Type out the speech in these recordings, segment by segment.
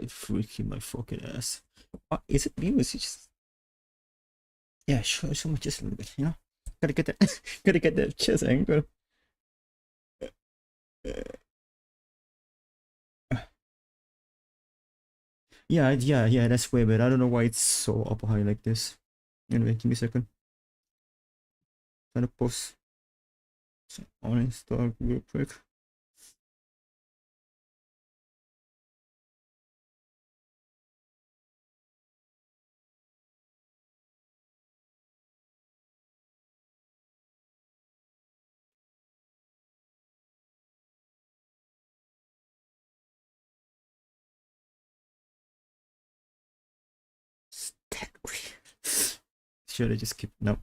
Freaking my fucking ass. Is it me? Is it just... Yeah, show me just a little bit, you know? Gotta get that, gotta get that chest angle. Yeah, that's way better. I don't know why it's so up high like this. Anyway, give me a second. Trying to post on install real quick. Should I just keep... No.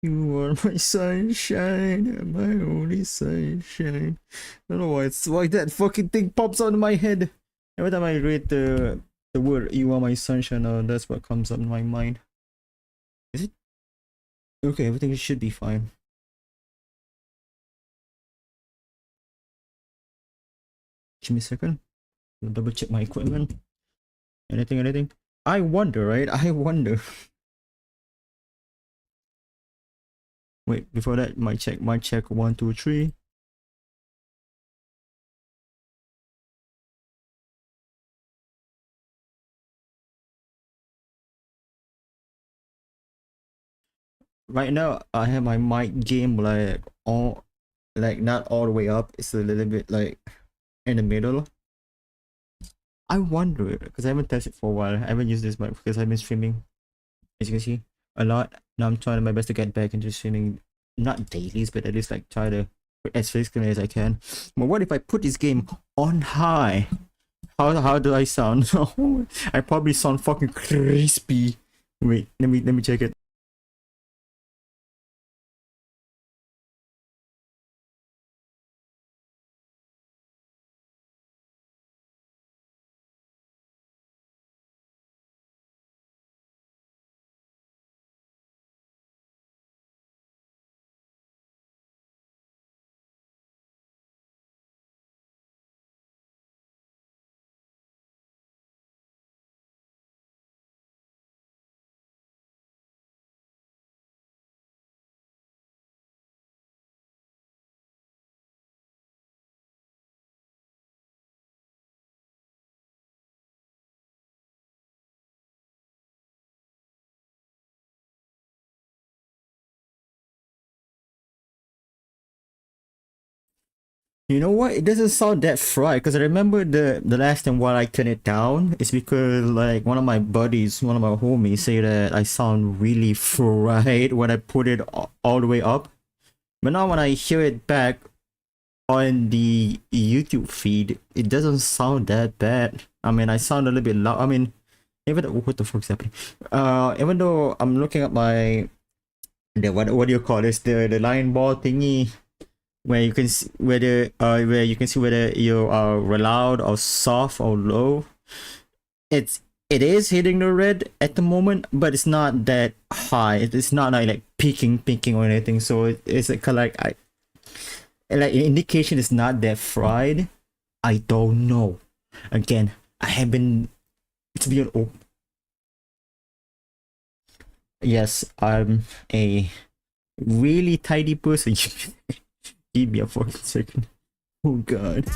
You are my sunshine, my only sunshine. I don't know why that fucking thing pops out of my head. Every time I read the word "you are my sunshine," that's what comes up in my mind. Is it? Okay, everything should be fine. Give me a second. I'll double check my equipment. Anything? I wonder, right? I wonder. Wait, before that, mic check 1, 2, 3. Right now, I have my mic game like all, like not all the way up. It's a little bit like in the middle. I wonder, because I haven't tested for a while. I haven't used this much because I've been streaming, as you can see, a lot. Now I'm trying my best to get back into streaming, not dailies, but at least like try to as frequently as I can. But what if I put this game on high? How do I sound? I probably sound fucking crispy. Wait, let me check it. You know what? It doesn't sound that fried because I remember the last time while I turned it down, it's because like one of my buddies, one of my homies, say that I sound really fried when I put it all the way up. But now when I hear it back on the YouTube feed, it doesn't sound that bad. I mean, I sound a little bit loud. I mean, even though, what the fuck's happening? Even though I'm looking at my what do you call this? The line ball thingy where you can see where you can see whether you are loud or soft or low. It is hitting the red at the moment, but it's not that high. It's not like peaking or anything. So it's like kind of like like indication is not that fried. I don't know. Again, I have been. It's been oh. Yes, I'm a really tidy person. Give me a fucking second. Oh god.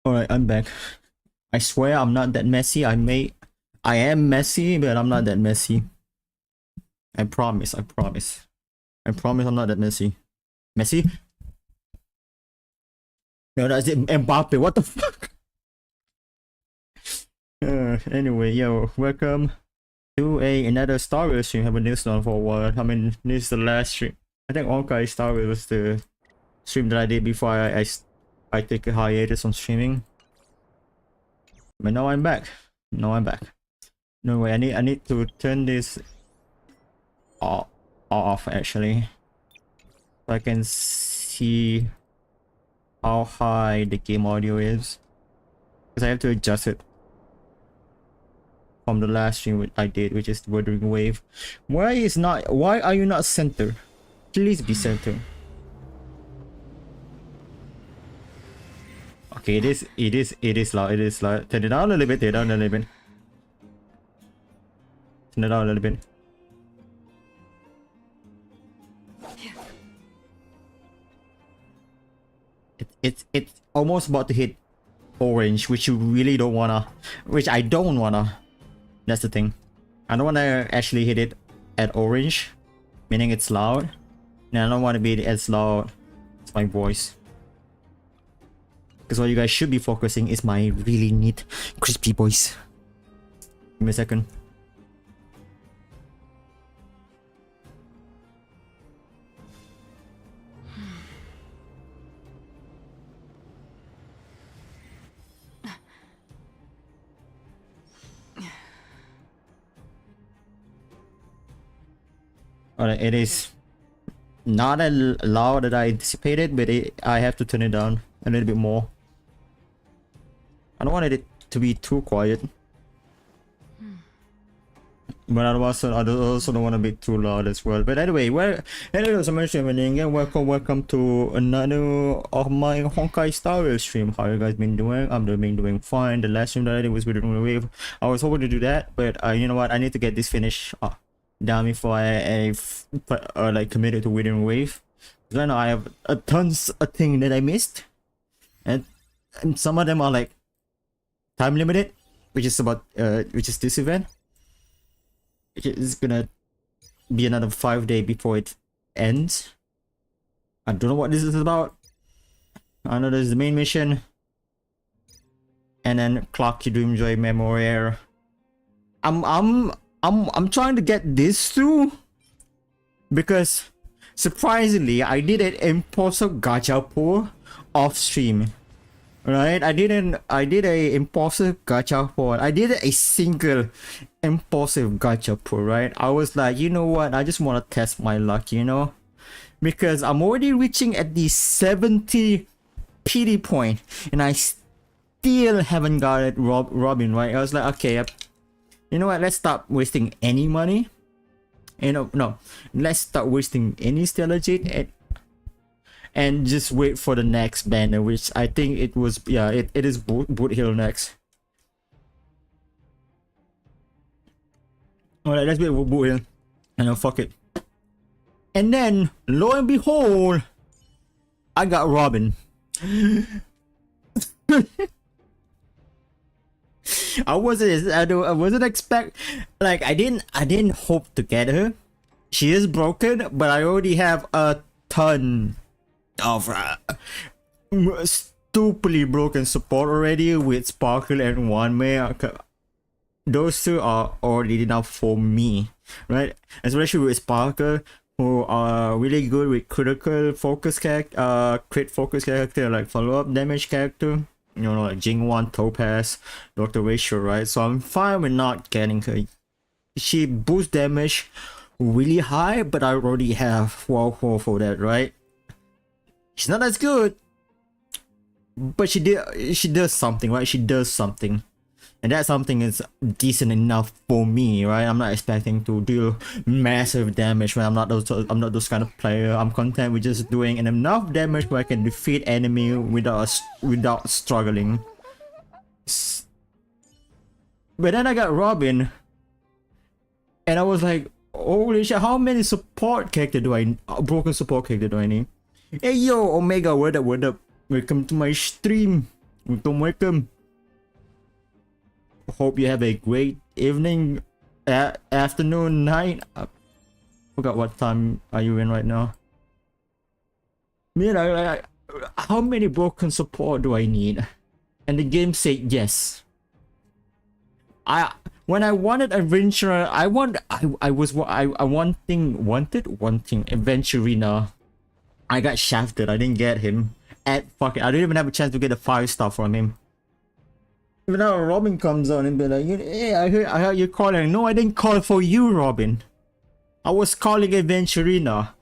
Alright, I'm back. I swear I'm not that messy. I am messy, but I'm not that messy. I promise. I promise I'm not that messy. Messy? No, that's it. Mbappe, what the fuck? Anyway, yo, welcome to another Star Wars stream. Haven't used one for a while. I mean, this is the last stream. I think Honkai Star Wars was the stream that I did before I take a hiatus on streaming. But now I'm back. No way, I need to turn this off actually. So I can see how high the game audio is. Because I have to adjust it from the last stream I did, which is Wuthering Wave. Why are you not center? Please be center. Okay, it is loud. Turn it down a little bit, Turn it down a little bit. It's almost about to hit orange, which you really don't wanna, which I don't wanna. That's the thing. I don't wanna actually hit it at orange, meaning it's loud. And I don't wanna be as loud as my voice. Because what you guys should be focusing is my really neat, crispy voice. Give me a second. Alright, it is not as loud as I anticipated, but I have to turn it down a little bit more. I don't want it to be too quiet. But I also don't want to be too loud as well. But anyway, hello, so much and welcome to another of my Honkai Star Rail stream. How you guys been doing? I'm doing fine. The last stream that I did was with the wave. I was hoping to do that, but you know what? I need to get this finished down before I like committed to Withering Wave. Because I know I have tons of things that I missed, and some of them are like time limited, which is this event. it's gonna be another 5 days before it ends. I don't know what this is about. I know there's the main mission, and then Clock You Dream Joy Memoir. I'm trying to get this through because surprisingly I did an impulsive gacha pull off stream. Right? I did a impulsive gacha pull. I did a single impulsive gacha pull, right? I was like, you know what? I just want to test my luck, you know? Because I'm already reaching at the 70 PD point and I still haven't got it Robin, right? I was like, okay, you know what? Let's stop wasting any money. You know, no. Let's stop wasting any strategy and just wait for the next banner, which I think it was, yeah, it is Boot Hill next. Alright, let's wait for Boot Hill. And then fuck it. And then, lo and behold, I got Robin. I wasn't expect, like I didn't hope to get her. She is broken, but I already have a ton of stupidly broken support already with Sparkle and One May. Those two are already enough for me, right? Especially with Sparkle, who are really good with critical focus character, crit focus character, like follow-up damage character. You know, like Jingwan, Topaz, Dr. Rachel, right? So I'm fine with not getting her. She boosts damage really high, but I already have Wow for that, right? She's not as good, but she does something, right? She does something, and that something is decent enough for me, right? I'm not expecting to do massive damage, right? I'm not those kind of player. I'm content with just doing enough damage where I can defeat enemy without struggling. But then I got Robin, and I was like, holy shit! How many support character do I broken support character do I need? Hey yo, Omega, what up, what up? Welcome to my stream. Welcome. Hope you have a great evening, afternoon, night. I forgot what time are you in right now. Man, how many broken support do I need? And the game said yes. When I wanted adventurer, I wanted Adventurina. I got shafted. I didn't get him. I didn't even have a chance to get a 5-star from him. Even now Robin comes on and be like, hey, I heard you calling. No, I didn't call for you, Robin. I was calling Adventurina.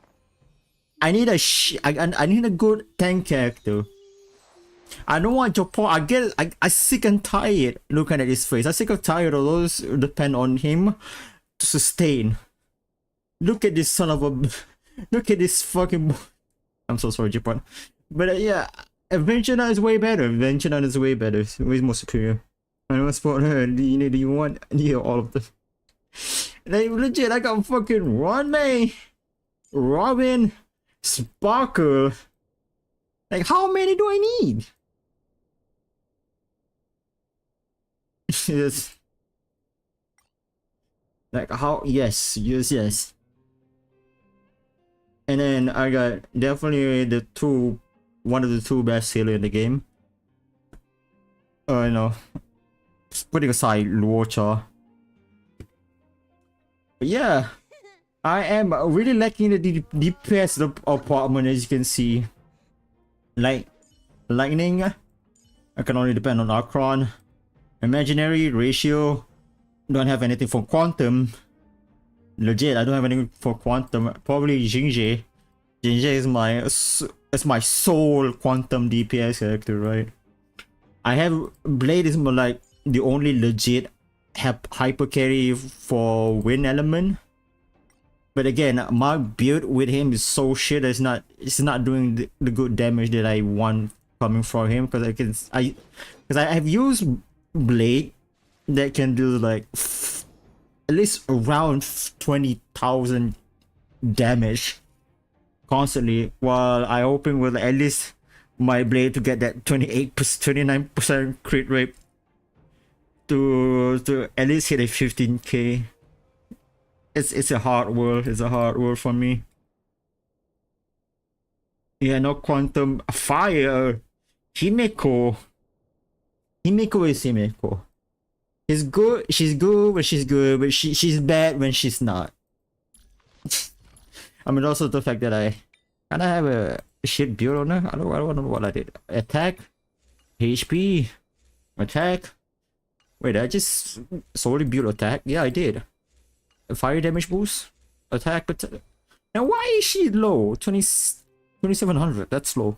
I need I need a good tank character. I don't want your point. I sick and tired looking at his face. I sick and tired of those who depend on him to sustain. Look at this son of a look at this fucking I'm so sorry, Japan. But yeah, Adventurina is way better. Adventurina is way better. It's way more superior. I don't support her. Do you want all of them? Like legit, I got fucking Ron May, Robin, Sparkle. Like how many do I need? Yes. Like how? Yes. And then I got definitely one of the two best healer in the game. No, putting aside Luocha. But yeah, I am really lacking the DPS apartment, as you can see. Like lightning, I can only depend on Archon. Imaginary ratio, don't have anything for quantum. Legit, I don't have anything for quantum. Probably Jinje. Jinje is my sole quantum DPS character, right? I have Blade is more like the only legit hyper carry for wind element. But again, my build with him is so shit. It's not doing the good damage that I want coming from him, because I have used Blade that can do like at least around 20,000 damage constantly, while I open with at least my Blade to get that 29% crit rate to at least hit a 15k. it's a hard world. It's a hard world for me. Yeah, no quantum fire. Himeko. Himeko is Himeko. She's good. She's good when she's good, but she's bad when she's not. I mean, also the fact that I kind of have a shit build on her. I don't know what I did. Attack, HP, attack. Wait, I just solely build attack? Yeah, I did. A fire damage boost, attack. Now why is she low? 2700. That's low.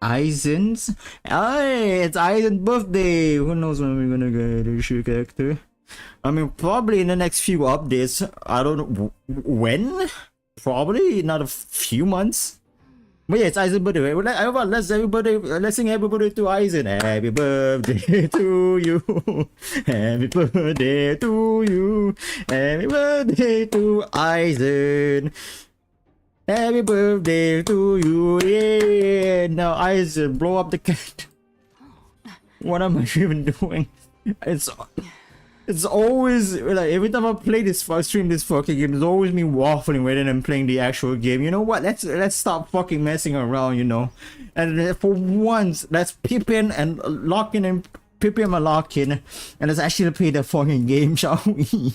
Aizen's? Hey, it's Aizen's birthday! Who knows when we're gonna get a shoe character? I mean, probably in the next few updates. I don't know when? Probably not a few months. But yeah, it's Aizen's birthday. Let's sing happy birthday to Aizen. Happy birthday to you. Happy birthday to you. Happy birthday to Aizen. Happy birthday to you, yeah! Now Aizen, blow up the cat. What am I even doing? It's always like every time I play this, I stream this fucking game, it's always me waffling rather than playing the actual game. You know what? Let's stop fucking messing around, you know. And for once, let's Pippin and Lock-in and Pippin and Lock-in, and let's actually play the fucking game, shall we?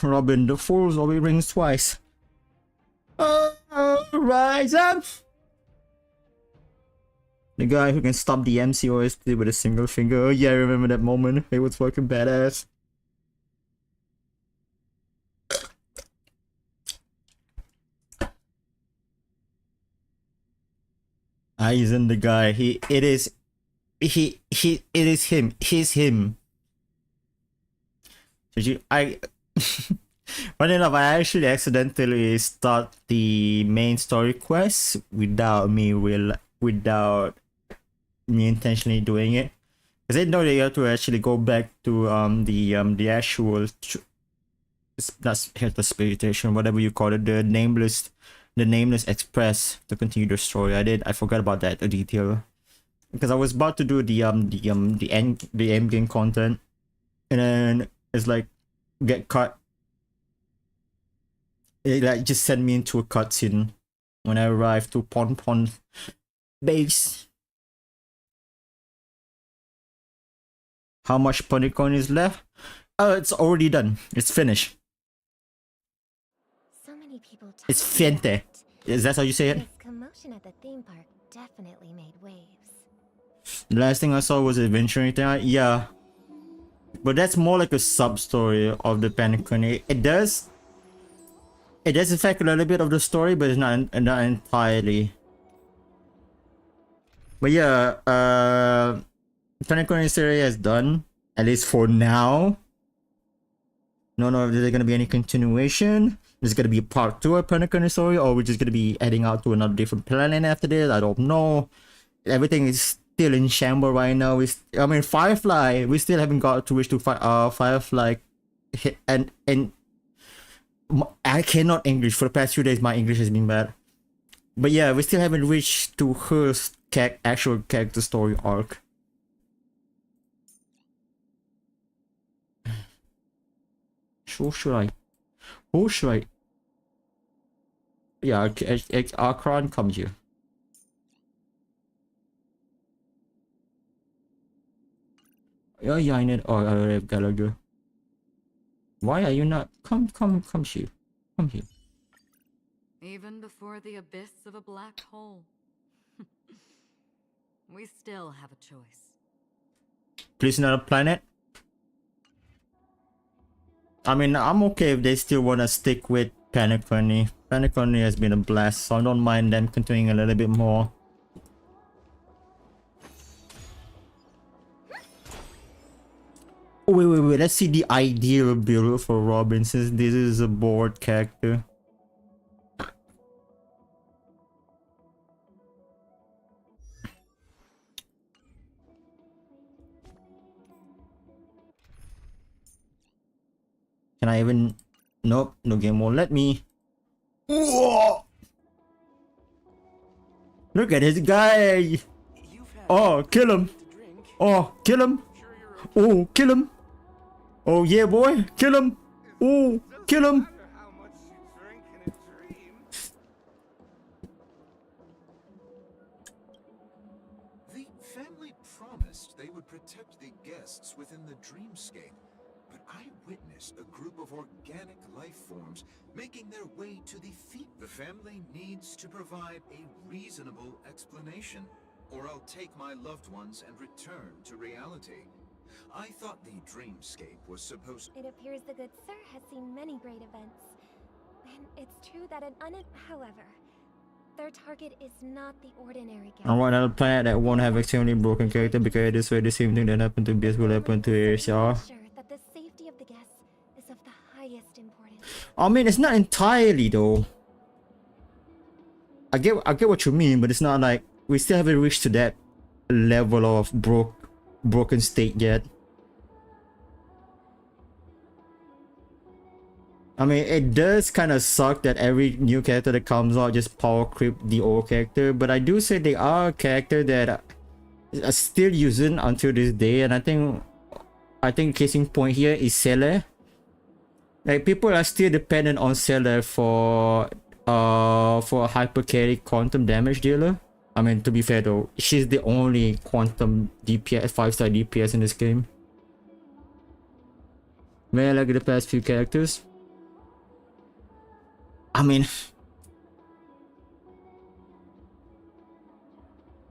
Robin, the fool's always rings twice. Rise up! The guy who can stop the MCOSP with a single finger. Oh yeah, I remember that moment. It was fucking badass. Aizen the guy. It is him. He's him. Funny enough, I actually accidentally start the main story quest without me intentionally doing it, because I know that you have to actually go back to the actual that's the spiritation, whatever you call it, the nameless express to continue the story. I forgot about that detail, because I was about to do the end game content, and then it's like get cut. It like just sent me into a cutscene when I arrived to Pon Pon base. How much Ponycoin is left? Oh, it's already done. It's finished. So many people it's Fente. Is that how you say it? This commotion at the theme park definitely made waves. The last thing I saw was adventuring thing. Yeah. But that's more like a sub-story of the Ponycoin. It does affect a little bit of the story, but it's not entirely. But yeah, Ponycoin series is done, at least for now. No, if there's gonna be any continuation. There's gonna be part 2 of Ponycoin story, or we're just gonna be heading out to another different planet after this. I don't know. Everything is still in shambles right now. I mean, Firefly, we still haven't got to reach to Firefly, and I cannot English. For the past few days, my English has been bad. But yeah, we still haven't reached to her actual character story arc. Who should I? Yeah, Akron comes here. Yeah, I need. Oh, I have Gallagher. Why are you not? Come here. Come here. Even before the abyss of a black hole, we still have a choice. Please, not a planet. I mean, I'm okay if they still want to stick with Ponycoin. Ponycoin has been a blast, so I don't mind them continuing a little bit more. Oh, wait. Let's see the ideal build for Robin, since this is a board character. Can I even... Nope, no game won't let me. Whoa! Look at this guy. Oh, kill him. Oh, kill him. Oh, kill him. Oh, yeah, boy. Kill him. Oh, kill him. The family promised they would protect the guests within the dreamscape, but I witnessed a group of organic life forms making their way to the feet. The family needs to provide a reasonable explanation, or I'll take my loved ones and return to reality. I thought the dreamscape was supposed. It appears the good sir has seen many great events. And it's true that however, their target is not the ordinary guest. I want another planet that won't have extremely broken character, because this way the same thing that happened to BS will happen to Ares, y'all. Sure that the safety of the guests is of the highest importance. I mean, it's not entirely though. I get what you mean, but it's not like we still haven't reached to that level of broken state yet. I mean, it does kind of suck that every new character that comes out just power creep the old character, but I do say they are a character that are still using until this day, and I think case in point here is Seller. Like, people are still dependent on Seller for a hyper carry quantum damage dealer. I mean, to be fair though, she's the only quantum DPS 5-star DPS in this game. May I like the past few characters? I mean,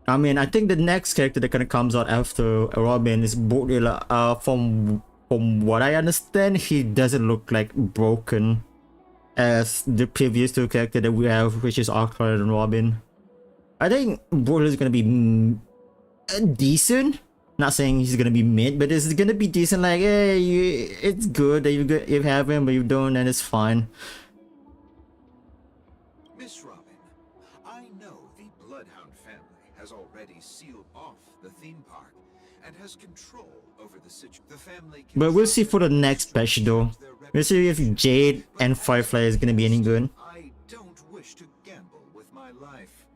I think the next character that kind of comes out after Robin is Bodila. From what I understand, he doesn't look like broken as the previous two characters that we have, which is Arthur and Robin. I think Bodila is gonna be decent. Not saying he's gonna be mid, but it's gonna be decent. Like, hey, it's good that you have him, but you don't, and it's fine. Miss Robin, I know the Bloodhound family has already sealed off the theme park and has control over the situation. The family can. But we'll see for the next patch though. We'll see if Jade and Firefly is gonna be any good. I don't wish to gamble with my life.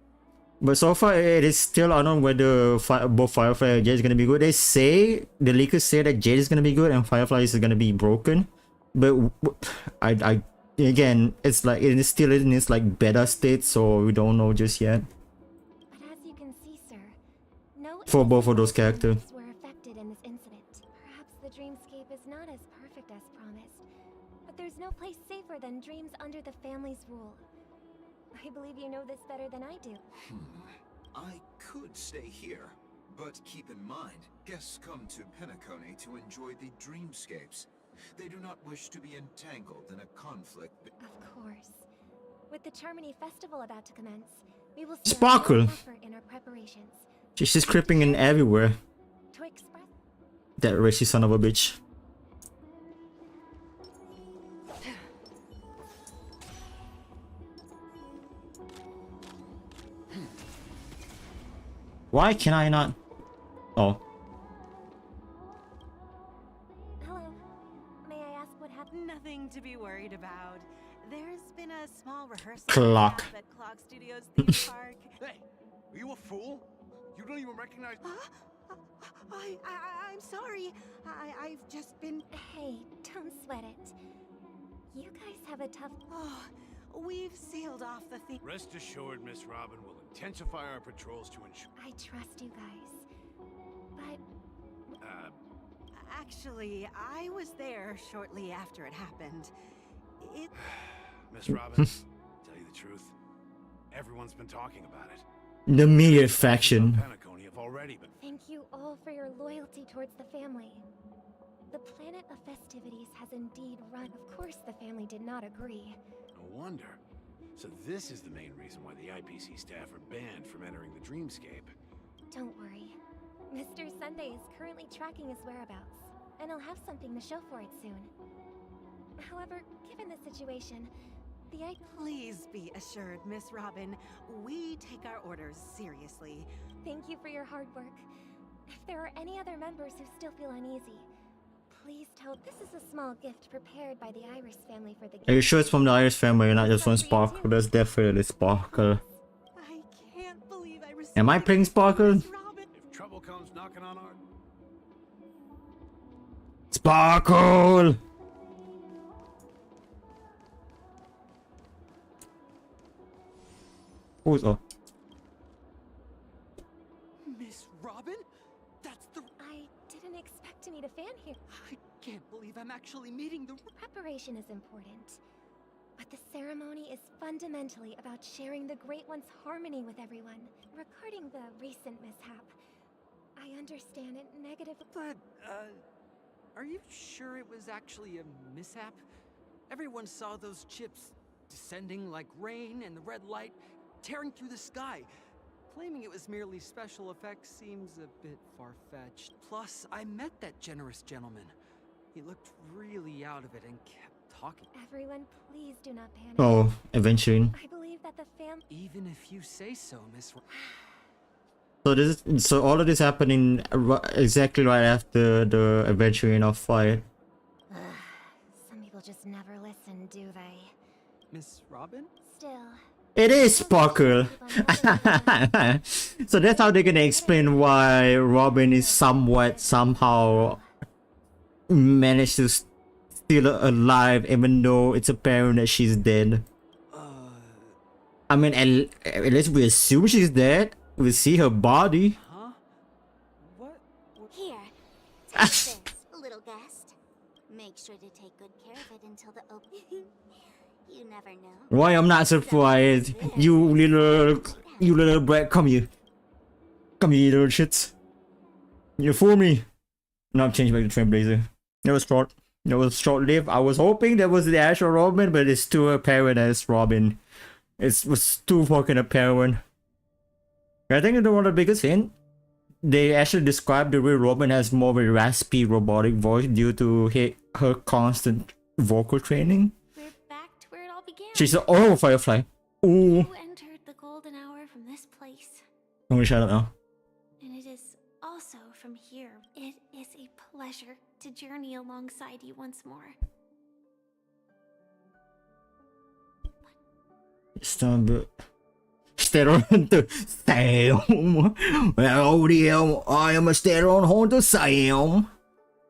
But so far it is still unknown whether both Firefly and Jade is gonna be good. They say, the leakers say that Jade is gonna be good and Firefly is gonna be broken. But I again, it's like it is still in its like beta state, so we don't know just yet. But as you can see, sir, no For both of those characters. were affected in this incident. Perhaps the dreamscape is not as perfect as promised, but there's no place safer than dreams under the family's rule. I believe you know this better than I do. I could stay here, but keep in mind, guests come to Penacony to enjoy the dreamscapes. They do not wish to be entangled in a conflict. Of course. With the Charmony Festival about to commence, we will Sparkle. effort in our preparations. She's just creeping in everywhere. To express That racist son of a bitch. Why can I not? Oh. Hello. May I ask what happened? Nothing to be worried about. There's been a small rehearsal Clock. at Clock Studios theme park. Hey, are you a fool? You don't even recognize. I'm sorry. I've just been. Hey, don't sweat it. You guys have a tough. Oh, we've sealed off the theme. Rest assured, Miss Robin will intensify our patrols to ensure. I trust you guys. But Actually, I was there shortly after it happened. It. Miss Robin, tell you the truth, everyone's been talking about it. The media faction. Penacony have already been. thank you all for your loyalty towards the family. The planet of festivities has indeed run. Of course, the family did not agree. No wonder. So this is the main reason why the IPC staff are banned from entering the dreamscape. Don't worry. Mr. Sunday is currently tracking his whereabouts, and I'll have something to show for it soon. However, given the situation, Please be assured, Miss Robin, we take our orders seriously. Thank you for your hard work. If there are any other members who still feel uneasy, please tell. This is a small gift prepared by the Iris family for the. Are you sure it's from the Iris family, not just from Sparkle? That's definitely Sparkle. I can't believe Am I playing Sparkle? Miss Robin. If trouble comes knocking on our... Sparkle! Who's oh? Miss Robin? That's the... I didn't expect to meet a fan here. I can't believe I'm actually meeting the... Preparation is important, but the ceremony is fundamentally about sharing the Great One's harmony with everyone. Regarding the recent mishap, I understand it negative. But, are you sure it was actually a mishap? Everyone saw those chips descending like rain and the red light tearing through the sky. Claiming it was merely special effects seems a bit far-fetched. Plus, I met that generous gentleman. He looked really out of it and kept talking. Everyone, please do not panic. Oh, adventuring. I believe that the fam. Even if you say so, Miss So all of this happening exactly right after the adventuring of fight. Some people just never listen, do they? Miss Robin? Still. It is Sparkle. So that's how they're gonna explain why Robin is somehow managed to still alive even though it's apparent that she's dead. I mean, at least we assume she's dead. We see her body. Huh? What? Here, take this, little guest. Make sure to take good care of it until the opening. You never know. Why I'm not surprised. You little brat, come here. Come here, little shits. You fool me. No, I'm changing back to Trailblazer. It was short. It was short-lived. I was hoping that was the actual Robin, but it's too apparent as Robin. It was too fucking apparent. I think one of the biggest hint, they actually described the real Robin as more of a raspy robotic voice due to her constant vocal training. We're back to where it all began. She's a oh Firefly. Ooh. You entered the golden hour from this place, I'm gonna shut up now. and it is also from here. It is a pleasure to journey alongside you once more. Steron Hunter Sam. Well, dear, I am a Steron Hunter Sam.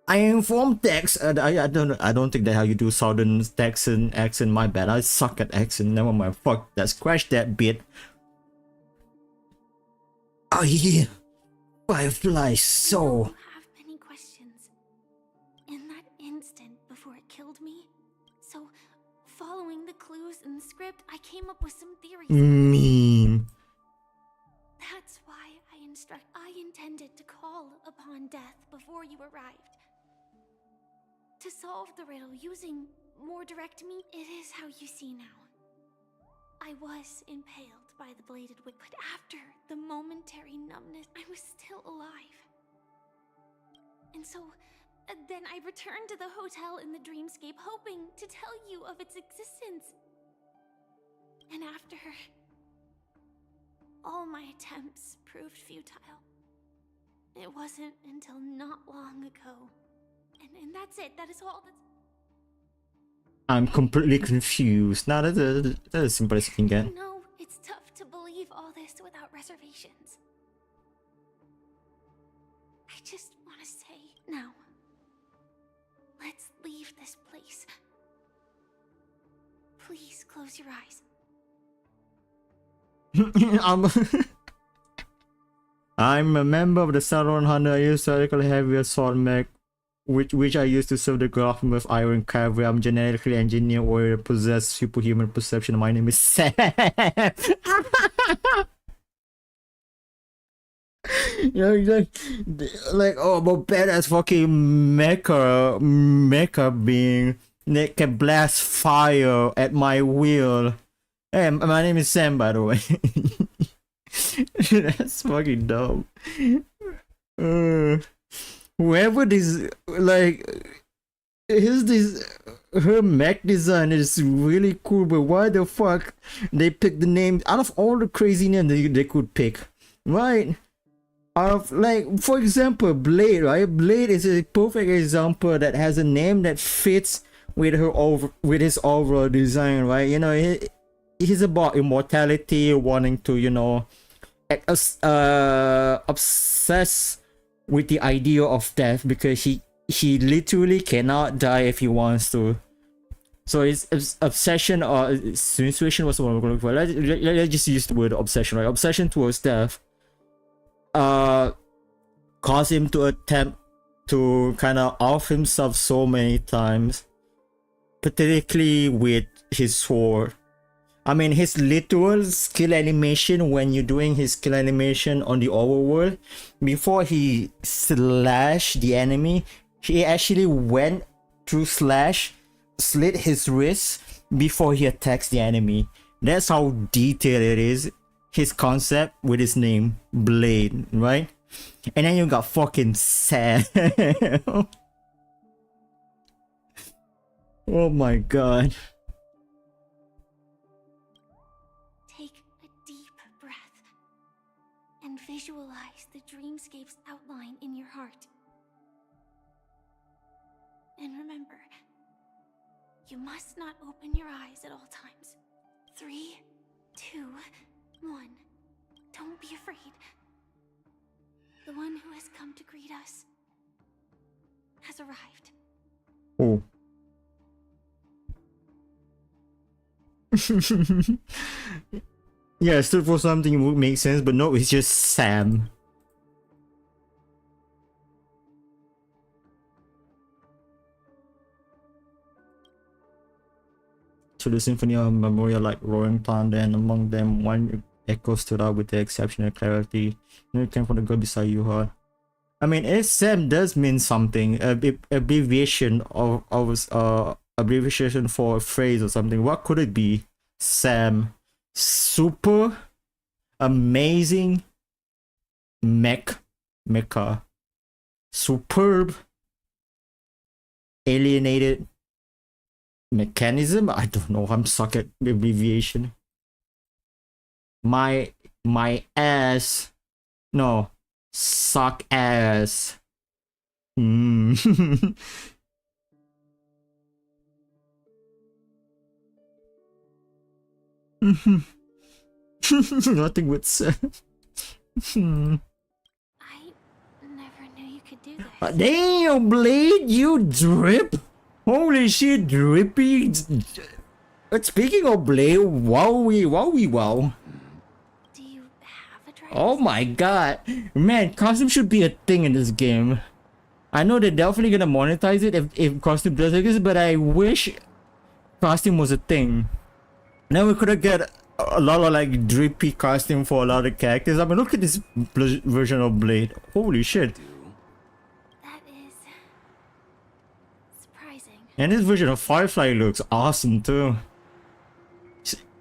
I am from Texas. I don't think that's how you do Southern Texan accent. My bad. I suck at accent. Never mind. Fuck that. Scratch that bit. Oh yeah, Firefly soul. I have many questions. In that instant before it killed me, so following the clues in the script, I came up with some theories. Meme. That's why I intended to call upon death before you arrived. To solve the riddle using more direct means, it is how you see now. I was impaled by the bladed whip, but after the momentary numbness, I was still alive. And so, then I returned to the hotel in the dreamscape, hoping to tell you of its existence. And after all my attempts proved futile. It wasn't until not long ago. And that's it. That is all that's... I'm completely confused. Now that's as simple as you can get. No, it's tough to believe all this without reservations. I just want to say, now, let's leave this place. Please close your eyes. I'm a member of the Sauron Hunter. I use surgical heavy assault mech, which I used to serve the government with iron cavalry. I'm genetically engineered or possess superhuman perception. My name is Sam. You know, like oh, I'm a badass fucking mecha being that can blast fire at my will. Hey, my name is Sam, by the way. That's fucking dumb. Whoever this, like, her mech design is really cool, but why the fuck they picked the name out of all the crazy names they could pick, right? Of like, for example, Blade, right? Blade is a perfect example that has a name that fits with his overall design, right? You know, he's about immortality, wanting to, you know, obsessed with the idea of death because he literally cannot die if he wants to. So his obsession or situation was what I'm looking for. Let's just use the word obsession, right? Obsession towards death caused him to attempt to kind of off himself so many times, particularly with his sword. I mean, his literal skill animation when you're doing his skill animation on the overworld, before he slashed the enemy, he actually went through slash, slit his wrist before he attacks the enemy. That's how detailed it is. His concept with his name, Blade, right? And then you got fucking Sam. Oh my god. Take a deep breath and visualize the dreamscape's outline in your heart. And remember, you must not open your eyes at all times. 3, 2, 1. Don't be afraid. The one who has come to greet us has arrived. Oh. Yeah, stood for something would make sense, but no, it's just Sam. To the symphony of memorial like roaring thunder, and among them one echo stood out with the exceptional clarity. It came from the girl beside you, huh? I mean, if Sam does mean something, abbreviation of abbreviation for a phrase or something, what could it be? Sam, super, amazing, mecha, superb, alienated, mechanism. I don't know. I'm suck at abbreviation. My ass, no, suck ass. Nothing with Sam. I never knew you could do this. Damn, Blade, you drip. Holy shit, drippy. Speaking of Blade, wow. Do you have a dress? Oh my god. Man, costume should be a thing in this game. I know they're definitely gonna monetize it if costume does exist, but I wish costume was a thing. Now we could have get a lot of like drippy costume for a lot of characters. I mean, look at this version of Blade. Holy shit. That is surprising. And this version of Firefly looks awesome too.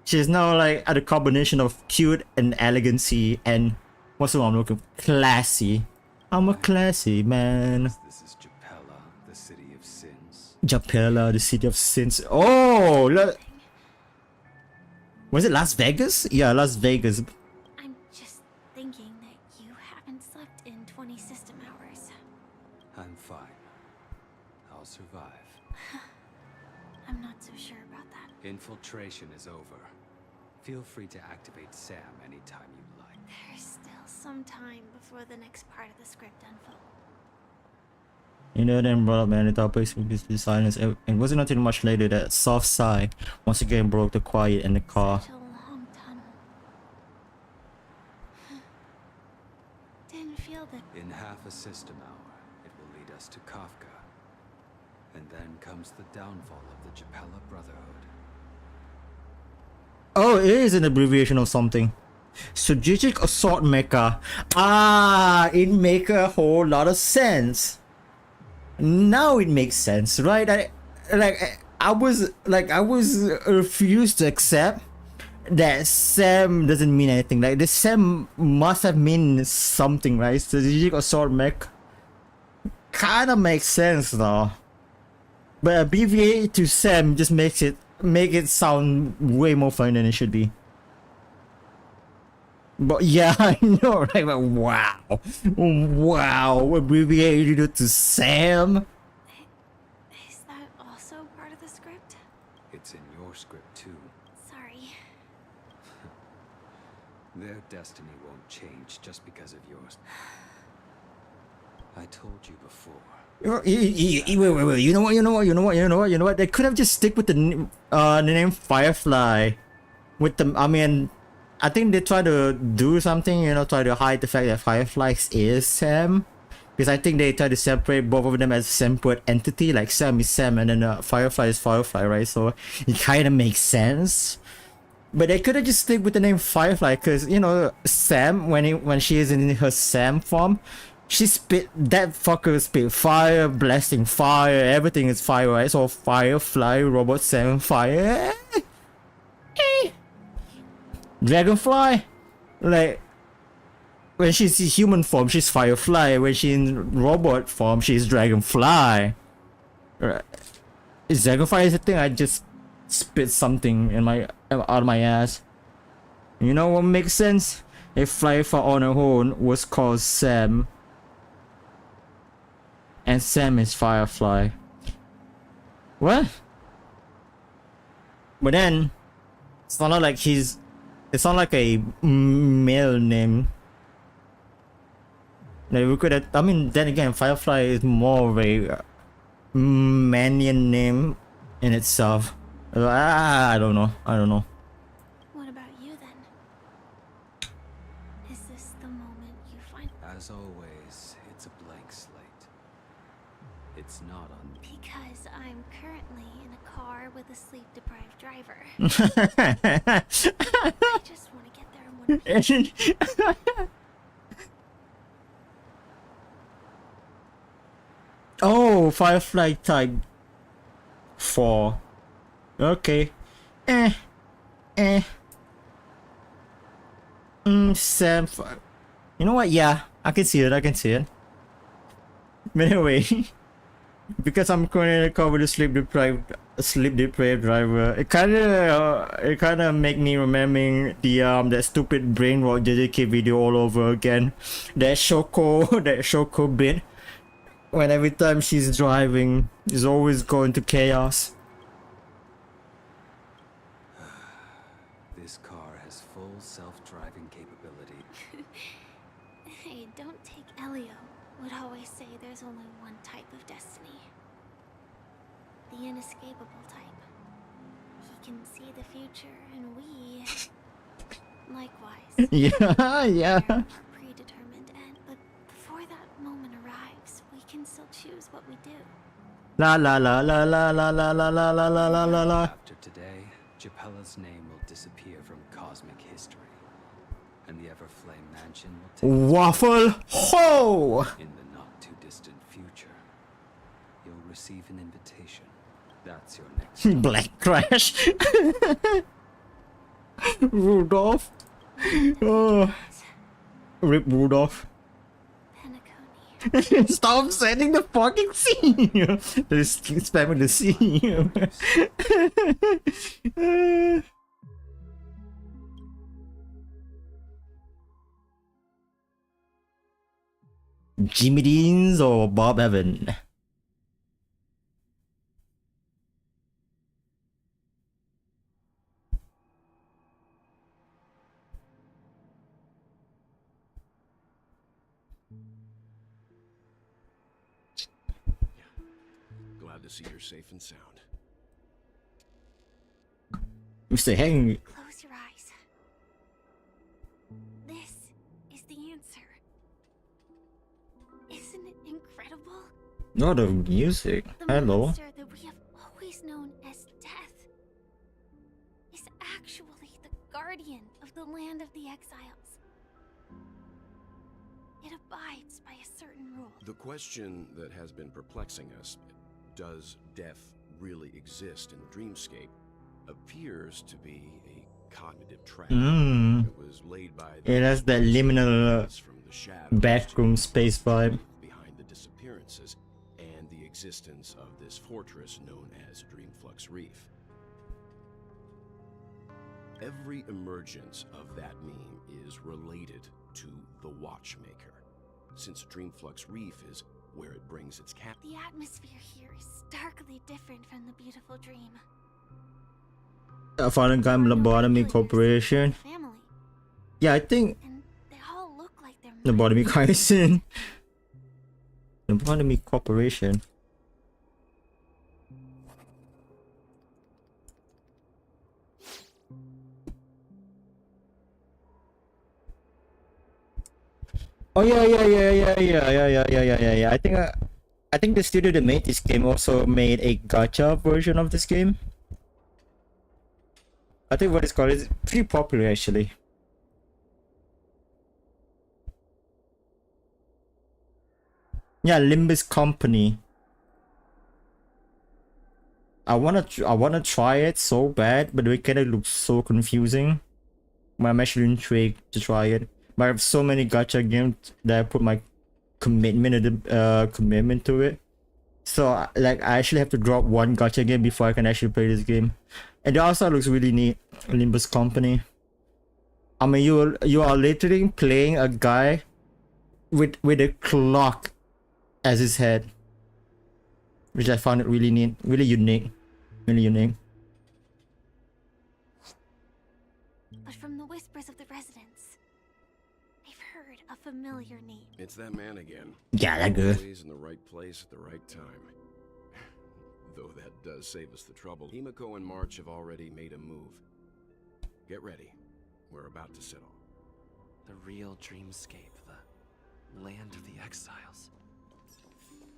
She's now like at a combination of cute and elegancy and what's the one I'm looking for? Classy. I'm a classy man. This is Japella, the city of sins. Japella, the city of sins. Oh, look. Was it Las Vegas? Yeah, Las Vegas. I'm just thinking that you haven't slept in 20 system hours. I'm fine. I'll survive. I'm not so sure about that. Infiltration is over. Feel free to activate Sam anytime you like. There's still some time before the next part of the script unfolds. You know, then brought up many topics with this silence. It wasn't until much later that soft sigh once again broke the quiet in the car. Such a long tunnel. Didn't feel that. In half a system hour, it will lead us to Kafka. And then comes the downfall of the Japella Brotherhood. Oh, it is an abbreviation of something. Strategic Assault Mecha. Ah, it make a whole lot of sense. Now it makes sense, right? I was refused to accept that Sam doesn't mean anything. Like the Sam must have mean something, right? Strategic Assault Mech kind of makes sense though, but abbreviate to Sam just make it sound way more fun than it should be. But yeah, I know, right? But wow, abbreviated it to Sam. Is that also part of the script? It's in your script too. Sorry. Their destiny won't change just because of yours. I told you before. Wait. You know what? They could have just stick with the name Firefly. With the, I mean, I think they try to do something, try to hide the fact that Firefly is Sam. Because I think they try to separate both of them as separate entity, like Sam is Sam and then Firefly is Firefly, right? So it kind of makes sense. But they could have just stick with the name Firefly, because Sam, when she is in her Sam form, that fucker spit fire, blasting fire, everything is fire, right? So Firefly, Robot Sam, fire. Dragonfly, like when she's in human form, she's Firefly. When she's in robot form, she's Dragonfly. Is Dragonfly is a thing? I just spit something out of my ass. You know what makes sense? If Firefly on her own was called Sam, and Sam is Firefly. What? But then it's not like it's not like a male name. Like we could have, I mean, then again, Firefly is more of a manian name in itself. I don't know. What about you then? Is this the moment you find? As always, it's a blank slate. It's not on me. Because I'm currently in a car with a sleep-deprived driver. I just want to get there in one piece. Oh, Firefly type 4. Okay. Sam. You know what? Yeah, I can see it. But anyway, because I'm currently in a car with a sleep deprived driver, it kind of make me remembering that stupid brain rot JJK video all over again. That Shoko bit. When every time she's driving, is always going to chaos. This car has full self-driving capability. Hey, don't take Elio. Would always say there's only one type of destiny. The inescapable type. He can see the future, and we... likewise. Yeah. Our predetermined end, but before that moment arrives, we can still choose what we do. La la la la la la la la la la la la la la. After today, Japella's name will disappear from cosmic history, and the Everflame Mansion will take Waffle ho! in the not-too-distant future. You'll receive an invitation. That's your next stop. Black Crash. Rudolph. Oh. Rip Rudolph. Penacony. Stop sending the fucking scene. Just keep spamming the scene. Jimmy Deans or Bob Evan? Glad to see you're safe and sound. Mr. Hang. Close your eyes. This is the answer. Isn't it incredible? No, the music. The Hello. monster that we have always known as Death is actually the guardian of the land of the exiles. It abides by a certain rule. The question that has been perplexing us, does death really exist in the dreamscape, appears to be a cognitive trap. It was laid by It has that liminal from the shadows backroom space vibe. behind the disappearances and the existence of this fortress known as Dreamflux Reef. Every emergence of that meme is related to the Watchmaker, since Dreamflux Reef is where it brings its cap. The atmosphere here is starkly different from the beautiful dream. Fallen Gun Lobotomy Corporation. Family. Yeah, I think And they all look like they're the Botany Kaisen. The Botany Corporation. Oh yeah. I think the studio that made this game also made a gacha version of this game. I think what it's called is pretty popular actually. Yeah, Limbus Company. I wanna try it so bad, but it kinda looks so confusing. But I'm actually intrigued to try it. But I have so many gacha games that I put my commitment to it. So like I actually have to drop one gacha game before I can actually play this game. And it also looks really neat. Limbus Company. I mean you are literally playing a guy with a clock as his head. Which I found it really neat, really unique. Really unique. But from the whispers of the residents, I've heard a familiar name. It's that man again. Yeah, that good. Always in the right place at the right time. Though that does save us the trouble. Himiko and March have already made a move. Get ready. We're about to settle. The real dreamscape, the land of the exiles.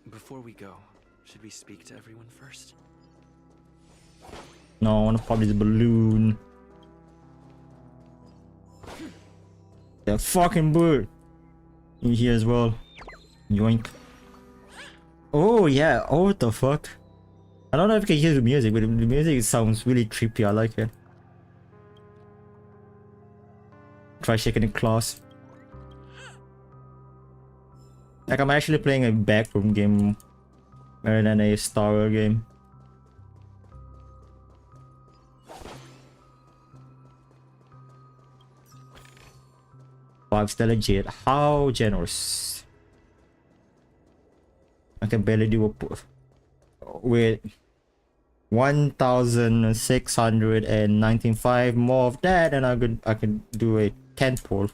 Before we go, should we speak to everyone first? No, I wanna pop this balloon. The fucking bird. In here as well. Yoink. Oh yeah, oh what the fuck? I don't know if you can hear the music, but the music sounds really trippy, I like it. Try shaking the claws. Like I'm actually playing a backroom game rather than a Star Wars game. Five-star legit. How generous. I can barely do a with 1,695 more of that, and I could do a 10 pull.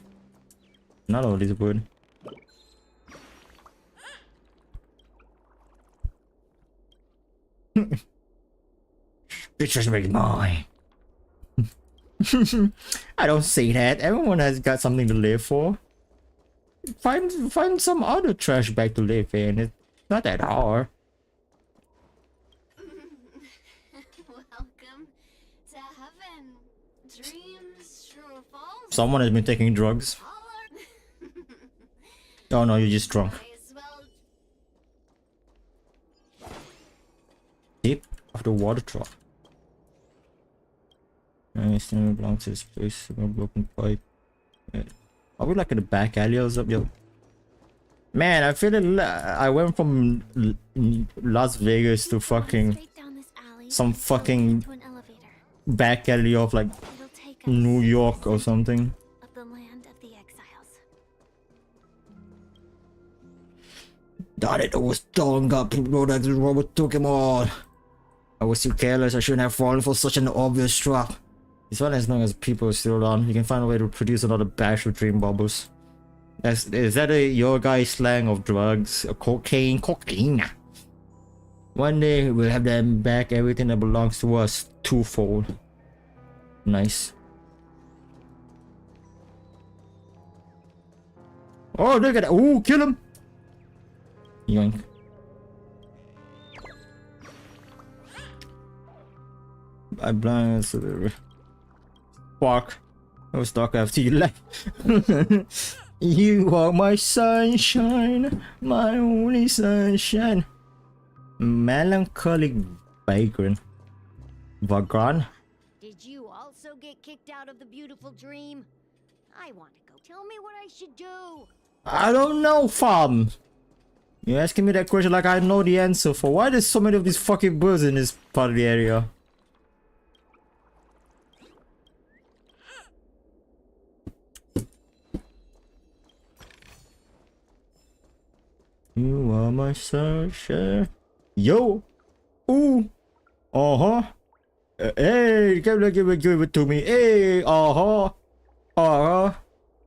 Not all this good. Bitches make mine. I don't say that. Everyone has got something to live for. Find some other trash bag to live in. It's not that hard. Welcome to heaven. Dreams sure falls. Someone has been taking drugs. Oh no, you're just drunk. Tip of the water trough. I still belongs to this place. A broken pipe. Are we like in the back alley or something? Yo. Man, I feel it. I went from Las Vegas to fucking some fucking back alley of like New York or something. Of the land of the exiles. Darn it, I was stalling up. The robot took him all. I was too careless. I shouldn't have fallen for such an obvious trap. As well as long as people are still on, you can find a way to produce another batch of dream bubbles. Is that your guy's slang of drugs? Cocaine? One day we'll have them back, everything that belongs to us twofold. Nice. Oh, look at that. Ooh, kill him! Yoink. I blind to the fuck. I was dark after you left. You are my sunshine, my only sunshine. Melancholic vagrant. Vagrant? Did you also get kicked out of the beautiful dream? I want to go. Tell me what I should do. I don't know, fam. You're asking me that question like I know the answer for. Why there's so many of these fucking birds in this part of the area? You are my sunshine. Yo! Ooh! Uh-huh! Hey! Give it to me! Hey! Uh-huh! Uh-huh!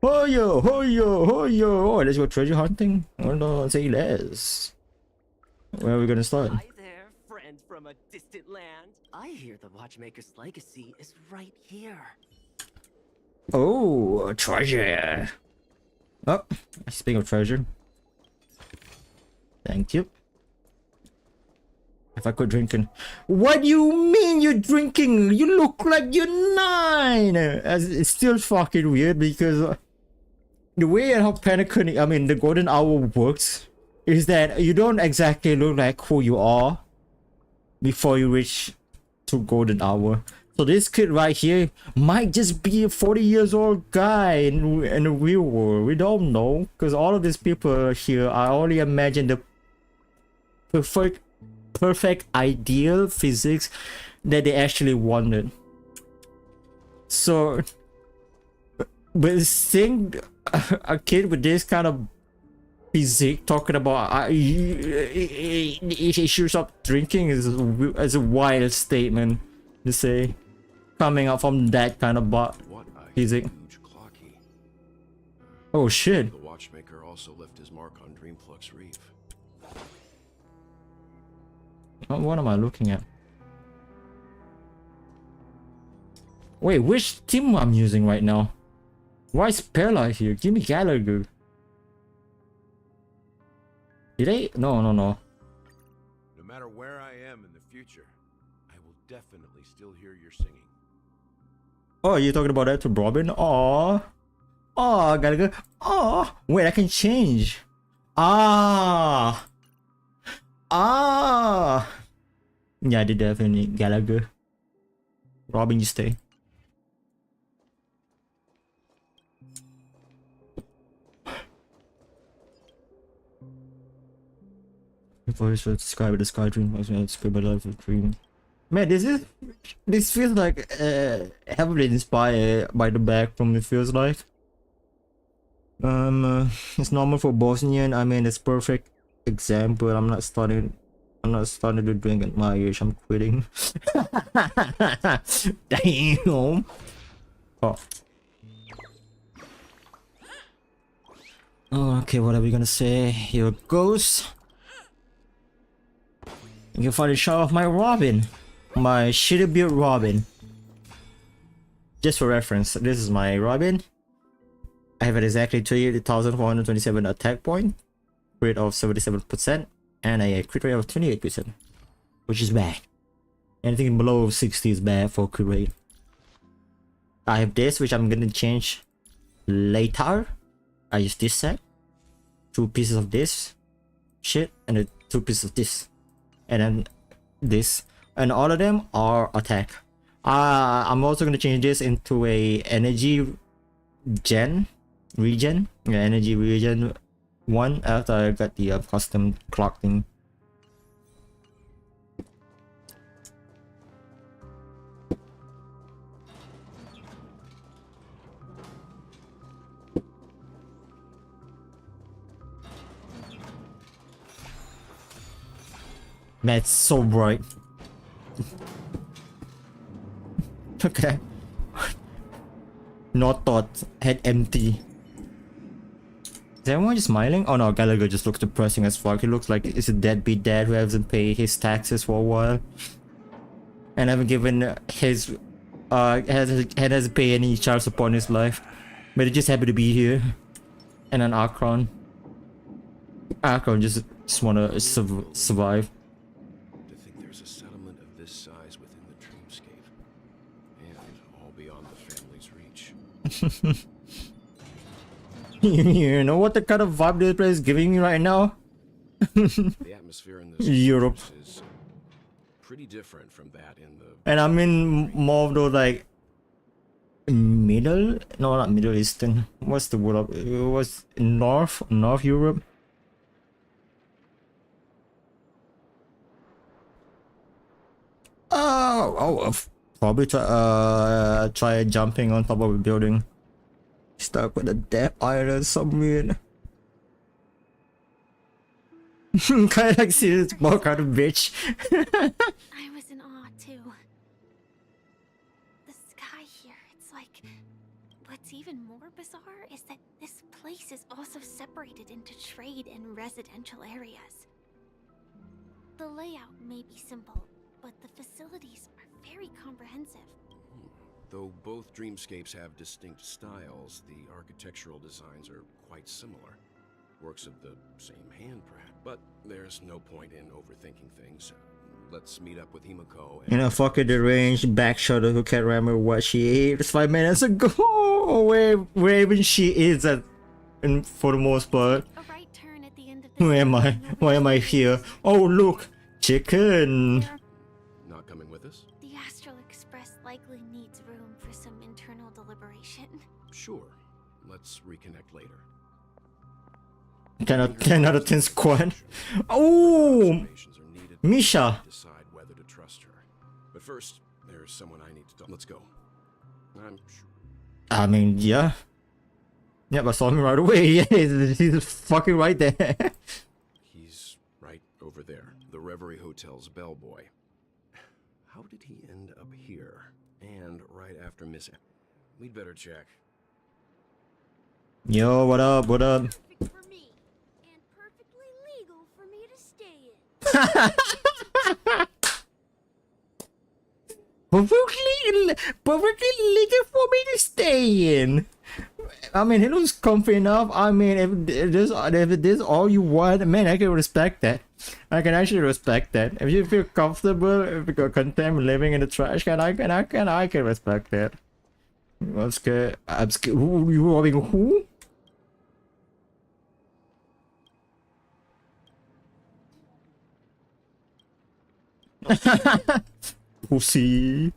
Oh yo, oh yo, oh yo. Oh, let's go treasure hunting. Oh no, say less. Where are we gonna start? Hi there, friend from a distant land. I hear the Watchmaker's legacy is right here. Oh, treasure. Oh, speaking of treasure. Thank you. If I quit drinking. What do you mean you're drinking? You look like you're 9! It's still fucking weird because the way how Panaconia, I mean the golden hour works is that you don't exactly look like who you are before you reach to golden hour. So this kid right here might just be a 40 years old guy in the real world. We don't know because all of these people here, I only imagine the perfect ideal physics that they actually wanted. So but seeing a kid with this kind of physique talking about he should stop drinking is a wild statement to say, coming out from that kind of physique. Oh shit. The Watchmaker also left his mark on Dreamflux Reef. What am I looking at? Wait, which team I'm using right now? Why is Perla here? Give me Gallagher. Did I? No. No matter where I am in the future, I will definitely still hear your singing. Oh, you're talking about that to Robin? Aww. Aww, Gallagher. Aww. Wait, I can change. Ah. Yeah, they definitely Gallagher. Robin, you stay. Voice to describe the sky dream. Describe a life of dream. Man, this feels like heavily inspired by the back from it feels like. It's normal for Bosnian. I mean, it's perfect example. I'm not starting to drink at my age. I'm quitting. Damn. Oh. Okay, what are we gonna say? Here it goes. You can finally show off my Robin. My shitty build Robin. Just for reference, this is my Robin. I have it exactly 28,427 attack point, crit of 77%, and a crit rate of 28%, which is bad. Anything below 60 is bad for crit rate. I have this, which I'm gonna change later. I use this set, 2 pieces of this shit, and then 2 pieces of this, and then this, and all of them are attack. I'm also gonna change this into a energy regen, energy regen 1 after I got the custom clock thing. Man, it's so bright. Okay. Not thought, head empty. Is everyone just smiling? Oh no, Gallagher just looks depressing as fuck. He looks like he's a deadbeat dad who hasn't paid his taxes for a while. And haven't given his hasn't paid any child support in his life. But he's just happy to be here. And an Akron just wanna survive. You know what the kind of vibe this place is giving me right now? The atmosphere in this Europe is pretty different from that in the. And I'm in more of those like no, not Middle Eastern. What's the word of it? Was North Europe. I'll probably try jumping on top of a building. Stuck with a dead island somewhere. Kinda like serious smoke out of bitch. I was in awe too. The sky here, it's like What's even more bizarre is that this place is also separated into trade and residential areas. The layout may be simple, but the facilities are very comprehensive. Though both dreamscapes have distinct styles, the architectural designs are quite similar. Works of the same hand, perhaps. But there's no point in overthinking things. Let's meet up with Himiko and... You know, fucking deranged backshot who can't remember what she ate 5 minutes ago. Where even she is at, and for the most part. A right turn at the end of Where am I? Why am I here? Oh look, chicken. Not coming with us? The Astral Express likely needs room for some internal deliberation. Sure. Let's reconnect later. 10 out of 10 squad. Oh, Misha. Decide whether to trust her. But first, there's someone I need to talk. Let's go. I'm sure. I mean, yeah. Yep, I saw him right away. Yeah, he's fucking right there. He's right over there. The Reverie Hotel's bellboy. How did he end up here? And right after Miss... We'd better check. Yo, what up? What up? Perfect for me, and perfectly legal for me to stay in. Perfectly legal for me to stay in. I mean, it looks comfy enough. I mean, if this all you want, man, I can respect that. I can actually respect that. If you feel comfortable, if you got content with living in the trash can, I can respect that. I'm scared. I'm scared. Who you robbing? Who? Pussy.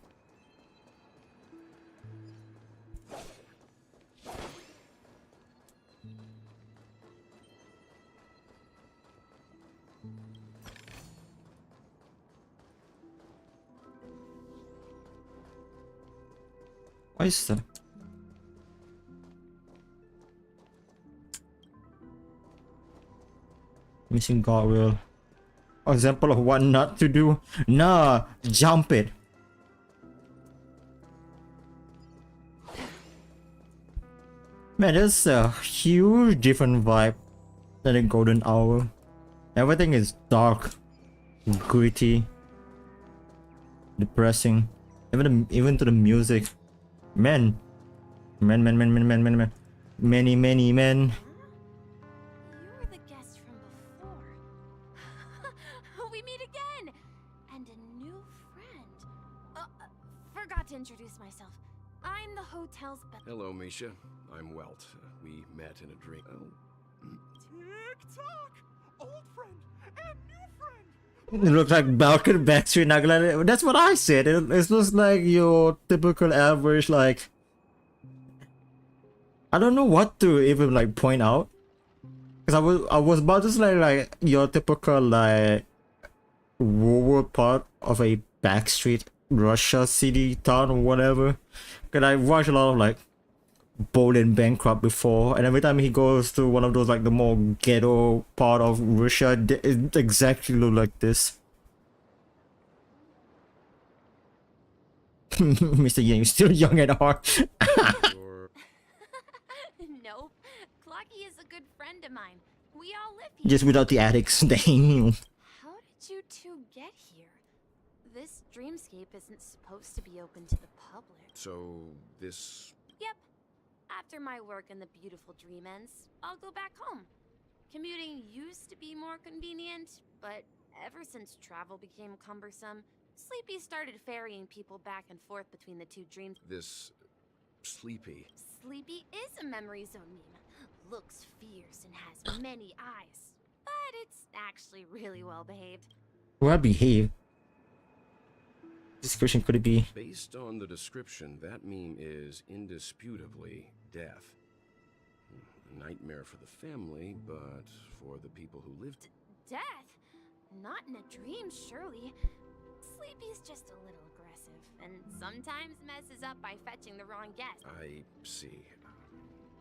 What is that? Missing guardrail. Example of what not to do. Nah, jump it. Man, there's a huge different vibe than a golden hour. Everything is dark, gritty, depressing. Even to the music. Men. Many men. You're the guest from before. We meet again! And a new friend. Forgot to introduce myself. I'm the hotel's Hello, Misha. I'm Welt. We met in a dream. Oh. Tick-tock! Old friend and new friend! It looks like Balkan Backstreet Nagla. That's what I said. It looks like your typical average, like... I don't know what to even like point out. Because I was about to say like your typical like rural part of a backstreet Russia city town or whatever. Because I watched a lot of like Bold and Bankrupt before, and every time he goes to one of those like the more ghetto part of Russia, it exactly look like this. Mr. Yang, you're still young at heart. Nope. Clocky is a good friend of mine. We all live here. Just without the attics. Damn. How did you two get here? This dreamscape isn't supposed to be open to the public. So, this... Yep. After my work in the beautiful dream ends, I'll go back home. Commuting used to be more convenient, but ever since travel became cumbersome, Sleepy started ferrying people back and forth between the two dreams. This... Sleepy. Sleepy is a memory zone meme. Looks fierce and has many eyes, but it's actually really well behaved. Well behaved. Description could it be? Based on the description, that meme is indisputably death. A nightmare for the family, but for the people who lived... Death? Not in a dream, surely. Sleepy's just a little aggressive, and sometimes messes up by fetching the wrong guest. I see.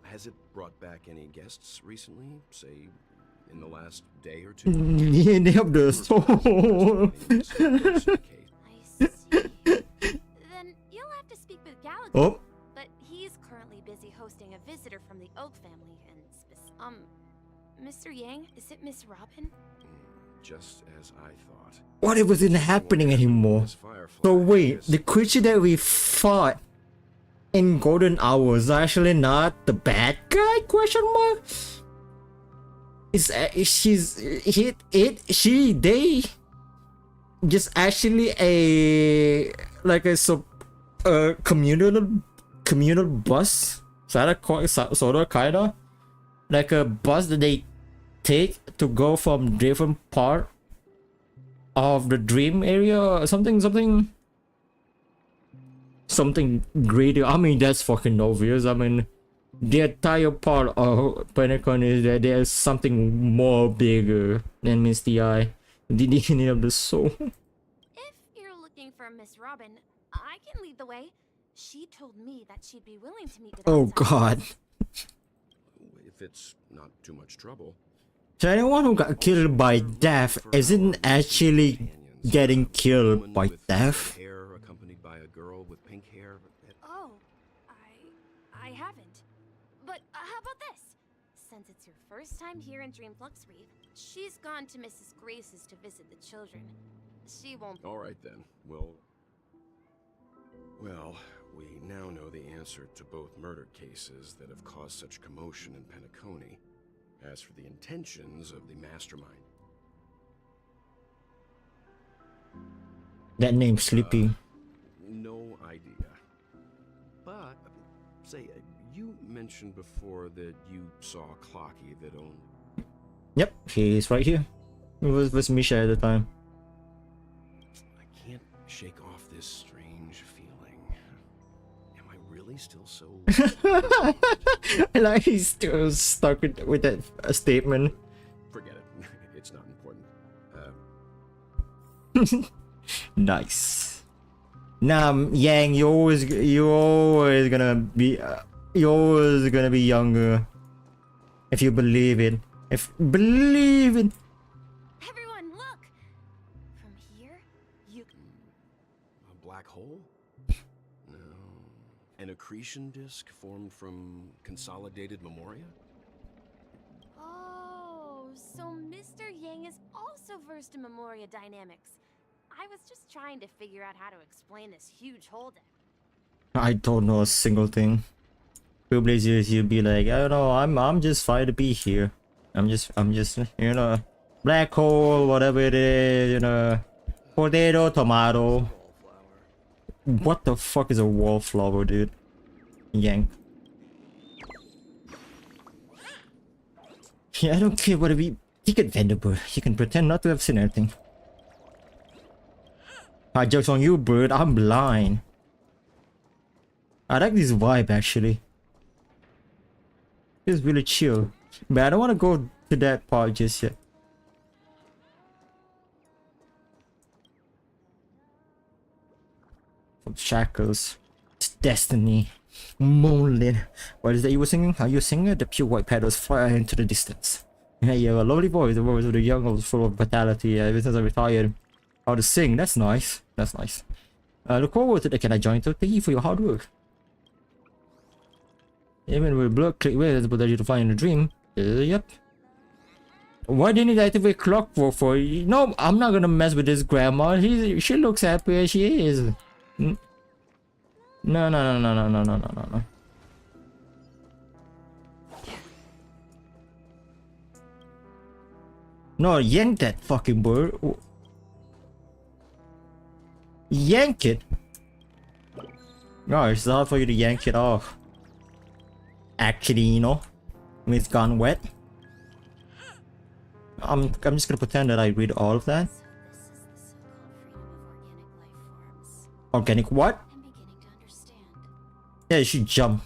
Has it brought back any guests recently? Say, in the last day or two? Yeah, they have the soul. I see. Then you'll have to speak with Gallagher. Oh. But he's currently busy busy hosting a visitor from the Oak family and Mr. Yang, is it Miss Robin? Just as I thought. What if it wasn't happening anymore? So wait, the creature that we fought in Golden Hours is actually not the bad guy? Question mark. They just actually a like a communal bus. Sort of kinda like a bus that they take to go from different part of the dream area or something greater. I mean, that's fucking obvious. I mean, the entire part of Pentagon is that there's something more bigger than meets the eye, the DNA of the soul. If you're looking for Miss Robin, I can lead the way. She told me that she'd be willing to meet with Oh outsiders. god. If it's not too much trouble. So anyone who got killed by death isn't actually getting killed by death. Hair accompanied by a girl with pink hair. Oh, I haven't. But how about this? Since it's your first time here in Dreamflux Reef, she's gone to Mrs. Grace's to visit the children. She won't. All right then. Well, we now know the answer to both murder cases that have caused such commotion in Penacony. As for the intentions of the mastermind, That name's Sleepy. no idea. But say, you mentioned before that you saw Clocky that owned. Yep, he's right here. It was Misha at the time. I can't shake off this strange feeling. Am I really still so? Like he's still stuck with that statement. Forget it. It's not important. Nice. Nah, Yang, you're always gonna be younger if you believe it. Believe it. Everyone, look! From here, you. A black hole? No. An accretion disk formed from consolidated memoria? Oh, so Mr. Yang is also versed in Memoria dynamics. I was just trying to figure out how to explain this huge holdup. I don't know a single thing. Probably you'd be like, I don't know, I'm just fine to be here. I'm just, you know, black hole, whatever it is, you know, potato, tomato. What the fuck is a wallflower, dude? Yank. Yeah, I don't care what it be. You can vendor, bird. You can pretend not to have seen anything. Joke's on you, bird. I'm blind. I like this vibe, actually. It's really chill. But I don't want to go to that part just yet. From shackles to destiny. Moonlit. What is that you were singing? Are you a singer? The pure white petals fly into the distance. Yeah, you have a lovely voice. The voice of the young was full of vitality. Ever since I retired, how to sing. That's nice. That's nice. Look forward to the. Can I join? Thank you for your hard work. Even with blood click with but you to find a dream. Yep. Why didn't he activate clockwork for? No, I'm not gonna mess with this grandma. She looks happy as she is. No. No, yank that fucking bird. Yank it. No, it's hard for you to yank it off. Actually, you know, when it's gone wet. I'm just gonna pretend that I read all of that. So this is the so-called freedom of organic life forms. Organic what? I'm beginning to understand. Yeah, you should jump.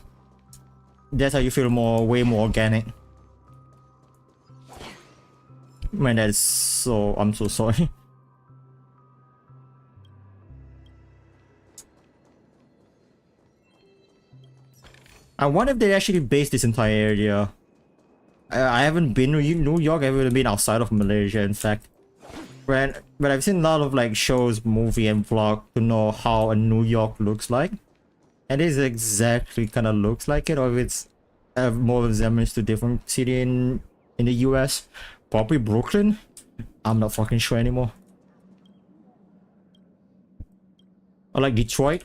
That's how you feel way more organic. Man, that is so. I'm so sorry. I wonder if they actually based this entire area. I haven't been to New York. I've even been outside of Malaysia, in fact. But I've seen a lot of like shows, movie, and vlog to know how a New York looks like. And it exactly kind of looks like it, or if it's more resemblance to different city in the US. Probably Brooklyn. I'm not fucking sure anymore. Or like Detroit.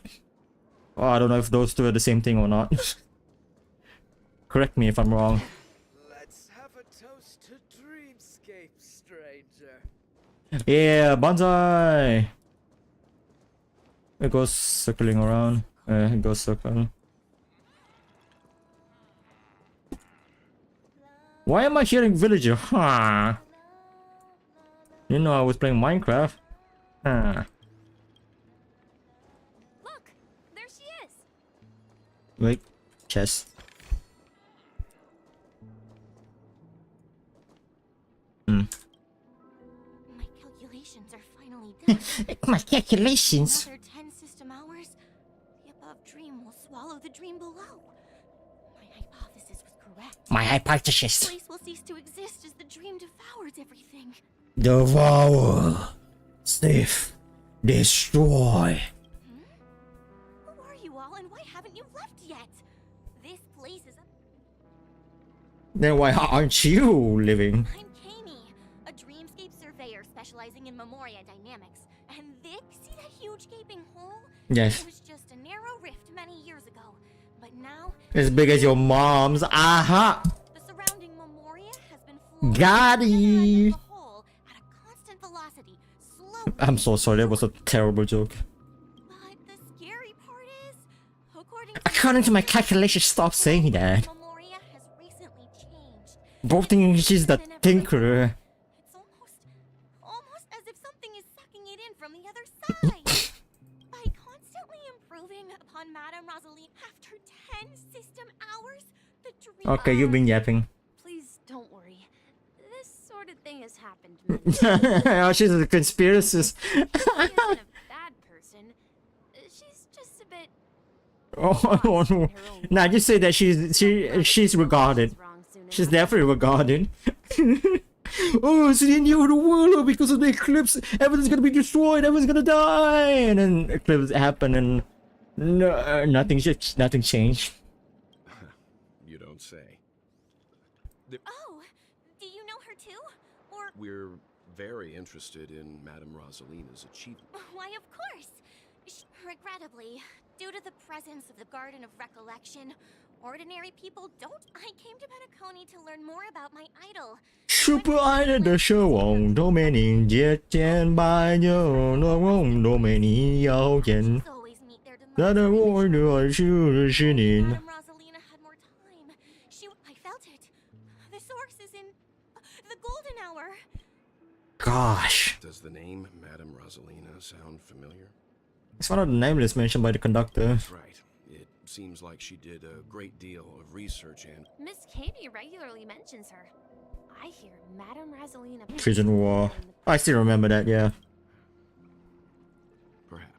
Oh, I don't know if those two are the same thing or not. Correct me if I'm wrong. Let's have a toast to Dreamscape, stranger. Yeah, bonsai. It goes circling around. It goes circling. Why am I hearing villager? Huh? You know I was playing Minecraft. Huh. Look, there she is. Wait, chest. My calculations are finally done. My calculations. Another 10 system hours, the above dream will swallow the dream below. My hypothesis was correct. My The hypothesis. place will cease to exist as the dream devours everything. Devour. Sniff. Destroy. Who are you all, and why haven't you left yet? This place is a... Then why aren't you living? I'm Kami, a dreamscape surveyor specializing in Memoria dynamics. And this, see that huge gaping hole? Yes. It was just a narrow rift many years ago. But now... As big as your mom's. Aha! The surrounding Memoria has been flowing Got to the other end it. of the hole at a constant velocity, slowly. I'm so sorry, that was a terrible joke. But the scary part is, According to my calculations, stop saying that. Memoria has recently changed. Bro thinking she's the tinkerer. It's almost as if something is sucking it in from the other side. By constantly improving upon Madame Rosaline after 10 system hours, the dream... Okay, you've been yapping. Please don't worry. This sort of thing has happened many Oh, she's a conspiracist. She isn't a bad person. She's just a bit... Oh no. Nah, just say that she's regarded. She's definitely regarded. Oh, so the end of the world because of the eclipse. Everything's gonna be destroyed. Everyone's gonna die. And then eclipse happened, and no, nothing changed. You don't say. Oh, do you know her too? Or... We're very interested in Madame Rosalina's achievement. Why, of course. Regrettably, due to the presence of the Garden of Recollection, ordinary people don't... I came to Penacony to learn more about my idol. 是不爱的奢望都没你节俭白酒诺梦都没你耀眼 Always meet their 他的我的爱是你 Madame Rosalina had more time. I felt it. The source is in the golden hour. Gosh. Does the name Madame Rosalina sound familiar? It's one of the nameless mentioned by the conductor. That's right. It seems like she did a great deal of research and... Miss Katie regularly mentions her. I hear Madame Rosalina... Prison War. I still remember that, yeah. Perhaps.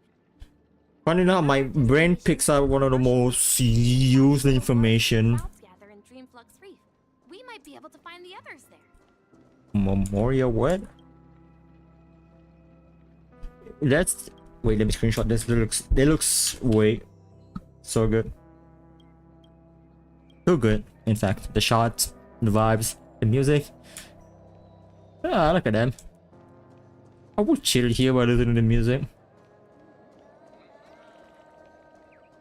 Funny enough, my brain picks up one of the most used information. Gather in Dreamflux Reef. We might be able to find the others there. Memoria what? That's... Wait, let me screenshot this. It looks wait. So good. Too good, in fact. The shots, the vibes, the music. Ah, look at them. I would chill here while listening to the music.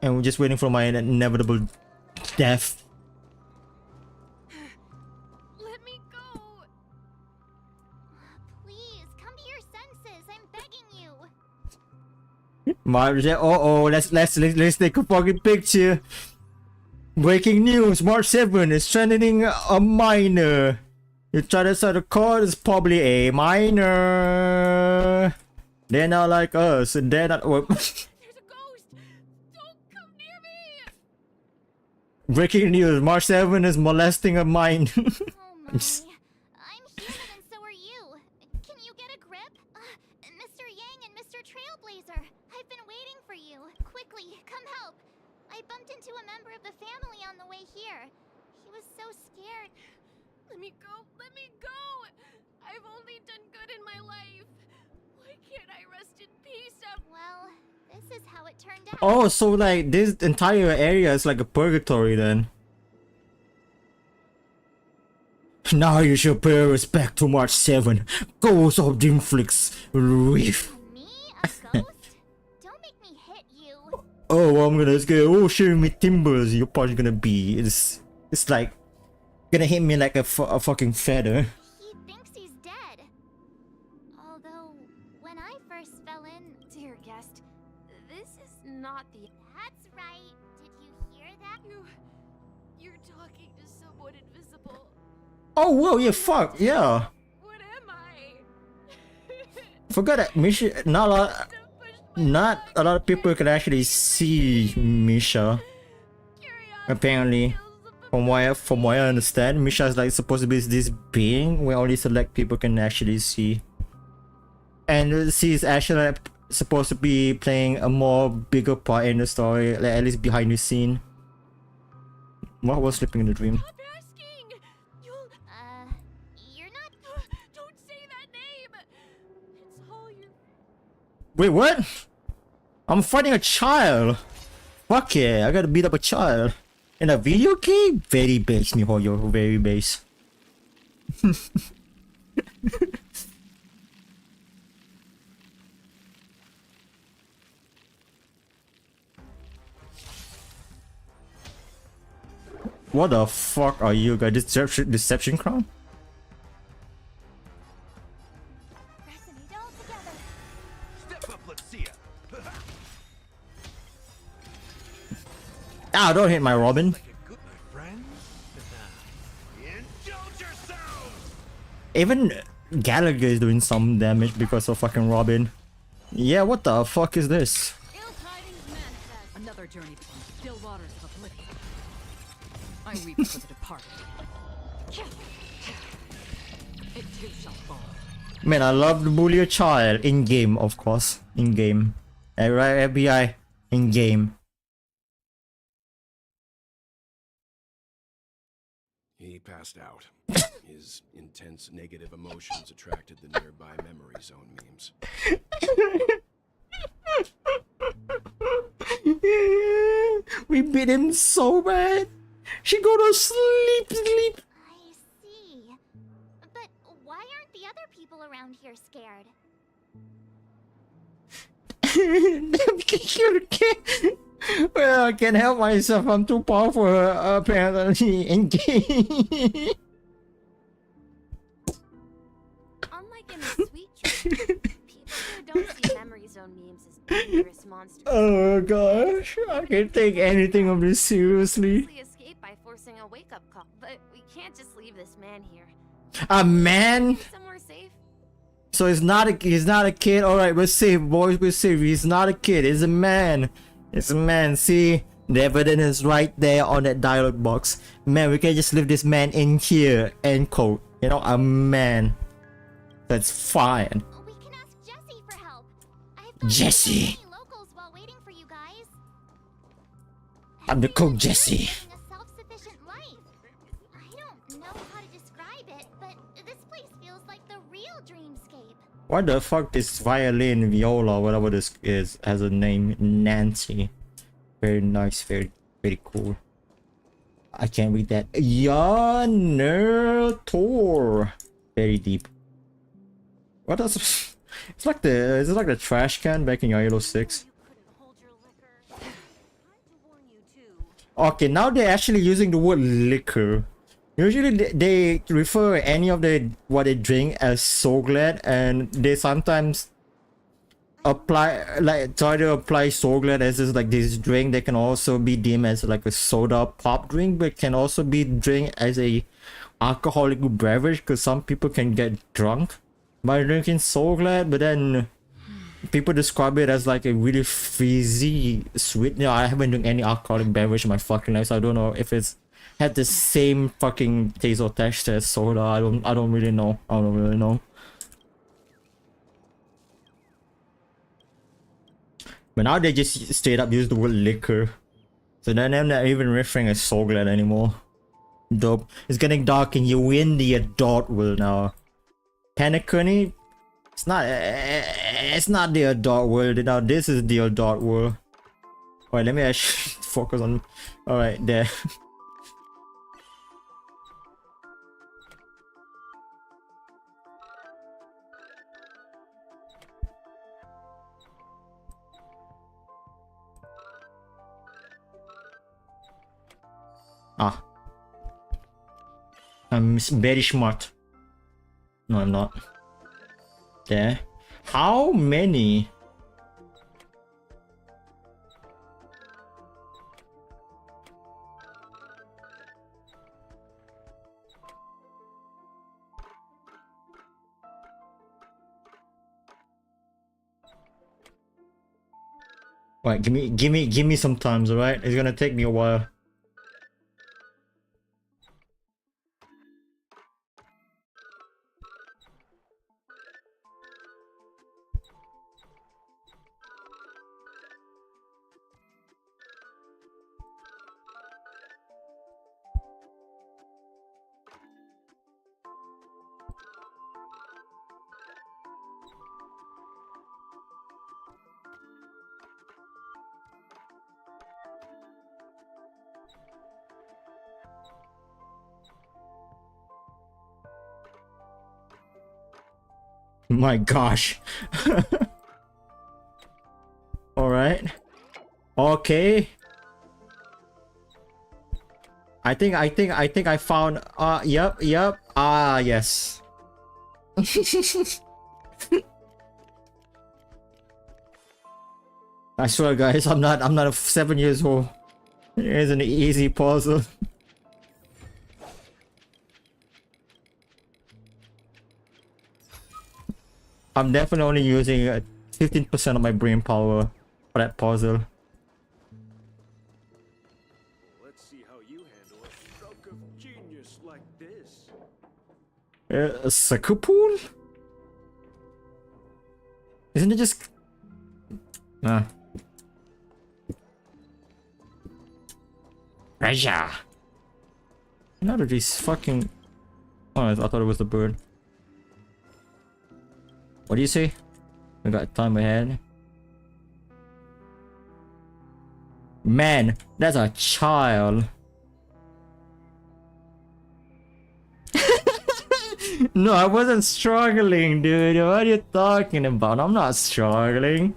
And we're just waiting for my inevitable death. Let me go. Please, come to your senses. I'm begging you. Let's take a fucking picture. Breaking news: March 7 is strengthening a minor. You try to sell the card, it's probably a minor. They're not like us, and they're not. Well, There's a ghost. Don't come near me. breaking news: March 7 is molesting a minor. Oh my. I'm human and so are you. Can you get a grip? Mr. Yang and Mr. Trailblazer, I've been waiting for you. Quickly, come help. I bumped into a member of the family on the way here. He was so scared. Let me go. Let me go. I've only done good in my life. Why can't I rest in peace? Well, This is how it turned out. Oh, so like this entire area is like a purgatory then. Now you should pay respect to March 7, Ghost of Dreamflix Reef. Me? A ghost? Don't make me hit you. Oh, well, I'm gonna get sharing me timbers. You're probably gonna be. It's like gonna hit me like a fucking feather. He thinks he's dead. Although, when I first fell in, Dear guest, this is not the... that's right. Did you hear that? You're talking to someone invisible. Oh, whoa, yeah, fuck, yeah. What am I? Forgot that Misha. Not a lot of people can actually see Misha. Apparently, from what I understand, Misha is like supposed to be this being where only select people can actually see. And she's actually like, supposed to be playing a more bigger part in the story, like at least behind the scene. What was sleeping in the dream? You're not... Don't say that name! It's all your... Wait, what? I'm fighting a child. Fuck yeah, I gotta beat up a child. In a video game? Very base, mihoyo. Very base. What the fuck are you guys? Deception crown? Resonate all together. Step up, let's see ya. Ah, don't hit my Robin. Like a good friend. Indulge yourselves. Even Gallagher is doing some damage because of fucking Robin. Yeah, what the fuck is this? Ill tidings manifest. Another journey from still waters of oblivion. I weep for the departed. It too shall fall. Man, I love to bully a child in game, of course. In game. Right, FBI? In game. He passed out. His intense negative emotions attracted the nearby memory zone memes. We beat him so bad. She go to sleep. I see. But why aren't the other people around here scared? Well, I can't help myself. I'm too powerful, apparently, in game. Unlike in the sweet dream, people here don't see memory zone memes as dangerous monsters. Oh gosh, I can't take anything of this seriously. Easily escape by forcing a wake-up call, but we can't just leave this man here. A man? Somewhere safe. So he's not a kid. All right, we're safe, boys. We're safe. He's not a kid. He's a man. It's a man. See, the evidence is right there on that dialogue box. Man, we can just leave this man in here. End quote. You know, a man. That's fine. We can ask Jesse for help. I've Jesse. locals while waiting for you guys. I'm the cook, Jesse. Living a self-sufficient life. I don't know how to describe it, but this place feels like the real dreamscape. What the fuck is violin, viola, whatever this is, has a name? Nancy. Very nice, very cool. I can't read that. Tor. Very deep. What else? It's like the trash can back in Halo 6. Okay, now they're actually using the word liquor. Usually they refer any of what they drink as so glad, and they sometimes try to apply so glad as is like this drink that can also be deemed as like a soda pop drink, but can also be drink as a alcoholic beverage because some people can get drunk by drinking so glad, but then people describe it as like a really fizzy sweet. You know, I haven't drank any alcoholic beverage in my fucking life, so I don't know if it's had the same fucking taste or texture as soda. I don't really know. But now they just straight up use the word liquor. So then they're not even referring as so glad anymore. Dope. It's getting dark and you're in the adult world now. Panacony It's not the adult world. Now this is the adult world. Alright, let me actually focus on. Alright, there. Ah. I'm very smart. No, I'm not. There. How many? Right, give me some times, alright? It's gonna take me a while. My gosh. Alright. Okay. I think I found yep. Ah yes. I swear guys, I'm not 7 years old. It is an easy puzzle. I'm definitely only using 15% of my brain power for that puzzle. Let's see how you handle a stroke of genius like this. A sucker pool? Isn't it just... Nah. Treasure! None of these fucking... Oh, I thought it was the bird. What do you say? We got time ahead. Man, that's a child. No, I wasn't struggling, dude. What are you talking about? I'm not struggling.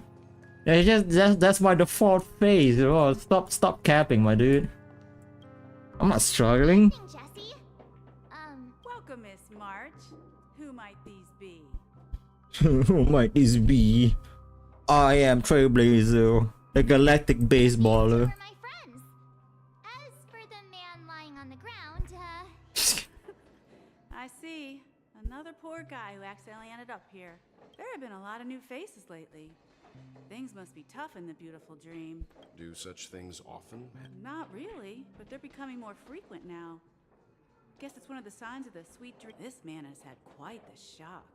It's just that's my default phase. Oh, stop capping, my dude. I'm not struggling. Jesse? Welcome, Miss March. Who might these be? Who might this be? I am Trailblazer, the galactic baseballer. For my friends. As for the man lying on the ground, I see. Another poor guy who accidentally ended up here. There have been a lot of new faces lately. Things must be tough in the beautiful dream. Do such things often? Not really, but they're becoming more frequent now. Guess it's one of the signs of the sweet dream. This man has had quite the shock.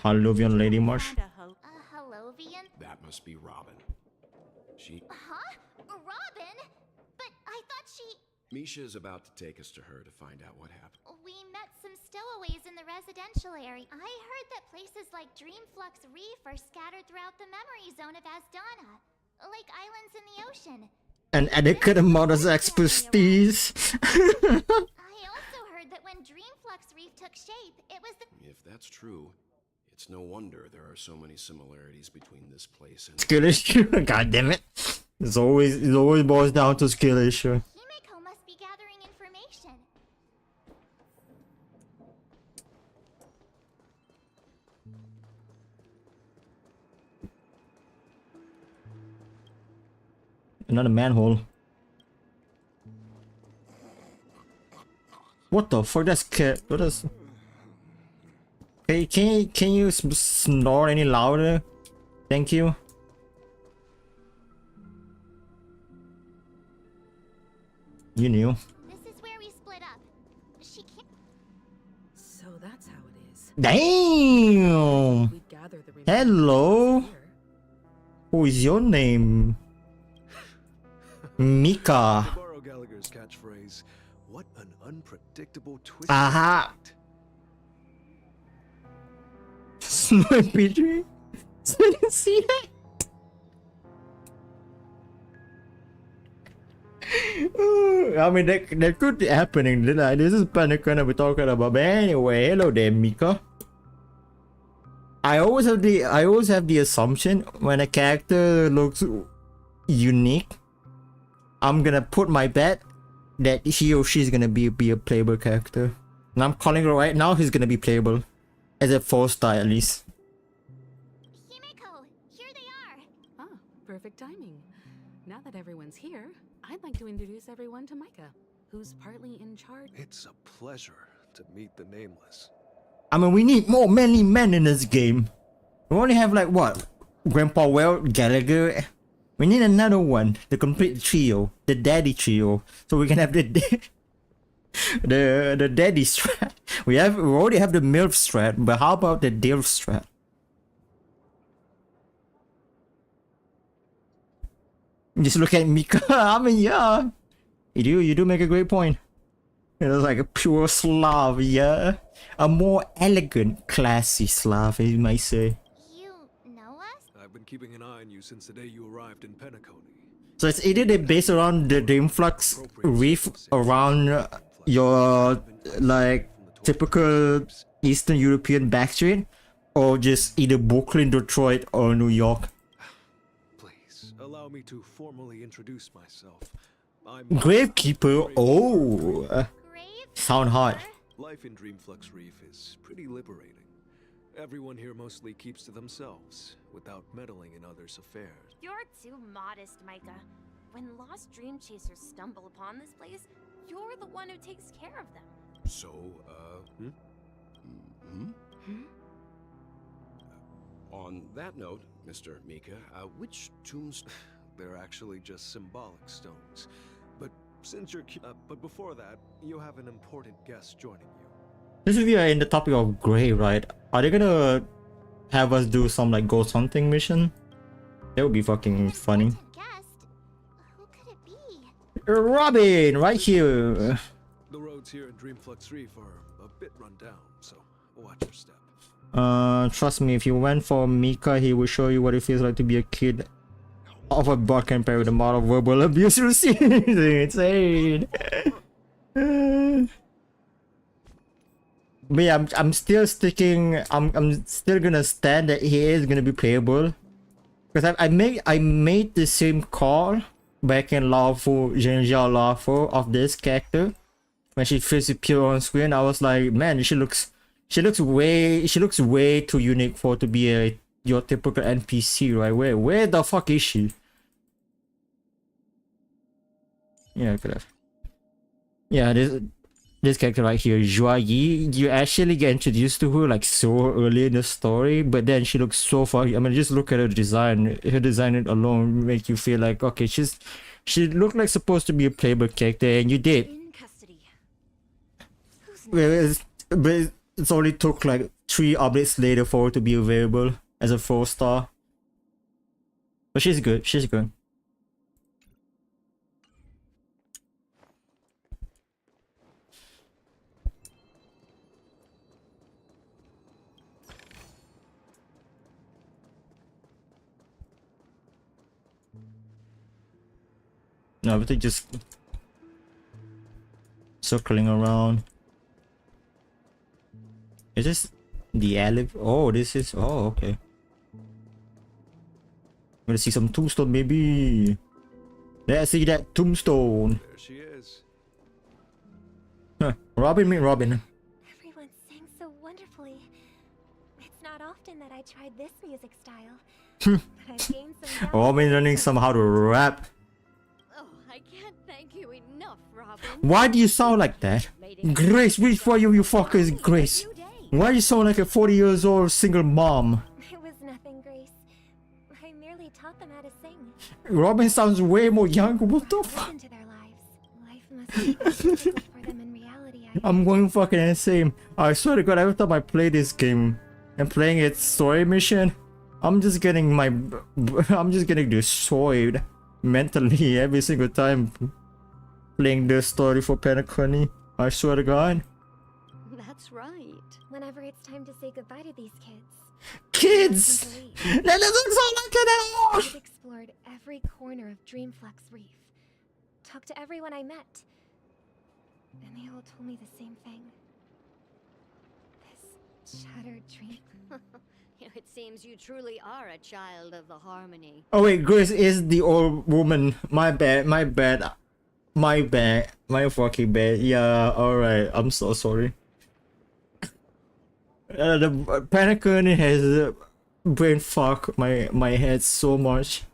Hallovian Lady Marsh. a Hallovian? That must be Robin. She... Huh? Robin? But I thought she... Misha's about to take us to her to find out what happened. We met some stowaways in the residential area. I heard that places like Dreamflux Reef are scattered throughout the memory zone of Asdana, like islands in the ocean. An adequate amount of expertise. I also heard that when Dreamflux Reef took shape, it was the... If that's true, it's no wonder there are so many similarities between this place and... Skill issue. God damn it. It always boils down to skill issue. Himeko must be gathering information. Another manhole. What the fuck? That's cat. What is? Hey, can you snore any louder? Thank you. You knew. This is where we split up. She can't... So that's how it is. Damn. We gather the Hello. Who is your name? Mika. To borrow Gallagher's catchphrase, what an unpredictable twist. Aha. My picture. So I didn't see that. I mean, that could be happening. This is Panacana we're talking about. But anyway, hello there, Mika. I always have the assumption when a character looks unique, I'm gonna put my bet that he or she's gonna be a playable character. And I'm calling it right now. He's gonna be playable, as a 4-star at least. Himeko, here they are. Oh, perfect timing. Now that everyone's here, I'd like to introduce everyone to Micah, who's partly in charge. It's a pleasure to meet the Nameless. I mean, we need more manly men in this game. We only have like what? Grandpa Weld, Gallagher. We need another one, the complete trio, the daddy trio, so we can have the daddy strat. We already have the MILF strat, but how about the DILF strat? Just look at Mika. I mean, yeah, you do make a great point. It was like a pure Slav, yeah, a more elegant, classy Slav, you might say. You know us? I've been keeping an eye on you since the day you arrived in Penacony. So it's either they based around the influx reef around your like typical Eastern European backstreet, or just either Brooklyn, Detroit, or New York. Please allow me to formally introduce myself. I'm Gravekeeper. Oh, sound hot. Life in Dreamflux Reef is pretty liberating. Everyone here mostly keeps to themselves, without meddling in others' affairs. You're too modest, Micah. When lost dream chasers stumble upon this place, you're the one who takes care of them. So, on that note, Mr. Mika, which tombs... They're actually just symbolic stones. But since you're but before that, you have an important guest joining you. This is in the topic of grave, right? Are they gonna have us do some like ghost hunting mission? That would be fucking funny. Who could it be? Robin, right here. The roads here in Dreamflux Reef are a bit run down, so watch your step. Trust me, if you went for Mika, he will show you what it feels like to be a kid of a buck compared with the amount of verbal abuse you receive. It's insane. But yeah, I'm still sticking. I'm still gonna stand that he is gonna be playable, because I made the same call back in Lawful Zhenjiao Lawful of this character when she first appeared on screen. I was like, man, she looks way too unique for to be your typical NPC, right? Where the fuck is she? Yeah, could have. Yeah, this character right here, Zhua Yi, you actually get introduced to her like so early in the story, but then she looks so funny. I mean, just look at her design. Her design alone make you feel like, okay, she looked like supposed to be a playable character, and you did. In custody. Well, but it's only took like 3 updates later for her to be available as a 4-star. But she's good. She's good. No, but they just circling around. Is this the alley? Oh, this is. Oh, okay. I'm gonna see some tombstone, maybe. Let's see that tombstone. There she is. Huh. Robin, meet Robin. Everyone sang so wonderfully. It's not often that I tried this music style. But I've gained some Robin learning somehow to rap. Oh, I can't thank you enough, Robin. Why do you sound like that? Grace, which for you fuckers, Grace? Why do you sound like a 40 years old single mom? It was nothing, Grace. I merely taught them how to sing. Robin sounds way more younger. What the fuck? Listen to their lives. Life must be difficult for them in reality. I'm going fucking insane. I swear to God, every time I play this game and playing its story mission, I'm just getting destroyed mentally every single time playing this story for Penacony. I swear to God. That's right. Whenever it's time to say goodbye to these kids. Kids! That doesn't sound like it at all! I've explored every corner of Dreamflex Reef. Talked to everyone I met. And they all told me the same thing. This shattered dream. It seems you truly are a child of the Harmony. Oh wait, Grace is the old woman. My bad, my bad. My bad. My fucking bad. Yeah, alright. I'm so sorry. The Panagon has brain fuck my head so much.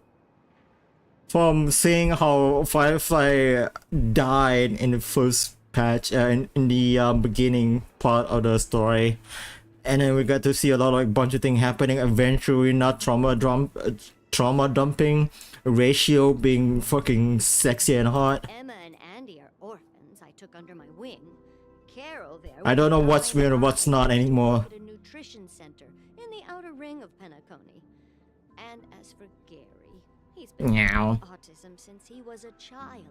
From seeing how Firefly died in the first patch, in the beginning part of the story. And then we got to see a lot of like bunch of things happening eventually, not trauma dumping, Ratio being fucking sexy and hot. Emma and Andy are orphans I took under my wing. Carol there. I don't know what's real and what's not anymore. At a nutrition center in the outer ring of Penacony. And as for Gary, he's been Meow. with autism since he was a child.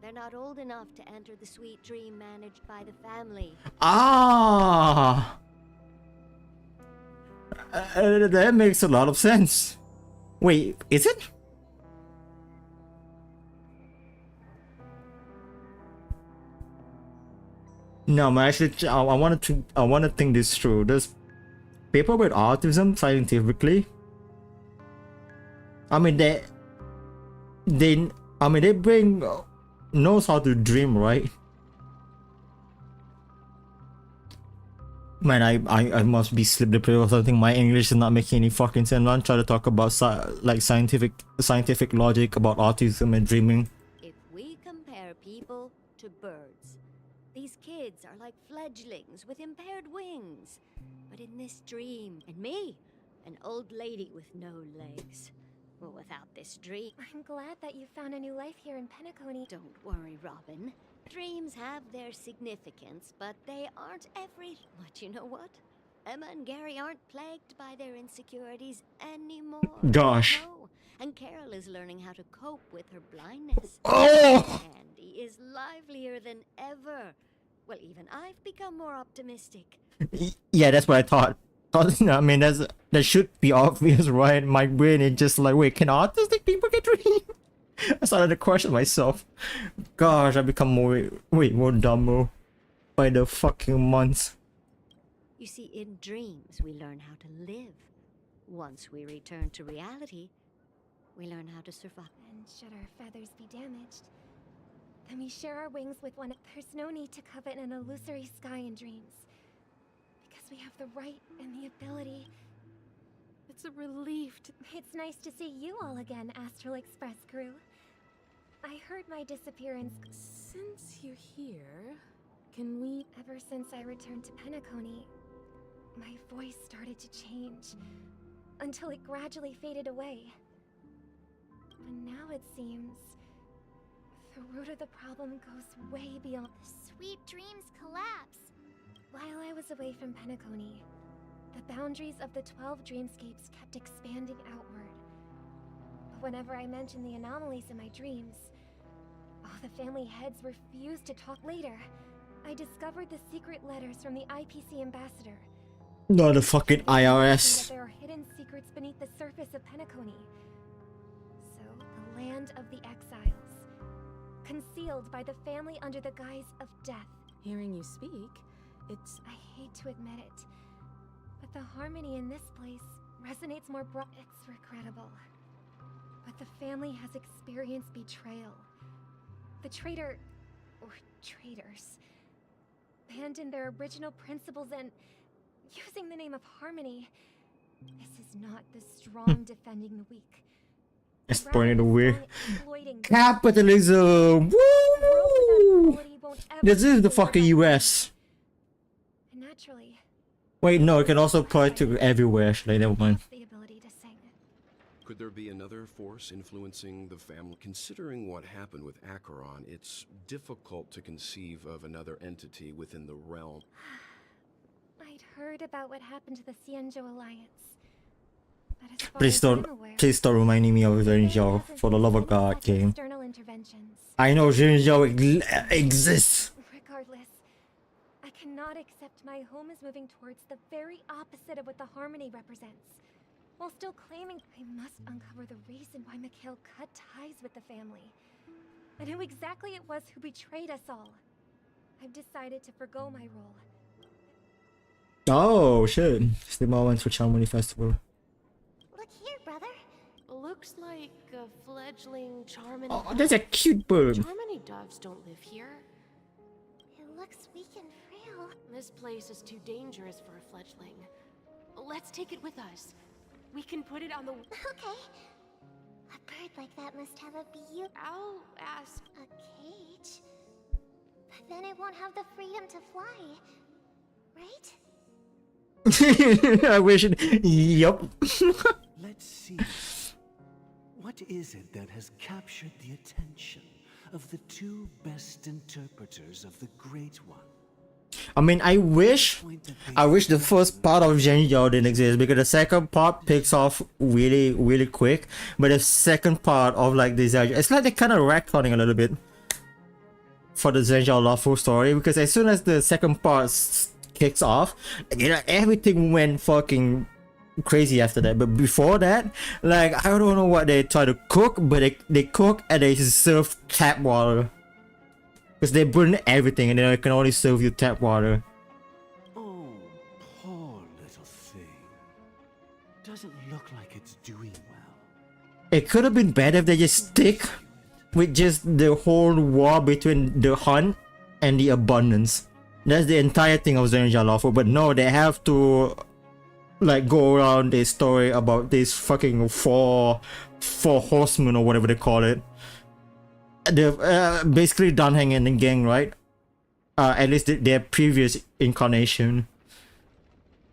They're not old enough to enter the sweet dream managed by the family. Ah! That makes a lot of sense. Wait, is it? No, I'm actually, I want to think this through. Does people with autism scientifically? I mean, they bring knows how to dream, right? Man, I must be sleep deprived or something. My English is not making any fucking sense. I'm trying to talk about like scientific logic about autism and dreaming. If we compare people to birds, these kids are like fledglings with impaired wings. But in this dream, and me, an old lady with no legs. Well, without this dream... I'm glad that you found a new life here in Penacony. Don't worry, Robin. Dreams have their significance, but they aren't everything. But you know what? Emma and Gary aren't plagued by their insecurities anymore. Gosh. No. And Carol is learning how to cope with her blindness. Oh! Andy is livelier than ever. Well, even I've become more optimistic. Yeah, that's what I thought. I mean, that should be obvious, right? My brain is just like, wait, can autistic people get dreams? I started to question myself. Gosh, I become more dumber by the fucking months. You see, in dreams, we learn how to live. Once we return to reality, we learn how to survive. And should our feathers be damaged, then we share our wings with one. There's no need to covet an illusory sky in dreams. Because we have the right and the ability. It's a relief to... It's nice to see you all again, Astral Express crew. I heard my disappearance. Since you're here, can we... Ever since I returned to Penacony, my voice started to change, until it gradually faded away. But now it seems the root of the problem goes way beyond. The sweet dreams collapse. While I was away from Penacony, the boundaries of the 12 dreamscapes kept expanding outward. But whenever I mentioned the anomalies in my dreams, the family heads refused to talk. Later, I discovered the secret letters from the IPC ambassador. Not the fucking IRS. That there are hidden secrets beneath the surface of Penacony. So, the land of the exiles, concealed by the family under the guise of death. Hearing you speak, it's... I hate to admit it, but the harmony in this place resonates more It's regrettable. But the family has experienced betrayal. The traitor, or traitors, abandoned their original principles and, using the name of harmony, this is not the strong defending the weak. It's pointing the way. Capitalism! Woo! This is the fucking US. Naturally. Wait, no, it can also apply to everywhere, actually, never mind. Could there be another force influencing the family? Considering what happened with Acheron, it's difficult to conceive of another entity within the realm. I'd heard about what happened to the Xianzhou Alliance. But as far Please as don't, I'm aware, please stop reminding me of Zhenjiao, for the love of God, game. external interventions. I know Zhenjiao exists. Regardless, I cannot accept my home is moving towards the very opposite of what the harmony represents. While still claiming I must uncover the reason why Mikhail cut ties with the family. And who exactly it was who betrayed us all. I've decided to forgo my role. Oh shit. Stigma went for Charmony Festival. Look here, brother. Looks like a fledgling Charmany. Oh, that's a cute bird. Charmany doves don't live here. It looks weak and frail. This place is too dangerous for a fledgling. Let's take it with us. We can put it on the... Okay. A bird like that must have a beautiful... I'll ask... A cage? But then it won't have the freedom to fly. Right? I wish it. Yup. Let's see. What is it that has captured the attention of the two best interpreters of the Great One? I mean, I wish the first part of Zhenjiao didn't exist, because the second part picks off really quick. But the second part of like this, it's like they're kind of retconning a little bit for the Zhenjiao lawful story, because as soon as the second part kicks off, you know, everything went fucking crazy after that. But before that, like, I don't know what they try to cook, but they cook and they serve tap water. Because they burn everything and they can only serve you tap water. Oh, poor little thing. Doesn't look like it's doing well. It could have been better if they just stick with just the whole war between the hunt and the abundance. That's the entire thing of Zhenjiao Lawful. But no, they have to like go around this story about these fucking four horsemen or whatever they call it. The basically Danheng and the gang, right? At least their previous incarnation.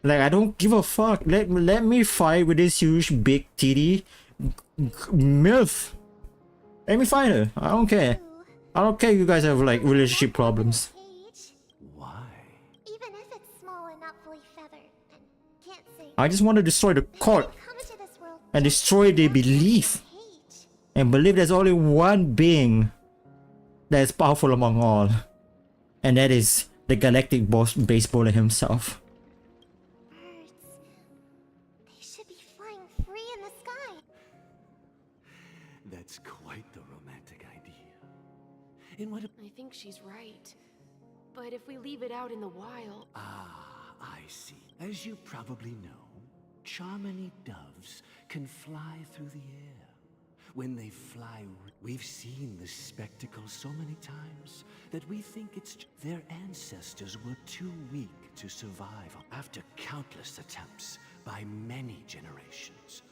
Like, I don't give a fuck. Let me fight with this huge big titty MILF. Let me fight her. I don't care. I don't care. You guys have like relationship problems. Why? Even if it's small and not fully feathered, and can't say. I just want to destroy the court and destroy their belief. And believe there's only one being that is powerful among all. And that is the galactic boss baseballer himself. Birds. They should be flying free in the sky. That's quite the romantic idea. In what... I think she's right. But if we leave it out in the wild... Ah, I see. As you probably know, Charmony doves can fly through the air. When they fly, we've seen this spectacle so many times that we think it's their ancestors were too weak to survive after countless attempts by many generations.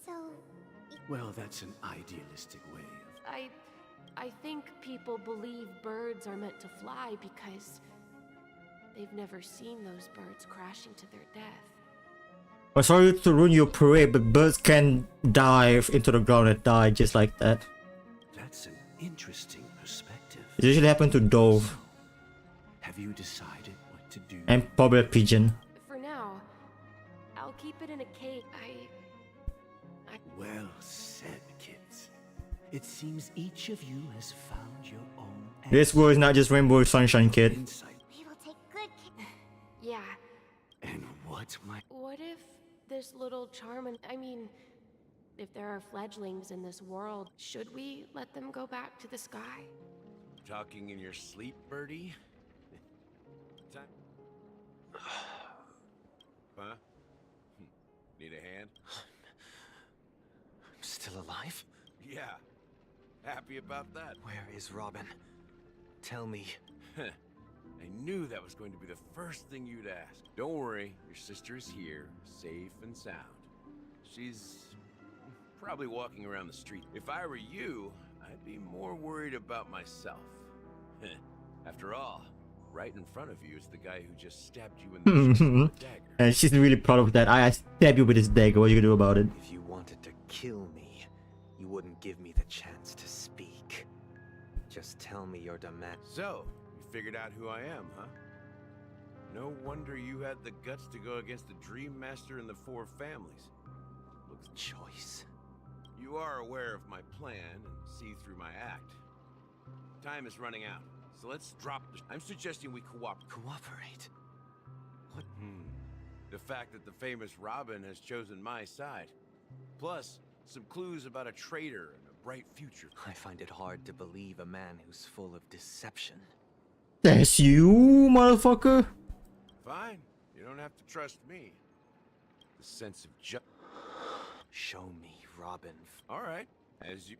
So... Well, that's an idealistic way of... I think people believe birds are meant to fly because they've never seen those birds crashing to their death. I'm sorry to ruin your parade, but birds can dive into the ground and die just like that. That's an interesting perspective. It usually happens to dove. Have you decided what to do? And probably a pigeon. For now, I'll keep it in a cage. Well said, kids. It seems each of you has found your own... This world is not just rainbow sunshine, kid. We will take good care. Yeah. And what might... What if this little Charmin... I mean, if there are fledglings in this world, should we let them go back to the sky? Talking in your sleep, birdie? Huh? Need a hand? I'm still alive? Yeah. Happy about that? Where is Robin? Tell me. I knew that was going to be the first thing you'd ask. Don't worry, your sister is here, safe and sound. She's probably walking around the street. If I were you, I'd be more worried about myself. After all, right in front of you is the guy who just stabbed you in the chest with a dagger. And she's really proud of that. I stabbed you with this dagger. What are you gonna do about it? If you wanted to kill me, you wouldn't give me the chance to speak. Just tell me your demand. So, you figured out who I am, huh? No wonder you had the guts to go against the Dream Master and the Four Families. Looks choice. You are aware of my plan and see through my act. Time is running out. So let's drop the... I'm suggesting we cooperate. Cooperate? What? The fact that the famous Robin has chosen my side. Plus, some clues about a traitor and a bright future. I find it hard to believe a man who's full of deception. That's you, motherfucker. Fine. You don't have to trust me. The sense of Show me, Robin. All right. As you...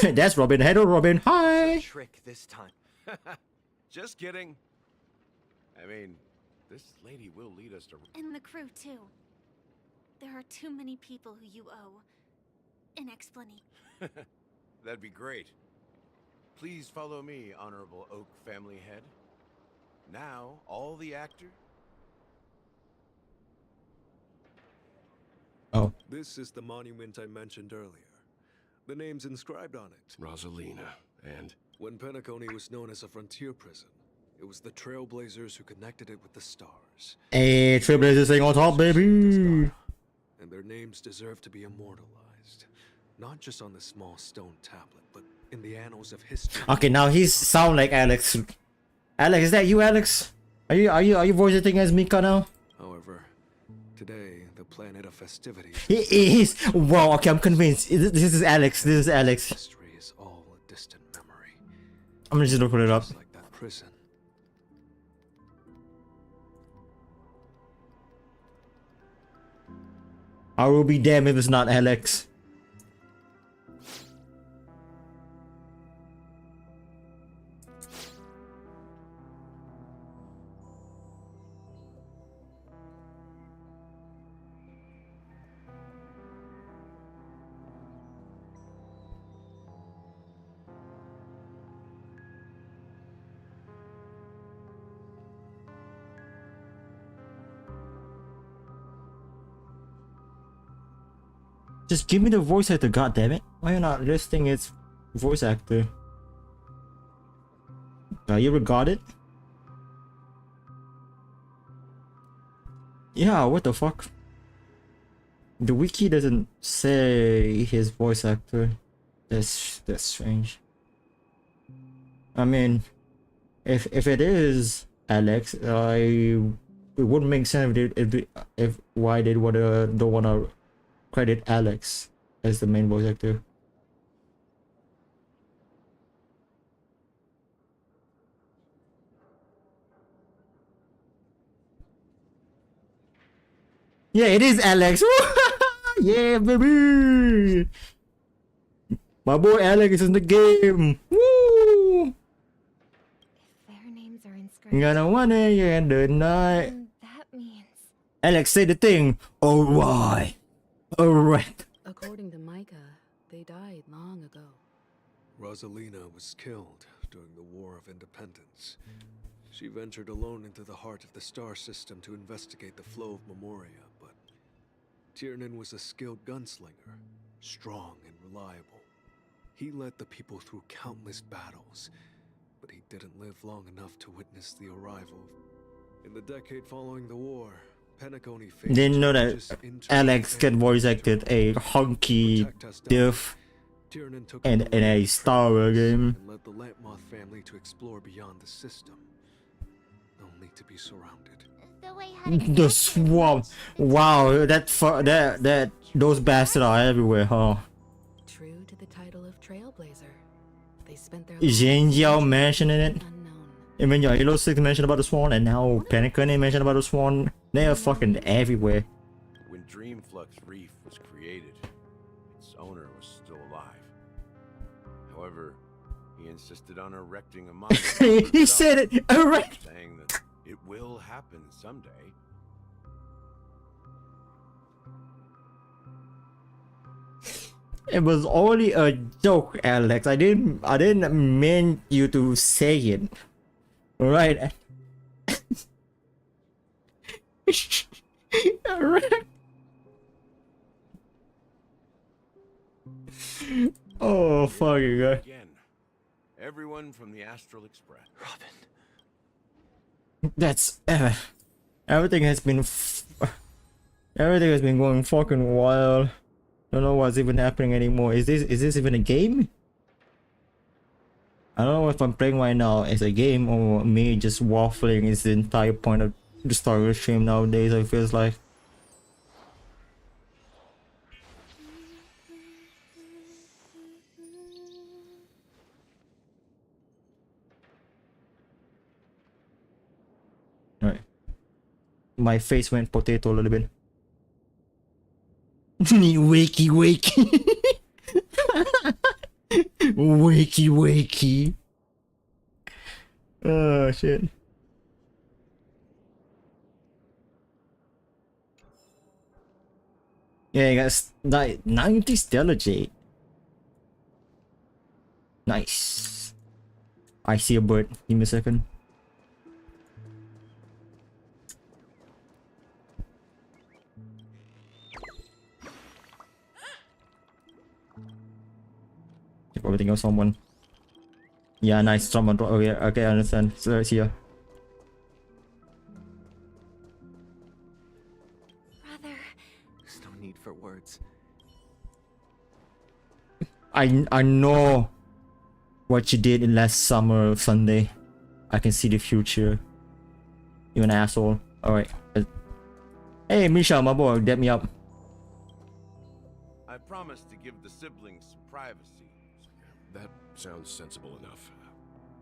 That's Robin. Hello, Robin. Hi. Trick this time. Just kidding. I mean, this lady will lead us to... And the crew, too. There are too many people who you owe an explanation. That'd be great. Please follow me, Honorable Oak family head. Now, all the actor... Oh. This is the monument I mentioned earlier. The name's inscribed on it. Rosalina, and... When Penacony was known as a frontier prison, it was the Trailblazers who connected it with the stars. Hey, Trailblazers thing on top, baby! And their names deserve to be immortalized. Not just on the small stone tablet, but in the annals of history. Okay, now he sound like Alex. Alex, is that you, Alex? Are you voice acting as Mika now? However, today, the planet of festivities... He is! Wow, okay, I'm convinced. This is Alex. This is Alex. History is all a distant memory. I'm gonna just look it up. Just like that prison. I will be damned if it's not Alex. Just give me the voice actor, goddammit. Why are you not listing its voice actor? Are you regarded? Yeah, what the fuck? The wiki doesn't say his voice actor. That's strange. I mean, if it is Alex, it wouldn't make sense if why they don't wanna credit Alex as the main voice actor. Yeah, it is Alex. Yeah, baby. My boy Alex is in the game. Woo! If their names are inscribed, Gonna want it in the night. that means... Alex, say the thing. Alright. Alright. According to Micah, they died long ago. Rosalina was killed during the War of Independence. She ventured alone into the heart of the star system to investigate the flow of Memoria, but Tiernan was a skilled gunslinger, strong and reliable. He led the people through countless battles, but he didn't live long enough to witness the arrival. In the decade following the war, Penacony faced Didn't know that Alex can voice acted a Honkai diff in a Star Wars game. And led the Lampmoth family to explore beyond the system, only to be surrounded. The swamp. Wow, those bastards are everywhere, huh? True to the title of Trailblazer, they spent their Jin Jiao mentioning it. Even your Halo 6 mentioned about the swan, and now Penacony mentioned about the swan. They are fucking everywhere. When Dreamflux Reef was created, its owner was still alive. However, he insisted on erecting a monument. He said it, erect! Saying that it will happen someday. It was only a joke, Alex. I didn't mean you to say it. Alright. Alright. Oh fucking god. Again, everyone from the Astral Express. Robin. That's everything has been going fucking wild. Don't know what's even happening anymore. Is this even a game? I don't know if I'm playing right now as a game or me just waffling is the entire point of the story of the stream nowadays, it feels like. Alright. My face went potato a little bit. Wakey wakey. Wakey wakey. Oh shit. Yeah, guys, 90 stellar jade. Nice. I see a bird. Give me a second. If everything else someone. Yeah, nice. Someone. Okay, okay, I understand. So it's here. Brother. There's no need for words. I know what you did in last summer Sunday. I can see the future. You an asshole. Alright. Hey Misha, my boy, dab me up. I promised to give the siblings some privacy. That sounds sensible enough.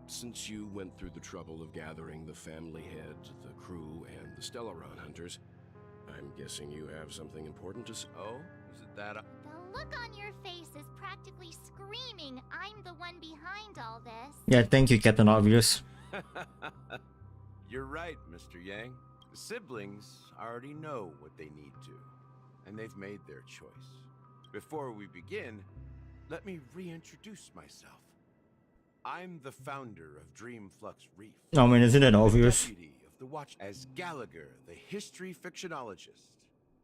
Since you went through the trouble of gathering the family head, the crew, and the Stellaron hunters, I'm guessing you have something important to say. Oh? Is it that? The look on your face is practically screaming, I'm the one behind all this. Yeah, thank you, Captain Obvious. You're right, Mr. Yang. The siblings already know what they need to, and they've made their choice. Before we begin, let me reintroduce myself. I'm the founder of Dreamflux Reef. I mean, isn't it obvious? Deputy of the Watch as Gallagher, the history fictionologist.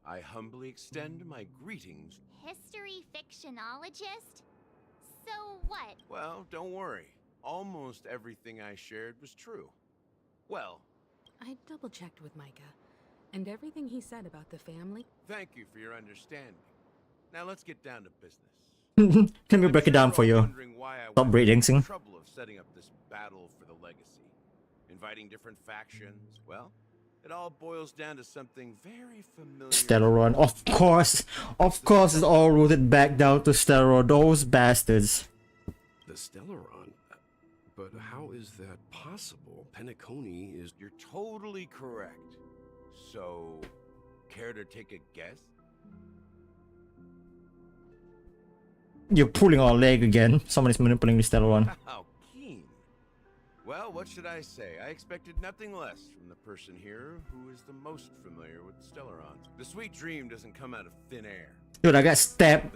I humbly extend my greetings. History fictionologist? So what? Well, don't worry. Almost everything I shared was true. Well, I double-checked with Micah, and everything he said about the family... Thank you for your understanding. Now let's get down to business. Let me break it down for you. Stop breakdancing. Trouble of setting up this battle for the legacy. Inviting different factions, well, it all boils down to something very familiar. Stellaron, of course, it's all rooted back down to Stellaron, those bastards. The Stellaron? But how is that possible? Penacony is... You're totally correct. So, care to take a guess? You're pulling our leg again. Somebody's manipulating the Stellaron. How keen. Well, what should I say? I expected nothing less from the person here who is the most familiar with the Stellaron. The sweet dream doesn't come out of thin air. Dude, I got stabbed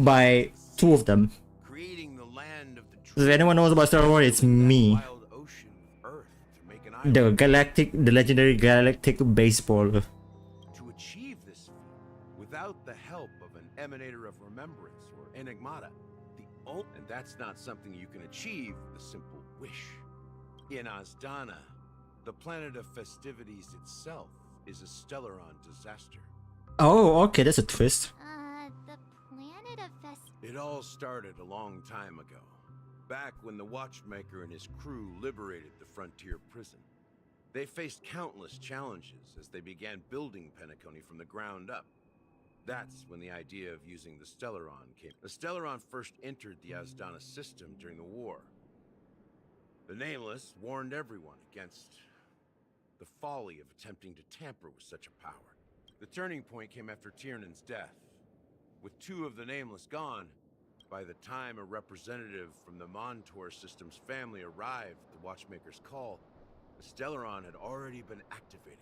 by two of them. Creating the land of If anyone knows about Stellaron, it's me. The legendary galactic baseballer. To achieve this feat, without the help of an emanator of remembrance or enigmata, and that's not something you can achieve with a simple wish. In Azdana, the planet of festivities itself is a Stellaron disaster. Oh, okay, that's a twist. The planet of It all started a long time ago. Back when the Watchmaker and his crew liberated the frontier prison. They faced countless challenges as they began building Penacony from the ground up. That's when the idea of using the Stellaron came. The Stellaron first entered the Azdana system during the war. The Nameless warned everyone against the folly of attempting to tamper with such a power. The turning point came after Tiernan's death. With two of the Nameless gone, by the time a representative from the Montour system's family arrived at the Watchmaker's call, the Stellaron had already been activated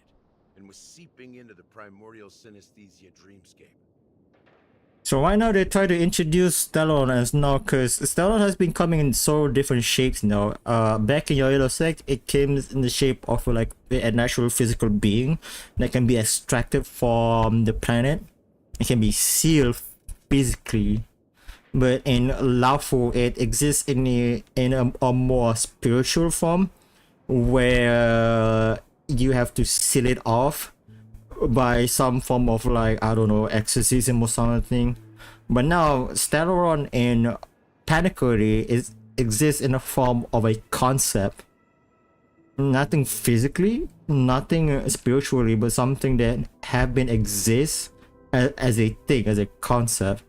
and was seeping into the primordial synesthesia dreamscape. So right now they try to introduce Stellaron as now, because Stellaron has been coming in so different shapes now. Back in your yellow sect, it came in the shape of like a natural physical being that can be extracted from the planet. It can be sealed physically. But in Laofu, it exists in a more spiritual form, where you have to seal it off by some form of like, I don't know, exorcism or something. But now Stellaron in Penacony exists in the form of a concept. Nothing physically, nothing spiritually, but something that have been exist as a thing, as a concept.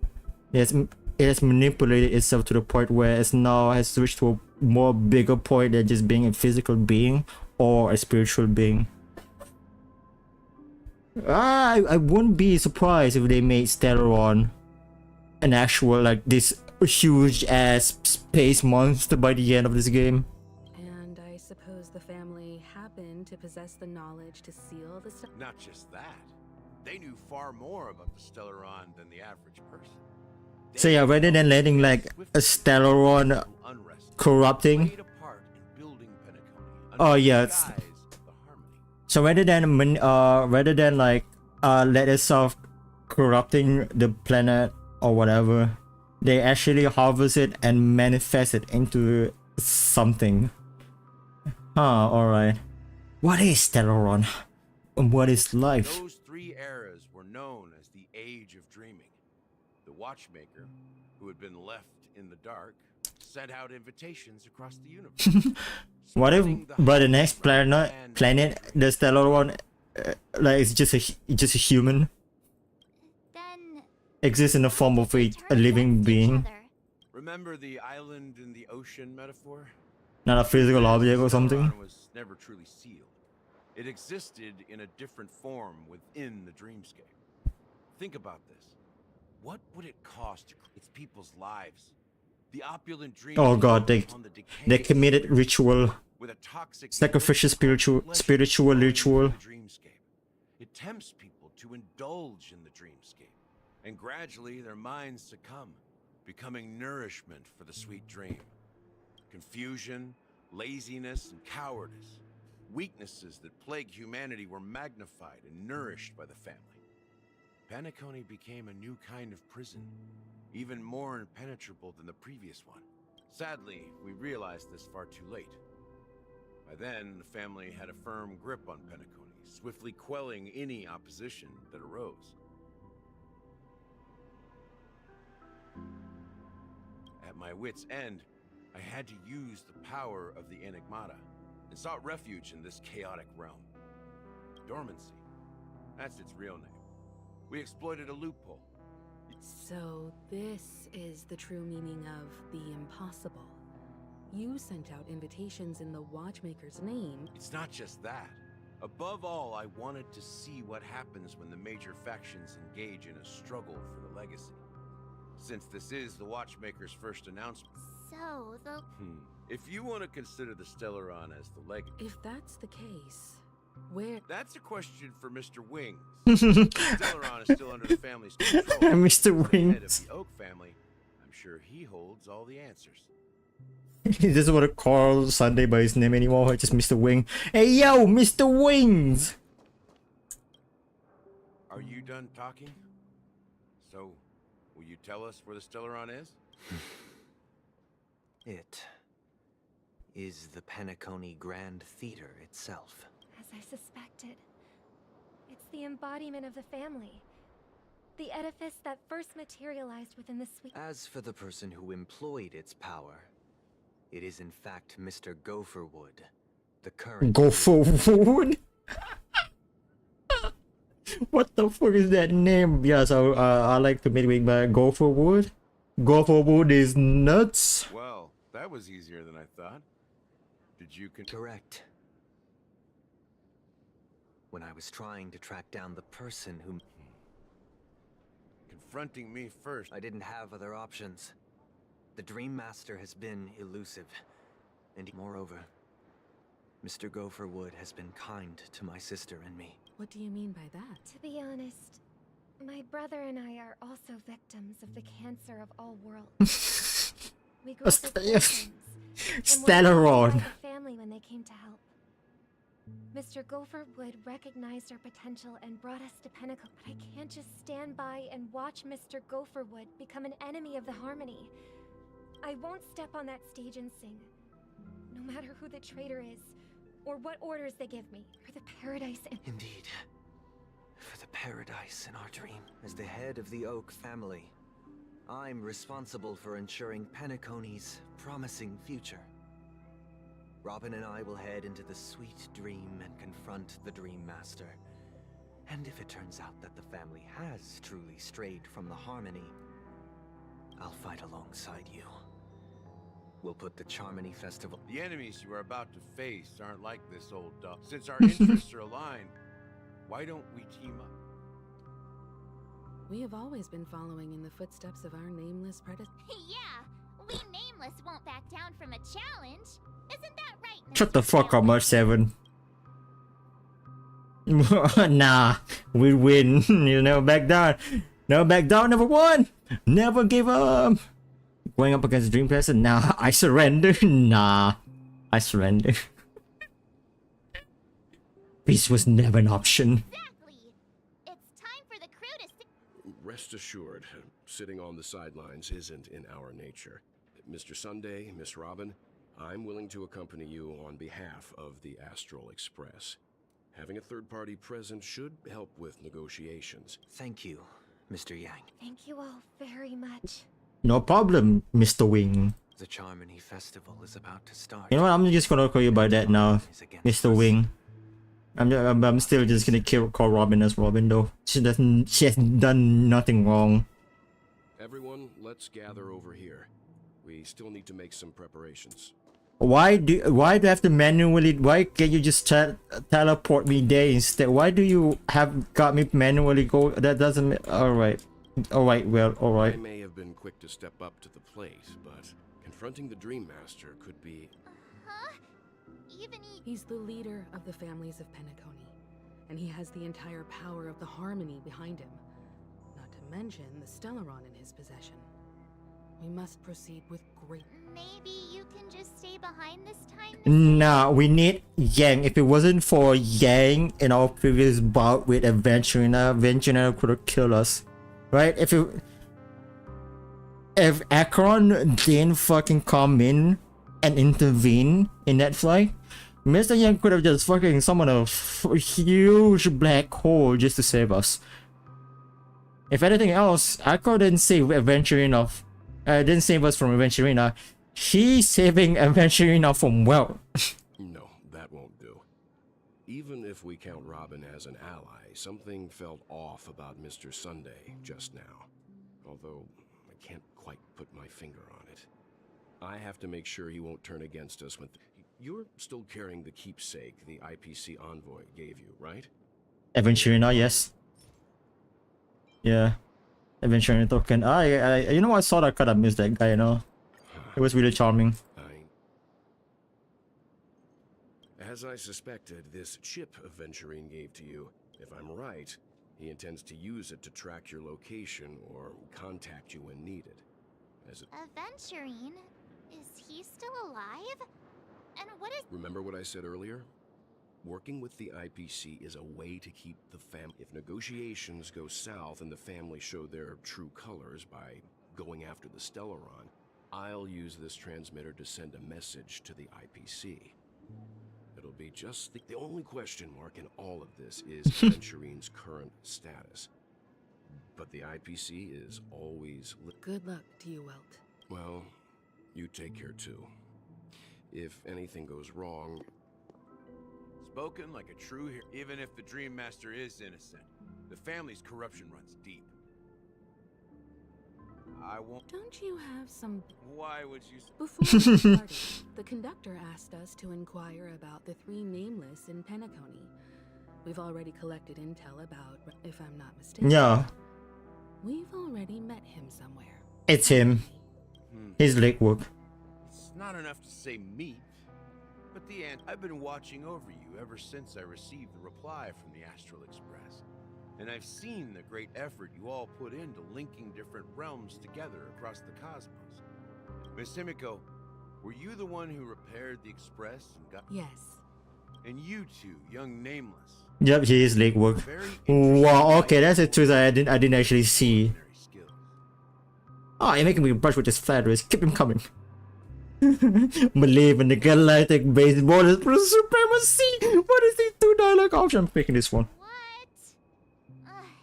It has manipulated itself to the point where it's now has switched to a more bigger point than just being a physical being or a spiritual being. I wouldn't be surprised if they made Stellaron an actual, like, this huge ass space monster by the end of this game. And I suppose the family happened to possess the knowledge to seal the stuff. Not just that. They knew far more about the Stellaron than the average person. So yeah, rather than letting like a Stellaron corrupting. Oh yeah. So rather than like let itself corrupting the planet or whatever, they actually harvest it and manifest it into something. Alright. What is Stellaron? And what is life? Those three eras were known as the Age of Dreaming. The Watchmaker, who had been left in the dark, sent out invitations across the universe. What if by the next planet the Stellaron like it's just a human? Then Exists in the form of a living being, Remember the island in the ocean metaphor? not a physical object or something. Stellaron was never truly sealed. It existed in a different form within the dreamscape. Think about this. What would it cost to its people's lives? The opulent dream. Oh god, they committed ritual, with a toxic sacrificial spiritual ritual. Dreamscape. It tempts people to indulge in the dreamscape, and gradually their minds succumb, becoming nourishment for the sweet dream. Confusion, laziness, and cowardice, weaknesses that plagued humanity, were magnified and nourished by the family. Penacony became a new kind of prison, even more impenetrable than the previous one. Sadly, we realized this far too late. By then, the family had a firm grip on Penacony, swiftly quelling any opposition that arose. At my wit's end, I had to use the power of the Enigmata, and sought refuge in this chaotic realm. Dormancy. That's its real name. We exploited a loophole. So this is the true meaning of the impossible. You sent out invitations in the Watchmaker's name. It's not just that. Above all, I wanted to see what happens when the major factions engage in a struggle for the legacy. Since this is the Watchmaker's first announcement. so the If you want to consider the Stellaron as the legacy. If that's the case, where... That's a question for Mr. Wings. Stellaron is still under the family's control. Mr. As the head Wings. of the Oak family, I'm sure he holds all the answers. He doesn't want to call Sunday by his name anymore, just Mr. Wing. Hey yo, Mr. Wings! Are you done talking? So, will you tell us where the Stellaron is? It is the Penacony Grand Theater itself. As I suspected. It's the embodiment of the family. The edifice that first materialized within the sweet... As for the person who employed its power, it is in fact Mr. Gopherwood, the current... Gopherwood? What the fuck is that name? Yeah, so I like to midweek by Gopherwood. Gopherwood is nuts. Well, that was easier than I thought. Did you Correct. When I was trying to track down the person who... Confronting me first. I didn't have other options. The Dream Master has been elusive. And moreover, Mr. Gopherwood has been kind to my sister and me. What do you mean by that? To be honest, my brother and I are also victims of the cancer of all worlds. We grew up as orphans, and were Stellaron. by the family when they came to help. Mr. Gopherwood recognized our potential and brought us to Penacony. But I can't just stand by and watch Mr. Gopherwood become an enemy of the Harmony. I won't step on that stage and sing, no matter who the traitor is, or what orders they give me, for the paradise in... Indeed. For the paradise in our dream. As the head of the Oak family, I'm responsible for ensuring Penacony's promising future. Robin and I will head into the sweet dream and confront the Dream Master. And if it turns out that the family has truly strayed from the harmony, I'll fight alongside you. We'll put the Charmony Festival... The enemies you are about to face aren't like this, old dog. Since our interests are aligned, why don't we team up? We have always been following in the footsteps of our nameless predecessor. Yeah, we nameless won't back down from a challenge. Isn't that right, Shut the fuck up, March 7. Nah, we win. You never back down. Never back down, never won. Never give up. Going up against Dream Person? Nah, I surrender. Nah, I surrender. Peace was never an option. Rest assured, sitting on the sidelines isn't in our nature. Mr. Sunday, Miss Robin, I'm willing to accompany you on behalf of the Astral Express. Having a third party present should help with negotiations. Thank you, Mr. Yang. Thank you all very much. No problem, Mr. Wing. The Charmony Festival is about to start. You know what? I'm just gonna call you by that now, Mr. Wing. I'm still just gonna call Robin as Robin though. She has done nothing wrong. Everyone, let's gather over here. We still need to make some preparations. Why do I have to manually? Why can't you just teleport me there instead? Why do you have got me manually go? That doesn't. All right, well, all right. I may have been quick to step up to the plate, but confronting the Dream Master could be. He's the leader of the families of Penacony, and he has the entire power of the Harmony behind him. Not to mention the Stellaron in his possession. We must proceed with great... Maybe you can just stay behind this time? Nah, we need Yang. If it wasn't for Yang in our previous bout with Aventurina could have killed us. Right? If Akron didn't fucking come in and intervene in that fight, Mr. Yang could have just fucking summoned a huge black hole just to save us. If anything else, Akron didn't save Aventurina. Didn't save us from Aventurina. He's saving Aventurina from well. No, that won't do. Even if we count Robin as an ally, something felt off about Mr. Sunday just now. Although I can't quite put my finger on it. I have to make sure he won't turn against us when... You're still carrying the keepsake the IPC envoy gave you, right? Aventurina, yes. Yeah. Aventurina token. You know, I saw that, kind of missed that guy, you know. It was really charming. As I suspected, this chip Aventurine gave to you, if I'm right, he intends to use it to track your location or contact you when needed. Aventurine? Is he still alive? And what is... Remember what I said earlier? Working with the IPC is a way to keep the family... If negotiations go south and the family show their true colors by going after the Stellaron, I'll use this transmitter to send a message to the IPC. It'll be just... The only question mark in all of this is Aventurine's current status. But the IPC is always... Good luck to you, Welt. Well, you take care too. If anything goes wrong... Spoken like a true hero. Even if the Dream Master is innocent, the family's corruption runs deep. I won't... Don't you have some... Why would you... Before we started, the conductor asked us to inquire about the 3 nameless in Penacony. We've already collected intel about, if I'm not mistaken. Yeah. We've already met him somewhere. It's him. His legwork. It's not enough to say meet, but the end. I've been watching over you ever since I received the reply from the Astral Express. And I've seen the great effort you all put into linking different realms together across the cosmos. Miss Himiko, were you the one who repaired the Express and got... Yes. And you two, young Nameless. Yep, he is legwork. Wow, okay, that's a twist I didn't actually see. Oh, you're making me brush with his flat wrist. Keep him coming. Believe in the galactic baseball is supremacy. What is the 2 dialogue option? I'm picking this one.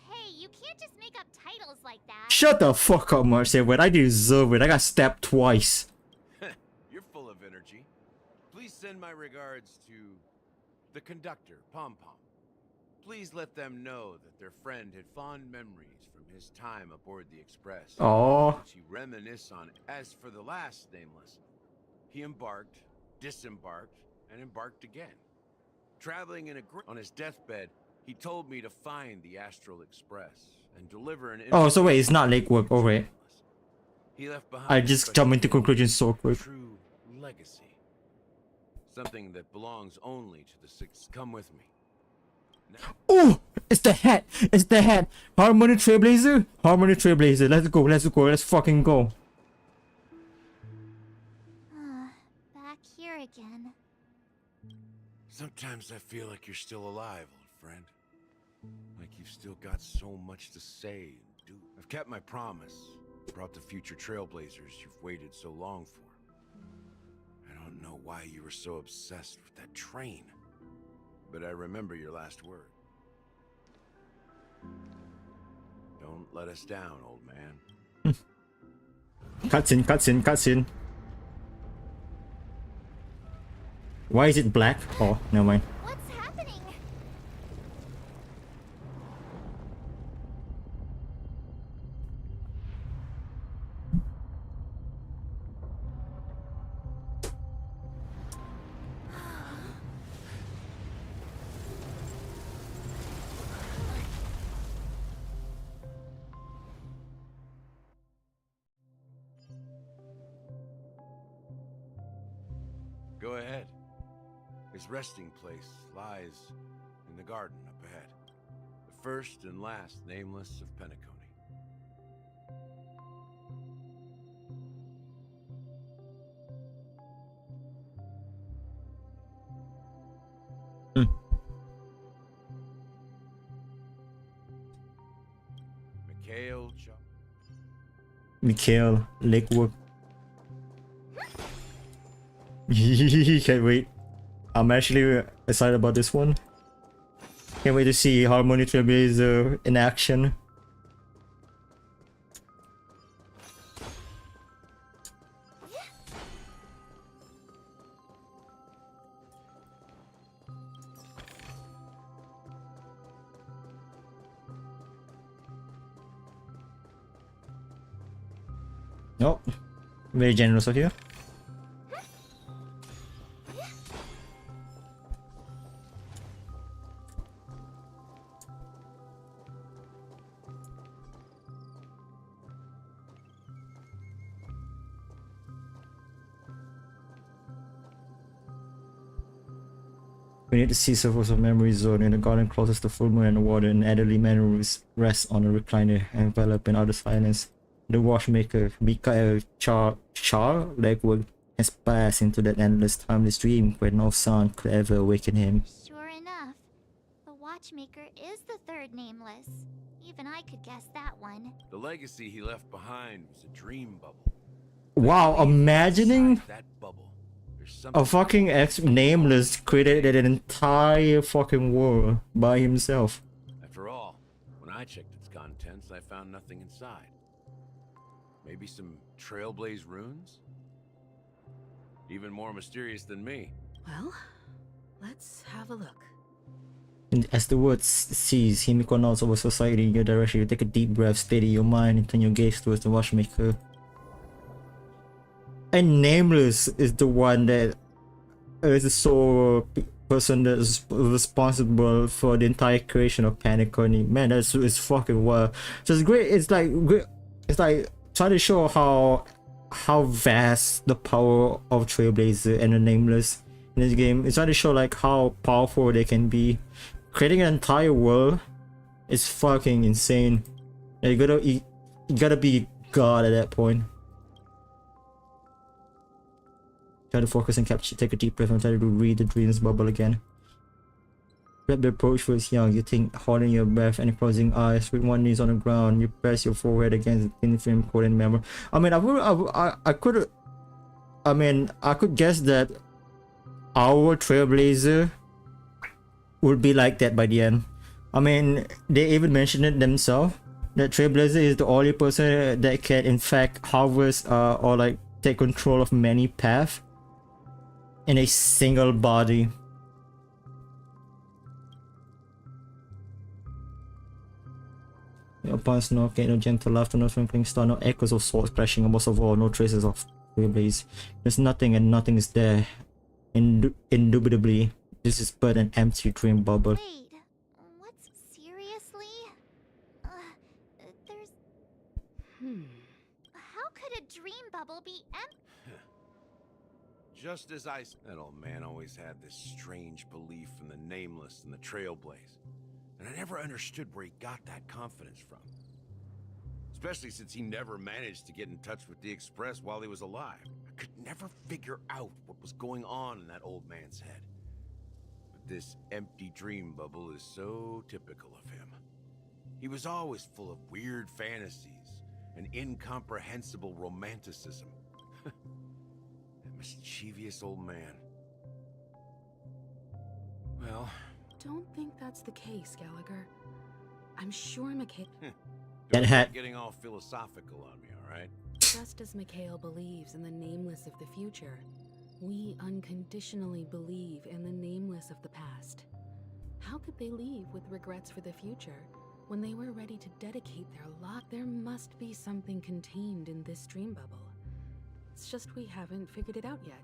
Hey, you can't just make up titles like that. Shut the fuck up, Marcel. When I deserve it, I got stabbed twice. You're full of energy. Please send my regards to the conductor, Pom Pom. Please let them know that their friend had fond memories from his time aboard the Express. Aww. Which he reminisced on. As for the last nameless, he embarked, disembarked, and embarked again. Traveling in on his deathbed, he told me to find the Astral Express and deliver an. Oh, so wait, it's not lake work. Alright. He left behind I just jumped into conclusions so quick. True legacy. Something that belongs only to the six. Come with me. Oh, it's the hat. It's the hat. Harmony Trailblazer. Harmony Trailblazer. Let's go. Let's go. Let's fucking go. Back here again. Sometimes I feel like you're still alive, old friend. Like you've still got so much to say and do. I've kept my promise. Brought the future trailblazers you've waited so long for. I don't know why you were so obsessed with that train. But I remember your last word. Don't let us down, old man. Cutscene, cutscene, cutscene. Why is it black? Oh, never mind. What's happening? Go ahead. His resting place lies in the garden up ahead. The first and last nameless of Penacony. Mikhail Lakewood. Can't wait. I'm actually excited about this one. Can't wait to see Harmony Trailblazer in action. Nope. Very generous of you. We need to see surface of memory zone in the garden closest to full moon and the water, and elderly man rests on a recliner enveloped in outer silence. The watchmaker, Mikhail Lakewood, has passed into that endless timeless dream where no sound could ever awaken him. Sure enough, the watchmaker is the third nameless. Even I could guess that one. The legacy he left behind was a dream bubble. Wow, imagining That bubble. a fucking nameless created an entire fucking world by himself. After all, when I checked its contents, I found nothing inside. Maybe some Trailblaze runes? Even more mysterious than me. Well, let's have a look. And as the words cease, Himiko nods over society in your direction. You take a deep breath, steady your mind, and turn your gaze towards the watchmaker. And Nameless is the one that is the sole person that is responsible for the entire creation of Penacony. Man, that's it's fucking wild. So it's great. It's like trying to show how vast the power of Trailblazer and the Nameless in this game. It's trying to show like how powerful they can be. Creating an entire world is fucking insane. You gotta be God at that point. Try to focus and capture. Take a deep breath and try to read the dreams bubble again. Grab the approach first young. You think, holding your breath and closing eyes. With one knee on the ground, you press your forehead against the thin film coated in memory. I mean, I could guess that our Trailblazer would be like that by the end. I mean, they even mentioned it themselves that Trailblazer is the only person that can in fact harvest or like take control of many paths in a single body. Upon snow, okay, no gentle laughter, no twinkling star, no echoes of swords crashing, and most of all, no traces of Trailblaze. There's nothing and nothing is there. Indubitably, this is but an empty dream bubble. Wait, what's seriously? There's. How could a dream bubble be empty? Just as that old man always had this strange belief in the nameless and the trailblaze. And I never understood where he got that confidence from. Especially since he never managed to get in touch with the Express while he was alive. I could never figure out what was going on in that old man's head. But this empty dream bubble is so typical of him. He was always full of weird fantasies and incomprehensible romanticism. That mischievous old man. Well... Don't think that's the case, Gallagher. I'm sure Mikhail... Don't getting all philosophical on me, alright? Just as Mikhail believes in the nameless of the future, we unconditionally believe in the nameless of the past. How could they leave with regrets for the future when they were ready to dedicate their lot? There must be something contained in this dream bubble. It's just we haven't figured it out yet.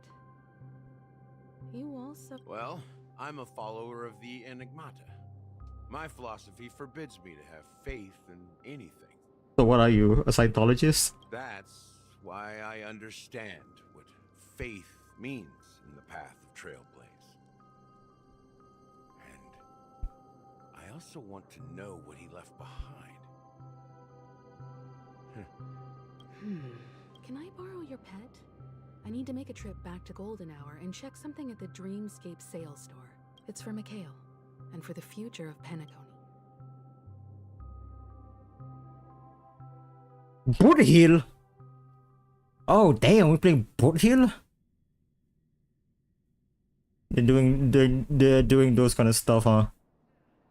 You also... Well, I'm a follower of the Enigmata. My philosophy forbids me to have faith in anything. So what are you, a Scientologist? That's why I understand what faith means in the path of Trailblaze. And I also want to know what he left behind. Can I borrow your pet? I need to make a trip back to Golden Hour and check something at the Dreamscape sales store. It's for Mikhail, and for the future of Penacony. Boothill? Oh damn, we're playing Boothill? They're doing those kind of stuff, huh?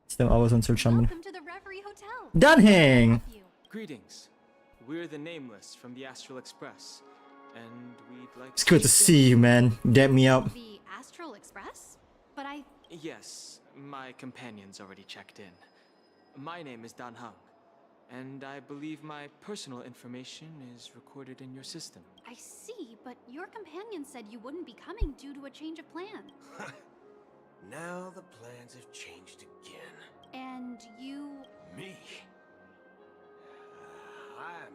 Still hours until Shaman. Welcome to the Reverie Hotel. Dunhang! Greetings. We're the Nameless from the Astral Express, and we'd like It's good to see you, man. Dab me up. The Astral Express? But I... Yes, my companion's already checked in. My name is Dan Hung, and I believe my personal information is recorded in your system. I see, but your companion said you wouldn't be coming due to a change of plan. Now the plans have changed again. And you... Me? I'm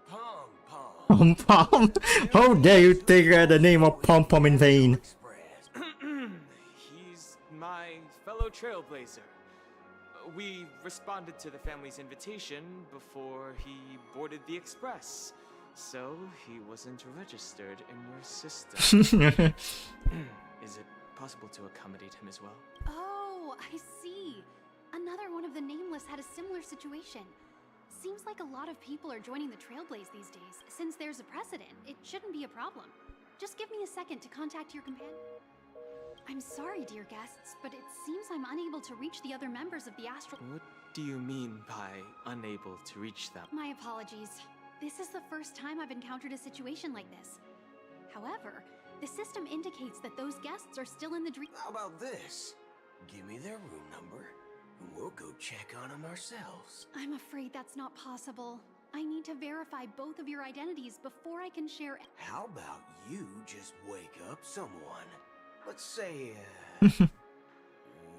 Pom Pom? How dare you take the name of Pom Pom in vain? He's my fellow trailblazer. We responded to the family's invitation before he boarded the express, so he wasn't registered in your system. Is it possible to accommodate him as well? Oh, I see. Another one of the Nameless had a similar situation. Seems like a lot of people are joining the Trailblaze these days. Since there's a precedent, it shouldn't be a problem. Just give me a second to contact your companion. I'm sorry, dear guests, but it seems I'm unable to reach the other members of the Astral... What do you mean by unable to reach them? My apologies. This is the first time I've encountered a situation like this. However, the system indicates that those guests are still in the dream... How about this? Give me their room number, and we'll go check on them ourselves. I'm afraid that's not possible. I need to verify both of your identities before I can share... How about you just wake up someone? Let's say,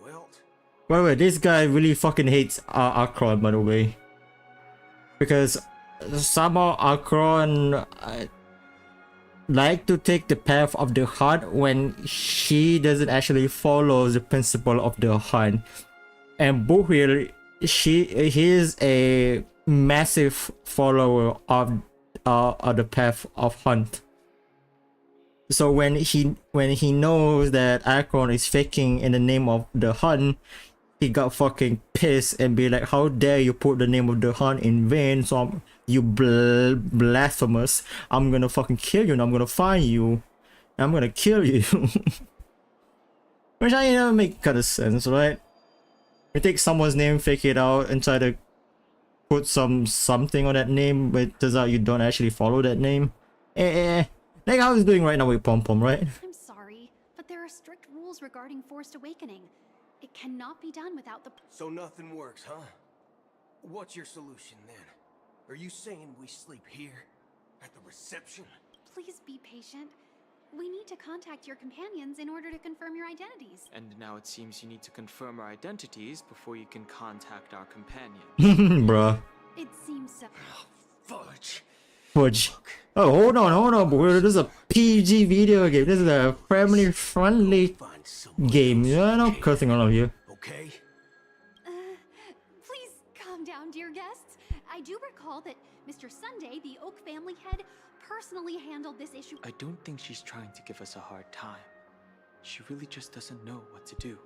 Wilt? By the way, this guy really fucking hates Akron, by the way. Because somehow Akron like to take the path of the heart when she doesn't actually follow the principle of the heart. And Buhil, he is a massive follower of the path of hunt. So when he knows that Akron is faking in the name of the hunt, he got fucking pissed and be like, how dare you put the name of the hunt in vain? So you blasphemous, I'm gonna fucking kill you and I'm gonna find you. I'm gonna kill you. Which I make kind of sense, right? You take someone's name, fake it out, and try to put something on that name, but it turns out you don't actually follow that name. Like how he's doing right now with Pom Pom, right? I'm sorry, but there are strict rules regarding forced awakening. It cannot be done without the... So nothing works, huh? What's your solution then? Are you saying we sleep here? At the reception? Please be patient. We need to contact your companions in order to confirm your identities. And now it seems you need to confirm our identities before you can contact our companion. Bruh. It seems so... Fudge. Fudge. Oh, hold on, boy. This is a PG video game. This is a family-friendly game. You're not cursing all of you. Okay? Please calm down, dear guests. I do recall that Mr. Sunday, the Oak family head, personally handled this issue. I don't think she's trying to give us a hard time. She really just doesn't know what to do.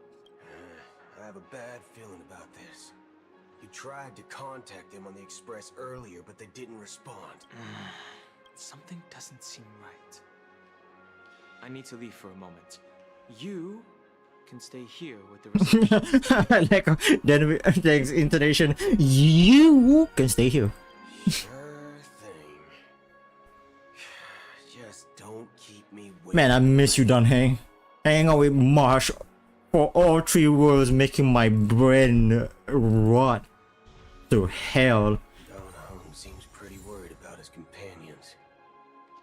I have a bad feeling about this. You tried to contact them on the express earlier, but they didn't respond. Something doesn't seem right. I need to leave for a moment. You can stay here with the reception. I like the intonation. You can stay here. Sure thing. Just don't keep me waiting. Man, I miss you, Don Hang. Hanging out with Marsh for all 3 words, making my brain rot to hell. Don Home seems pretty worried about his companions.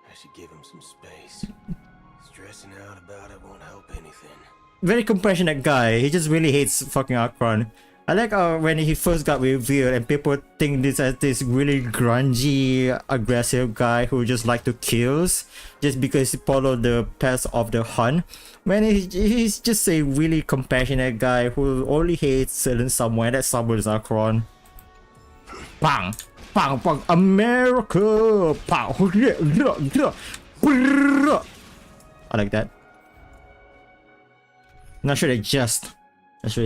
I should give him some space. Stressing out about it won't help anything. Very compassionate guy. He just really hates fucking Akron. I like when he first got revealed and people think this as this really grungy, aggressive guy who just like to kills just because he followed the path of the hunt. When he's just a really compassionate guy who only hates certain someone. That someone is Akron. Bang! Bang! Bang! America! Bang! I like that. Not sure they just. I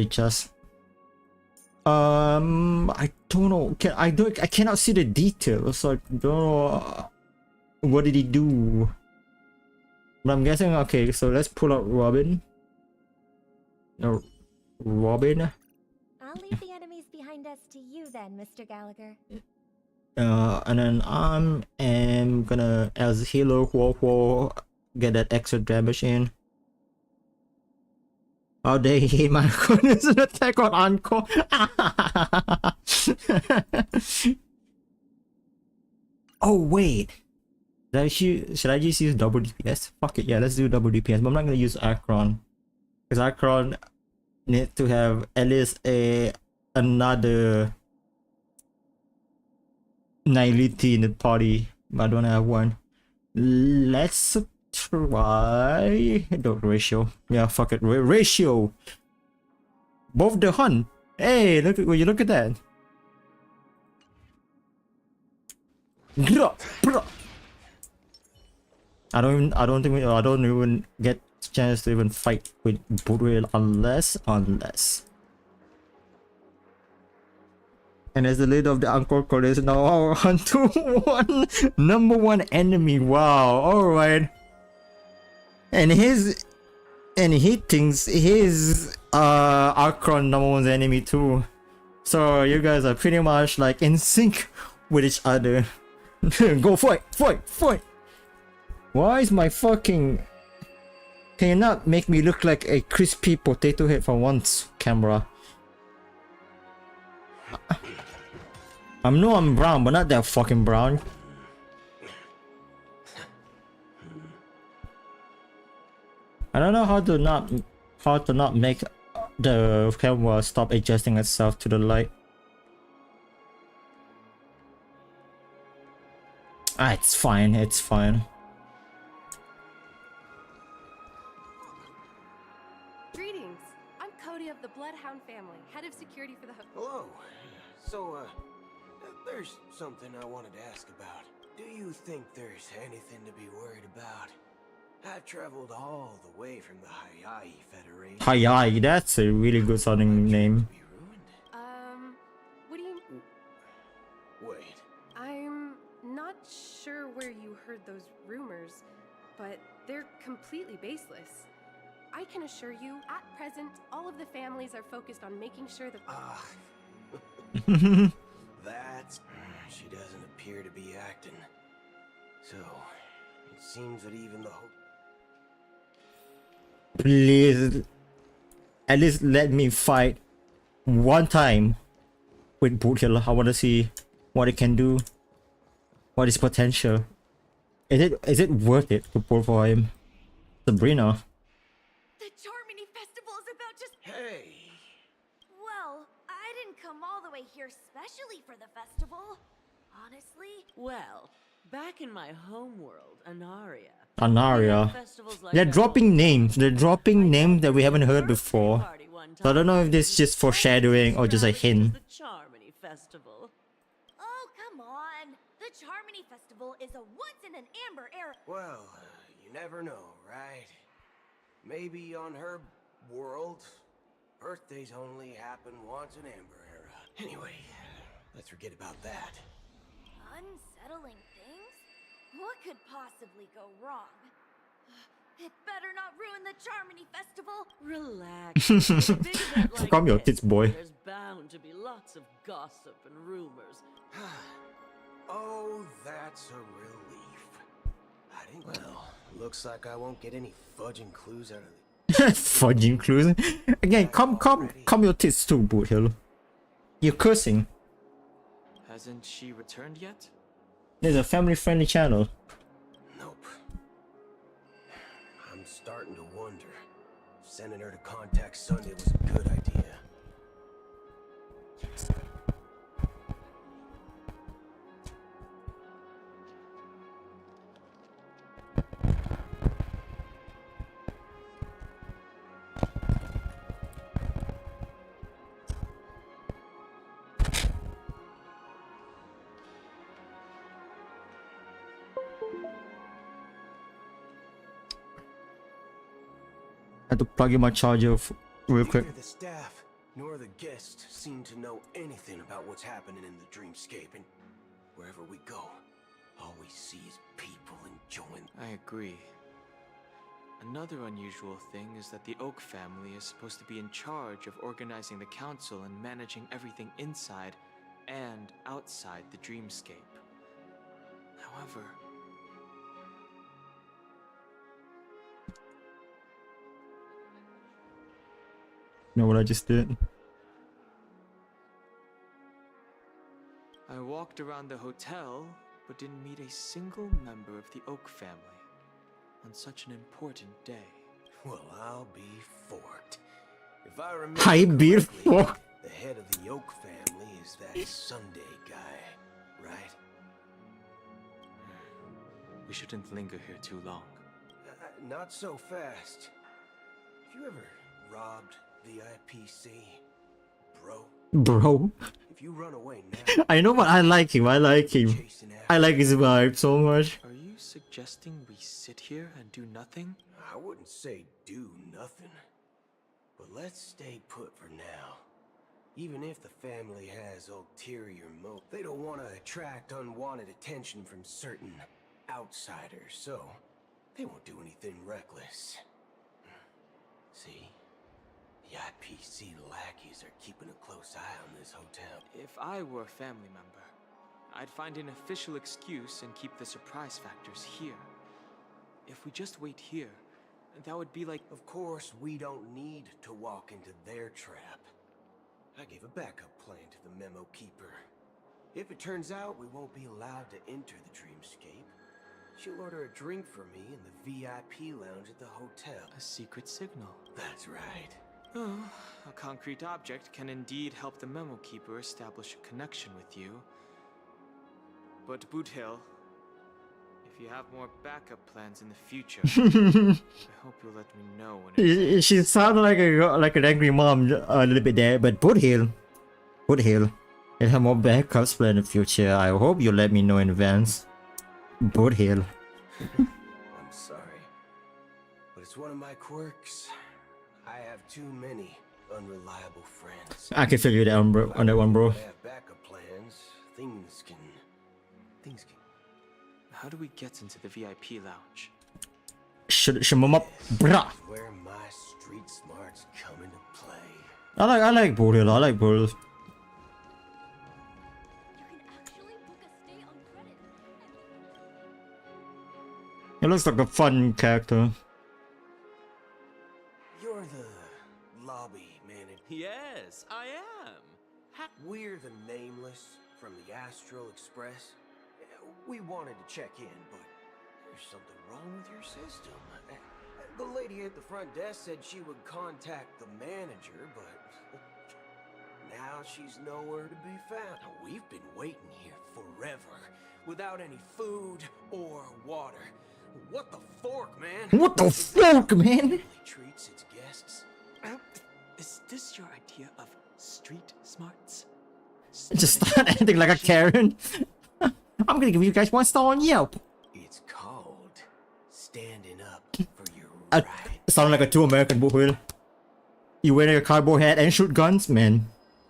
don't know. I cannot see the details, so I don't know what did he do. But I'm guessing okay, so let's pull out Robin. No, Robin. I'll leave the enemies behind us to you then, Mr. Gallagher. And then am gonna as healer get that extra damage in. Oh, they hate my goodness, an attack on Encore. Oh, wait. Should I just use double DPS? Fuck it, yeah, let's do double DPS. But I'm not gonna use Akron. Because Akron needs to have at least another naivety in the party. But I don't have one. Let's try the ratio. Yeah, fuck it. Ratio. Both the hunt. Hey, look at, will you look at that? I don't even get chance to even fight with Burrell unless. And as the leader of the Angkor College now our hunt to one number 1 enemy. Wow, alright. And he thinks his Akron number 1's enemy too. So you guys are pretty much like in sync with each other. Go fight! Why is my fucking... Can you not make me look like a crispy potato head for once, camera? I'm brown, but not that fucking brown. I don't know how to not make the camera stop adjusting itself to the light. Ah, it's fine. Greetings. I'm Cody of the Bloodhound family, head of security for the hotel. Hello. So, there's something I wanted to ask about. Do you think there's anything to be worried about? I've traveled all the way from the Hayai Federation. Hayai, that's a really good sounding name. What do you... Wait. I'm not sure where you heard those rumors, but they're completely baseless. I can assure you, at present, all of the families are focused on making sure that... That That's... She doesn't appear to be acting. So, it seems that even the Please, at least let me fight one time with Boothill. I want to see what it can do. What is potential? Is it worth it to pull for him? Sabrina. The Charmony Festival is about just... Hey! Well, I didn't come all the way here specially for the festival. Honestly. Well, back in my homeworld, Anaria. Anaria. They're dropping names. They're dropping names that we haven't heard before. So I don't know if this is just foreshadowing or just a hint. The Charmony Festival. Oh, come on. The Charmony Festival is a once-in-an-amber era. Well, you never know, right? Maybe on her world, birthdays only happen once in Amber Era. Anyway, let's forget about that. Unsettling things? What could possibly go wrong? It better not ruin the Charmony Festival. Relax. With a big event like Calm your this, tits, boy. There's bound to be lots of gossip and rumors. Oh, that's a relief. I didn't... Well, looks like I won't get any fudging clues out of the... Fudging clues. Again, calm your tits too, Boothill. You're cursing. Hasn't she returned yet? There's a family-friendly channel. Nope. I'm starting to wonder if sending her to contact Sunday was a good idea. I had to plug in my charger real quick. Neither the staff nor the guests seem to know anything about what's happening in the dreamscape, and wherever we go, all we see is people enjoying. I agree. Another unusual thing is that the Oak family is supposed to be in charge of organizing the council and managing everything inside and outside the dreamscape. However, You know what I just did? I walked around the hotel, but didn't meet a single member of the Oak family on such an important day. Well, I'll be forked. If I remember forked. the head of the Oak family is that Sunday guy, right? We shouldn't linger here too long. Not so fast. Have you ever robbed the IPC, bro? Bro. If you run away now, I know, but I like him. I like him. I like his vibe so much. Are you suggesting we sit here and do nothing? I wouldn't say do nothing, but let's stay put for now. Even if the family has ulterior motives, they don't want to attract unwanted attention from certain outsiders, so they won't do anything reckless. See? The IPC lackeys are keeping a close eye on this hotel. If I were a family member, I'd find an official excuse and keep the surprise factors here. If we just wait here, that would be like... Of course, we don't need to walk into their trap. I gave a backup plan to the memo keeper. If it turns out we won't be allowed to enter the dreamscape, she'll order a drink for me in the VIP lounge at the hotel. A secret signal. That's right. Oh, a concrete object can indeed help the memo keeper establish a connection with you. But Boothill, if you have more backup plans in the future, I hope you'll let me know when She sounded like an angry mom a little bit there, but Boothill, if have more backups planned in the future, I hope you let me know in advance. Boothill. I'm sorry, but it's one of my quirks. I have too many unreliable friends. I can figure that on that one, bro. I have backup plans. Things can. How do we get into the VIP lounge? Should mom up, brah. Where my street smarts come into play. I like Boothill. I like Boothill. You can He looks like a fun character. You're the lobby manager. Yes, I am. We're the Nameless from the Astral Express. We wanted to check in, but there's something wrong with your system. The lady at the front desk said she would contact the manager, but now she's nowhere to be found. We've been waiting here forever, without any food or water. What the fork, man? What the fuck, man? Treats its guests. Is this your idea of street smarts? Just start acting like a Karen. I'm gonna give you guys 1 star on Yelp. It's called standing up for your Sound like a true American boy. You wear a cowboy hat and shoot guns, man.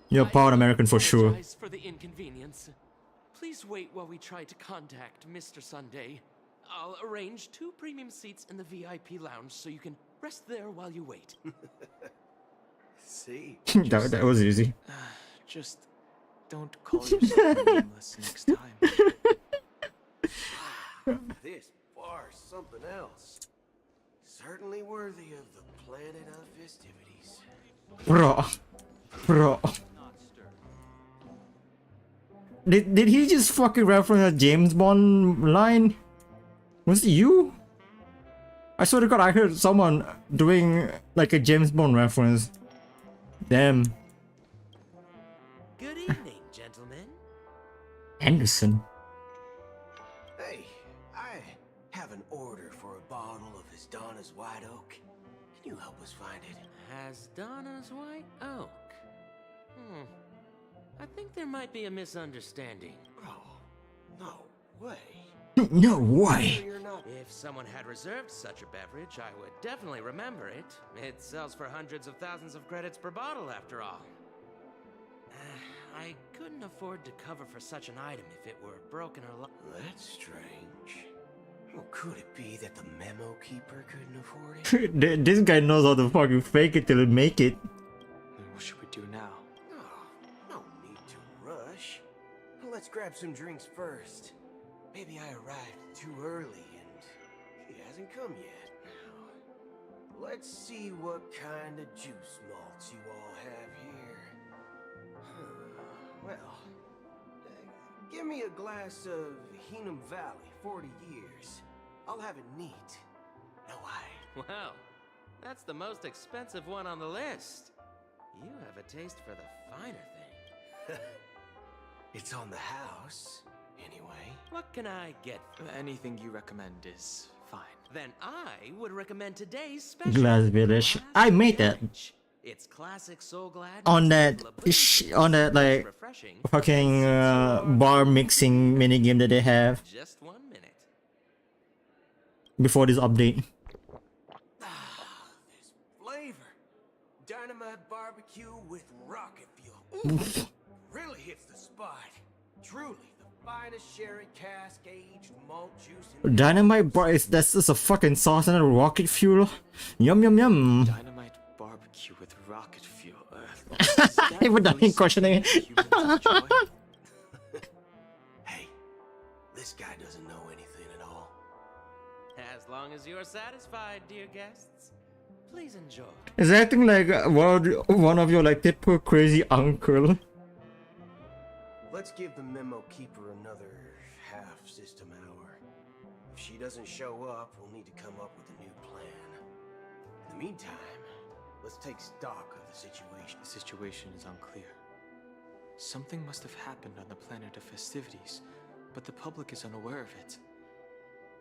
You're a proud American for sure. Apologize for the inconvenience. Please wait while we try to contact Mr. Sunday. I'll arrange 2 premium seats in the VIP lounge so you can rest there while you wait. See? that was easy. Just don't call yourself nameless next time. This bar's something else. Certainly worthy of the planet of festivities. Bro. Did he just fucking reference a James Bond line? Was it you? I swear to God, I heard someone doing like a James Bond reference. Damn. Good evening, gentlemen. Anderson. Hey, I have an order for a bottle of Hasdana's White Oak. Can you help us find it? Hasdana's White Oak. I think there might be a misunderstanding. Oh, no way. No way. If someone had reserved such a beverage, I would definitely remember it. It sells for hundreds of thousands of credits per bottle, after all. I couldn't afford to cover for such an item if it were broken or That's strange. Well, could it be that the memo keeper couldn't afford it? This guy knows how to fucking fake it till it make it. What should we do now? No need to rush. Let's grab some drinks first. Maybe I arrived too early and he hasn't come yet. Now, let's see what kind of juice malts you all have here. Well, give me a glass of Hinum Valley, 40 years. I'll have it neat. No eye. Wow, that's the most expensive one on the list. You have a taste for the finer thing. It's on the house, anyway. What can I get? Anything you recommend is fine. Then I would recommend today's special Glass Village. I made that. It's classic Soul Glad On that like fucking bar mixing minigame that they have. Just 1 minute. Before this update. This flavor. Dynamite barbecue with rocket fuel. Really hits the spot. Truly the finest sherry cask aged malt juice in Dynamite bar that's just a fucking sauce and a rocket fuel. Yum yum yum. Dynamite barbecue with rocket fuel. I would not be questioning it. Hey, this guy doesn't know anything at all. As long as you're satisfied, dear guests, please enjoy. Is acting like one of your like typical crazy uncle. Let's give the memo keeper another half system hour. If she doesn't show up, we'll need to come up with a new plan. In the meantime, let's take stock of the situation. The situation is unclear. Something must have happened on the planet of festivities, but the public is unaware of it.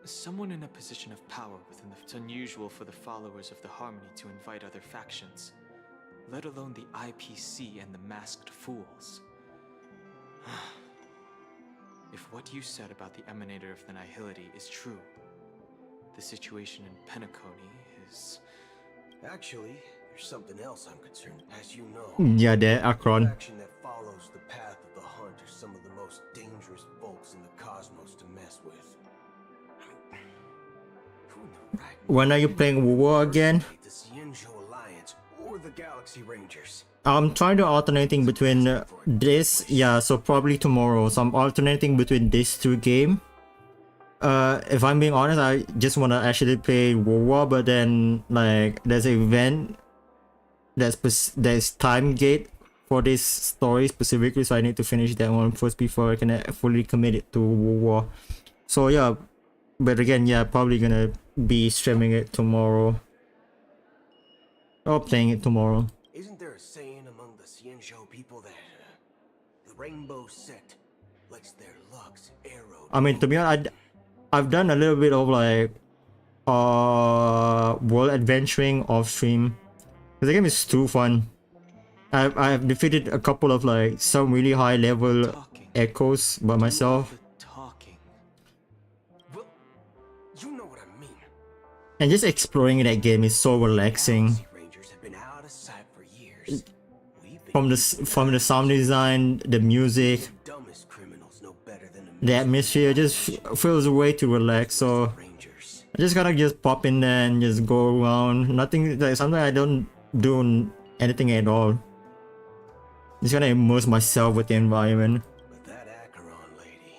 Someone in a position of power within the... It's unusual for the followers of the Harmony to invite other factions, let alone the IPC and the Masked Fools. If what you said about the Emanator of the Nihility is true, the situation in Penacony is... Actually, there's something else I'm concerned. As you know, Yeah, that Akron. the faction that follows the path of the Hunt are some of the most dangerous folks in the cosmos to mess with. When are you playing War again? The Cienjo Alliance or the Galaxy Rangers. I'm trying to alternating between this, yeah, so probably tomorrow. So I'm alternating between these 2 games. if I'm being honest, I just want to actually play WoW, but then like there's an event there's time gate for this story specifically, so I need to finish that one first before I can fully commit it to WoW. So yeah, but again, yeah, probably gonna be streaming it tomorrow or playing it tomorrow. Isn't there a saying among the Xianzhou people that the rainbow set lets their lucks arrow? I mean, to be honest, I've done a little bit of like world adventuring off stream. The game is too fun. I've defeated a couple of like some really high level echoes by myself. Well, you know what I mean. And just exploring that game is so relaxing. Rangers have been out of sight for years. From the sound design, the music, Dumbest criminals know better than the atmosphere just feels way too relaxed. So I just gotta just pop in there and just go around. Nothing like sometimes I don't do anything at all. Just gonna immerse myself with the environment. But that Acheron lady,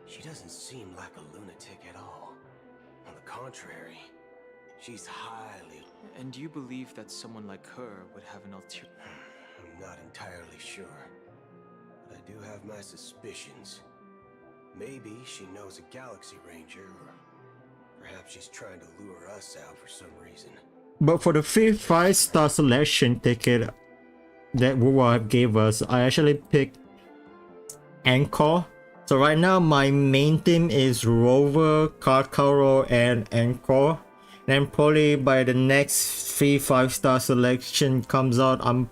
she doesn't seem like a lunatic at all. On the contrary, she's highly... And do you believe that someone like her would have an ulterior... I'm not entirely sure, but I do have my suspicions. Maybe she knows a Galaxy Ranger, or perhaps she's trying to lure us out for some reason. But for the free 5-star selection ticket that WoW gave us, I actually picked Anchor. So right now my main team is Rover, Karkaro, and Anchor. And probably by the next free 5-star selection comes out, I'm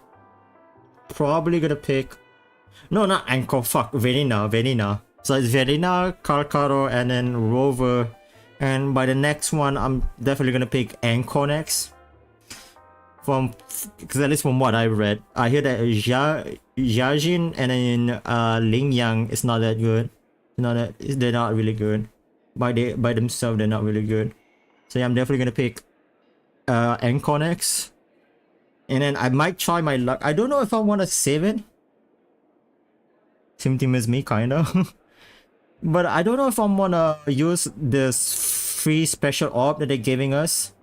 probably gonna pick... No, not Anchor, fuck, Venina. So it's Venina, Karkaro, and then Rover. And by the next one, I'm definitely gonna pick Anchor next. Because at least from what I read, I hear that Yajin and then Ling Yang is not that good. They're not really good. By themselves, they're not really good. So yeah, I'm definitely gonna pick Anchor next. And then I might try my luck. I don't know if I want to save it. Same team as me, kinda. But I don't know if I'm gonna use this free special orb that they're giving us.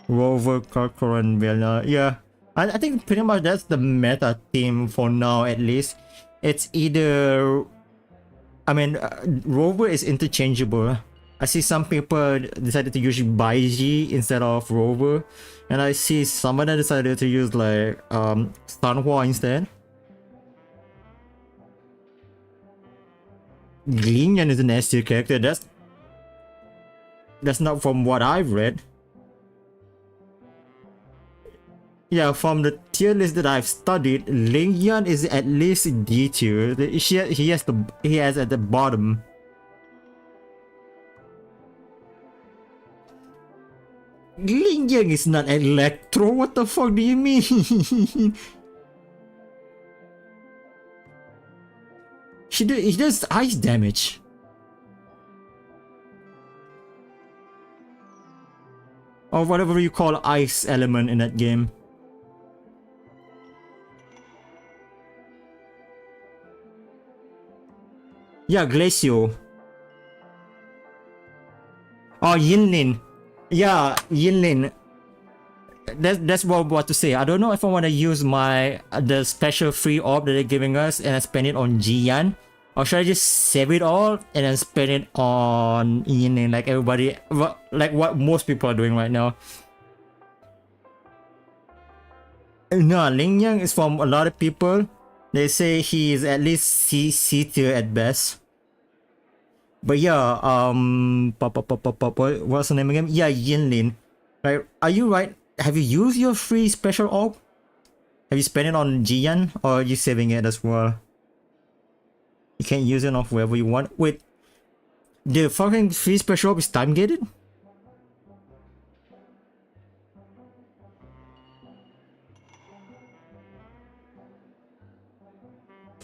Rover, Karkaro, and Vela. Yeah, I think pretty much that's the meta team for now, at least. It's either... I mean, Rover is interchangeable. I see some people decided to use Baiji instead of Rover. And I see some of them decided to use like Sanhua instead. Lingyan is an S tier character. That's not from what I've read. Yeah, from the tier list that I've studied, Lingyan is at least D tier. He has at the bottom. Lingyan is not Electro. What the fuck do you mean? He does ice damage. Or whatever you call ice element in that game. Yeah, Glacio. Oh, Yinlin. Yeah, Yinlin. That's what I want to say. I don't know if I want to use the special free orb that they're giving us and I spend it on Jiyan, or should I just save it all and then spend it on Yinlin like everybody, like what most people are doing right now. No, Ling Yang is from a lot of people. They say he is at least C tier at best. But yeah, what's the name again? Yeah, Yinlin. Right? Are you right? Have you used your free special orb? Have you spent it on Jiyan, or are you saving it as well? You can use it off wherever you want. Wait, the fucking free special orb is time gated?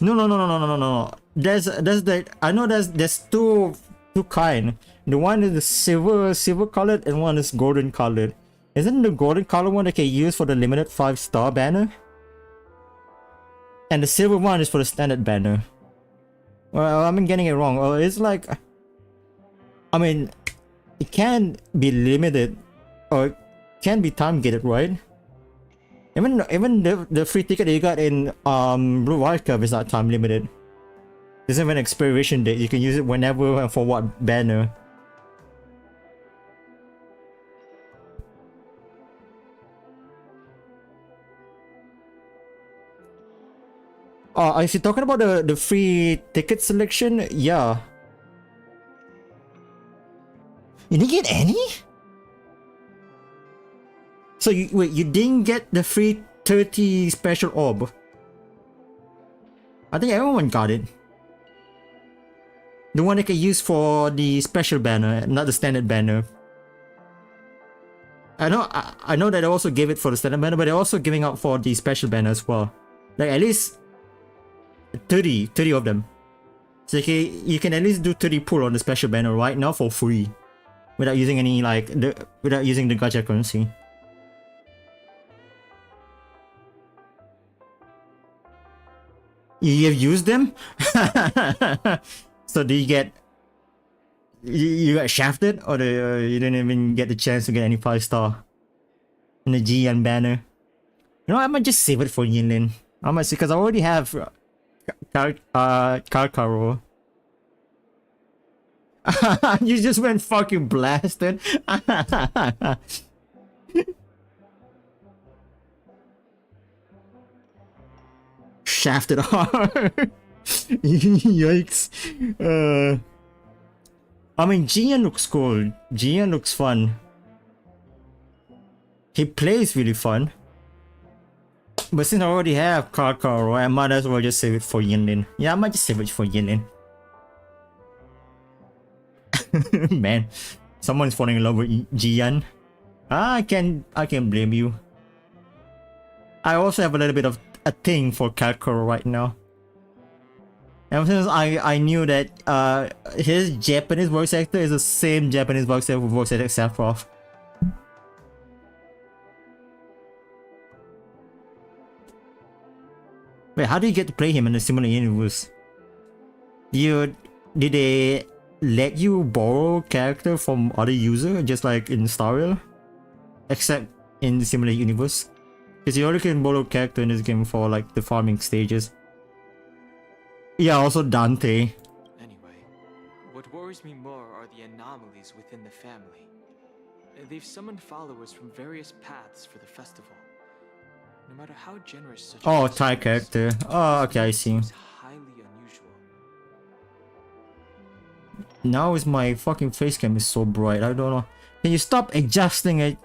No. There's the, I know there's two kind. The one is the silver colored and one is golden colored. Isn't the golden color one that can use for the limited 5-star banner? And the silver one is for the standard banner. Well, I'm getting it wrong. It's like I mean, it can be limited, or it can be time gated, right? Even the free ticket that you got in Blue Wildcard is not time limited. There's even an expiration date. You can use it whenever and for what banner. If you're talking about the free ticket selection, yeah. You didn't get any? So you didn't get the free 30 special orb? I think everyone got it. The one they can use for the special banner, not the standard banner. I know that they also gave it for the standard banner, but they're also giving out for the special banner as well. Like at least 30 of them. So you can at least do 30 pull on the special banner right now for free, without using any without using the gacha currency. You have used them? So do you get you got shafted, or you didn't even get the chance to get any 5-star in the GN banner? You know, I might just save it for Yinlin. I might, because I already have Karkaro. You just went fucking blasted. Shafted hard. Yikes. I mean, Jian looks cool. Jian looks fun. He plays really fun. But since I already have Karkaro, I might as well just save it for Yinlin. Yeah, I might just save it for Yinlin. Man, someone's falling in love with Jian. I can blame you. I also have a little bit of a thing for Karkaro right now. Ever since I knew that his Japanese voice actor is the same Japanese voice actor who voiced Sephiroth. Wait, how do you get to play him in the similar universe? Did they let you borrow character from other user, just like in Star Rail? Except in the similar universe? Because you only can borrow character in this game for like the farming stages. Yeah, also Dante. Anyway, what worries me more are the anomalies within the family. They've summoned followers from various paths for the festival. No matter how generous such Oh, Thai character. Oh, okay, I see. highly unusual. Now is my fucking face cam is so bright. I don't know. Can you stop adjusting it?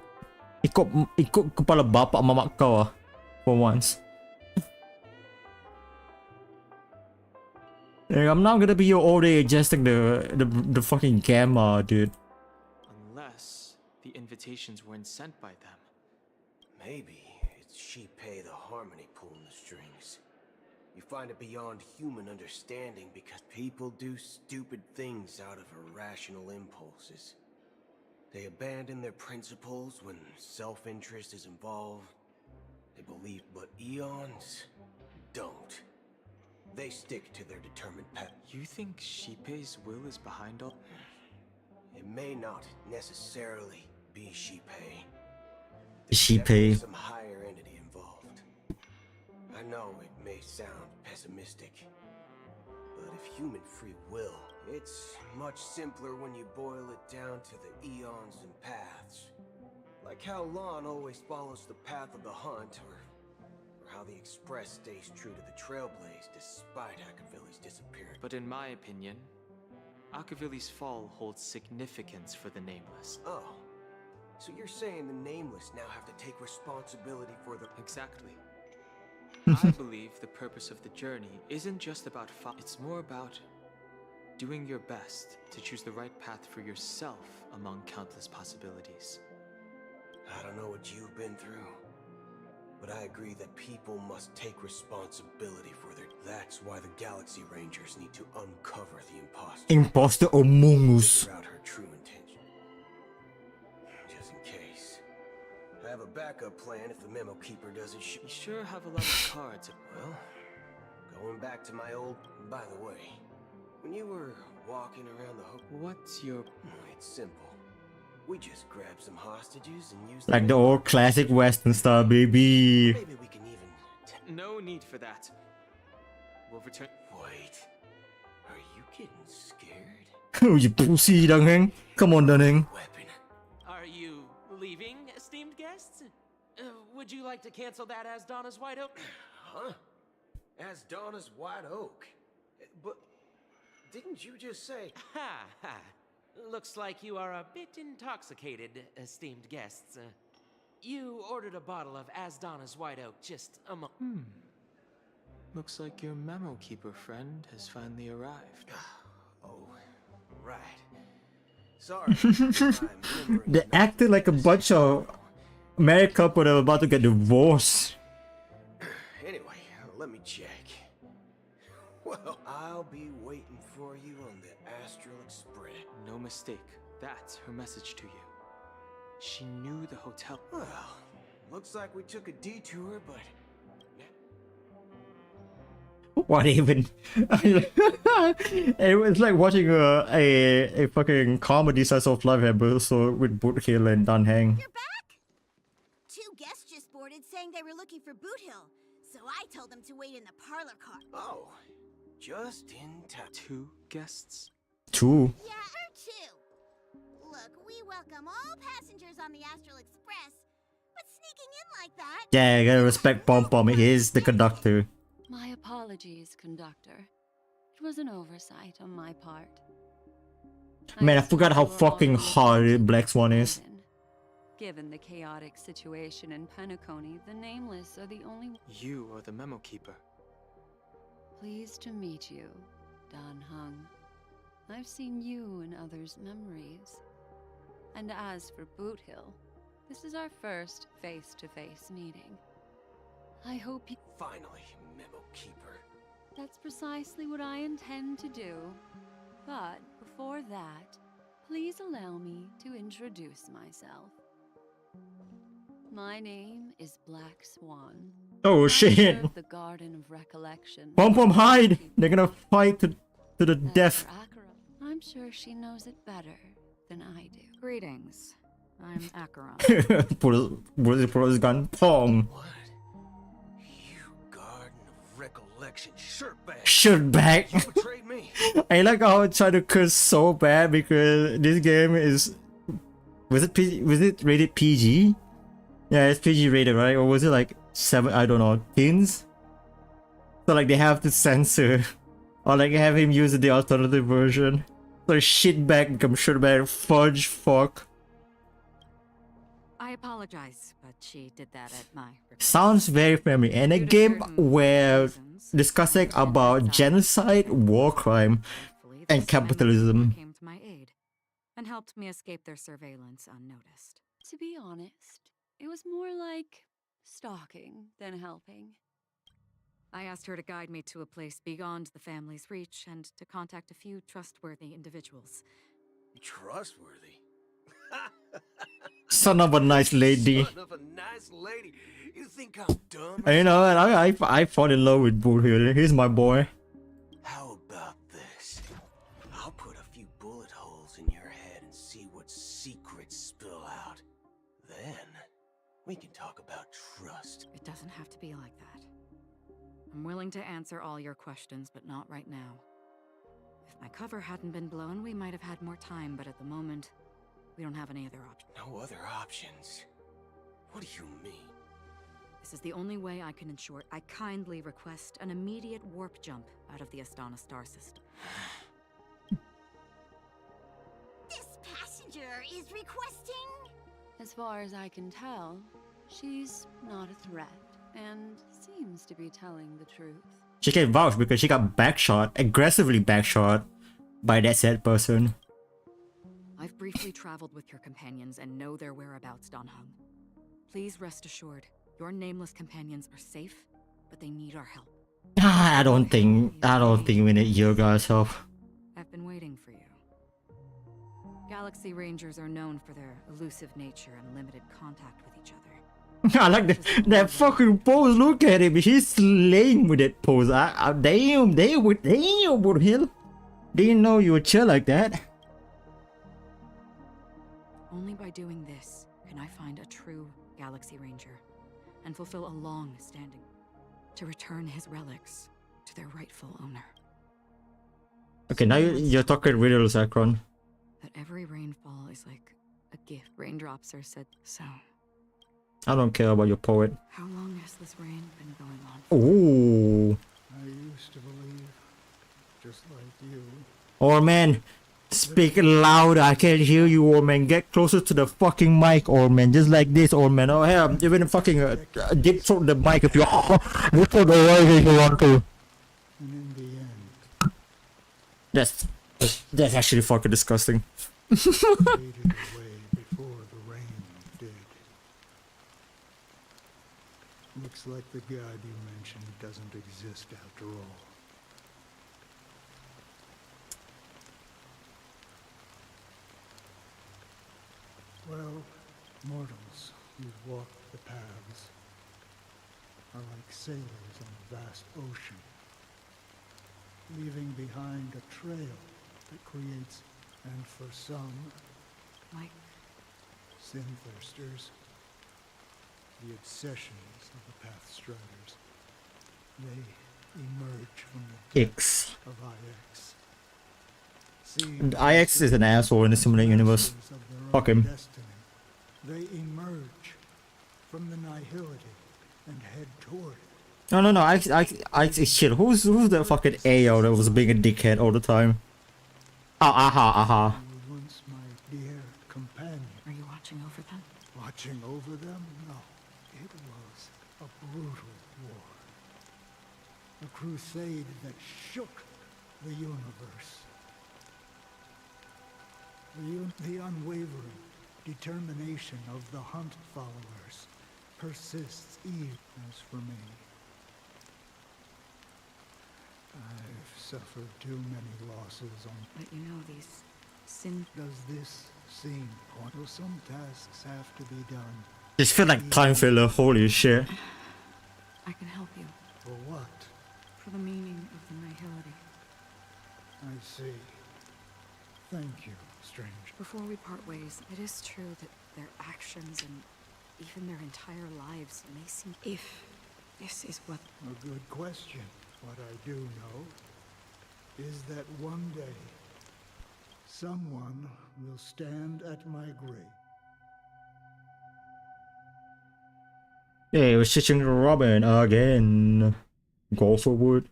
Ikut kepala bapak mamak kau ah, for once. I'm not gonna be your all day adjusting the fucking camera, dude. Unless the invitations weren't sent by them. Maybe it's Shipei the harmony pulling the strings. You find it beyond human understanding because people do stupid things out of irrational impulses. They abandon their principles when self-interest is involved. They believe, but Eons don't. They stick to their determined path. You think Shipei's will is behind all? It may not necessarily be Shipei. Shipei. Some higher entity involved. I know it may sound pessimistic, but if human free will, it's much simpler when you boil it down to the eons and paths. Like how Lon always follows the path of the hunt, or how the Express stays true to the Trailblaze despite Akavilli's disappearance. But in my opinion, Akavilli's fall holds significance for the Nameless. Oh, so you're saying the Nameless now have to take responsibility for the... Exactly. I believe the purpose of the journey isn't just about it's more about doing your best to choose the right path for yourself among countless possibilities. I don't know what you've been through, but I agree that people must take responsibility for their... That's why the Galaxy Rangers need to uncover the imposter. Imposter Among Us. Figure out her true intention. Just in case. I have a backup plan if the Memo Keeper doesn't show. You sure have a lot of cards. Well, going back to my old... By the way, when you were walking around the What's your... It's simple. We just grab some hostages and use Like the old classic Western style, baby. Maybe we can even... No need for that. We'll return... Wait. Are you getting scared? Oh, you pussy, Dunhang. Come on, Dunhang. Are you leaving, esteemed guests? Would you like to cancel that as Donna's White Oak? Huh? As Donna's White Oak? But didn't you just say... Ha ha. Looks like you are a bit intoxicated, esteemed guests. You ordered a bottle of As Donna's White Oak just a moment. Looks like your memo keeper friend has finally arrived. Oh, right. Sorry. They acted like a bunch of married couple that were about to get divorced. Anyway, let me check. Well, I'll be waiting for you on the Astral Express. No mistake. That's her message to you. She knew the hotel. Well, looks like we took a detour, but... What even? It was like watching a fucking comedy size of life episode with Boot Hill and Dunhang. You're back? Two guests just boarded saying they were looking for Boot Hill, so I told them to wait in the parlor car. Oh, just in time. Two guests? Two. Yeah, or two. Look, we welcome all passengers on the Astral Express, but sneaking in like that... Yeah, you gotta respect Pom Pom. He is the conductor. My apologies, conductor. It was an oversight on my part. Man, I forgot how fucking hard Black Swan is. Given the chaotic situation in Penacony, the Nameless are the only... You are the memo keeper. Pleased to meet you, Dan Hung. I've seen you in others' memories. And as for Boot Hill, this is our first face-to-face meeting. I hope you... Finally, memo keeper. That's precisely what I intend to do. But before that, please allow me to introduce myself. My name is Black Swan. Oh I shit! serve the Garden of Recollection. Pom Pom, hide! They're gonna fight to the death. I'm sure she knows it better than I do. Greetings. I'm Acheron. Pull his gun. Pong. Recollection, shirtbag. Shirtbag. You betrayed me. I like how I try to curse so bad because this game is... Was it rated PG? Yeah, it's PG rated, right? Or was it like 7, I don't know, teens? So like they have to censor. Or like have him use the alternative version. So shitbag becomes shirtbag, fudge, fuck. I apologize, but she did that at my request. Sounds very familiar. And a game where discussing about genocide, war crime, and capitalism. Came to my aid and helped me escape their surveillance unnoticed. To be honest, it was more like stalking than helping. I asked her to guide me to a place beyond the family's reach and to contact a few trustworthy individuals. Trustworthy? Son of a nice lady. Son of a nice lady. You think I'm dumb? You know, and I fall in love with Boot Hill. He's my boy. How about this? I'll put a few bullet holes in your head and see what secrets spill out. Then we can talk about trust. It doesn't have to be like that. I'm willing to answer all your questions, but not right now. If my cover hadn't been blown, we might have had more time, but at the moment, we don't have any other options. No other options? What do you mean? This is the only way I can ensure. I kindly request an immediate warp jump out of the Astana star system. This passenger is requesting... As far as I can tell, she's not a threat and seems to be telling the truth. She can vouch because she got backshot, aggressively backshot, by that said person. I've briefly traveled with your companions and know their whereabouts, Dan Hung. Please rest assured, your nameless companions are safe, but they need our help. I don't think we need your guys' help. I've been waiting for you. Galaxy Rangers are known for their elusive nature and limited contact with each other. I like that fucking pose. Look at him. He's slaying with that pose. Damn, Boot Hill. Didn't know you would chill like that. Only by doing this can I find a true Galaxy Ranger and fulfill a long-standing to return his relics to their rightful owner. Okay, now you're talking riddles, Akron. That every rainfall is like a gift. Raindrops are said so. I don't care about your poet. How long has this rain been going on? Ooh. I used to believe, just like you. Oh man, speak loud. I can't hear you, old man. Get closer to the fucking mic, old man. Just like this, old man. Oh hell, even fucking deep throat the mic if you deep throat the voice if you want to. And in the end, That's actually fucking disgusting. faded away before the rain did. Looks like the god you mentioned doesn't exist after all. Well, mortals who've walked the paths are like sailors on a vast ocean, leaving behind a trail that creates, and for some, like sin-thirsters, the obsessions of the Pathstriders. They emerge from the X. depths of IX. And IX is an asshole in the simulated universe. Fuck him. Destiny. They emerge from the nihility and head toward it. No, IX is shit. Who's the fucking AO that was being a dickhead all the time? Aha. You were once my dear companion. Are you watching over them? Watching over them? No. It was a brutal war. A crusade that shook the universe. The unwavering determination of the Hunt followers persists even as for me. I've suffered too many losses on... But you know these sin... Does this seem point? Well, some tasks have to be done. Just feel like time filler. Holy shit. I can help you. For what? For the meaning of the nihility. I see. Thank you, stranger. Before we part ways, it is true that their actions and even their entire lives may seem... If this is what... A good question. What I do know is that one day, someone will stand at my grave. Yeah, we're switching to Robin again. Go forward.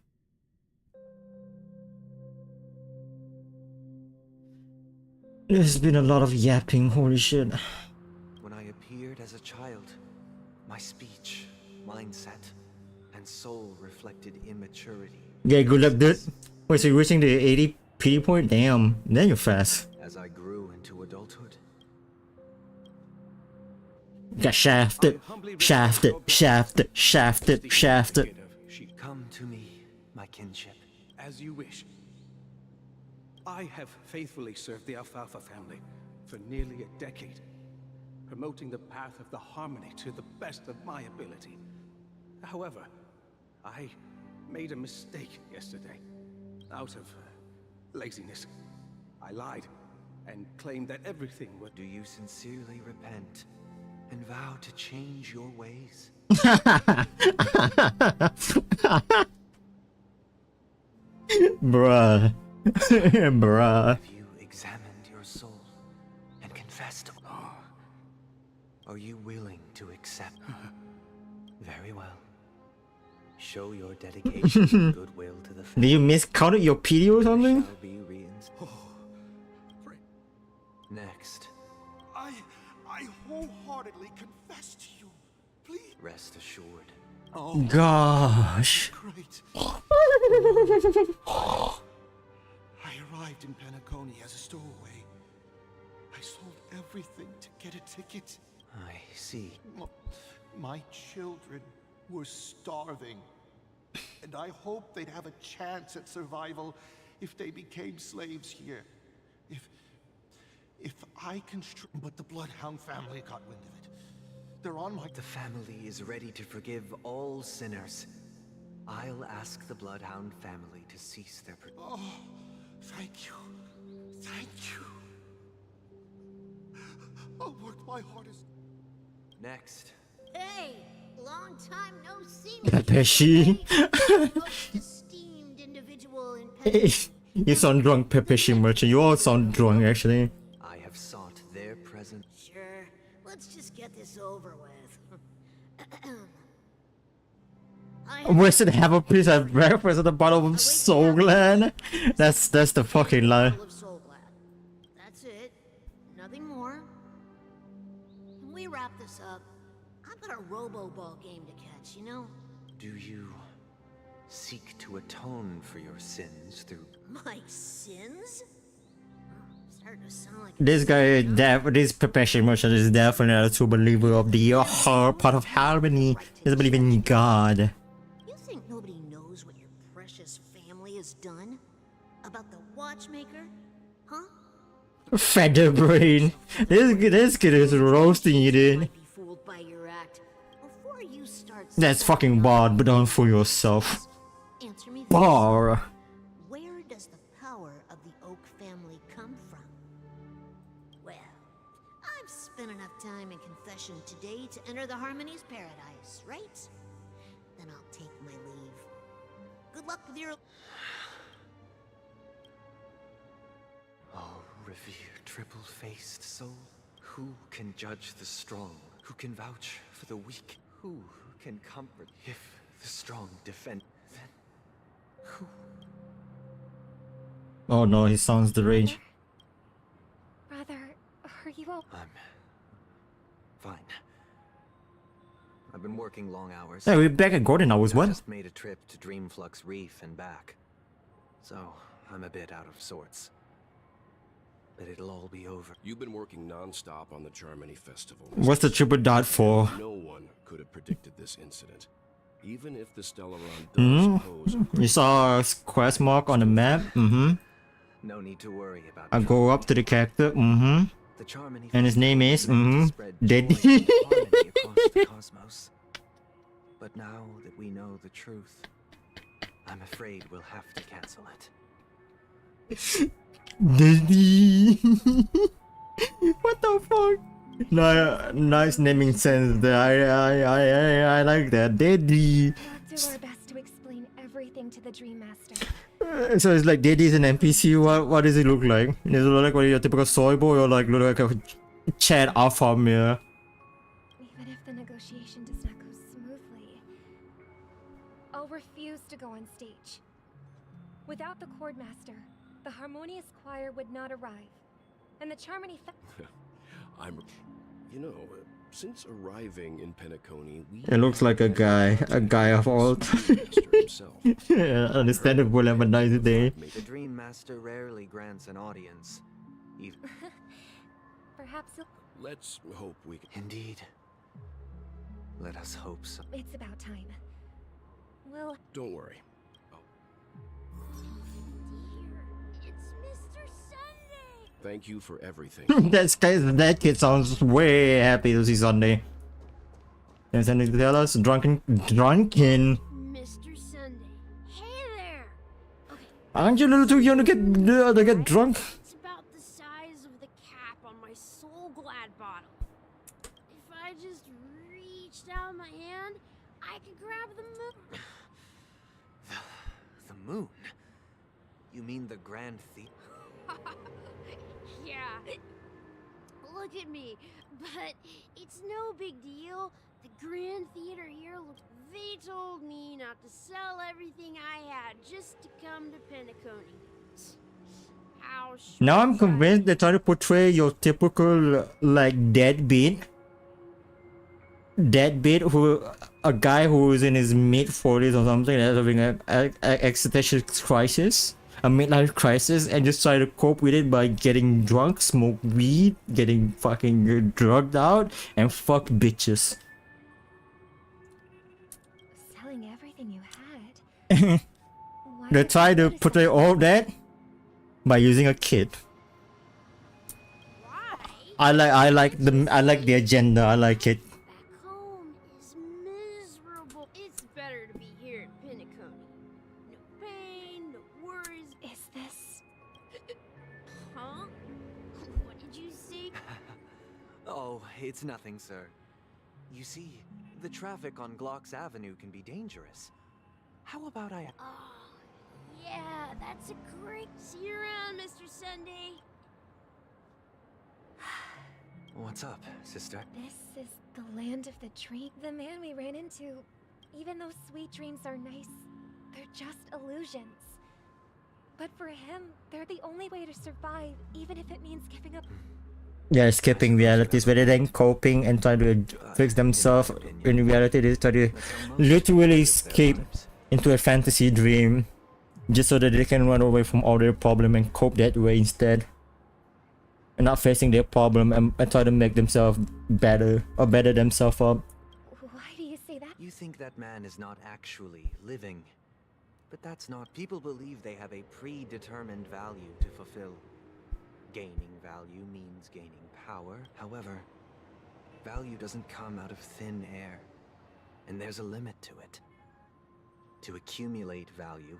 There's been a lot of yapping, holy shit. When I appeared as a child, my speech, mindset, and soul reflected immaturity. Yeah, good luck, dude. Wait, so you're reaching the 80 PD point? Damn, then you're fast. As I grew into adulthood, Got shafted. come to me, my kinship. As you wish. I have faithfully served the Alfalfa family for nearly a decade, promoting the path of the harmony to the best of my ability. However, I made a mistake yesterday. Out of laziness, I lied and claimed that everything would... Do you sincerely repent and vow to change your ways? Bruh. Bruh. Have you examined your soul and confessed? Are you willing to accept? Very well. Show your dedication and goodwill to the family. Did you miscounted your PD or something? Shall be Next. I wholeheartly confess to you. Please. Rest assured. Oh, gosh. Great. I arrived in Penacony as a stowaway. I sold everything to get a ticket. I see. My children were starving, and I hoped they'd have a chance at survival if they became slaves here. If I but the Bloodhound family got wind of it. They're on my... The family is ready to forgive all sinners. I'll ask the Bloodhound family to cease their... Thank you. Thank you. I'll work my hardest. Next. Hey, long time no see. Pepeshi. Most esteemed individual in You sound drunk, Pepeshi merchant. You all sound drunk, actually. I have sought their presence. Sure, let's just get this over with. Where's it have a piece of breakfast at the bottom of Soulgland? That's the fucking lie. That's it. Nothing more. Can we wrap this up? I've got a robo-ball game to catch, you know? Do you seek to atone for your sins through My sins? Starting to sound like This guy, this Pepeshi merchant is definitely a true believer of the part of harmony. He doesn't believe in God. You think nobody knows what your precious family has done? About the watchmaker? Huh? Feather brain. This kid is roasting you, dude. Fooled by your act. Before you start That's fucking bad, but don't fool yourself. answer me this. Bar. Where does the power of the Oak family come from? Well, I've spent enough time in confession today to enter the Harmony's paradise, right? Then I'll take my leave. Good luck with your... Oh, revered triple-faced soul, who can judge the strong? Who can vouch for the weak? Who can comfort if the strong defend? Then who? Oh no, he sounds deranged. Brother, are you all... I'm fine. I've been working long hours. Hey, we're back at Gordon hours, I what? just made a trip to Dreamflux Reef and back. So, I'm a bit out of sorts. But it'll all be over. You've been working non-stop on the Charmony Festival. What's the triple dot for? No one could have predicted this incident. Even if the Stellaron does pose a You saw a quest mark on the map? No need to worry about I go up to the character, The Charmony and his name is, Dead. across the cosmos. But now that we know the truth, I'm afraid we'll have to cancel it. Daddy. What the fuck? Nice naming sense. I like that. Daddy. We'll do our best to explain everything to the Dream Master. So it's like Daddy's an NPC. What does it look like? Does it look like what your typical soy boy, or like look like a chat alpha male? Even if the negotiation does not go smoothly, I'll refuse to go on stage. Without the Chord Master, the Harmonious Choir would not arrive, and the Charmony You know, since arriving in Penacony, we... It looks like a guy of all time. Yeah, understandable, have a nice day. The Dream Master rarely grants an audience. Even Perhaps Let's hope we can... Indeed. Let us hope so. it's about time. Well, Don't worry. It's Mr. Sunday! Thank you for everything. That kid sounds way happy to see Sunday. There's anything to tell us? Drunken. Mr. Sunday. Hey there! Aren't you a little too young to get drunk? It's about the size of the cap on my Soul Glad bottle. If I just reached out my hand, I could grab the moon. The moon? You mean the Grand Theater? Yeah. Look at me. But it's no big deal. The Grand Theater here looks... They told me not to sell everything I had just to come to Penacony. How Now I'm convinced they try to portray your typical like deadbeat, who a guy who is in his mid-40s or something that's having an existential crisis, a midlife crisis, and just try to cope with it by getting drunk, smoke weed, getting fucking drugged out, and fuck bitches. selling everything you had. They try to portray all that by using a kid. I like the agenda. I like it. miserable. It's better to be here at Penacony. No pain, no worries. Is this Huh? What did you say? Oh, it's nothing, sir. You see, the traffic on Glock's Avenue can be dangerous. How about I... Oh, yeah, that's a great... See you around, Mr. Sunday. What's up, sister? This is the land of the dream. The man we ran into, even though sweet dreams are nice, they're just illusions. But for him, they're the only way to survive, even if it means giving up. Yeah, escaping realities rather than coping and trying to fix themselves. In reality, they try to literally escape into a fantasy dream just so that they can run away from all their problem and cope that way instead. And not facing their problem and try to make themselves better or better themselves up. Why do you say that? You think that man is not actually living. But that's not. People believe they have a predetermined value to fulfill. Gaining value means gaining power. However, value doesn't come out of thin air. And there's a limit to it. To accumulate value,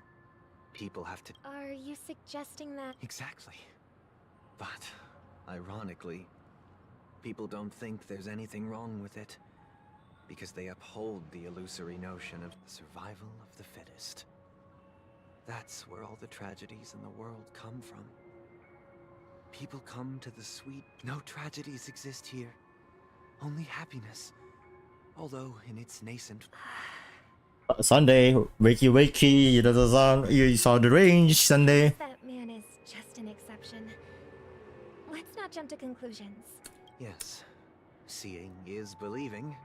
people have to... Are you suggesting that... Exactly. But, ironically, people don't think there's anything wrong with it. Because they uphold the illusory notion of the survival of the fittest. That's where all the tragedies in the world come from. People come to the sweet... No tragedies exist here. Only happiness. Although in its nascent... Sunday, wakey wakey, you saw the range, Sunday. That man is just an exception. Let's not jump to conclusions. Yes. Seeing is believing.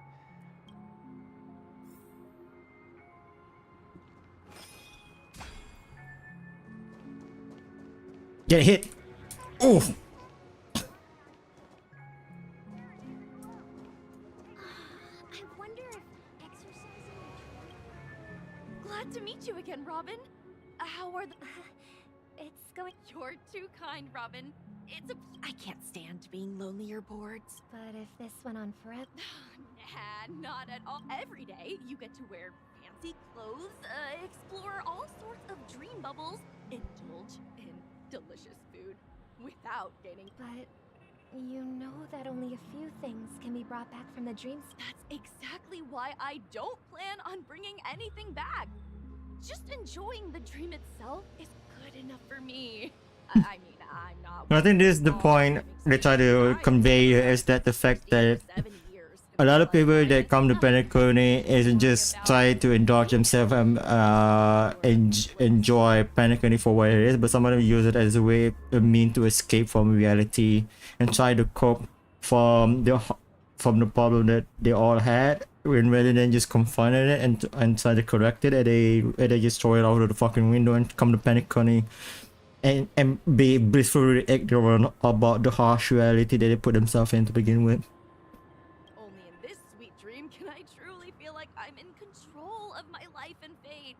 Get hit. Oof. I wonder if exercising... Glad to meet you again, Robin. How are the... It's going... You're too kind, Robin. It's a... I can't stand being lonely or bored. But if this went on forever... Nah, not at all. Every day, you get to wear fancy clothes, explore all sorts of dream bubbles, indulge in delicious food without gaining... But you know that only a few things can be brought back from the dreams. That's exactly why I don't plan on bringing anything back. Just enjoying the dream itself is good enough for me. I mean, I'm not... I think this is the point they try to convey is that the fact that a lot of people that come to Penacony is just try to indulge themselves and enjoy Penacony for what it is, but some of them use it as a way, a mean to escape from reality and try to cope from the problem that they all had, when rather than just confronting it and try to correct it, and they just throw it out of the fucking window and come to Penacony and be blissfully ignorant about the harsh reality that they put themselves in to begin with. Only in this sweet dream can I truly feel like I'm in control of my life and fate.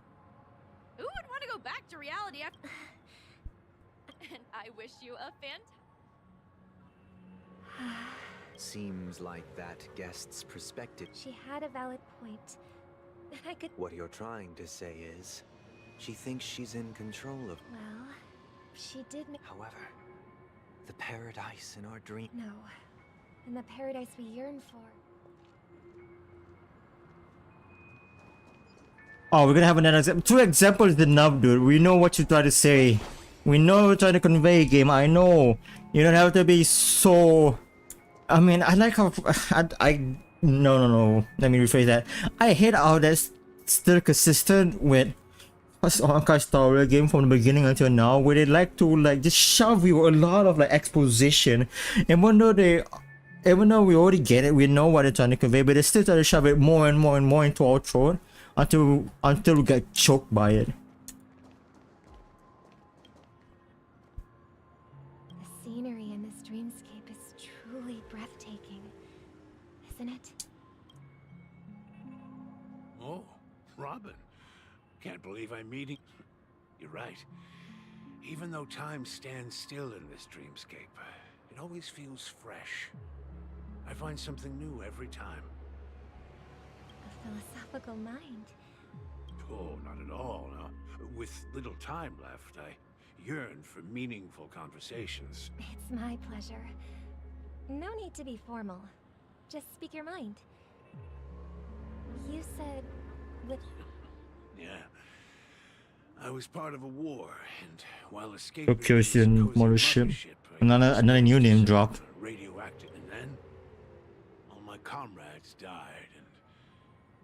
Who would want to go back to reality after... And I wish you a Seems like that guest's perspective. She had a valid point. I could... What you're trying to say is, she thinks she's in control of... Well, she did make... However, the paradise in our dream... No. And the paradise we yearn for. Oh, we're gonna have another example. 2 examples is enough, dude. We know what you try to say. We know you're trying to convey, game. I know. You don't have to be so... I mean, I like how... No. Let me rephrase that. I hate how that's still consistent with Honkai Star Rail game from the beginning until now, where they like to just shove you a lot of exposition. Even though we already get it, we know what they're trying to convey, but they still try to shove it more and more and more into our throat until we get choked by it. The scenery in this dreamscape is truly breathtaking, isn't it? Oh, Robin. Can't believe I'm meeting... You're right. Even though time stands still in this dreamscape, it always feels fresh. I find something new every time. A philosophical mind. Oh, not at all. No. With little time left, I yearn for meaningful conversations. It's my pleasure. No need to be formal. Just speak your mind. You said with... Yeah. I was part of a war, and while escaping Occupation Mothership. Another new name drop. Radioactive, and then all my comrades died, and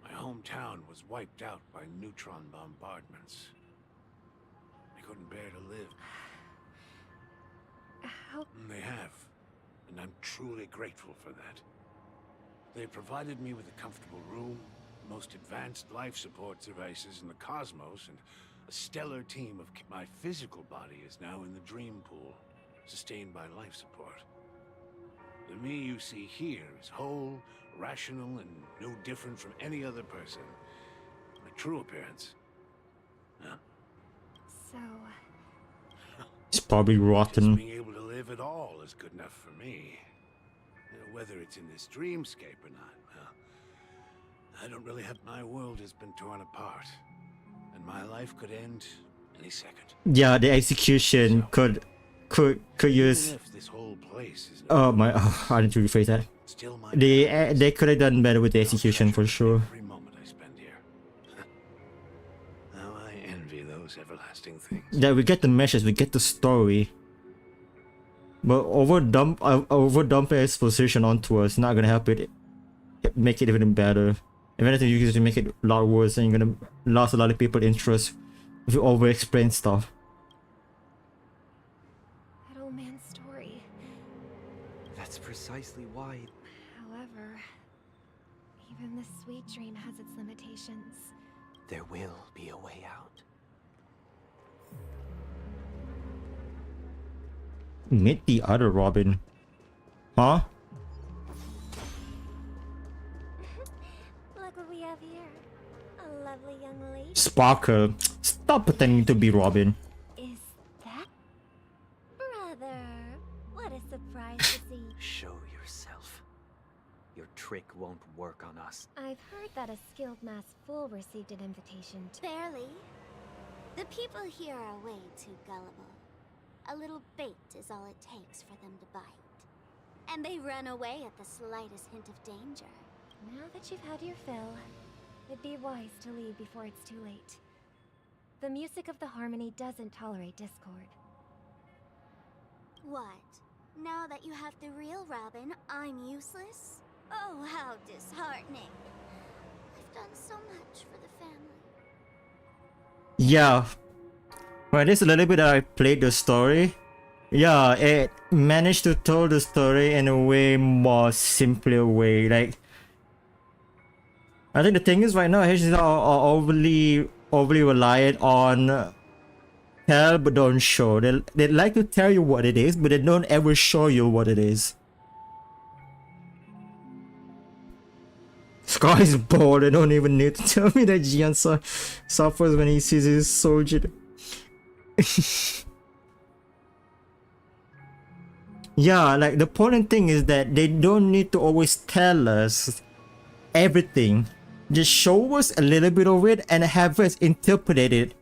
my hometown was wiped out by neutron bombardments. I couldn't bear to live. How... They have, and I'm truly grateful for that. They provided me with a comfortable room, the most advanced life support devices in the cosmos, and a stellar team of... My physical body is now in the dream pool, sustained by life support. The me you see here is whole, rational, and no different from any other person. My true appearance. Huh? So... It's probably rotten. Just being able to live at all is good enough for me. Whether it's in this dreamscape or not, well, I don't really have... My world has been torn apart, and my life could end any second. Yeah, the execution could use... Even if this whole place is... Oh my... Oh, I didn't rephrase that. They could have done better with the execution for sure. Every moment I spend here. Now I envy those everlasting things. Yeah, we get the message, we get the story. But overdump exposition onto us not gonna help it make it even better. If anything, you can make it a lot worse, and you're gonna lose a lot of people's interest if you over explain stuff. That old man's story. That's precisely why. However, even the sweet dream has its limitations. There will be a way out. Meet the other Robin. Huh? Look what we have here. A lovely young lady. Sparkle. Stop pretending to be Robin. Is that... Brother, what a surprise to see. Show yourself. Your trick won't work on us. I've heard that a skilled masked fool received an invitation to... Barely. The people here are way too gullible. A little bait is all it takes for them to bite. And they run away at the slightest hint of danger. Now that you've had your fill, it'd be wise to leave before it's too late. The music of the harmony doesn't tolerate discord. What? Now that you have the real Robin, I'm useless? Oh, how disheartening. I've done so much for the family. Yeah. Well, this a little bit that I played the story. Yeah, it managed to tell the story in a way more simpler way. Like, I think the thing is right now, HCs are overly reliant on tell but don't show. They like to tell you what it is, but they don't ever show you what it is. Scar is bored. They don't even need to tell me that Jian suffers when he sees his soldier. Yeah, like the important thing is that they don't need to always tell us everything. Just show us a little bit of it and have us interpret it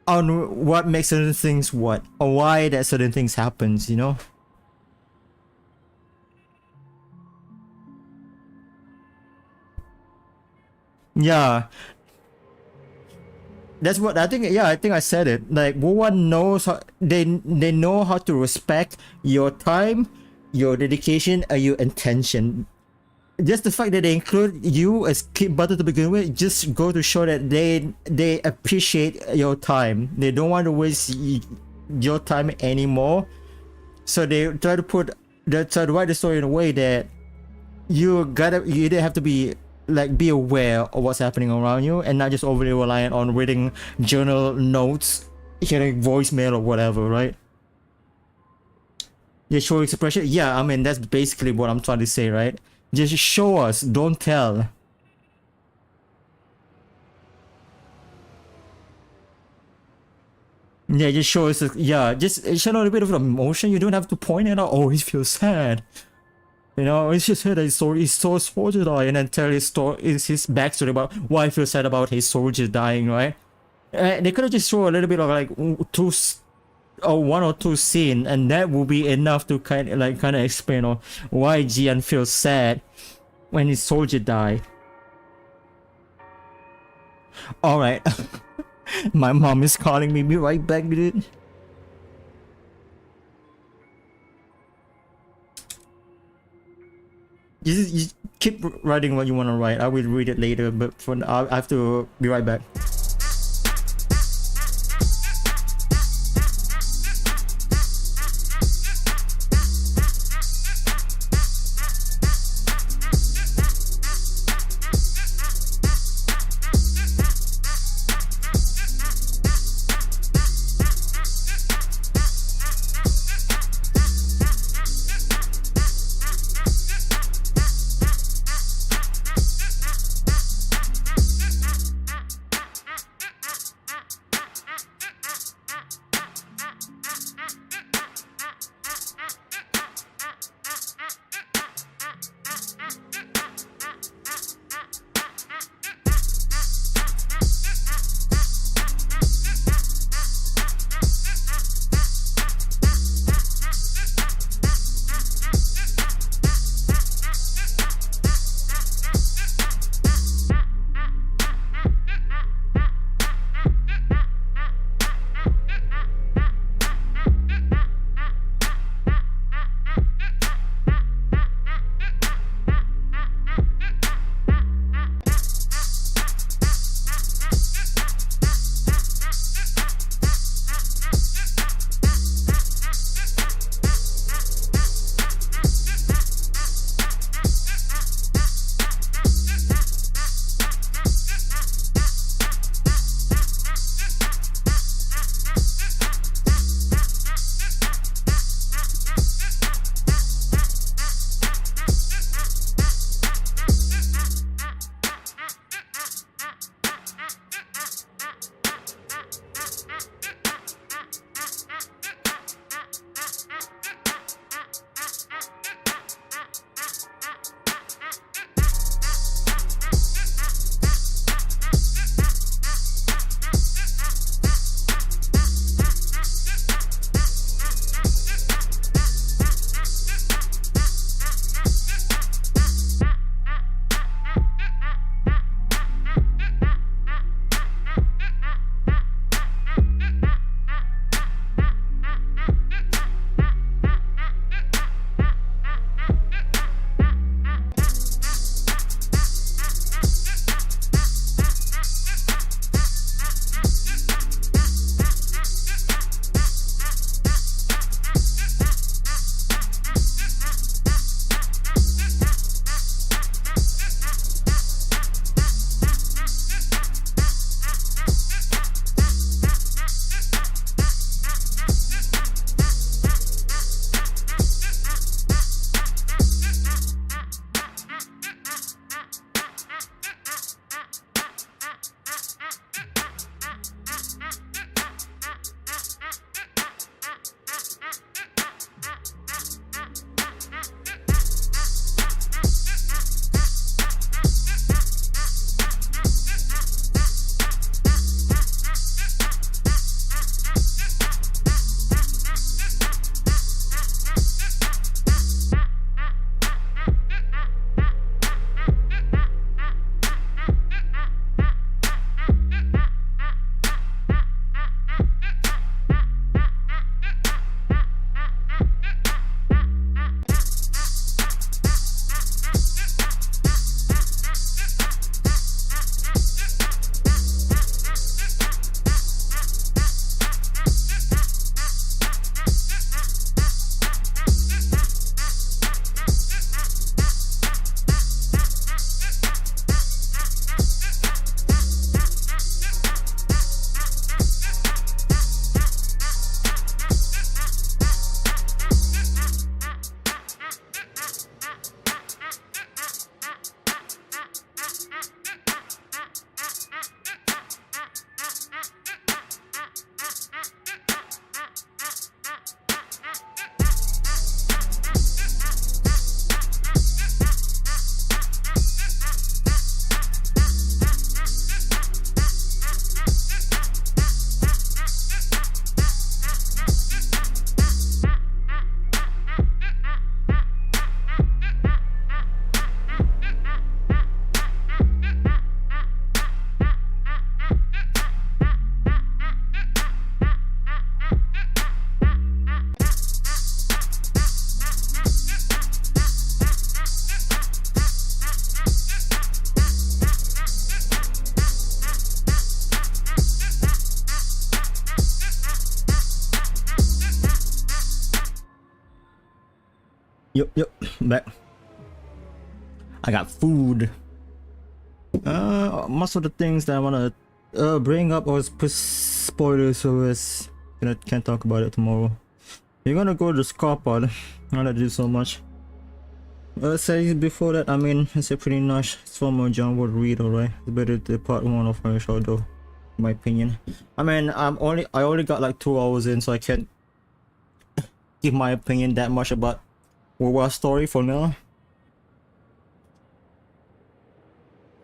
on what makes certain things what, or why that certain things happens, you know? Yeah. That's what I think. Yeah, I think I said it. Like, one knows how they know how to respect your time, your dedication, and your intention. Just the fact that they include you as kid butter to begin with, just go to show that they appreciate your time. They don't want to waste your time anymore. So they try to write the story in a way that you either have to be aware of what's happening around you and not just overly reliant on reading journal notes, hearing voicemail or whatever, right? Yeah, show expression. Yeah, I mean, that's basically what I'm trying to say, right? Just show us, don't tell. Yeah, just show us. Yeah, just show a little bit of emotion. You don't have to point it out. Oh, he feels sad. You know, it's just that he's so soldier dying, and then tell his story, his backstory about why he feels sad about his soldier dying, right? They could have just shown a little bit of like two one or two scene, and that will be enough to kind of explain why Jian feels sad when his soldier died. All right. My mom is calling me. Be right back, dude. You keep writing what you want to write. I will read it later, but for now, I have to be right back. Yep, back. I got food. Most of the things that I wanna bring up was spoilers, so I can't talk about it tomorrow. You're gonna go to the scar pod. I'm gonna do so much. Say before that, I mean, it's a pretty nice former John Wood read, alright. It's better than part 1 of my show though, in my opinion. I mean, I only got like 2 hours in, so I can't give my opinion that much about World War story for now.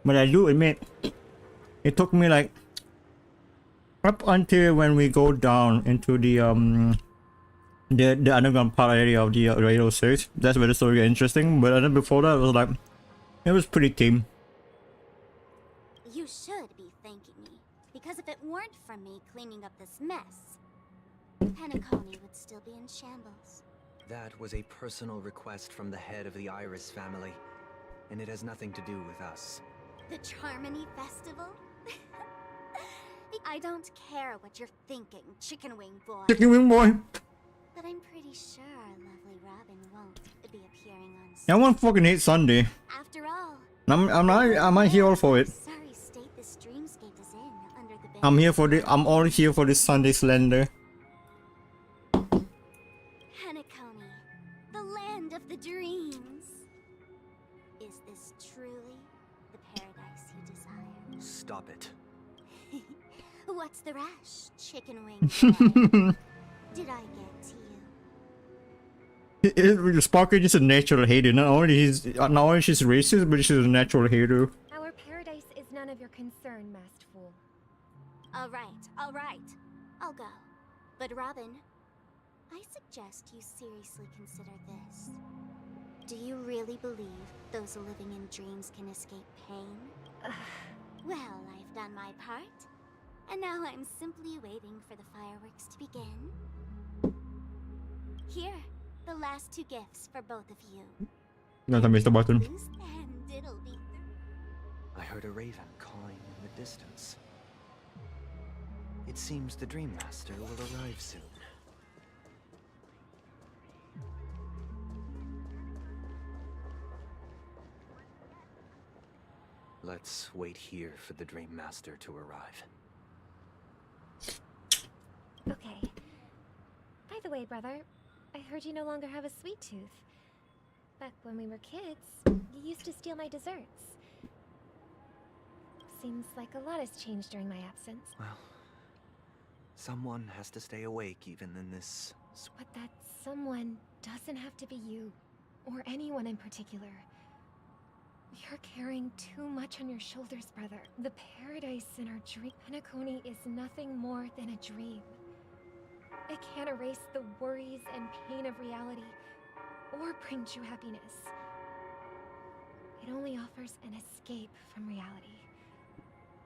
But I do admit, it took me like up until when we go down into the underground part area of the radio series. That's where the story got interesting. But then before that, it was pretty tame. You should be thanking me, because if it weren't for me cleaning up this mess, Penacony would still be in shambles. That was a personal request from the head of the Iris family, and it has nothing to do with us. The Charmony Festival? I don't care what you're thinking, Chicken Wing Boy. Chicken Wing Boy! But I'm pretty sure our lovely Robin won't be appearing on I won't fucking hate Sunday. After all, I'm not here all for it. sorry state this dreamscape is in under the I'm all here for this Sunday slender. Penacony, the land of the dreams. Is this truly the paradise you desire? Stop it. What's the rush, Chicken Wing Boy? Did I get to you? Sparky is a natural hater. Not only she's racist, but she's a natural hater. Our paradise is none of your concern, masked fool. All right. I'll go. But Robin, I suggest you seriously consider this. Do you really believe those living in dreams can escape pain? Well, I've done my part. And now I'm simply waiting for the fireworks to begin. Here, the last 2 gifts for both of you. No, I missed the button. And it'll be I heard a raven cawing in the distance. It seems the Dream Master will arrive soon. Let's wait here for the Dream Master to arrive. Okay. By the way, brother, I heard you no longer have a sweet tooth. Back when we were kids, you used to steal my desserts. Seems like a lot has changed during my absence. Well, someone has to stay awake even in this... But that someone doesn't have to be you, or anyone in particular. You're carrying too much on your shoulders, brother. The paradise in our dream Penacony is nothing more than a dream. It can't erase the worries and pain of reality, or bring true happiness. It only offers an escape from reality.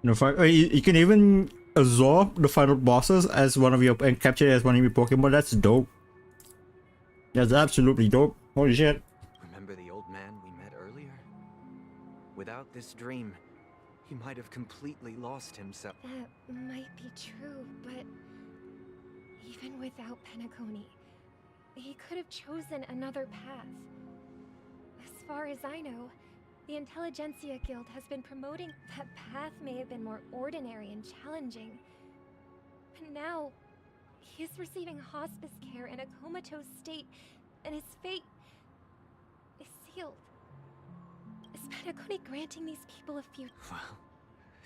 You can even absorb the final bosses as one of your and capture it as one of your Pokemon. That's dope. That's absolutely dope. Holy shit. Remember the old man we met earlier? Without this dream, he might have completely lost himself. That might be true, but even without Penacony, he could have chosen another path. As far as I know, the Intelligentsia Guild has been promoting that path may have been more ordinary and challenging. But now, he is receiving hospice care in a comatose state, and his fate is sealed. Is Penacony granting these people a future? Well,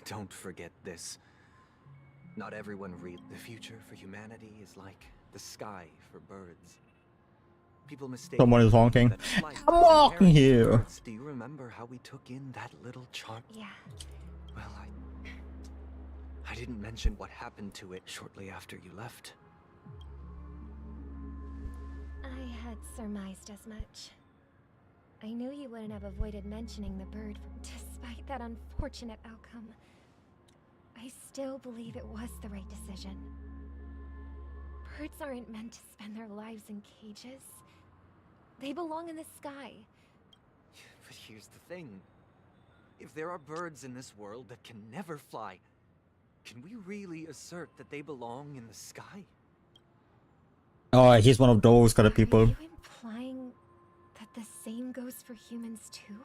don't forget this. Not everyone reads. The future for humanity is like the sky for birds. People mistake. Someone is honking. I'm walking here. Do you remember how we took in that little charm? Yeah. Well, I didn't mention what happened to it shortly after you left. I had surmised as much. I knew you wouldn't have avoided mentioning the bird, despite that unfortunate outcome. I still believe it was the right decision. Birds aren't meant to spend their lives in cages. They belong in the sky. But here's the thing. If there are birds in this world that can never fly, can we really assert that they belong in the sky? Oh, he's one of those kind of people. Are you implying that The same goes for humans too?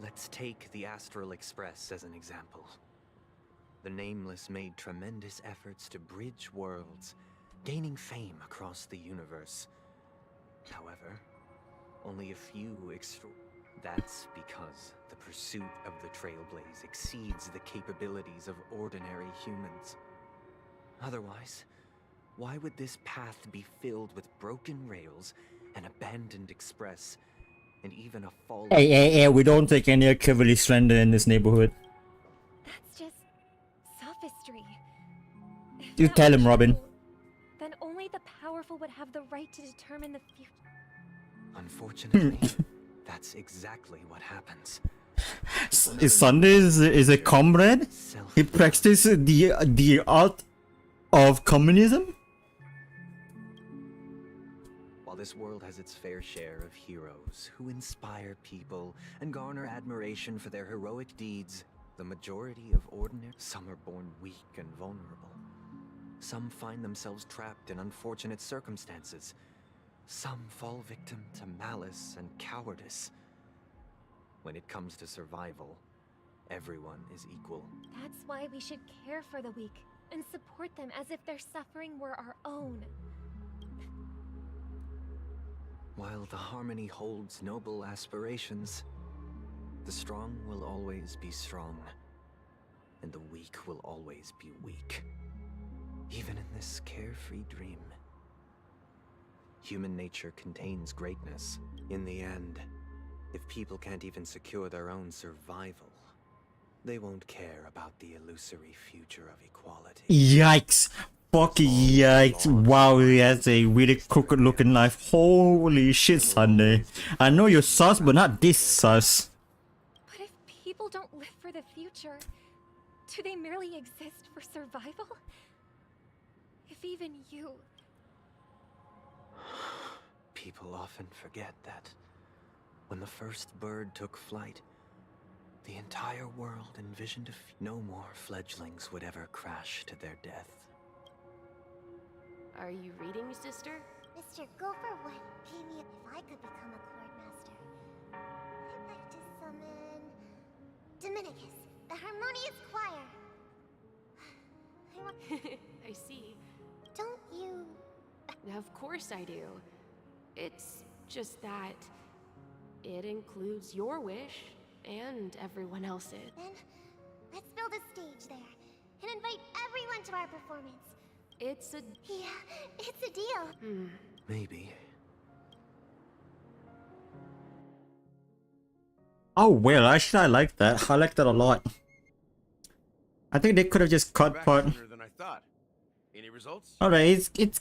Let's take the Astral Express as an example. The Nameless made tremendous efforts to bridge worlds, gaining fame across the universe. However, only a few That's because the pursuit of the Trailblaze exceeds the capabilities of ordinary humans. Otherwise, why would this path be filled with broken rails, an abandoned express, and even a fallen... Hey, we don't take any cavalry slender in this neighborhood. That's just sophistry. If You that tell were him, Robin. true, then only the powerful would have the right to determine the future. Unfortunately, that's exactly what happens. Sunday is a comrade? He practices the art of communism? While this world has its fair share of heroes who inspire people and garner admiration for their heroic deeds, the majority of ordinary... Some are born weak and vulnerable. Some find themselves trapped in unfortunate circumstances. Some fall victim to malice and cowardice. When it comes to survival, everyone is equal. That's why we should care for the weak and support them as if their suffering were our own. While the Harmony holds noble aspirations, the strong will always be strong, and the weak will always be weak. Even in this carefree dream. Human nature contains greatness. In the end, if people can't even secure their own survival, they won't care about the illusory future of equality. Yikes! Fucking yikes! Wow, he has a really crooked looking life. Holy shit, Sunday. I know you're sus, but not this sus. But if people don't live for the future, do they merely exist for survival? If even you... People often forget that when the first bird took flight, the entire world envisioned no more fledglings would ever crash to their death. Are you reading, sister? Mr. Gopher gave me if I could become a Chord Master. I'd like to summon... Dominicus, the Harmonious Choir. I see. Don't you... Of course I do. It's just that it includes your wish and everyone else's. Then, let's build a stage there and invite everyone to our performance. It's a... Yeah, it's a deal. Maybe. Oh well, actually I like that. I like that a lot. I think they could have just cut part. Than I thought. Any results? Alright, it's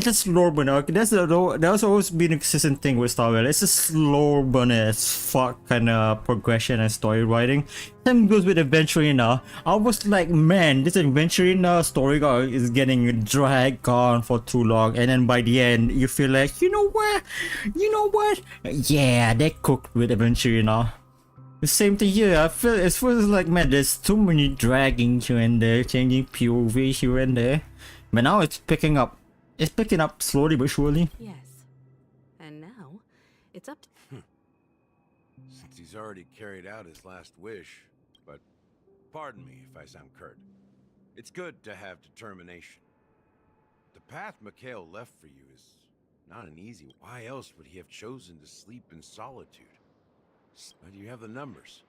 a slow burn arc. That's always been a consistent thing with Star Wars. It's a slow burn as fuck kind of progression and story writing. Same goes with Adventurina. I was like, man, this Adventurina story arc is getting dragged on for too long, and then by the end you feel like, you know what? Yeah, they cooked with Adventurina. The same thing here. I feel it feels like, man, there's too many dragging here and there, changing POV here and there. But now it's picking up. It's picking up slowly but surely. Yes. And now, it's up to... Since he's already carried out his last wish, but pardon me if I sound curt. It's good to have determination. The path Mikhail left for you is not an easy one. Why else would he have chosen to sleep in solitude? But you have the numbers.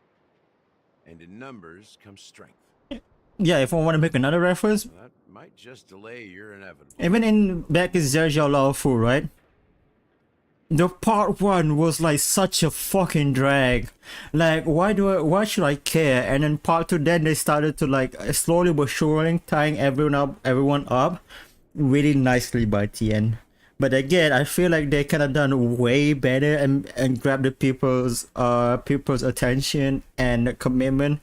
And in numbers comes strength. Yeah, if I want to make another reference. That might just delay your inevitable. Even in back in Zerja Lawful, right? The part 1 was like such a fucking drag. Like, why should I care? And then part 2, then they started to like slowly but surely tying everyone up really nicely by the end. But again, I feel like they could have done way better and grab the people's attention and commitment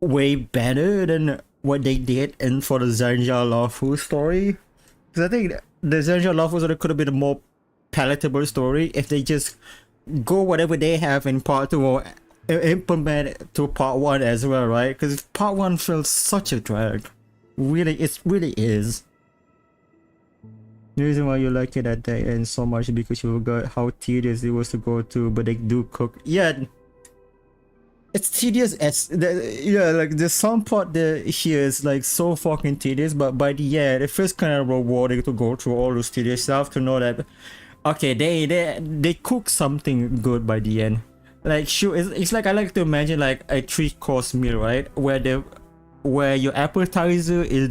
way better than what they did in for the Zerja Lawful story. Because I think the Zerja Lawful story could have been a more palatable story if they just go whatever they have in part 2 or implement it to part 1 as well, right? Because part 1 feels such a drag. Really, it really is. The reason why you like it at the end so much is because you forgot how tedious it was to go to, but they do cook. Yeah, it's tedious as yeah, like the some part there here is like so fucking tedious, but by the end it feels kind of rewarding to go through all those tedious stuff to know that okay, they cook something good by the end. Like sure, it's like I like to imagine like a 3-course meal, right? Where your appetizer is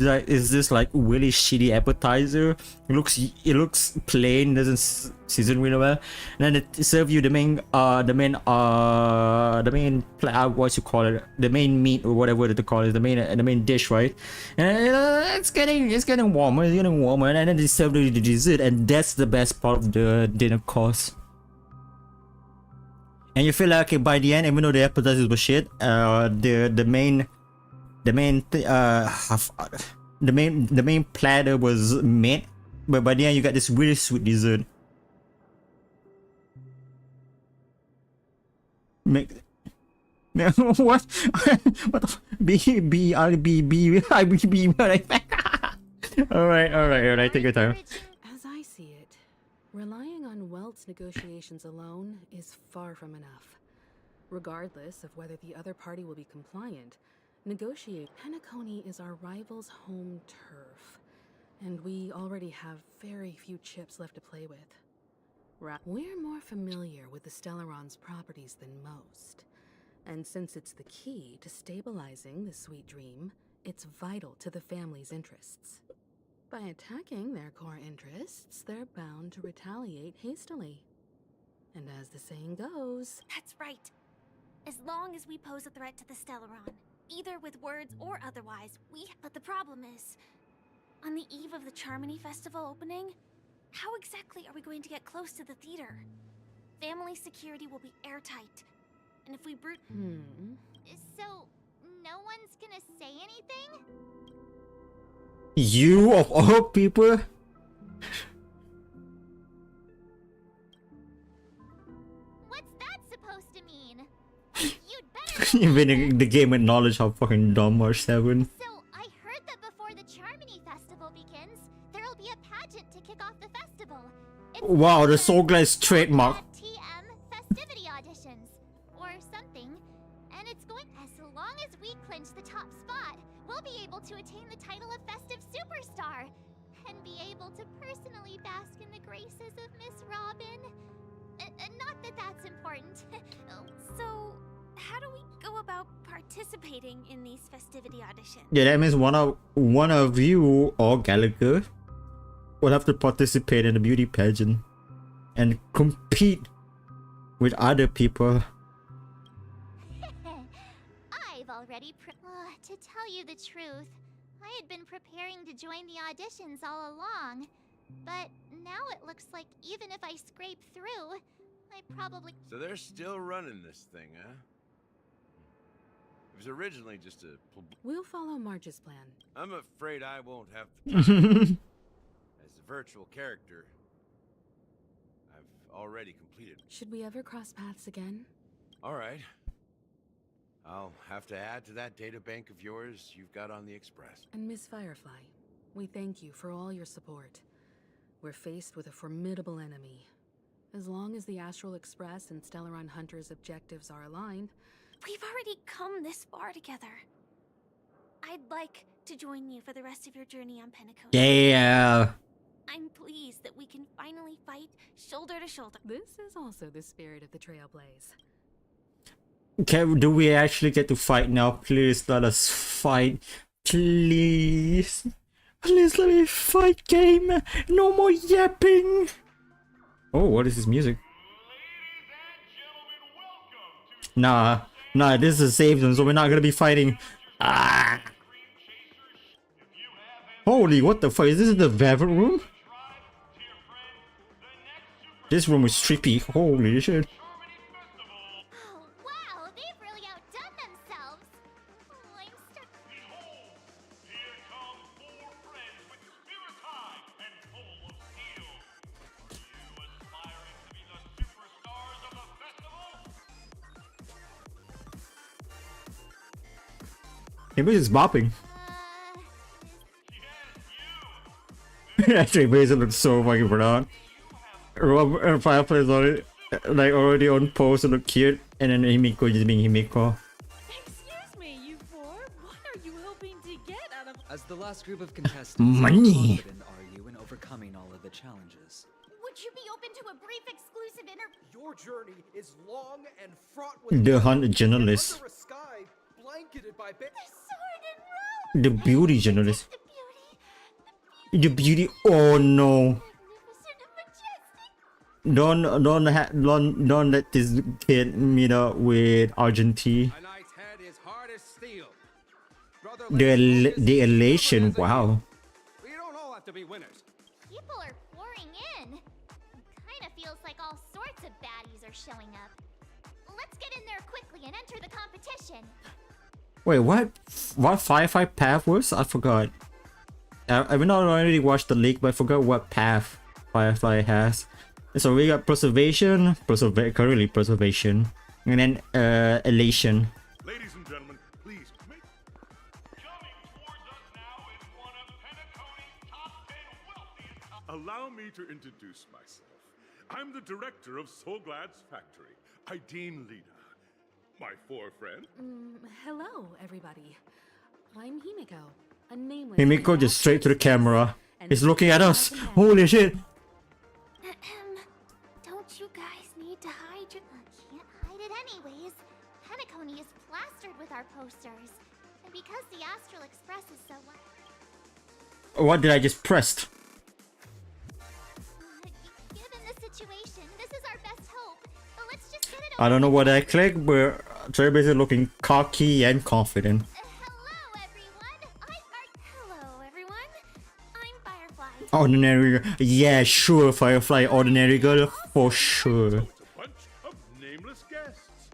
this like really shitty appetizer. It looks plain, doesn't season really well. And then it serve you the main what you call it, the main meat or whatever they call it, the main dish, right? And it's getting warmer, and then they serve the dessert, and that's the best part of the dinner course. And you feel like okay, by the end, even though the appetizers were shit, the main platter was made, but by the end you got this really sweet dessert. What? What the Alright, take your time. As I see it, relying on Welt's negotiations alone is far from enough. Regardless of whether the other party will be compliant, Penacony is our rival's home turf, and we already have very few chips left to play with. We're more familiar with the Stellaron's properties than most, and since it's the key to stabilizing the Sweet Dream, it's vital to the family's interests. By attacking their core interests, they're bound to retaliate hastily. And as the saying goes... That's right. As long as we pose a threat to the Stellaron, either with words or otherwise, But the problem is, on the eve of the Charmony Festival opening, how exactly are we going to get close to the theater? Family security will be airtight, and if we So, no one's gonna say anything? You of all people? What's that supposed to mean? You'd better... Even the game acknowledged how fucking dumb are 7. So, I heard that before the Charmony Festival begins, there'll be a pageant to kick off the festival. Wow, the Soul Glass trademark. TM festivity auditions, or something. And it's going... As long as we clinch the top spot, we'll be able to attain the title of Festive Superstar, and be able to personally bask in the graces of Miss Robin. Not that that's important. So, how do we go about participating in these festivity auditions? Yeah, that means one of you or Gallagher will have to participate in the beauty pageant and compete with other people. I've already to tell you the truth, I had been preparing to join the auditions all along. But now it looks like even if I scrape through, I probably... So they're still running this thing, huh? It was originally just a... We'll follow Marge's plan. I'm afraid I won't have the time. As a virtual character, I've already completed. Should we ever cross paths again? Alright. I'll have to add to that data bank of yours you've got on the Express. And Miss Firefly, we thank you for all your support. We're faced with a formidable enemy. As long as the Astral Express and Stellaron Hunter's objectives are aligned... We've already come this far together. I'd like to join you for the rest of your journey on Penacony. Yeah. I'm pleased that we can finally fight shoulder to shoulder. This is also the spirit of the Trailblaze. Okay, do we actually get to fight now? Please let us fight. Please. Please let me fight, game. No more yapping. Oh, what is this music? Nah, this is a safe zone, so we're not gonna be fighting. Ah. Holy, what the fuck? Is this the velvet room? This room is trippy. Holy shit. Wow, they've really outdone themselves. Oh, I'm stuck. Maybe it's bopping. Actually, Basil looks so fucking proud. Rob and Firefly is already like already on pose to look cute, and then Himiko just being Himiko. Excuse me, you four. What are you hoping to get out of? As the last group of contestants, Money. how confident are you in overcoming all of the challenges? Would you be open to a brief exclusive interview? Your journey is long and fraught with The Hunt journalist. under a sky blanketed by The sword and robe. The beauty journalist. The beauty. Oh no! Don't let this kid meet up with Argentine. The elation. Wow. We don't all have to be winners. People are pouring in. Kind of feels like all sorts of baddies are showing up. Let's get in there quickly and enter the competition. Wait, what? What Firefly path was? I forgot. I've not already watched the league, but I forgot what path Firefly has. So we got preservation, currently preservation, and then elation. Ladies and gentlemen, please make allow me to introduce myself. I'm the director of Solglad's factory, Ideen Lida. My four friends. Hello, everybody. I'm Himiko, a nameless. Himiko just straight to the camera. He's looking at us. Holy shit! Don't you guys need to hide your... Can't hide it anyways. Penacony is plastered with our posters. And because the Astral Express is so... What did I just press? Given the situation, this is our best hope. But let's just get it I don't know what I clicked, but Trey basically looking cocky and confident. Hello, everyone. I'm Firefly. Ordinary girl. Yeah, sure, Firefly. Ordinary girl, for sure. Bunch of nameless guests.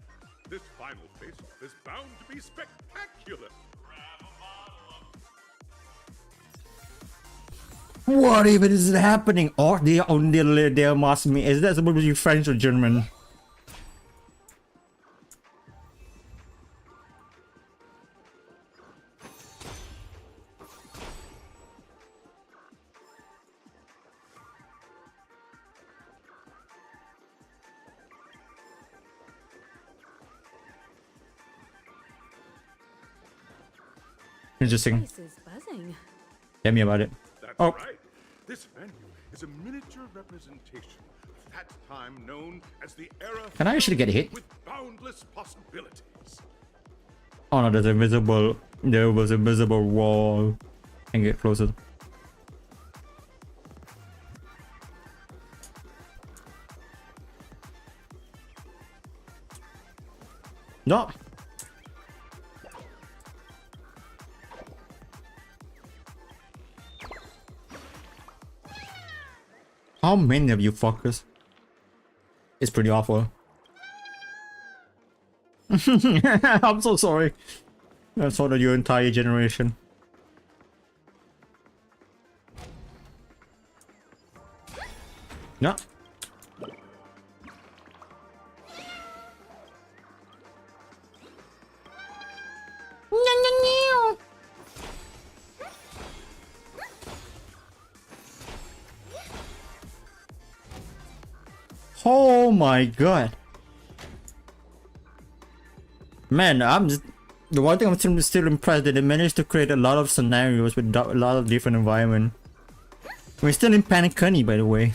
This final face-off is bound to be spectacular. What even is happening? Or they must me. Is that supposed to be French or German? Interesting. Tell me about it. That's Oh. right. This venue is a miniature representation of that time known as the era Can I actually get a hit? with boundless possibilities. Oh no, there was a visible wall. Can get closer. No. How many of you fuckers? It's pretty awful. I'm so sorry. That's sort of your entire generation. No. Oh my god. Man, I'm just... The one thing I'm still impressed that they managed to create a lot of scenarios with a lot of different environment. We're still in Penacony, by the way.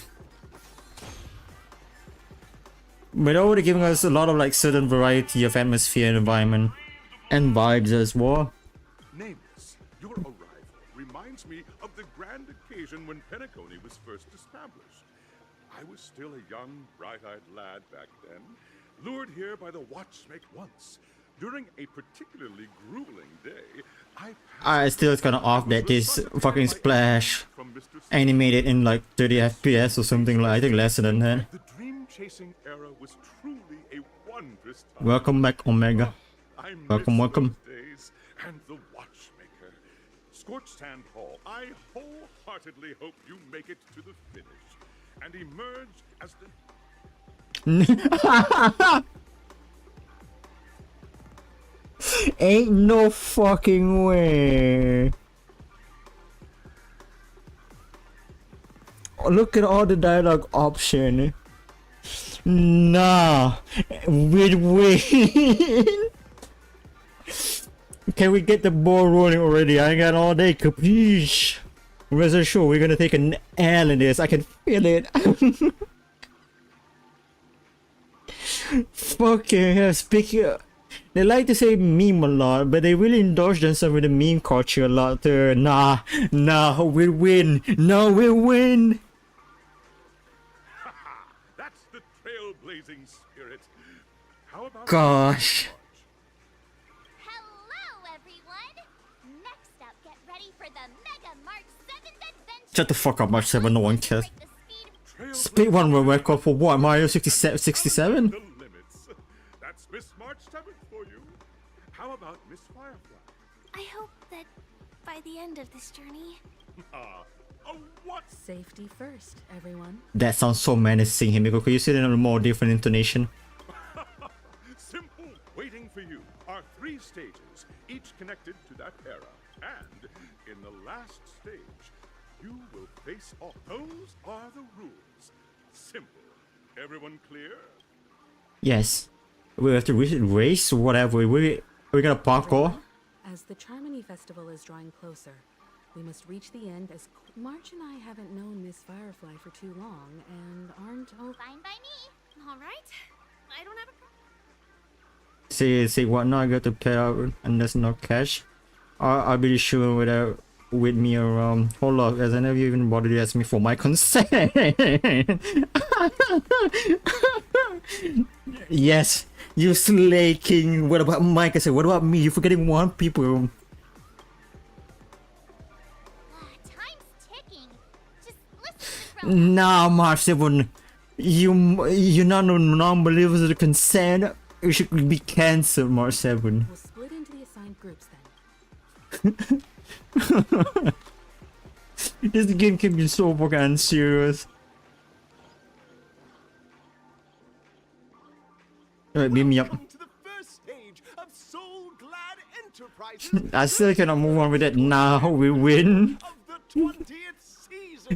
But they're already giving us a lot of like certain variety of atmosphere and environment. And vibes as well. Nameless, your arrival reminds me of the grand occasion when Penacony was first established. I was still a young, bright-eyed lad back then, lured here by the watchmake once. During a particularly grueling day, I still it's kinda off that this fucking splash animated in like 30 FPS or something, like I think less than that. the dream-chasing era was truly a wondrous time. Welcome back, Omega. I miss Welcome. those days and the watchmaker. Scorched Sand Hall, I wholeheartedly hope you make it to the finish and emerge as the... Ain't no fucking way. look at all the dialogue option. Nah, win-win. Can we get the ball rolling already? I got all day, capiche? Rest assured, we're gonna take an L in this. I can feel it. Fucking hell, speaking of, they like to say meme a lot, but they really indulge themselves with the meme culture a lot. Nah, we'll win. No, we'll win. That's the trailblazing spirit. How about Gosh. Hello, everyone! Next up, get ready for the Mega March 7th adventure! Shut the fuck up, March 7, no one cares. Speed 1 world record for what? Mario 67? That's Miss March 7th for you. How about Miss Firefly? I hope that by the end of this journey... What? Safety first, everyone. That sounds so menacing, Himiko. Could you say it in a more different intonation? Simple. Waiting for you are 3 stages, each connected to that era. And in the last stage, you will face off. Those are the rules. Simple. Everyone clear? Yes. We have to race whatever. We gonna parkour? As the Charmony Festival is drawing closer, we must reach the end as March and I haven't known Miss Firefly for too long and aren't Fine by me. All right. I don't have a Say what now? I got to pay out and there's no cash. I'll be sure with me around. Hold up, as I never even bothered to ask me for my consent. Yes, you slay king. What about Mike? I said, what about me? You're forgetting one people. Nah, March 7. You're not no non-believers of the consent. You should be cancelled, March 7. We'll split into the assigned groups then. This game can be so fucking serious. Alright, beam me up. I still cannot move on with that now. We win.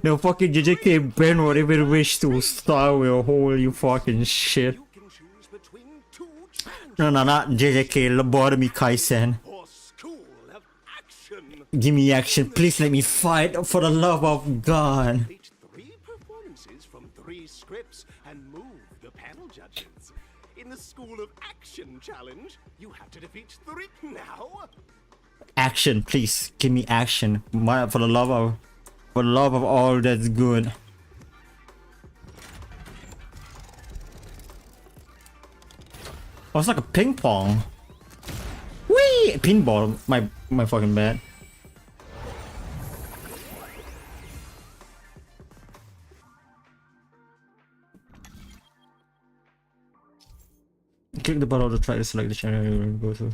No fucking JJK ban whatever you wish to start with a holy fucking shit. No, not JJK, lobotomy Kai-san. Give me action, please let me fight for the love of God. 3 performances from 3 scripts and move the panel judges. In the School of Action challenge, you have to defeat 3 now. Action, please, give me action. For the love of all that's good. Oh, it's like a ping pong. Whee! Pinball. My fucking bad. Click the button to try to select the channel you will go to.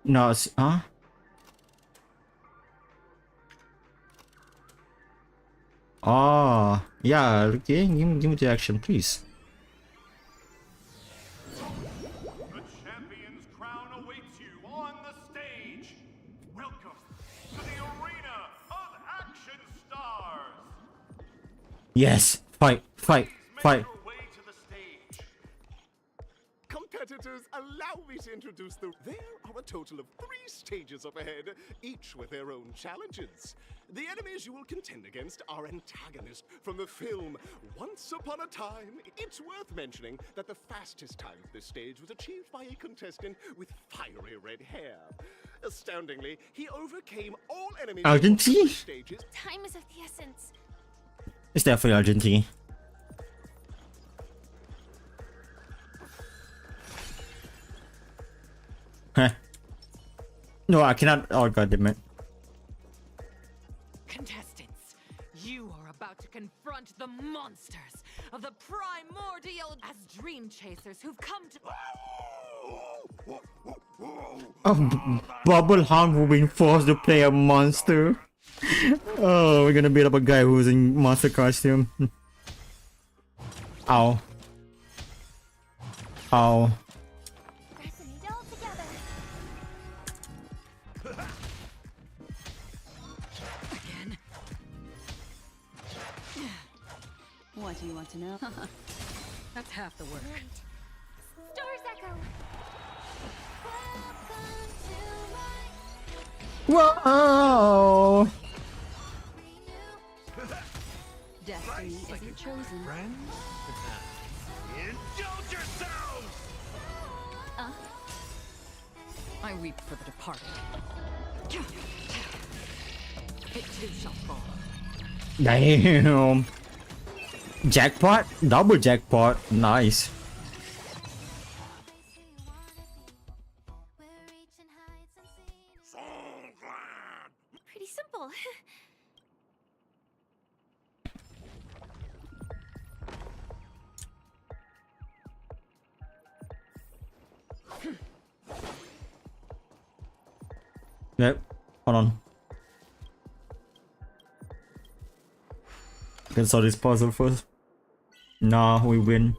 No, it's huh? Oh, yeah, okay, give me the action, please. The champion's crown awaits you on the stage. Welcome to the arena of action stars. Yes, fight. Competitors, allow me to introduce them. There are a total of 3 stages up ahead, each with their own challenges. The enemies you will contend against are antagonists from the film Once Upon a Time. It's worth mentioning that the fastest time of this stage was achieved by a contestant with fiery red hair. Astoundingly, he overcame all enemies Argentina? stages. Time is of the essence. It's definitely Argentina. Huh. No, I cannot. Oh, god damn it. Contestants, you are about to confront the monsters of the primordial as dream chasers who've come to. Bubble Hung will be forced to play a monster. Oh, we're gonna beat up a guy who's in monster costume. Ow. Ow. What do you want to know? That's half the work. Stars echo. Whoa! Destiny isn't chosen. Friends? Indulge yourselves! I weep for the departed. It too shall fall. Damn. Jackpot? Double jackpot. Nice. Pretty simple. Yep. Hold on. Let's solve this puzzle first. Nah, we win.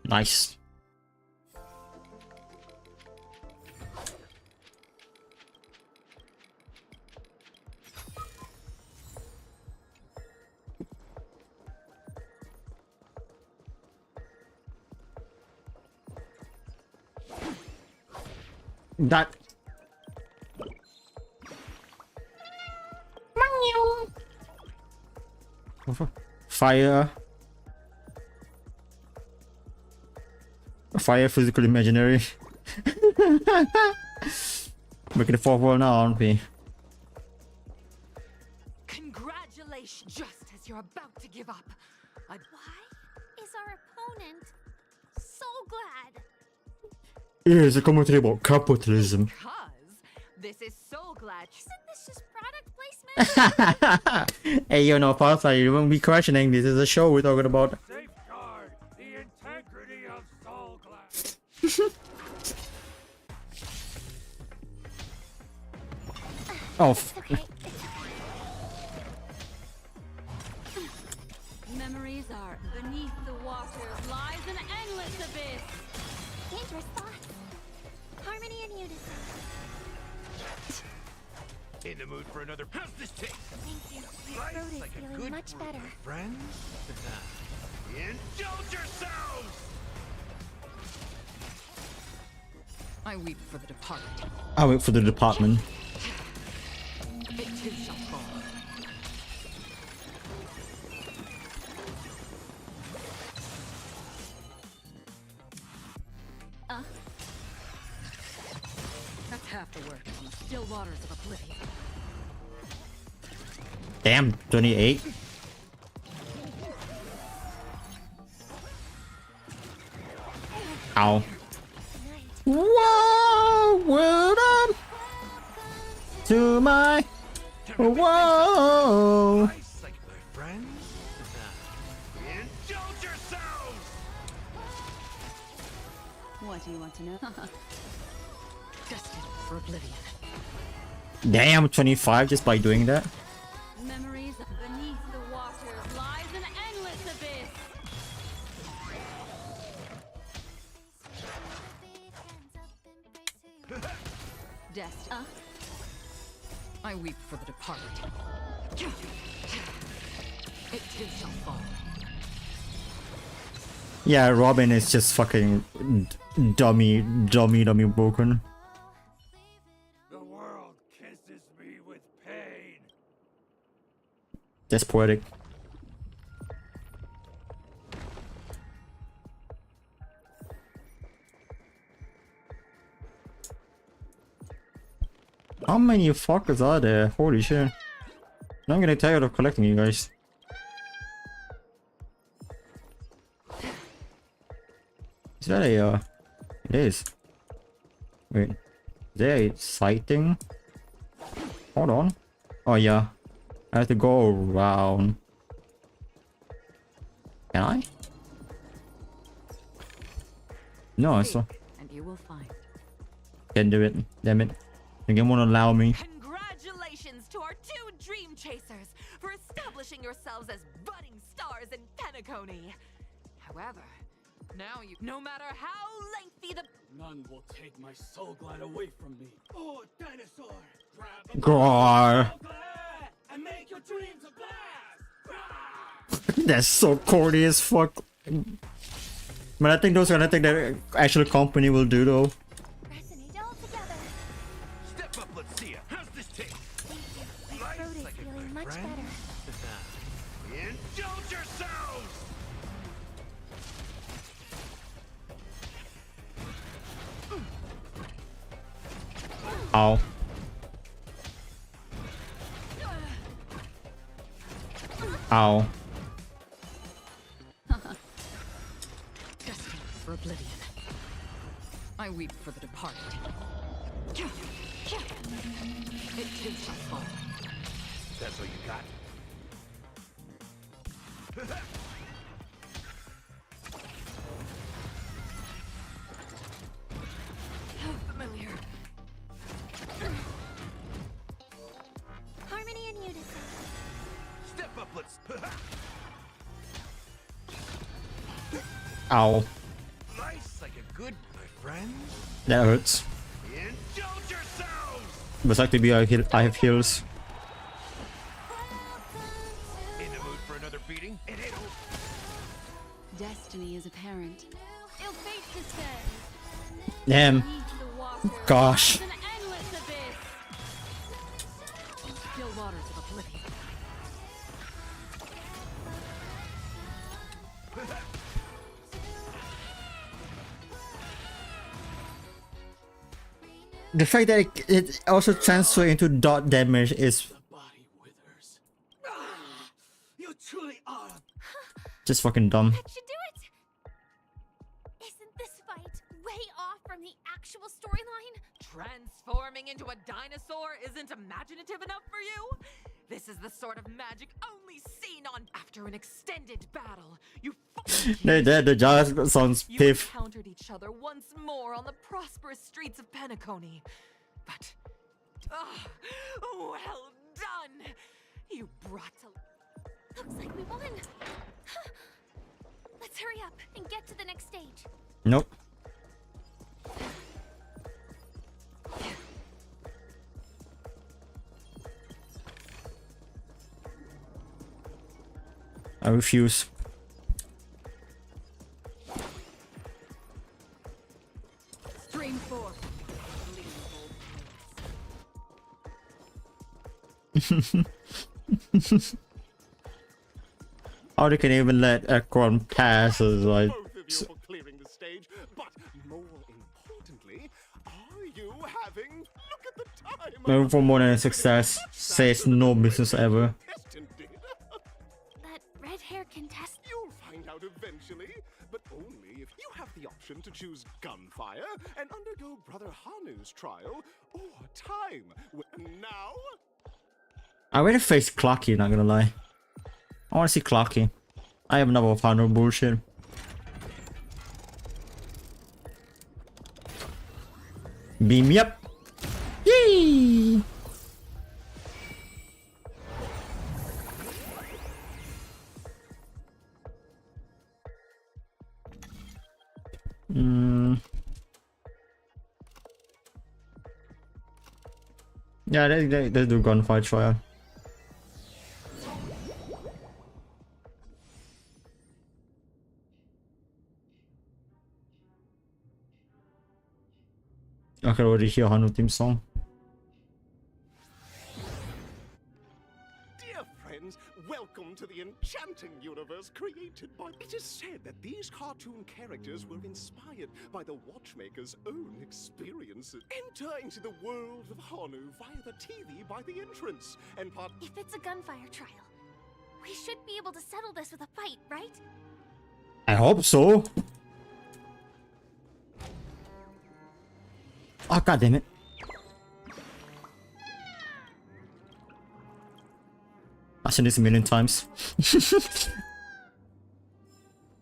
Nice. That. Fire. Fire, physical, imaginary. Making the fourth wall now, aren't we? Congratulations! Just as you're about to give up, Why is our opponent so glad? Here's a commentary about capitalism. because this is so glad. Isn't this just product placement? Hey, you know, Falsa, you won't be questioning. This is a show we're talking about. Safeguard the integrity of Soul Glass. Oh. Memories are beneath the waters lies an endless abyss. Dangerous thoughts. Harmony and unison. In the mood for another. How's this taste? Thank you. My Right, throat is like a feeling good much better. Friends? Indulge yourselves! I weep for the departed. I wait for the department. It too shall fall. That's half the work on the still waters of oblivion. Damn, 28. Ow. Whoa, welcome to my whoa. Friends? Indulge yourselves! What do you want to know? Destined for oblivion. Damn, 25 just by doing that. Memories beneath the waters lies an endless abyss. Destiny. I weep for the departed. It too shall fall. Yeah, Robin is just fucking dummy broken. The world kisses me with pain. That's poetic. How many fuckers are there? Holy shit. I'm getting tired of collecting you guys. Is that a it is. Wait. Is there a sighting? Hold on. Oh yeah. I have to go around. Can I? No, it's not. And you will find. Can't do it. Damn it. The game won't allow me. Congratulations to our 2 dream chasers for establishing yourselves as budding stars in Penacony. However, now you, no matter how lengthy the none will take my soul glide away from me. Oh, dinosaur! Grab a Grawr. and make your dreams a blast! That's so corny as fuck. But I think those are nothing that actual company will do though. Step up, let's see ya. How's this taste? My throat is feeling much better. Indulge yourselves! Ow. Ow. Destiny for oblivion. I weep for the departed. It too shall fall. That's all you got. How familiar. Harmony and unison. Step up, let's. Ow. Nice, like a good friend. That hurts. Indulge yourselves! But like to be I have heals. In the mood for another beating? Destiny is apparent. Ill fate descends. Damn. Gosh. An endless abyss. Still waters of oblivion. The fact that it also transfers into dot damage is You truly are. just fucking dumb. That should do it. Isn't this fight way off from the actual storyline? Transforming into a dinosaur isn't imaginative enough for you? This is the sort of magic only seen on after an extended battle. You The jazz sounds You piff. encountered each other once more on the prosperous streets of Penacony. But, well done! You brought to... Looks like we won. Let's hurry up and get to the next stage. Nope. I refuse. Stream 4. How they can even let Akron pass is like... Both of you for clearing the stage, but more importantly, are you having? Look at the time. Maybe for more than a success, says no business ever. That red hair contestant. You'll find out eventually, but only if you have the option to choose gunfire and undergo Brother Hanu's trial or time. Now, I already faced Clocky, not gonna lie. I wanna see Clocky. I have enough of Hanu bullshit. Beam me up! Yee! Yeah, they do gunfight trial. I can already hear Hanu theme song. dear friends, welcome to the enchanting universe created by... It is said that these cartoon characters were inspired by the Watchmaker's own experiences. Enter into the world of Hanu via the TV by the entrance, and If it's a gunfire trial, we should be able to settle this with a fight, right? I hope so. Oh, god damn it. watching this a million times.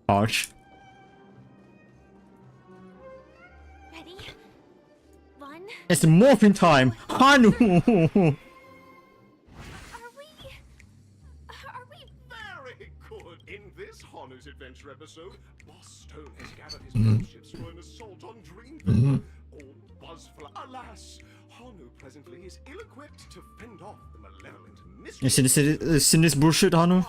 Harsh. Ready? One. It's the morphing time! Hanu! Very good. In this Hanu's adventure episode, Boss Stone has gathered his battleships for an assault on Dreamville. All Buzzfly. Alas, Hanu presently is ill-equipped to fend off the malevolent You seen this bullshit, Hanu?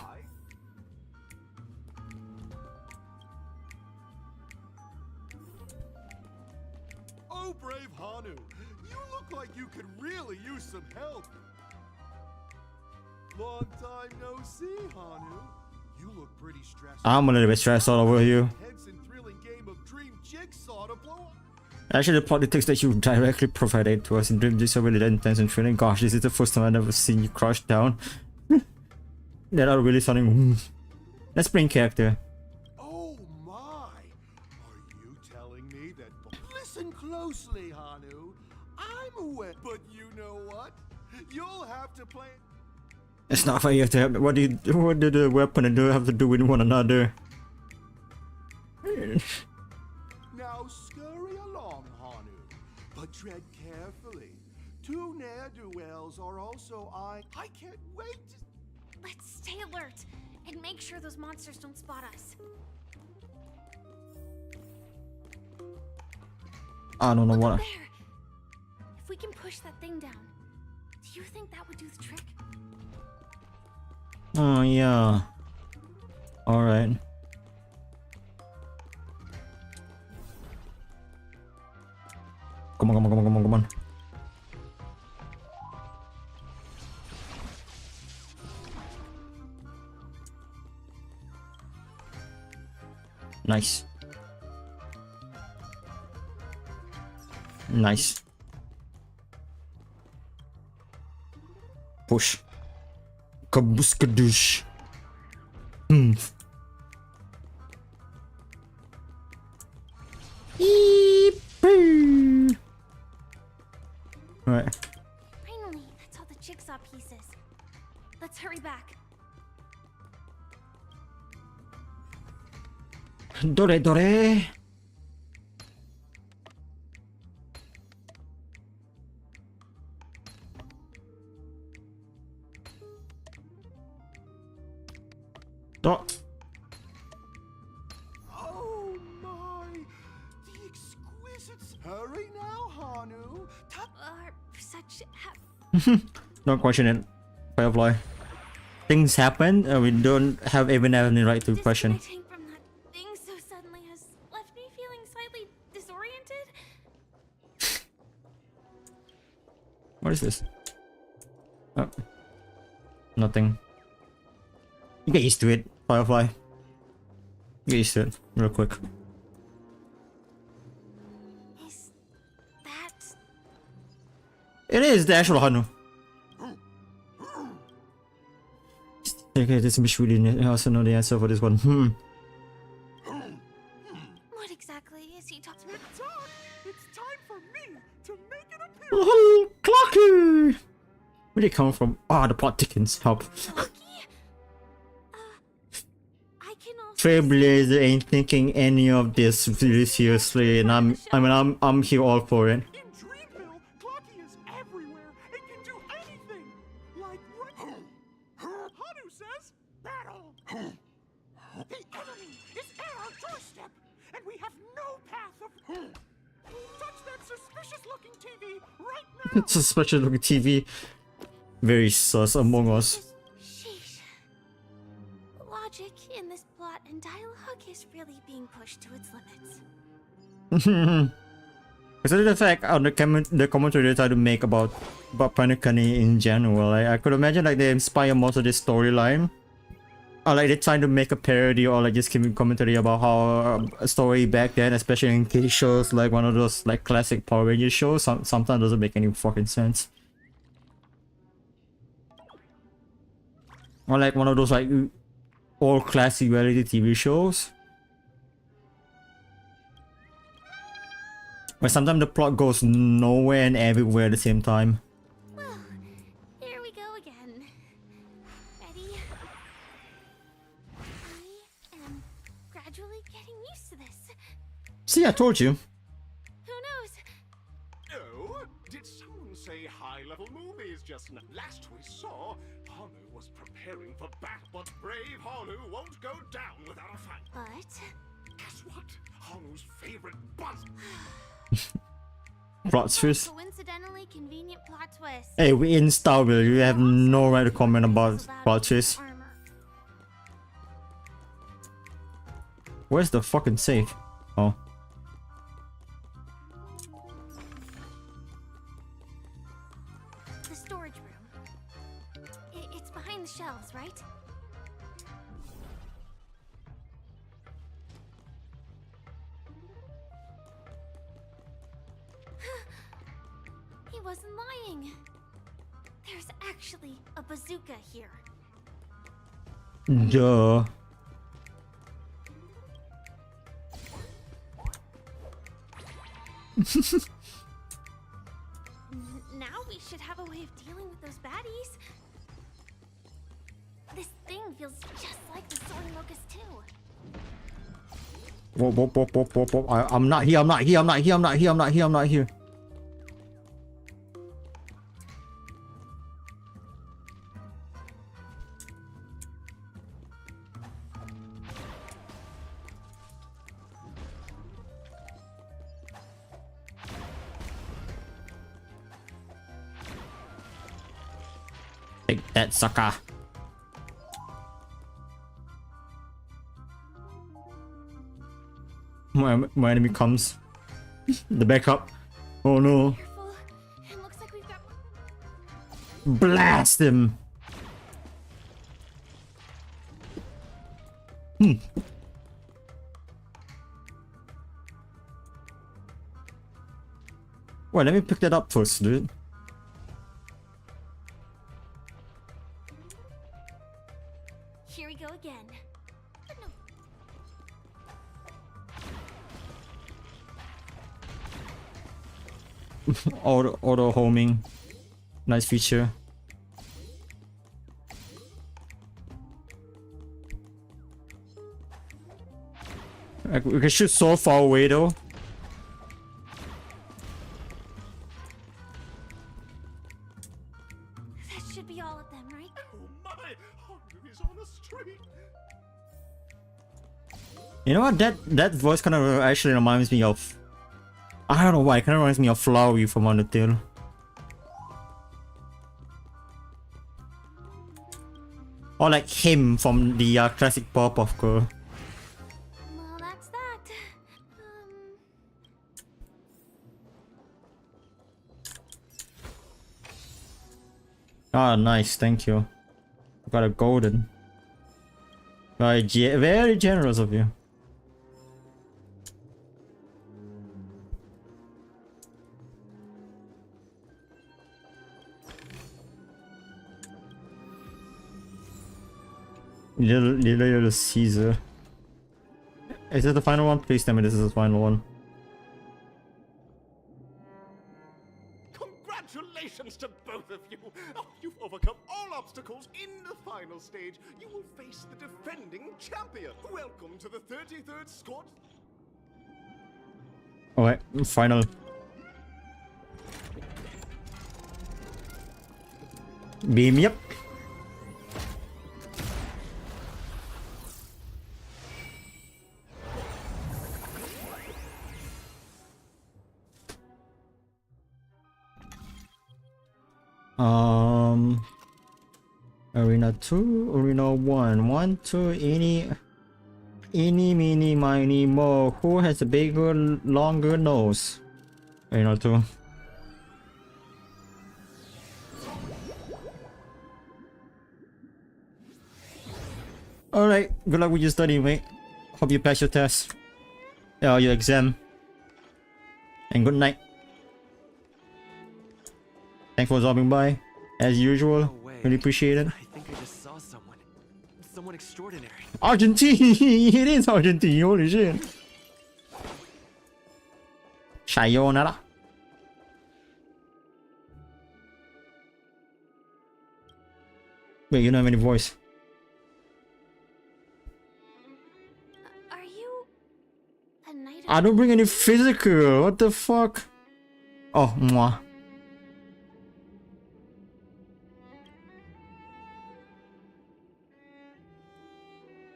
Oh, brave Hanu, you look like you could really use some help. Long time no see, Hanu. You look pretty stressed. I'm a little bit stressed all over you. Thrilling game of Dream Jigsaw to blow up. Actually, the plot details that you directly provided to us in Dream Jigsaw really intense and thrilling. Gosh, this is the first time I've ever seen you crush down. That are really sounding. Let's bring character. Oh my! Are you telling me that? Listen closely, Hanu. I'm aware, but you know what? You'll have to play. It's not fair you have to have. What do the weapon and do have to do with one another? Now scurry along, Hanu, but tread carefully. Two ne'er-do-wells are also I can't wait to... Let's stay alert and make sure those monsters don't spot us. I don't know what. There. If we can push that thing down, do you think that would do the trick? Oh yeah. All right. Come on, come on, come on, come on, come on. Nice. Nice. Push. Kabuskadoosh. Right. Finally, that's all the jigsaw pieces. Let's hurry back. Dore dore. Dot. Oh my! The exquisite. Hurry now, Hanu. Such. Don't question it, Firefly. Things happen, we don't have even any right to question. Disconnecting from that thing so suddenly has left me feeling slightly disoriented. What is this? Oh. Nothing. You get used to it, Firefly. Get used to it, real quick. Is that... It is the actual Hanu. Okay, this is really. I also know the answer for this one. What exactly is he talking about? It's time for me to make an appearance. Oh, Clocky! Where did it come from? Ah, the plot thickens. Help. Trailblazer ain't thinking any of this really seriously, and I'm here all for it. In Dreamville, Clocky is everywhere and can do anything. Like what? Hanu says, battle. The enemy is at our doorstep, and we have no path of. Touch that suspicious-looking TV right now. Suspicious looking TV. Very sus among us. Sheesh. Logic in this plot and dialogue is really being pushed to its limits. Consider the fact on the commentary they try to make about Penacony in general, I could imagine like they inspire most of this storyline. Or like they're trying to make a parody or like just giving commentary about how a story back then, especially in case shows like one of those like classic Power Rangers shows, sometimes doesn't make any fucking sense. Or like one of those like old classic reality TV shows. Where sometimes the plot goes nowhere and everywhere at the same time. Well, here we go again. Ready? getting used to this. See, I told you. Who knows? Oh, did someone say high-level movies just now? Last we saw, Hanu was preparing for battle, but brave Hanu won't go down without a fight. But guess what? Hanu's favorite buzz. Plot twist. Coincidentally convenient plot twist. Hey, we in Star Wars. You have no right to comment about plot twist. Where's the fucking safe? Oh. The storage room. It's behind the shelves, right? He wasn't lying. There's actually a bazooka here. Duh. Now we should have a way of dealing with those baddies. This thing feels just like the soaring locust too. Whoa. I'm not here. I'm not here. Take that, sucker. My enemy comes. The backup. Oh no. Careful. It looks like we've got... Blast him. Wait, let me pick that up first, dude. Here we go again. But no. Auto homing. Nice feature. Like, we can shoot so far away though. That should be all of them, right? Oh my! Hanu is on the street. You know what? That voice kind of actually reminds me of... I don't know why. It kind of reminds me of Flowey from Undertale. Or like him from the classic pop of girl. Well, that's that. Ah, nice. Thank you. Got a golden. Very generous of you. Little Caesar. Is this the final one? Please tell me this is the final one. Congratulations to both of you! Oh, you've overcome all obstacles in the final stage. You will face the defending champion. Welcome to the 33rd Squad. Alright, final. Beam, yep. Arena 2, Arena 1, 1, 2, any, meeny, miny, mo. Who has a bigger, longer nose? Arena 2. Alright, good luck with your study, mate. Hope you pass your test. Your exam. And good night. Thanks for dropping by. As usual, really appreciate it. I think I just saw someone. Someone extraordinary. Argentine! It is Argentine, holy shit. Sayonara. Wait, you don't have any voice. Are you night. I don't bring any physical. What the fuck? Oh, mwah.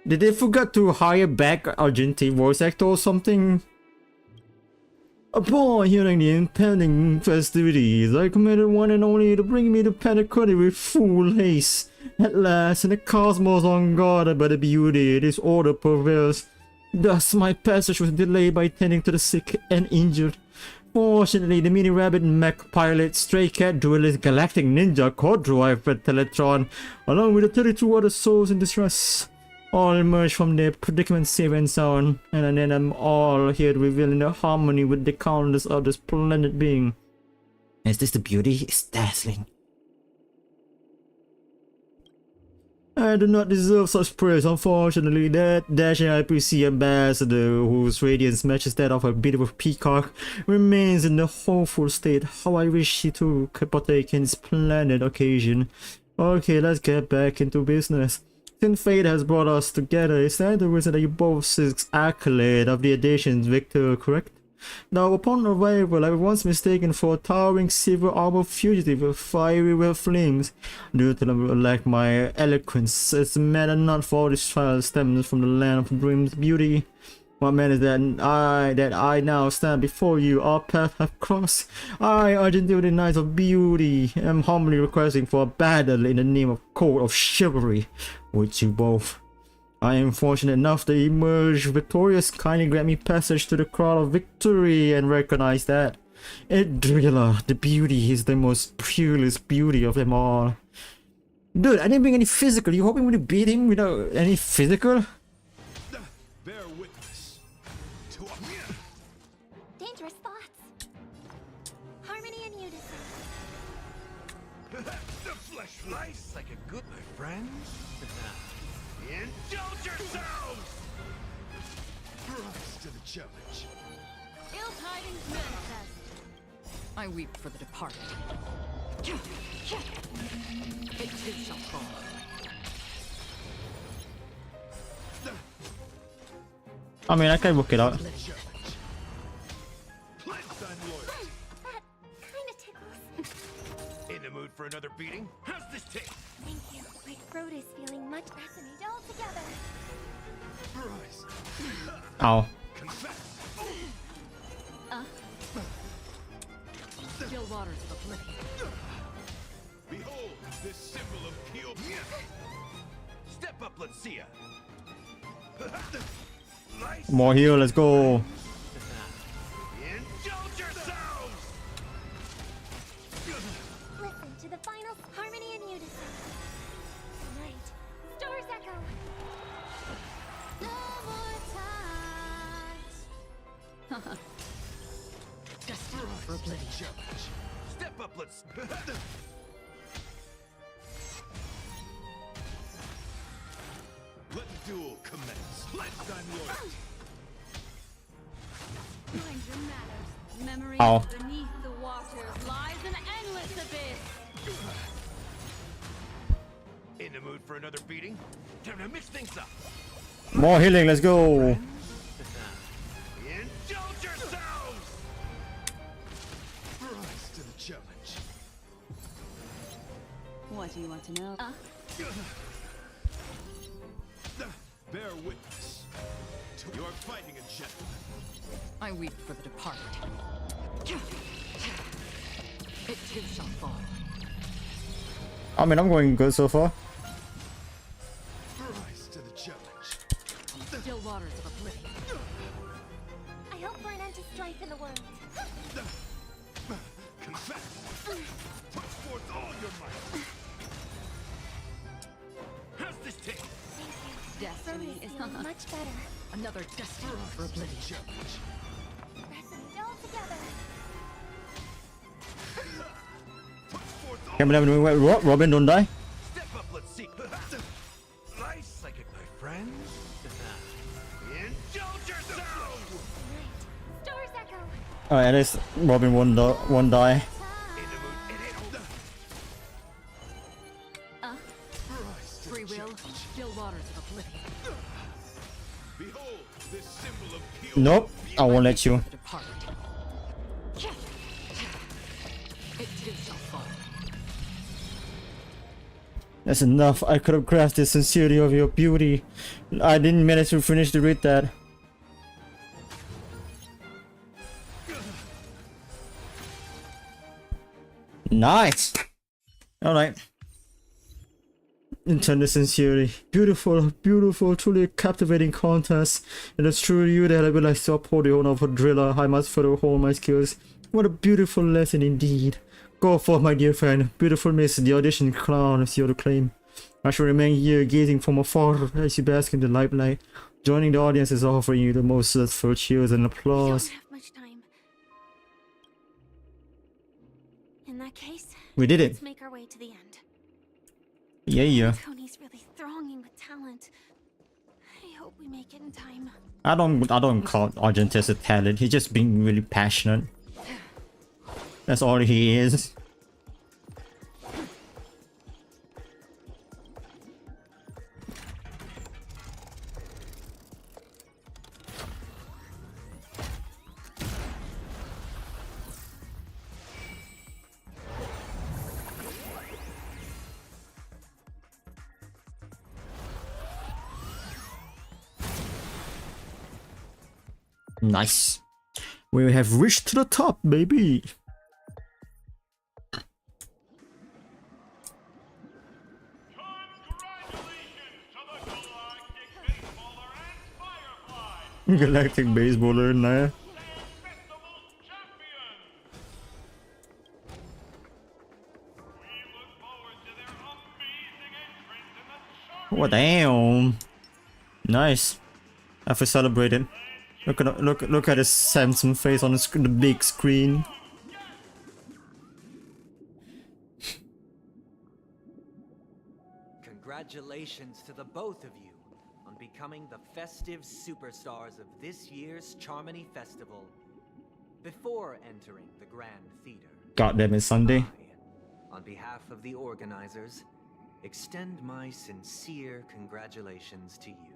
Did they forget to hire back Argentine voice actor or something? Upon hearing the impending festivities, I commanded one and only to bring me to Pentecourt with full haste. At last, in the cosmos unguarded by the beauty, this order prevails. Thus, my passage was delayed by tending to the sick and injured. Fortunately, the mini rabbit mech pilot, stray cat duelist, galactic ninja, cord driver, Teletron, along with the 32 other souls in distress, all emerged from their predicament safe and sound, and then I'm all here revealing the harmony with the countless other splendid being. Is this the beauty? It's dazzling. I do not deserve such praise, unfortunately. That dashing IPC ambassador, whose radiance matches that of a beautiful peacock, remains in the hopeful state. How I wish she too could partake in this splendid occasion. Okay, let's get back into business. Since fate has brought us together, is that the reason that you both seek accolade of the edition's victor, correct? Now, upon arrival, I was once mistaken for a towering silver armor fugitive with fiery red flames. Due to lack my eloquence, it's a matter not for this trial stems from the land of dreams beauty. What matters that I now stand before you, our paths have crossed. I, Argentine Knights of Beauty, am humbly requesting for a battle in the name of code of chivalry with you both. I am fortunate enough to emerge victorious. Kindly grant me passage to the crowd of victory and recognize that Adrilla, the beauty, is the most peerless beauty of them all. Dude, I didn't bring any physical. You hoping me to beat him without any physical? Bear witness to Dangerous thoughts. Harmony and unison. The flesh slice like a good, my friends. Indulge yourselves! rise to the challenge. Ill tidings manifest. I weep for the departed. It too shall fall. I mean, I can work it out. That kinda tickles. In the mood for another beating? How's this taste? Thank you. My throat is feeling much resonate all together. Rise. Ow. Confess. Still waters of oblivion. Behold, this symbol of pure. Step up, let's see ya. More heal, let's go. Indulge yourselves! Listen to the final harmony and unison. Tonight, stars echo. No more times. Destined for oblivion. Step up, let's. Let the duel commence. Let's dine loyalty. Mind your manners. Memory Ow. beneath the waters lies an endless abyss. In the mood for another beating? Time to mix things up. More healing, let's go. Indulge yourselves! Rise to the challenge. What do you want to know? Bear witness. You are fighting a gentleman. I weep for the departed. It too shall fall. I mean, I'm going good so far. Rise to the challenge. Still waters of oblivion. I hope for an end to strife in the world. Confess. Put forth all your might. How's this taste? Destiny is feeling much better. another destiny for oblivion. Resonate all together. Can't believe what? Robin don't die? Step up, let's see. Nice like it, my friends. Indulge yourselves! Stars echo. Alright, at least Robin won't die. Free will, still waters of oblivion. Behold, this symbol of pure Nope. I won't let you. That's enough. I could have grasped the sincerity of your beauty. I didn't manage to finish to read that. Nice. All right. Intended sincerity. Beautiful, beautiful, truly captivating contest. It is true to you that I would like to uphold the honor of a driller. I must further hone my skills. What a beautiful lesson indeed. Go forth, my dear friend. Beautiful miss, the audition crown is your to claim. I shall remain here gazing from afar as you bask in the limelight. Joining the audience is offering you the most zestful cheers and applause. We don't have much time. In that case, We did it. Let's make our way to the end. Yeah. Tony's really thronging with talent. I hope we make it in time. I don't call Argentus a talent. He's just being really passionate. That's all he is. Nice. We have reached to the top, baby. Galactic baseballer now. Oh damn! Nice. I feel celebrated. Look at his handsome face on the big screen. Congratulations to the both of you on becoming the festive superstars of this year's Charmony Festival. Before entering the Grand Theater, Goddamn, it's Sunday. on behalf of the organizers, extend my sincere congratulations to you.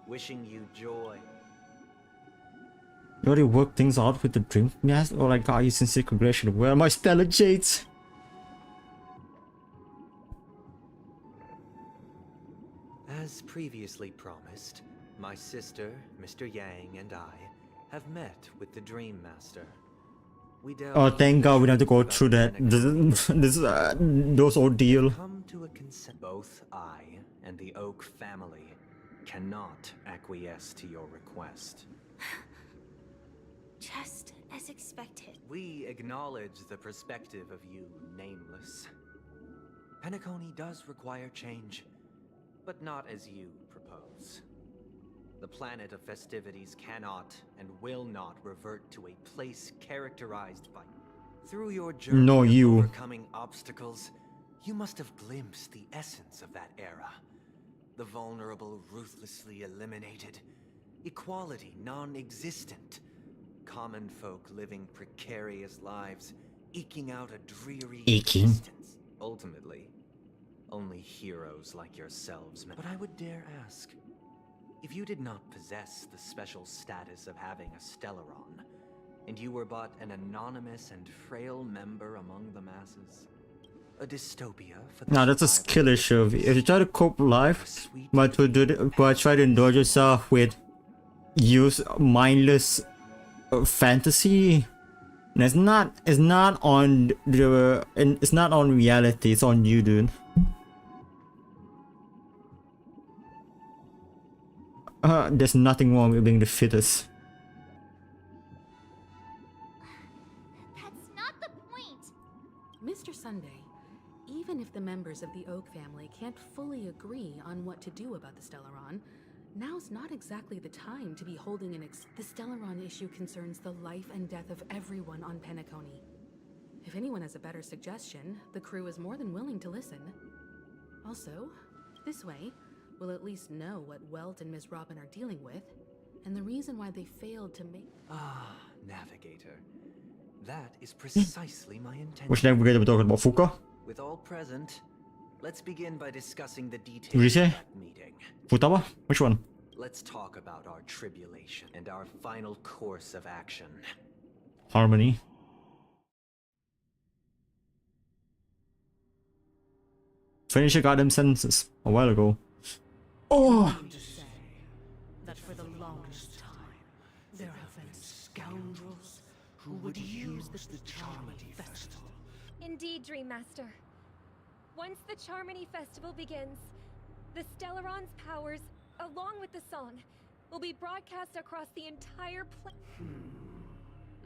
Wishing you joy. You already worked things out with the Dream Master? Oh my god, you sincere congratulations. Where are my stellar jades? As previously promised, my sister, Mr. Yang, and I have met with the Dream Master. We Oh, thank god we don't have to go through that. Those ordeal. Come to a consent. Both I and the Oak family cannot acquiesce to your request. Just as expected. We acknowledge the perspective of you, Nameless. Penacony does require change, but not as you propose. The planet of festivities cannot and will not revert to a place characterized by... Through your journey of overcoming obstacles, you must have glimpsed the essence of that era. The vulnerable ruthlessly eliminated, equality non-existent, common folk living precarious lives, eking out a dreary existence. Ultimately, only heroes like yourselves. But I would dare ask, if you did not possess the special status of having a Stellaron, and you were but an anonymous and frail member among the masses, a dystopia for the... Nah, that's a skill issue. If you try to cope life, but try to indulge yourself with mindless fantasy, and it's not on reality, it's on you, dude. There's nothing wrong with being the fittest. That's not the point! Mr. Sunday, even if the members of the Oak family can't fully agree on what to do about the Stellaron, now's not exactly the time to be holding The Stellaron issue concerns the life and death of everyone on Penacony. If anyone has a better suggestion, the crew is more than willing to listen. Also, this way, we'll at least know what Welt and Ms. Robin are dealing with, and the reason why they failed to make... Ah, Navigator. That is precisely my intention. Which Navigator we're talking about? Fuka? With all present, let's begin by discussing the details What did you say? of that meeting. Futaba? Which one? let's talk about our tribulation and our final course of action. Harmony. Finish your goddamn sentences a while ago. Oh! That for the longest time, there have been scoundrels who would use the Charmony Festival. Indeed, Dream Master. Once the Charmony Festival begins, the Stellaron's powers, along with the song, will be broadcast across the entire planet.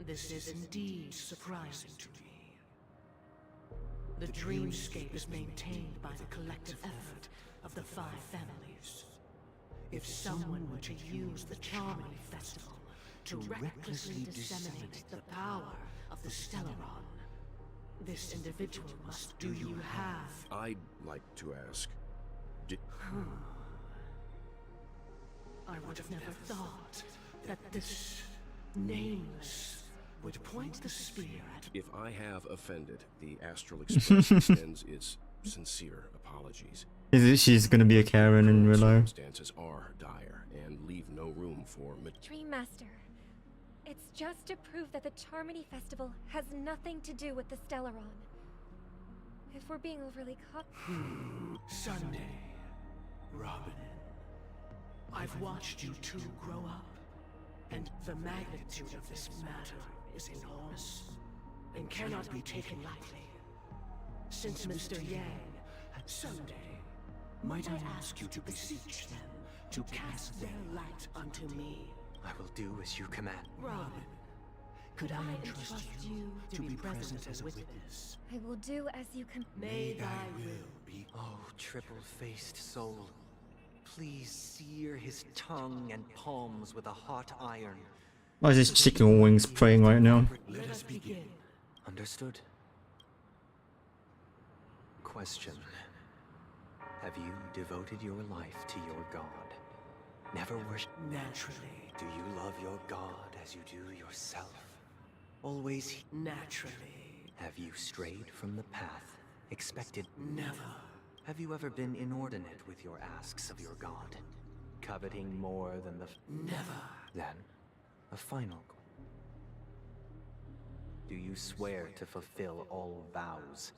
This is indeed surprising to me. The dreamscape is maintained by the collective effort of the 5 families. If someone were to use the Charmony Festival to recklessly disseminate the power of the Stellaron, this individual must do you have. I'd like to ask, I would have never thought that this nameless would point the spear at. If I have offended, the Astral Express extends its sincere apologies. She's gonna be a Karen in real life. Circumstances are dire and leave no room for Dream Master, it's just to prove that the Charmony Festival has nothing to do with the Stellaron. If we're being overly Sunday, Robin, I've watched you two grow up, and the magnitude of this matter is enormous and cannot be taken lightly. Since Mr. Yang, Sunday, might I ask you to beseech them to cast their light unto me? I will do as you command. Robin, could I entrust you to be present as a witness? I will do as you can. May thy will be. Oh, triple-faced soul. Please sear his tongue and palms with a hot iron. Why is this chicken wings praying right now? Let us begin. Understood. Question. Have you devoted your life to your god? Never worship? Naturally. Do you love your god as you do yourself? Always naturally. Have you strayed from the path expected? Never. Have you ever been inordinate with your asks of your god? Coveting more than the... Never. Then, a final. Do you swear to fulfill all vows?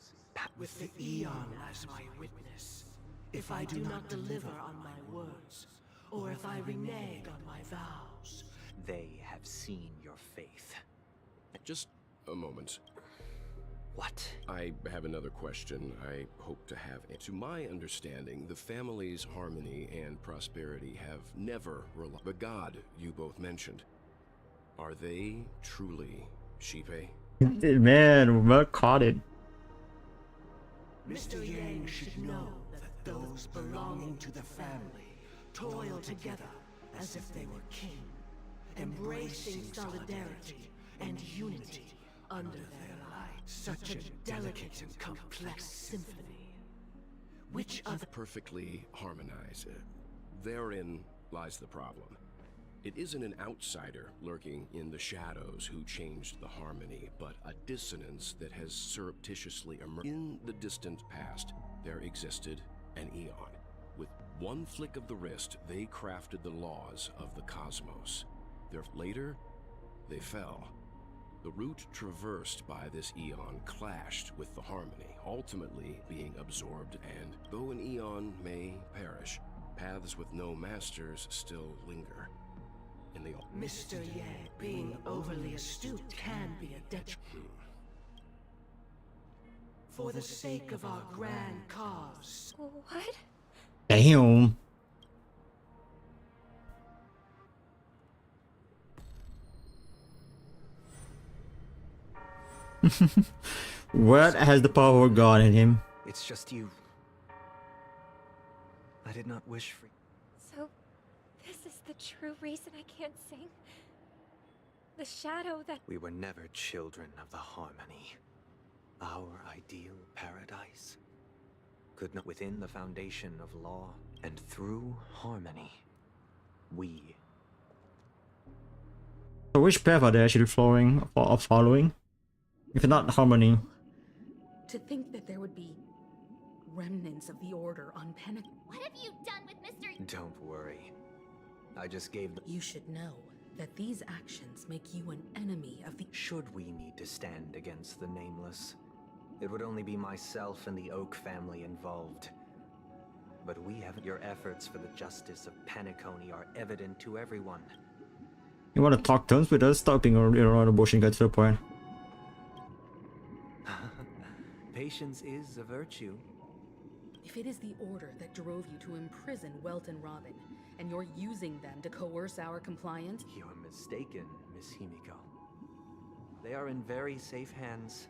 With the Eon as my witness, if I do not deliver on my words, or if I renege on my vows, they have seen your faith. Just a moment. What? I have another question I hope to have. To my understanding, the family's harmony and prosperity have never relied. The god you both mentioned, are they truly Shipe? Man, well caught it. Mr. Yang should know that those belonging to the family toil together as if they were kin, embracing solidarity and unity under their light. Such a delicate and complex symphony. Which other... Perfectly harmonized. Therein lies the problem. It isn't an outsider lurking in the shadows who changed the harmony, but a dissonance that has surreptitiously emerged. In the distant past, there existed an Eon. With one flick of the wrist, they crafted the laws of the cosmos. Later, they fell. The route traversed by this Eon clashed with the harmony, ultimately being absorbed, and though an Eon may perish, paths with no masters still linger. In the Mr. Yang, being overly astute can be a detriment. For the sake of our grand cause. What? Damn. What has the power of God in him? It's just you. I did not wish for... So, this is the true reason I can't sing? The shadow that... We were never children of the harmony. Our ideal paradise could not within the foundation of law, and through harmony, we... So which path are they actually following? If not harmony. To think that there would be remnants of the Order on Penacony. What have you done with Mr. Don't worry. I just gave the— You should know that these actions make you an enemy of the— Should we need to stand against the Nameless, it would only be myself and the Oak family involved. But we have— Your efforts for the justice of Penacony are evident to everyone. You want to talk terms with us? Stop being around the bush and get to the point. Patience is a virtue. If it is the order that drove you to imprison Welt and Robin, and you're using them to coerce our compliance— You're mistaken, Miss Himiko. They are in very safe hands.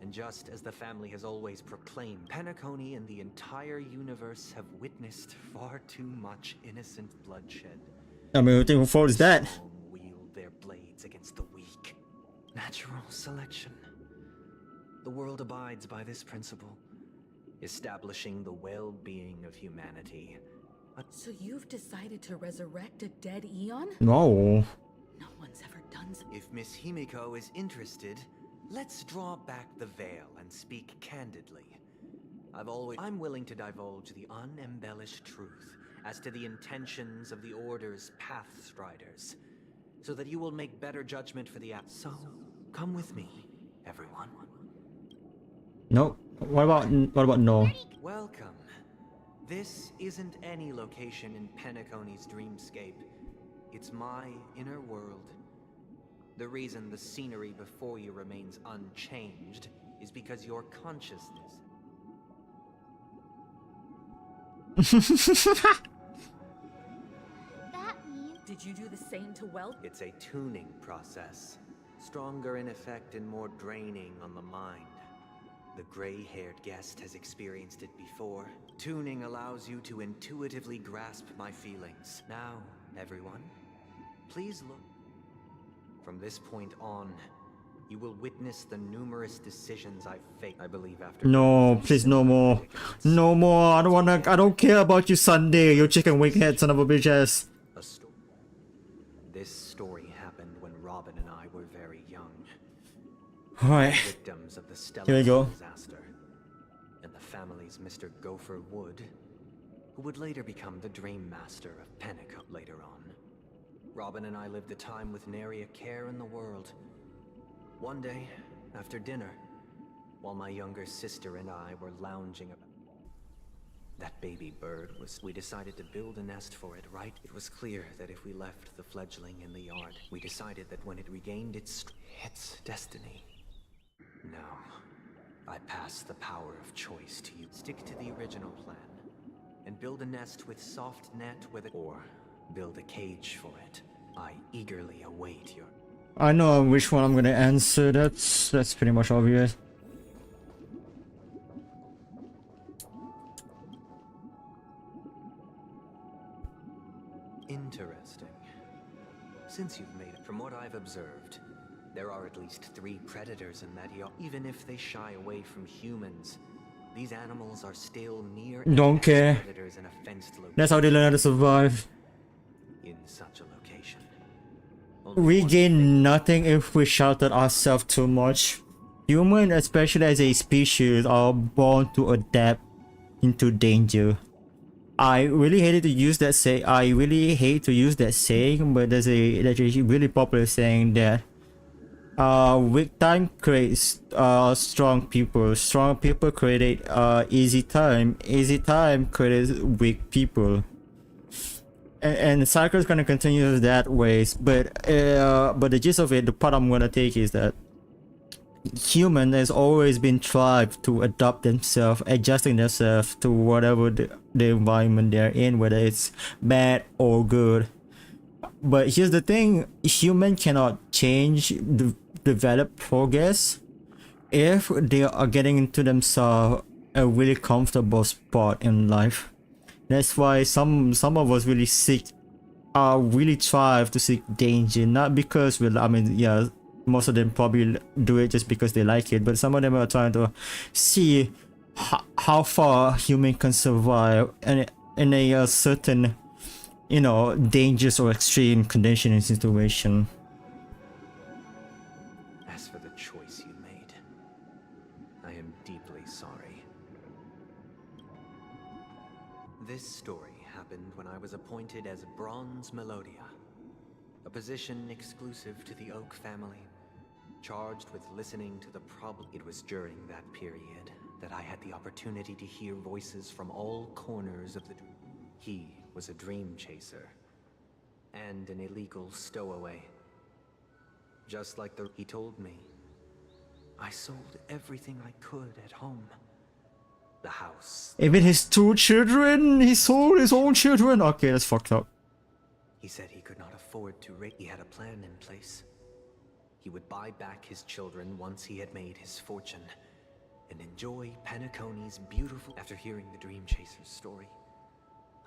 And just as the family has always proclaimed, Penacony and the entire universe have witnessed far too much innocent bloodshed. I mean, who fault is that? Some wield their blades against the weak. Natural selection. The world abides by this principle, establishing the well-being of humanity. So you've decided to resurrect a dead Eon? No. No one's ever done so. If Miss Himiko is interested, let's draw back the veil and speak candidly. I'm willing to divulge the unembellished truth as to the intentions of the Order's Pathstriders, so that you will make better judgment for the So, come with me, everyone. No. What about no? Welcome. This isn't any location in Penacony's dreamscape. It's my inner world. The reason the scenery before you remains unchanged is because your consciousness... That means... Did you do the same to Welt? It's a tuning process. Stronger in effect and more draining on the mind. The gray-haired guest has experienced it before. Tuning allows you to intuitively grasp my feelings. Now, everyone, please look. From this point on, you will witness the numerous decisions I've faced. I believe after— No, please, no more. No more. I don't care about you, Sunday. You chicken wing head, son of a bitch ass. This story happened when Robin and I were very young. Alright. Victims of the Here we go. Stellar disaster. And the family's Mr. Gopher Wood, who would later become the Dream Master of Penacony later on. Robin and I lived a time with nary a care in the world. One day, after dinner, while my younger sister and I were lounging about, that baby bird we decided to build a nest for it, right? It was clear that if we left the fledgling in the yard, we decided that when it regained its destiny. No, I passed the power of choice to you. Stick to the original plan, and build a nest with soft net with it, or build a cage for it. I eagerly await your... I know which one I'm gonna answer. That's pretty much obvious. Interesting. Since you've made it, from what I've observed, there are at least 3 predators in that yard. Even if they shy away from humans, these animals are still near... Don't care. Predators in a fenced location. That's how they learn how to survive. In such a location. We gain nothing if we shelter ourselves too much. Humans, especially as a species, are born to adapt into danger. I really hated to use that say. I really hate to use that saying, but there's a really popular saying that weak time creates strong people. Strong people create easy time. Easy time creates weak people. And the cycle is gonna continue that ways, but the gist of it, the part I'm gonna take is that human has always been tried to adapt themselves, adjusting themselves to whatever the environment they're in, whether it's bad or good. But here's the thing: human cannot change, develop, progress if they are getting into themselves a really comfortable spot in life. That's why some of us really strive to seek danger, not because most of them probably do it just because they like it, but some of them are trying to see how far human can survive in a certain, dangerous or extreme condition and situation. As for the choice you made, I am deeply sorry. This story happened when I was appointed as Bronze Melodia, a position exclusive to the Oak family, charged with listening to the problem. It was during that period that I had the opportunity to hear voices from all corners of the dream. He was a dream chaser and an illegal stowaway. Just like he told me, I sold everything I could at home. The house. Even his 2 children? He sold his own children? Okay, that's fucked up. He said he could not afford to rate. He had a plan in place. He would buy back his children once he had made his fortune and enjoy Penacony's beautiful. After hearing the Dream Chaser's story,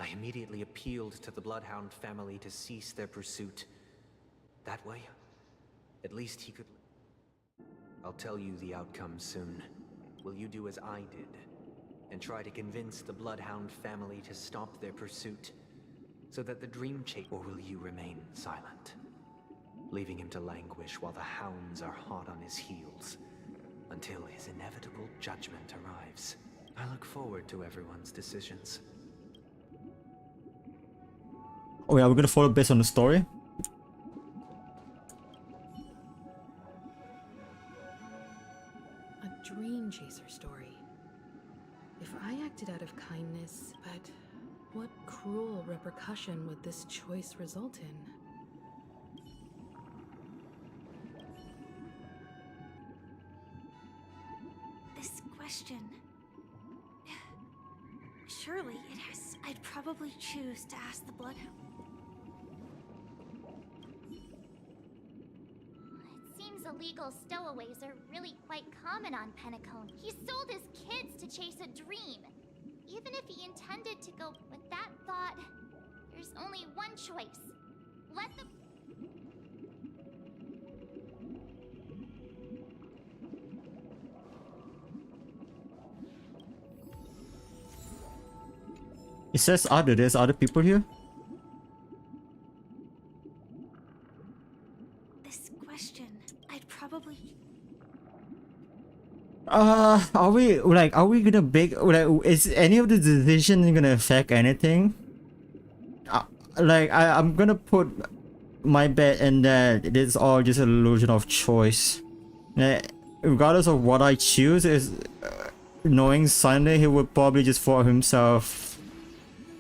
I immediately appealed to the Bloodhound family to cease their pursuit. That way, at least he could. I'll tell you the outcome soon. Will you do as I did and try to convince the Bloodhound family to stop their pursuit so that the Dream Chaser, or will you remain silent, leaving him to languish while the hounds are hot on his heels until his inevitable judgment arrives? I look forward to everyone's decisions. Oh yeah, we're gonna follow based on the story. A dream chaser story. If I acted out of kindness, but what cruel repercussion would this choice result in? This question. Surely it has. I'd probably choose to ask the Bloodhound. It seems illegal stowaways are really quite common on Penacony. He sold his kids to chase a dream. Even if he intended to go with that thought, there's only one choice. Let the... It says other, there's other people here? This question, I'd probably... Are we gonna bake, like, is any of the decision gonna affect anything? I'm gonna put my bet in that it is all just an illusion of choice. Regardless of what I choose, is knowing Sunday he would probably just force himself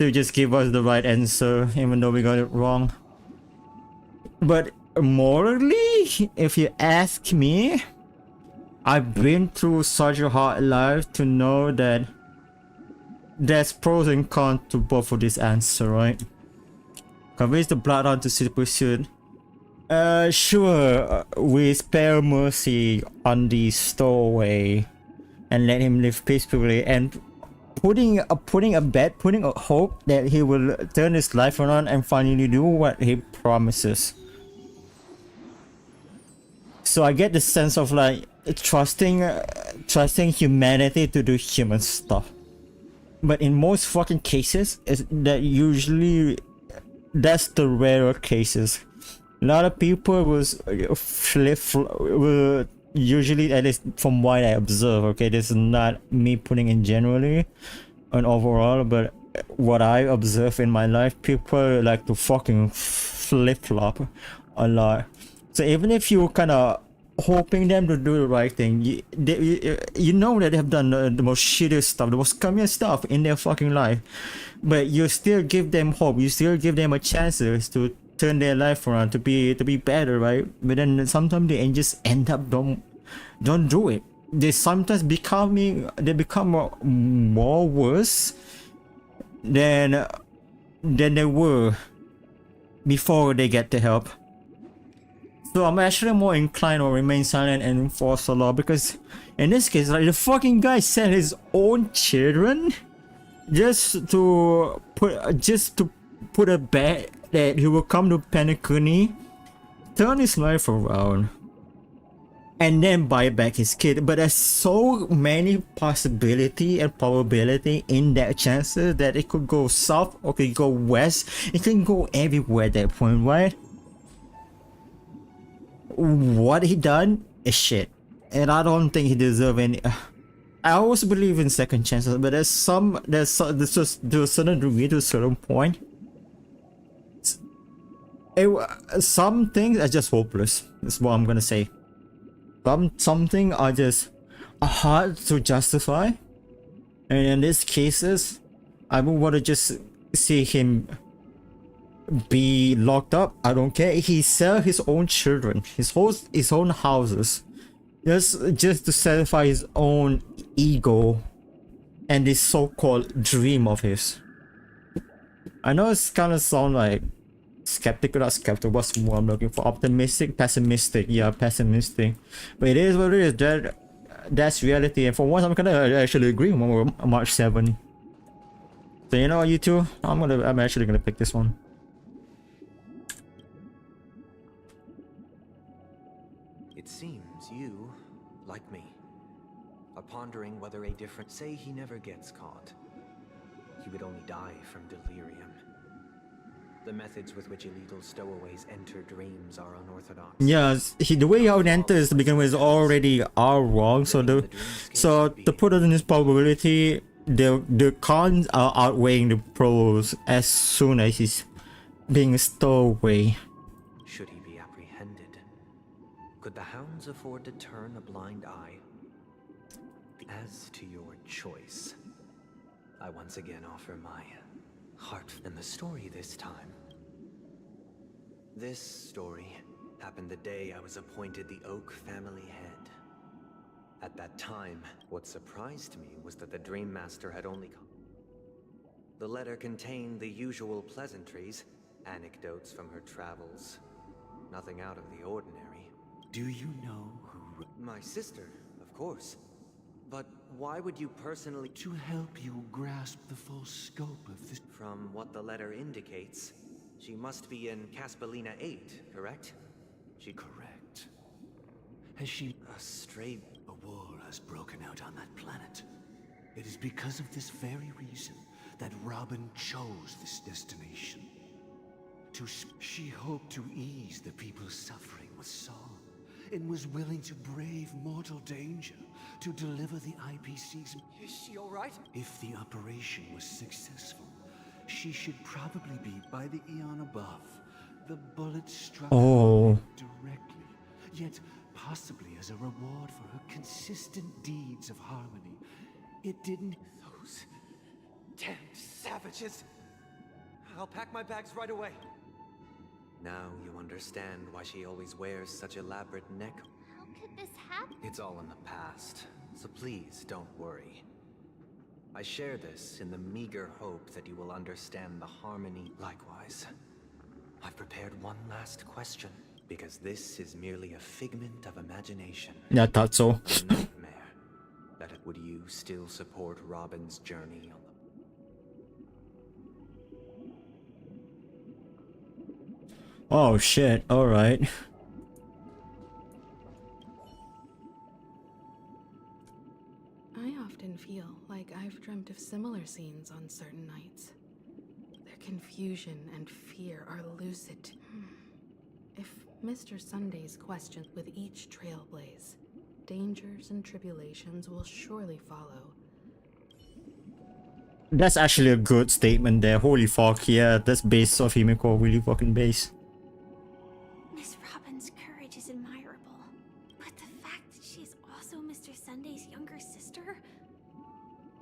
to just give us the right answer, even though we got it wrong. But morally, if you ask me, I've been through such a hard life to know that there's pros and cons to both of this answer, right? Convince the Bloodhound to seek pursuit. Sure, we spare mercy on the stowaway and let him live peacefully, and putting a hope that he will turn his life around and finally do what he promises. So I get the sense of like trusting humanity to do human stuff. But in most fucking cases, that's the rarer cases. A lot of people will usually, at least from what I observe, okay, this is not me putting in generally and overall, but what I observe in my life, people like to fucking flip-flop a lot. So even if you kind of hoping them to do the right thing, you know that they have done the most shitty stuff, the most scummy stuff in their fucking life, but you still give them hope, you still give them a chance to turn their life around, to be better, right? But then sometimes they just end up don't do it. They sometimes become more worse than they were before they get the help. So I'm actually more inclined to remain silent and enforce the law, because in this case, like, the fucking guy sent his own children just to put a bet that he will come to Penacony, turn his life around, and then buy back his kid. But there's so many possibility and probability in that chances that it could go south or could go west. It can go everywhere at that point, right? What he done is shit, and I don't think he deserves any. I always believe in second chances, but there's just to a certain degree, to a certain point. Some things are just hopeless. That's what I'm gonna say. Some things are just hard to justify, and in these cases, I would want to just see him be locked up. I don't care. He sell his own children, his own houses, just to satisfy his own ego and this so-called dream of his. I know it's kind of sound like skeptical, not skeptical. What's the word I'm looking for? Optimistic, pessimistic. Yeah, pessimistic. But it is what it is. That's reality. And for once, I'm gonna actually agree with March 7. So you know what, you two? I'm actually gonna pick this one. It seems you, like me, are pondering whether a different... Say he never gets caught. He would only die from delirium. The methods with which illegal stowaways enter dreams are unorthodox. Yeah, the way how it enters to begin with is already wrong. So to put it in this probability, the cons are outweighing the pros as soon as he's being stowed away. Should he be apprehended? Could the hounds afford to turn a blind eye? As to your choice, I once again offer my heart in the story this time. This story happened the day I was appointed the Oak family head. At that time, what surprised me was that the Dream Master had only come. The letter contained the usual pleasantries, anecdotes from her travels. Nothing out of the ordinary. Do you know who... My sister, of course. But why would you personally... To help you grasp the full scope of this... From what the letter indicates, she must be in Caspolina 8, correct? Correct. Has she... A stray... A war has broken out on that planet. It is because of this very reason that Robin chose this destination. She hoped to ease the people's suffering with song, and was willing to brave mortal danger to deliver the IPC's... Is she alright? If the operation was successful, she should probably be by the eon above. The bullet struck her directly, yet possibly as a reward for her consistent deeds of harmony. It didn't... Those damned savages! I'll pack my bags right away. Now you understand why she always wears such elaborate neck. How could this happen? It's all in the past, so please don't worry. I share this in the meager hope that you will understand the harmony. Likewise, I've prepared one last question, because this is merely a figment of imagination. Yeah, I thought so. A nightmare. Would you still support Robin's journey on the... Oh shit, alright. I often feel like I've dreamt of similar scenes on certain nights. Their confusion and fear are lucid. If Mr. Sunday's questions with each trailblaze, dangers and tribulations will surely follow. That's actually a good statement there. Holy fuck, yeah, that's based off Himiko, really fucking base. Miss Robin's courage is admirable, but the fact that she's also Mr. Sunday's younger sister?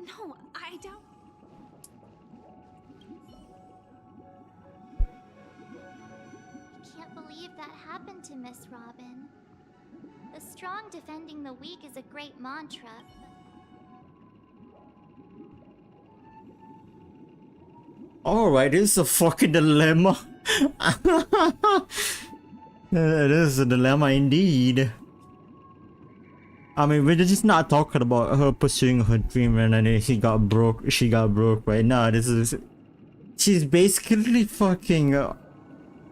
No, I don't. I can't believe that happened to Miss Robin. The strong defending the weak is a great mantra. Alright, this is a fucking dilemma. It is a dilemma indeed. I mean, we're just not talking about her pursuing her dream and then she got broke right now. This is... She's basically fucking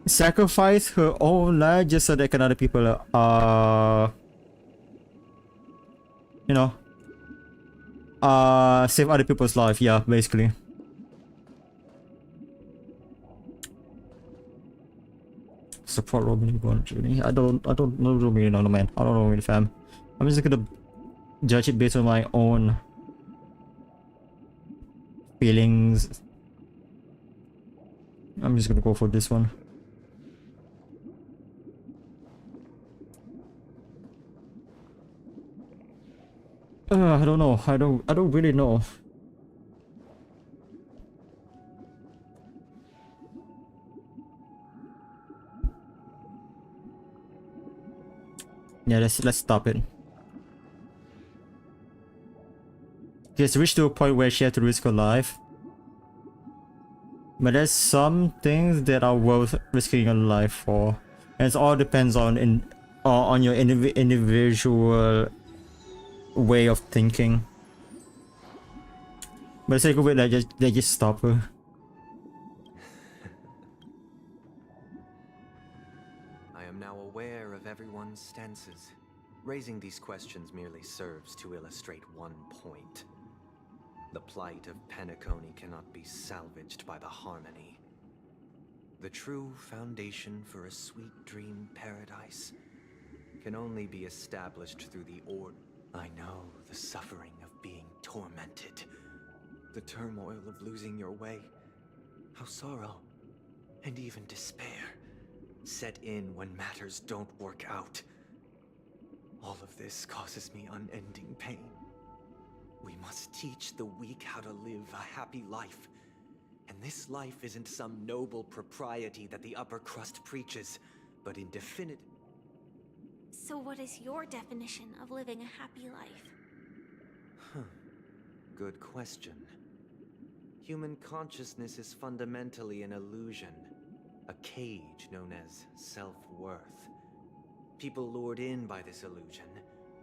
sacrificed her own life just so that other people you know, save other people's life, yeah, basically. Support Robin journey. I don't know really know, man. I don't know really, fam. I'm just gonna judge it based on my own feelings. I'm just gonna go for this one. I don't know. I don't really know. Yeah, let's stop it. She has reached to a point where she had to risk her life. But there's some things that are worth risking your life for. And it all depends on your individual way of thinking. But the sake of it, they just stop her. I am now aware of everyone's stances. Raising these questions merely serves to illustrate one point. The plight of Penacony cannot be salvaged by the harmony. The true foundation for a sweet dream paradise can only be established through the order. I know the suffering of being tormented, the turmoil of losing your way, how sorrow and even despair set in when matters don't work out. All of this causes me unending pain. We must teach the weak how to live a happy life. And this life isn't some noble propriety that the upper crust preaches, but in definite... So what is your definition of living a happy life? Good question. Human consciousness is fundamentally an illusion, a cage known as self-worth. People lured in by this illusion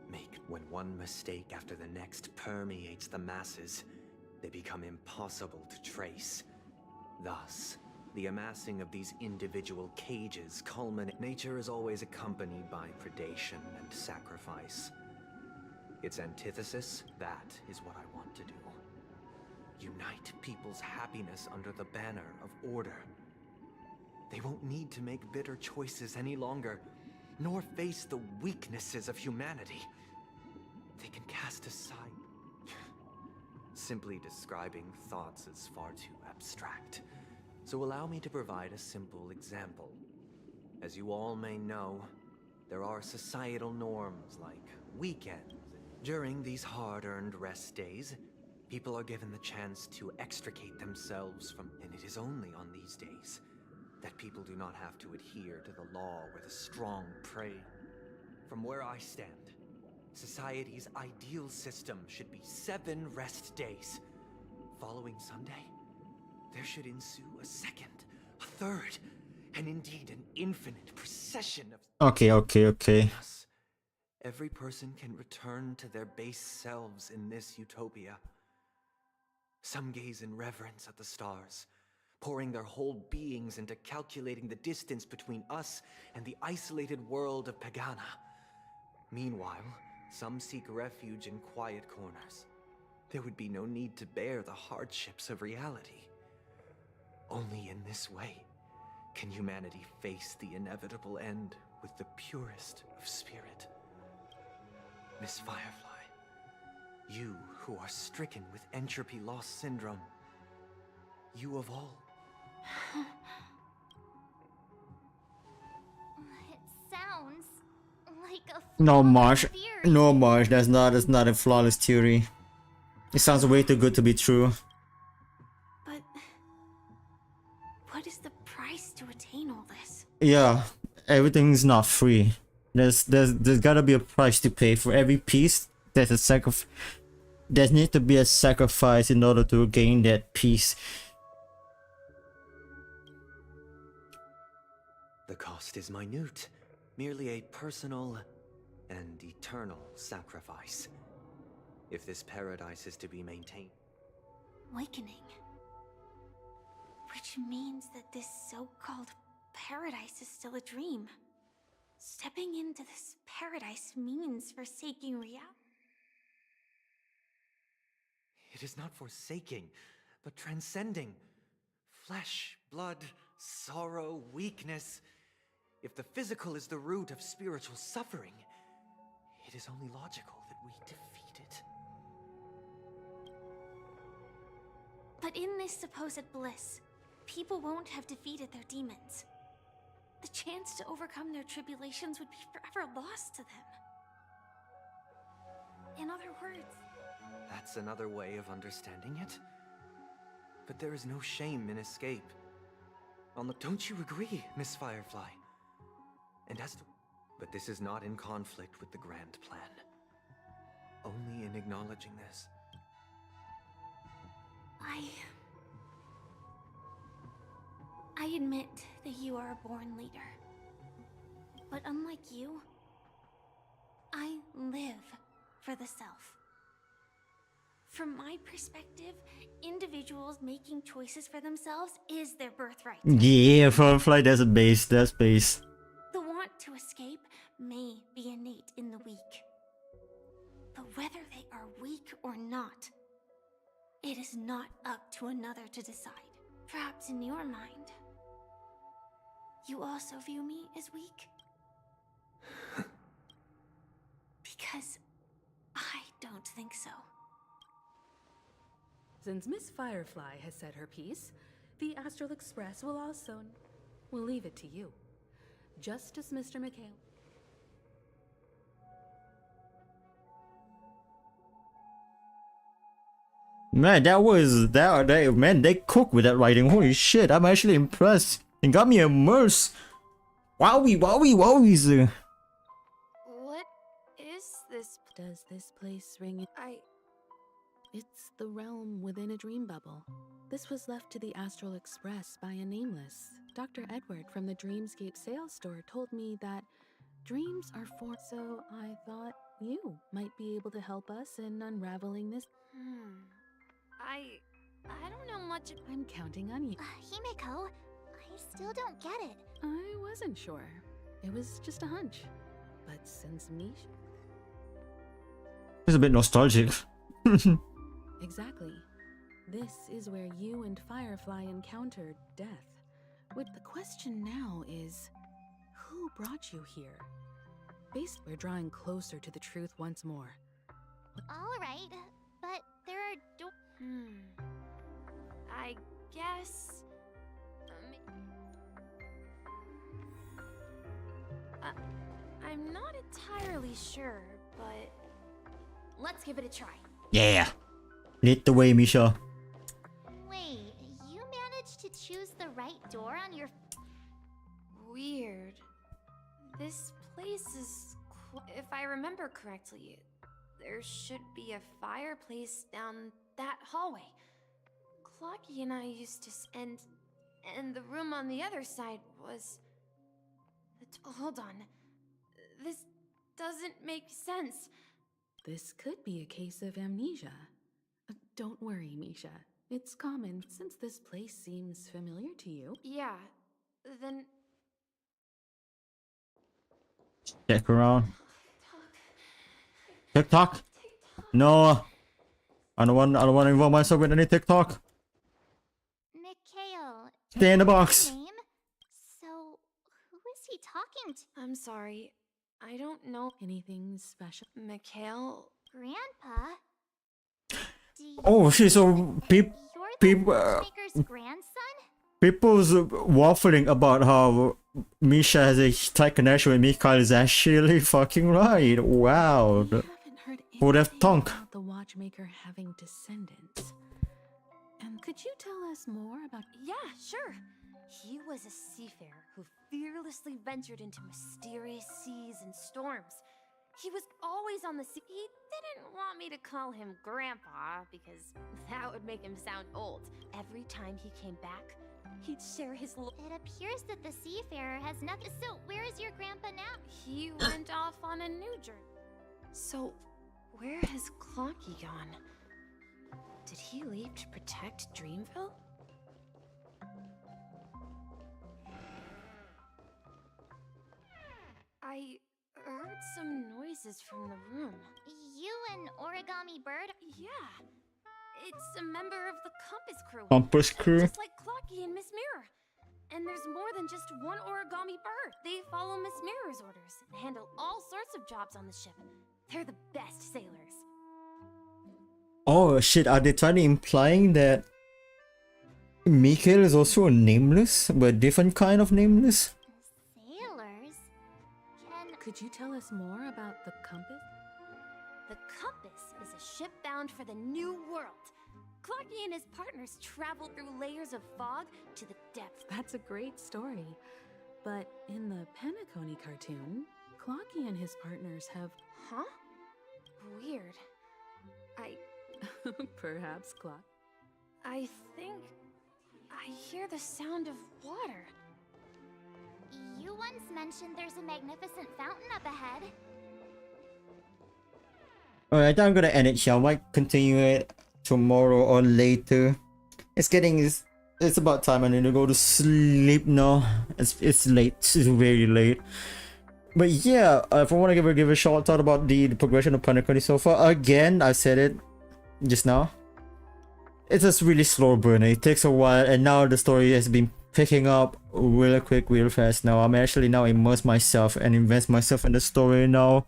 make when one mistake after the next permeates the masses, they become impossible to trace. Thus, the amassing of these individual cages culminate. Nature is always accompanied by predation and sacrifice. Its antithesis, that is what I want to do. Unite people's happiness under the banner of order. They won't need to make bitter choices any longer, nor face the weaknesses of humanity. They can cast aside. Simply describing thoughts is far too abstract. So allow me to provide a simple example. As you all may know, there are societal norms like weekends. During these hard-earned rest days, people are given the chance to extricate themselves from... And it is only on these days that people do not have to adhere to the law where the strong prey. From where I stand, society's ideal system should be 7 rest days. Following Sunday, there should ensue a second, a third, and indeed an infinite procession of... Okay. Thus, every person can return to their base selves in this utopia. Some gaze in reverence at the stars, pouring their whole beings into calculating the distance between us and the isolated world of Pagana. Meanwhile, some seek refuge in quiet corners. There would be no need to bear the hardships of reality. Only in this way can humanity face the inevitable end with the purest of spirit. Miss Firefly, you who are stricken with entropy loss syndrome, you of all. It sounds like a No, flawed Marsh. theory. No, Marsh. That's not a flawless theory. It sounds way too good to be true. But what is the price to attain all this? Yeah, everything's not free. There's gotta be a price to pay for every piece. There's a there needs to be a sacrifice in order to gain that piece. The cost is minute, merely a personal and eternal sacrifice. If this paradise is to be maintained. Awakening. Which means that this so-called paradise is still a dream. Stepping into this paradise means forsaking reality. It is not forsaking, but transcending. Flesh, blood, sorrow, weakness. If the physical is the root of spiritual suffering, it is only logical that we defeat But in this supposed bliss, people won't have defeated their demons. The chance to overcome their tribulations would be forever lost to them. In other words, That's another way of understanding it? But there is no shame in escape. Don't you agree, Miss Firefly? And as to... But this is not in conflict with the grand plan. Only in acknowledging this. I admit that you are a born leader. But unlike you, I live for the self. From my perspective, individuals making choices for themselves is their birthright. Yeah, Firefly, that's a base, that's base. The want to escape may be innate in the weak. But whether they are weak or not, it is not up to another to decide. Perhaps in your mind, you also view me as weak? Because I don't think so. Since Miss Firefly has said her piece, the Astral Express will also... We'll leave it to you. Just as Mr. McHale... Man, man, they cook with that writing. Holy shit, I'm actually impressed. It got me immersed. Wowie, wowies. What is this? Does this place ring? It's the realm within a dream bubble. This was left to the Astral Express by a nameless. Dr. Edward from the Dreamscape sales store told me that dreams are for... So I thought you might be able to help us in unraveling this. I don't know much. I'm counting on you. Himeko, I still don't get it. I wasn't sure. It was just a hunch. But since Misha... It's a bit nostalgic. Exactly. This is where you and Firefly encountered death. What the question now is, who brought you here? Basically, we're drawing closer to the truth once more. All right, but there are I guess... I'm not entirely sure, but... Let's give it a try. Yeah. Lead the way, Misha. Wait, you managed to choose the right door on your... Weird. This place is... If I remember correctly, there should be a fireplace down that hallway. Clocky and I used to... And the room on the other side was... Hold on. This doesn't make sense. This could be a case of amnesia. Don't worry, Misha. It's common since this place seems familiar to you. Yeah, then... Check around. TikTok? No. I don't want to involve myself with any TikTok. Mikhail. Stay in the box. Name? So, who is he talking to? I'm sorry. I don't know anything special. Mikhail? Grandpa? Oh shit, so people grandson? people's waffling about how Misha has a tight connection with Mikhail is actually fucking right. Wow. Who would have thunk? The watchmaker having descendants. And could you tell us more about... Yeah, sure. He was a seafarer who fearlessly ventured into mysterious seas and storms. He was always on the sea. He didn't want me to call him Grandpa because that would make him sound old. Every time he came back, he'd share his... It appears that the seafarer has nothing. So, where is your grandpa now? He went off on a new journey. So, where has Clocky gone? Did he leave to protect Dreamville? I heard some noises from the room. You an origami bird? Yeah. It's a member of the Compass Crew. Compass Crew? Just like Clocky and Miss Mirror. And there's more than just one origami bird. They follow Miss Mirror's orders and handle all sorts of jobs on the ship. They're the best sailors. Oh shit, are they trying to implying that Mikhail is also a nameless, but different kind of nameless. Sailors? Could you tell us more about the compass? The compass is a ship bound for the new world. Clocky and his partners travel through layers of fog to the depths. That's a great story. But in the Penacony cartoon, Clocky and his partners have... Huh? Weird. Perhaps, Clock. I think I hear the sound of water. You once mentioned there's a magnificent fountain up ahead. Alright, I think I'm gonna end it here. I might continue it tomorrow or later. It's about time. I need to go to sleep now. It's late. It's very late. But yeah, if I want to give a short thought about the progression of Penacony so far, again, I said it just now. It's just really slow burner. It takes a while, and now the story has been picking up real quick, real fast now. I'm actually now immerse myself and invest myself in the story now.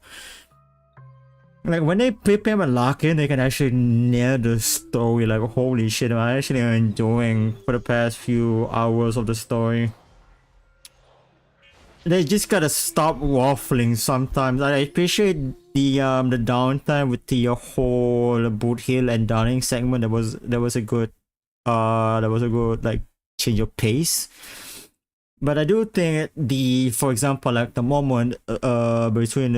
Like when they prepare and lock in, they can actually nail the story. Like holy shit, I'm actually enjoying for the past few hours of the story. They just gotta stop waffling sometimes. I appreciate the downtime with the whole Boot Hill and Downing segment. That was a good like change of pace. But I do think for example, like the moment between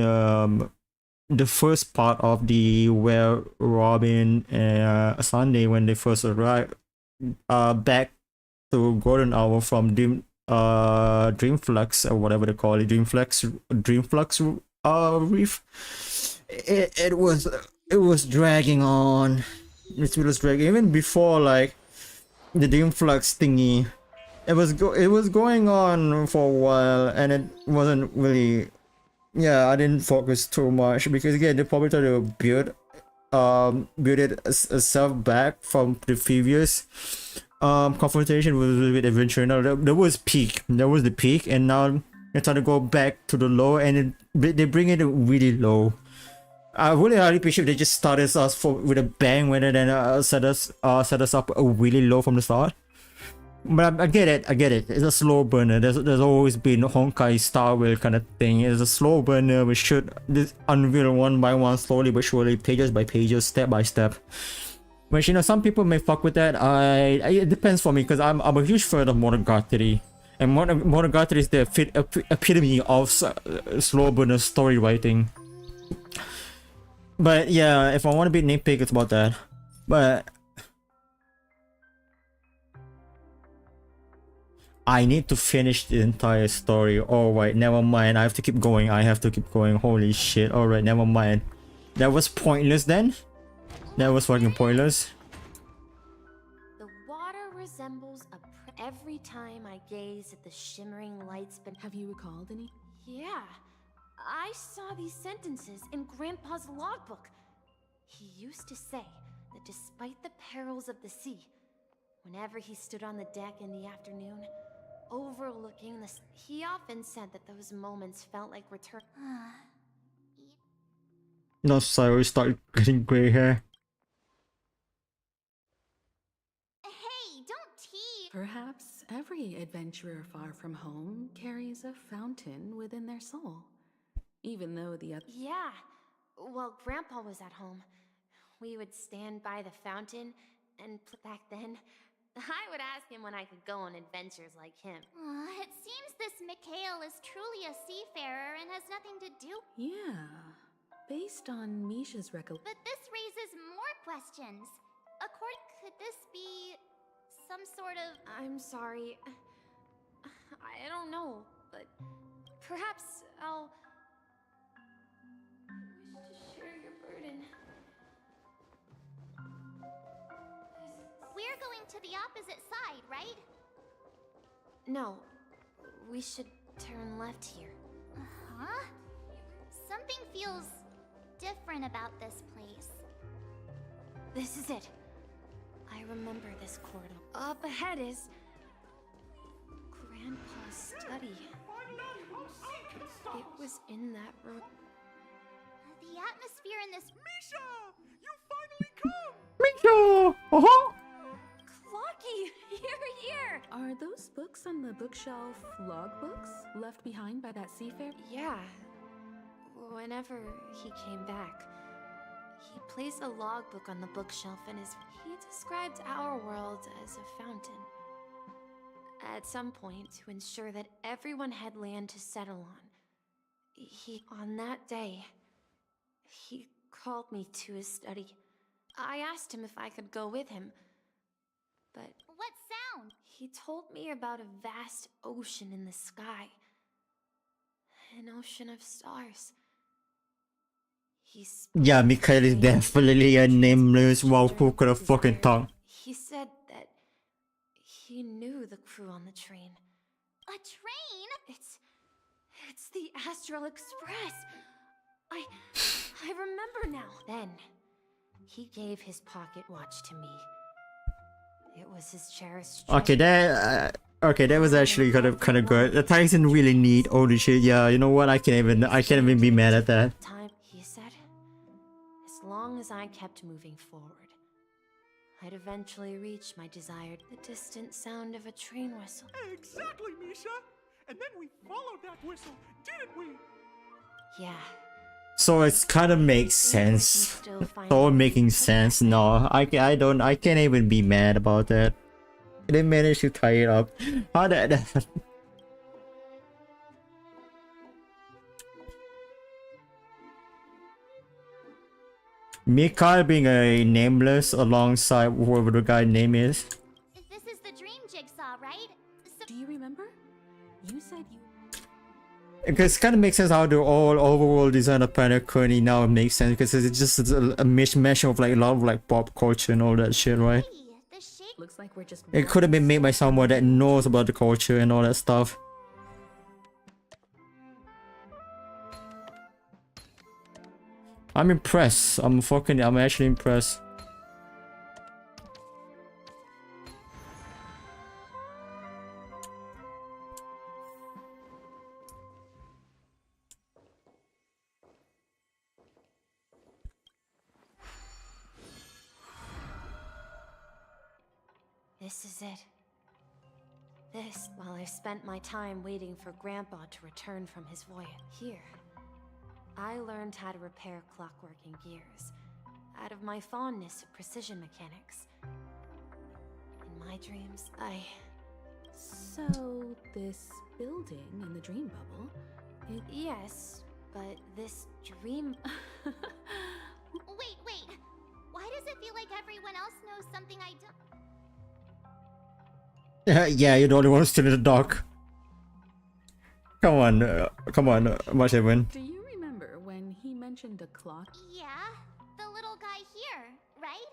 the first part of the where Robin and Sunday, when they first arrived back to Golden Hour from Dreamflux or whatever they call it, Dreamflux Reef. It was dragging on. It was dragging even before like the Dreamflux thingy. It was going on for a while, and it wasn't really. Yeah, I didn't focus too much because again they probably tried to build itself back from the previous confrontation with Adventure. Now there was the peak, and now they're trying to go back to the low, and they bring it really low. I really highly appreciate they just started us with a bang rather than set us up really low from the start. But I get it. It's a slow burner. There's always been Honkai Star Rail kind of thing. It's a slow burner. We should unveil one by one, slowly but surely, pages by pages, step by step. Which, you know, some people may fuck with that. It depends for me because I'm a huge fan of Monogatari, and Monogatari is the epitome of slow burner story writing. But yeah, if I want to be nitpick, it's about that. But I need to finish the entire story. Alright, never mind. I have to keep going. Holy shit. Alright, never mind. That was pointless then. That was fucking pointless. The water resembles every time I gaze at the shimmering lights. But have you recalled any? Yeah, I saw these sentences in Grandpa's logbook. He used to say that despite the perils of the sea, whenever he stood on the deck in the afternoon, overlooking this, he often said that those moments felt like return. No, sorry, start getting gray hair. Hey, don't tease. Perhaps every adventurer far from home carries a fountain within their soul, even though the other. Yeah, while Grandpa was at home, we would stand by the fountain, and back then, I would ask him when I could go on adventures like him. It seems this Mikhail is truly a seafarer and has nothing to do. Yeah, based on Misha's recollection. But this raises more questions. Could this be some sort of... I'm sorry. I don't know, but perhaps I'll wish to share your burden. We're going to the opposite side, right? No, we should turn left here. Huh? Something feels different about this place. This is it. I remember this corridor. Up ahead is Grandpa's study. It was in that room. The atmosphere in this... Misha! You finally come! Misha! Clocky, here Are those books on the bookshelf logbooks left behind by that seafarer? Yeah. Whenever he came back, he placed a logbook on the bookshelf and he described our world as a fountain. At some point, to ensure that everyone had land to settle on, on that day, he called me to his study. I asked him if I could go with him, but... What sound? He told me about a vast ocean in the sky. An ocean of stars. Yeah, Mikhail is definitely a nameless. Wow, who could have fucking thought? He said that he knew the crew on the train. A train? It's the Astral Express. I remember now. Then he gave his pocket watch to me. It was his cherished Okay, that was actually kind of good. The Titan really neat. Holy shit! Yeah, you know what? I can't even be mad at that. Time, he said. As long as I kept moving forward, I'd eventually reach my desired, the distant sound of a train whistle. Exactly, Misha. And then we followed that whistle, didn't we? Yeah. So it kind of makes sense. It's all making sense. No, I can't even be mad about that. They managed to tie it up. How that? Mikhail being a nameless alongside whoever the guy's name is. This is the dream jigsaw, right? Do you remember? You said you... Because it kind of makes sense how the whole overworld design of Penacony now makes sense, because it's just a mishmash of like a lot of like pop culture and all that shit, right? Looks like we're just... It could have been made by someone that knows about the culture and all that stuff. I'm impressed. I'm actually impressed. This is it. This, while I spent my time waiting for Grandpa to return from his voyage. Here, I learned how to repair clockwork and gears, out of my fondness of precision mechanics. In my dreams, So, this building in the dream bubble... Yes, but this dream... Wait. Why does it feel like everyone else knows something I don't? Yeah, you're the only one still in the dark. Come on, watch it win. Do you remember when he mentioned a clock? Yeah, the little guy here, right?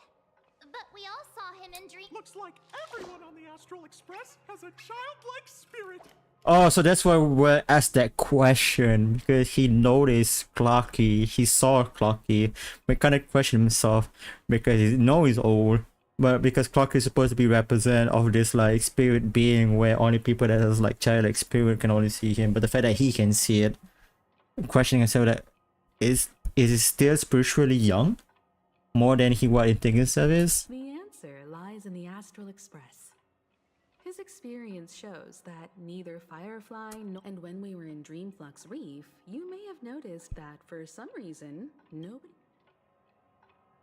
But we all saw him in dream. Looks like everyone on the Astral Express has a childlike spirit. Oh, so that's why we asked that question, because he noticed Clocky, he saw Clocky, but kind of questioned himself because he knows he's old, but because Clocky is supposed to be representative of this like spirit being where only people that has like childlike spirit can only see him, but the fact that he can see it, questioning himself that is he still spiritually young, more than what he thinks himself is? The answer lies in the Astral Express. His experience shows that neither Firefly nor... And when we were in Dreamflux Reef, you may have noticed that for some reason, nobody...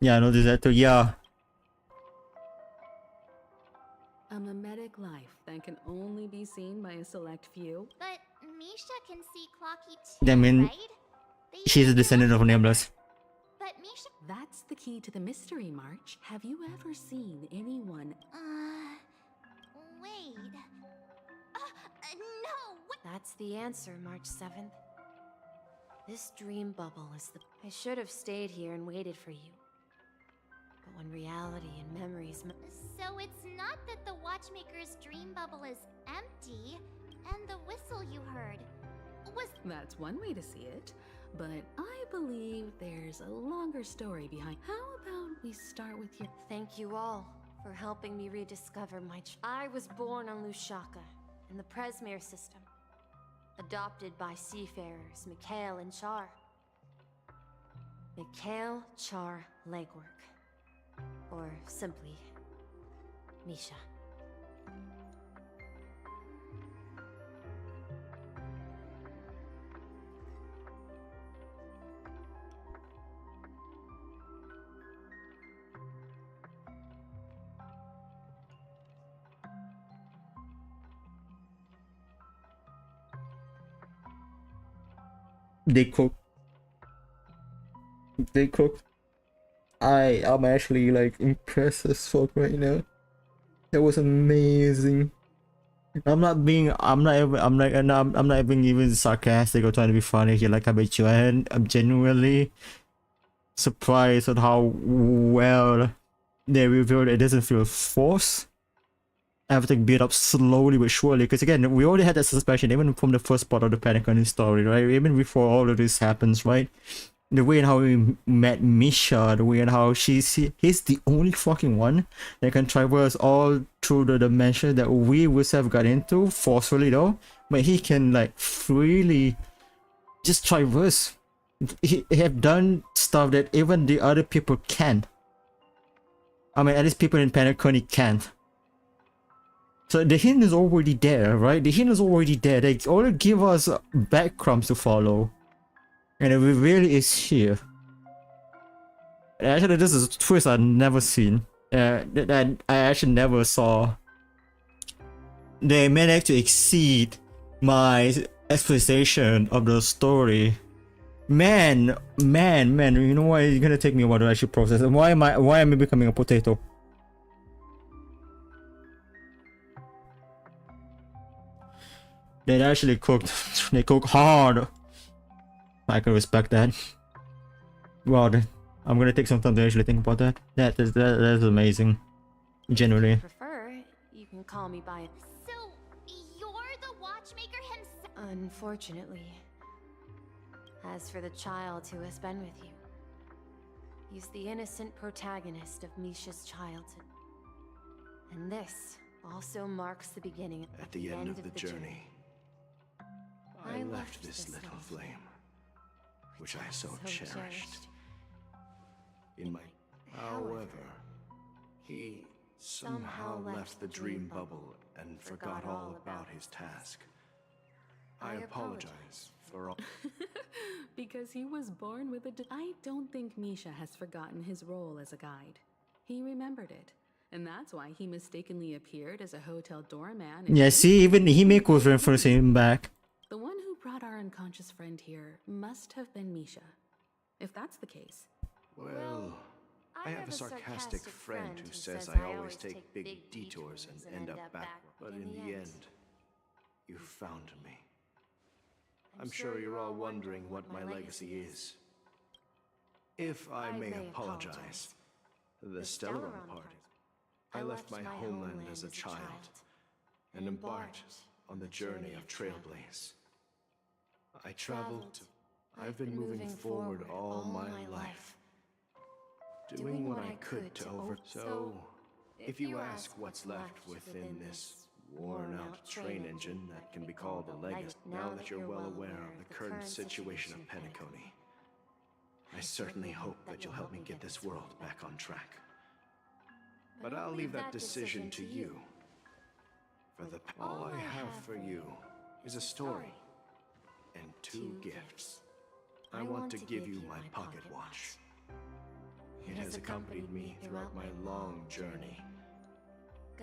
Yeah, I noticed that too, yeah. A mimetic life that can only be seen by a select few. But Misha can see Clocky too, I mean, right? she's a descendant of Nameless. But Misha... That's the key to the mystery, March. Have you ever seen anyone... Wait. No! What? That's the answer, March 7th. This dream bubble is the... I should have stayed here and waited for you. But when reality and memories... So it's not that the Watchmaker's dream bubble is empty, and the whistle you heard was... That's one way to see it, but I believe there's a longer story behind... How about we start with your... Thank you all for helping me rediscover my... I was born on Lushaka, in the Presmere system. Adopted by seafarers Mikhail and Char. Mikhail Char Legwork. Or simply, Misha. They cook. They cook. I'm actually like impressed as fuck right now. That was amazing. I'm not even sarcastic or trying to be funny here. Like I bet you, I'm genuinely surprised at how well they revealed it doesn't feel forced. Everything built up slowly but surely. Because again, we already had that suspicion even from the first part of the Pentagon story, right? Even before all of this happens, right? The way in how we met Misha, the way in how he's the only fucking one that can traverse all through the dimension that we would have got into forcefully though, but he can like freely just traverse. He have done stuff that even the other people can't. I mean, at least people in Penacony can't. So the hint is already there, right? The hint is already there. They only give us breadcrumbs to follow. And it really is here. Actually, this is a twist I've never seen. That I actually never saw. They managed to exceed my expectation of the story. Man, you know why it's gonna take me a while to actually process it. Why am I becoming a potato? They actually cooked. They cook hard. I can respect that. Wow, I'm gonna take some time to actually think about that. That is amazing. Genuinely. Prefer, you can call me by. So, you're the watchmaker himself? Unfortunately. As for the child who has been with you, he's the innocent protagonist of Misha's childhood. And this also marks the beginning At the end of the journey, I left this little flame, which I so cherished. In my... However, he somehow left the dream bubble and forgot all about his task. I apologize for all... Because he was born with a... I don't think Misha has forgotten his role as a guide. He remembered it. And that's why he mistakenly appeared as a hotel doorman. Yeah, see, even Himeko was referencing him back. The one who brought our unconscious friend here must have been Misha. If that's the case... Well, I have a sarcastic friend who says I always take big detours and end up backward. But in the end, you found me. I'm sure you're all wondering what my legacy is. If I may apologize, the Stellaron party. I left my homeland as a child and embarked on the journey of Trailblaze. I traveled to... I've been moving forward all my life, doing what I could to over... So, if you ask what's left within this worn-out train engine that can be called a legacy, now that you're well aware of the current situation of Penacony, I certainly hope that you'll help me get this world back on track. But I'll leave that decision to you. For the... All I have for you is a story and 2 gifts. I want to give you my pocket watch. It has accompanied me throughout my long journey,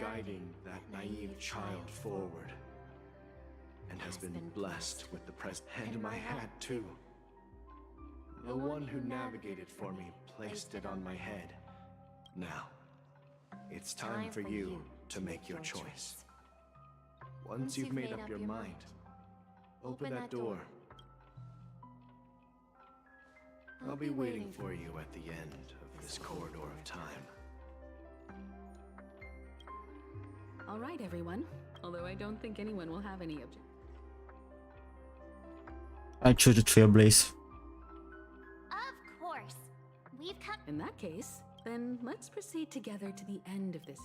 guiding that naive child forward, and has been blessed with the present. And my hat, too. The one who navigated for me placed it on my head. Now, it's time for you to make your choice. Once you've made up your mind, open that door. I'll be waiting for you at the end of this corridor of time. All right, everyone. Although I don't think anyone will have any objection. I choose the Trailblaze. Of course. We've come... In that case, then let's proceed together to the end of this.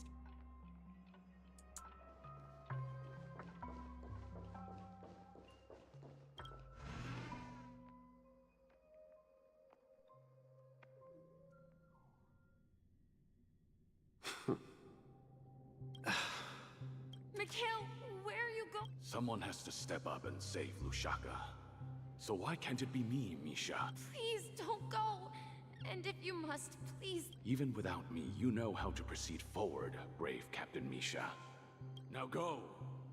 Mikhail, where are you going? Someone has to step up and save Lushaka. So why can't it be me, Misha? Please don't go. And if you must, please. Even without me, you know how to proceed forward, brave Captain Misha. Now go!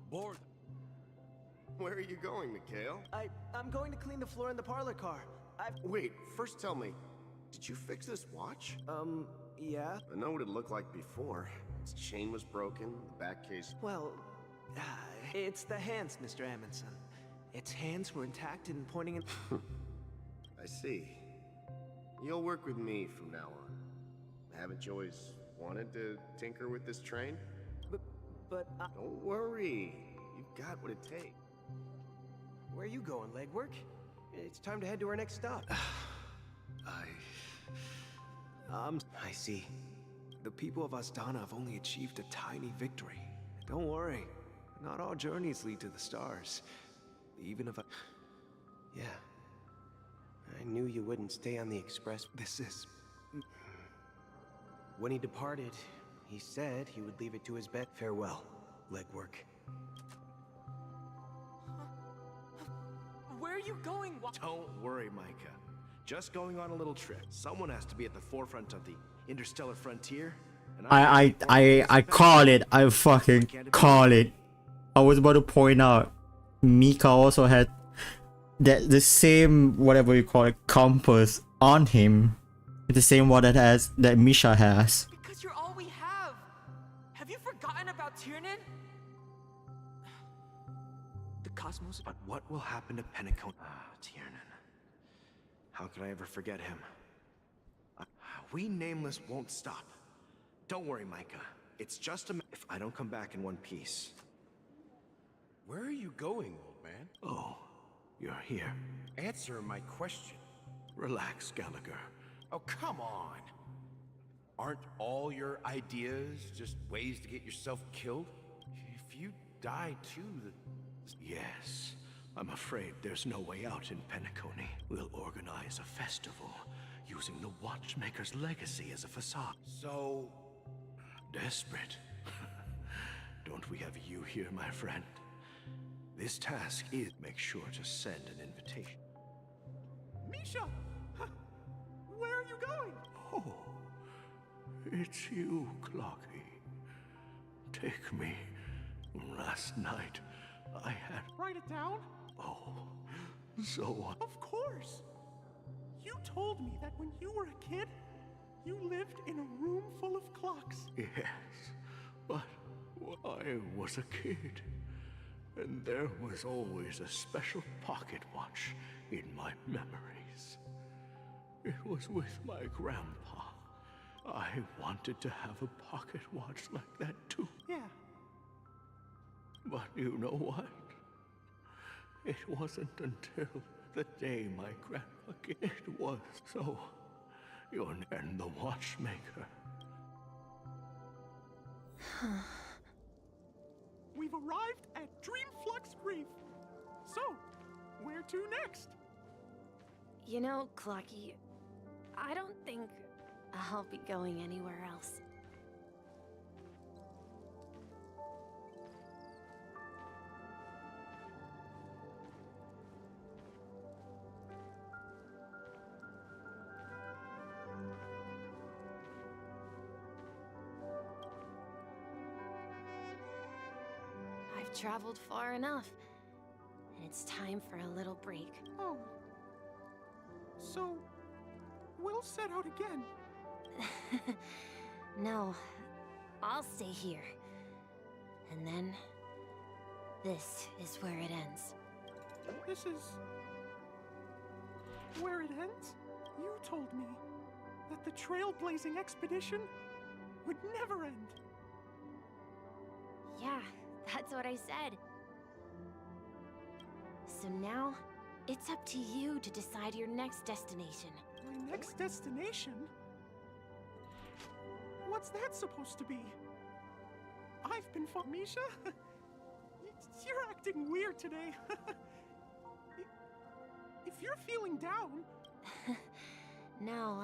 Board! Where are you going, Mikhail? I'm going to clean the floor in the parlor car. Wait, first tell me, did you fix this watch? Yeah? I know what it looked like before. Its chain was broken, the back case... Well, it's the hands, Mr. Amundsen. Its hands were intact and pointing in... I see. You'll work with me from now on. Haven't you always wanted to tinker with this train? But Don't worry. You've got what it takes. Where are you going, legwork? It's time to head to our next stop. I see. The people of Astana have only achieved a tiny victory. Don't worry. Not all journeys lead to the stars. Even if Yeah. I knew you wouldn't stay on the express. This is... When he departed, he said he would leave it to his bed. Farewell, legwork. Where are you going? Don't worry, Micah. Just going on a little trip. Someone has to be at the forefront of the interstellar frontier. And I call it. I fucking call it. I was about to point out, Mika also had the same, whatever you call it, compass on him. The same one that Misha has. Because you're all we have. Have you forgotten about Tiernan? The cosmos. But what will happen to Penacone? Tiernan. How could I ever forget him? We Nameless won't stop. Don't worry, Micah. It's just if I don't come back in one piece. Where are you going, old man? Oh, you're here. Answer my question. Relax, Gallagher. Oh, come on. Aren't all your ideas just ways to get yourself killed? If you die too, Yes. I'm afraid there's no way out in Penacony. We'll organize a festival using the Watchmaker's legacy as a facade. So... Desperate. Don't we have you here, my friend? This task is make sure to send an invitation. Misha! Where are you going? Oh, it's you, Clocky. Take me. Last night, I had... Write it down? Oh, so... Of course! You told me that when you were a kid, you lived in a room full of clocks. Yes, but I was a kid, and there was always a special pocket watch in my memories. It was with my grandpa. I wanted to have a pocket watch like that too. Yeah. But you know what? It wasn't until the day my grandpa gave it was. So, you're and the watchmaker. We've arrived at Dreamflux Reef. So, where to next? You know, Clocky, I don't think I'll be going anywhere else. I've traveled far enough, and it's time for a little break. Oh. So, we'll set out again. No, I'll stay here. And then, this is where it ends. This is... where it ends? You told me that the trailblazing expedition would never end. Yeah, that's what I said. So now, it's up to you to decide your next destination. My next destination? What's that supposed to be? I've been Misha? You're acting weird today. If you're feeling down... No,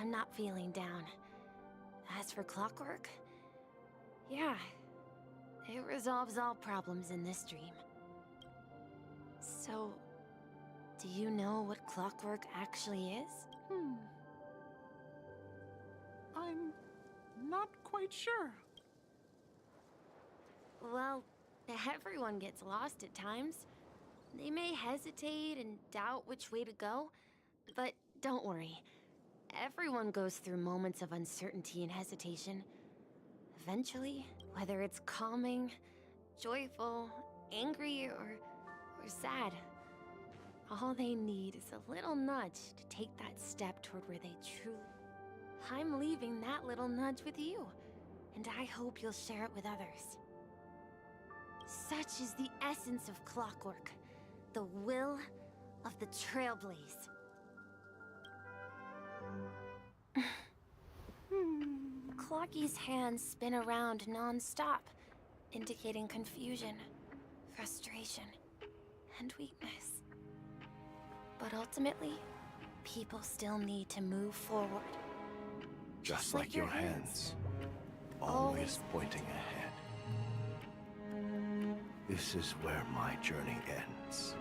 I'm not feeling down. As for clockwork, yeah, it resolves all problems in this dream. So, do you know what clockwork actually is? I'm not quite sure. Well, Everyone gets lost at times. They may hesitate and doubt which way to go, but don't worry. Everyone goes through moments of uncertainty and hesitation. Eventually, whether it's calming, joyful, angry, or sad, all they need is a little nudge to take that step toward where they truly... I'm leaving that little nudge with you, and I hope you'll share it with others. Such is the essence of clockwork, the will of the Trailblaze. Clocky's hands spin around non-stop, indicating confusion, frustration, and weakness. But ultimately, people still need to move forward. Just like your hands, always pointing ahead. This is where my journey ends.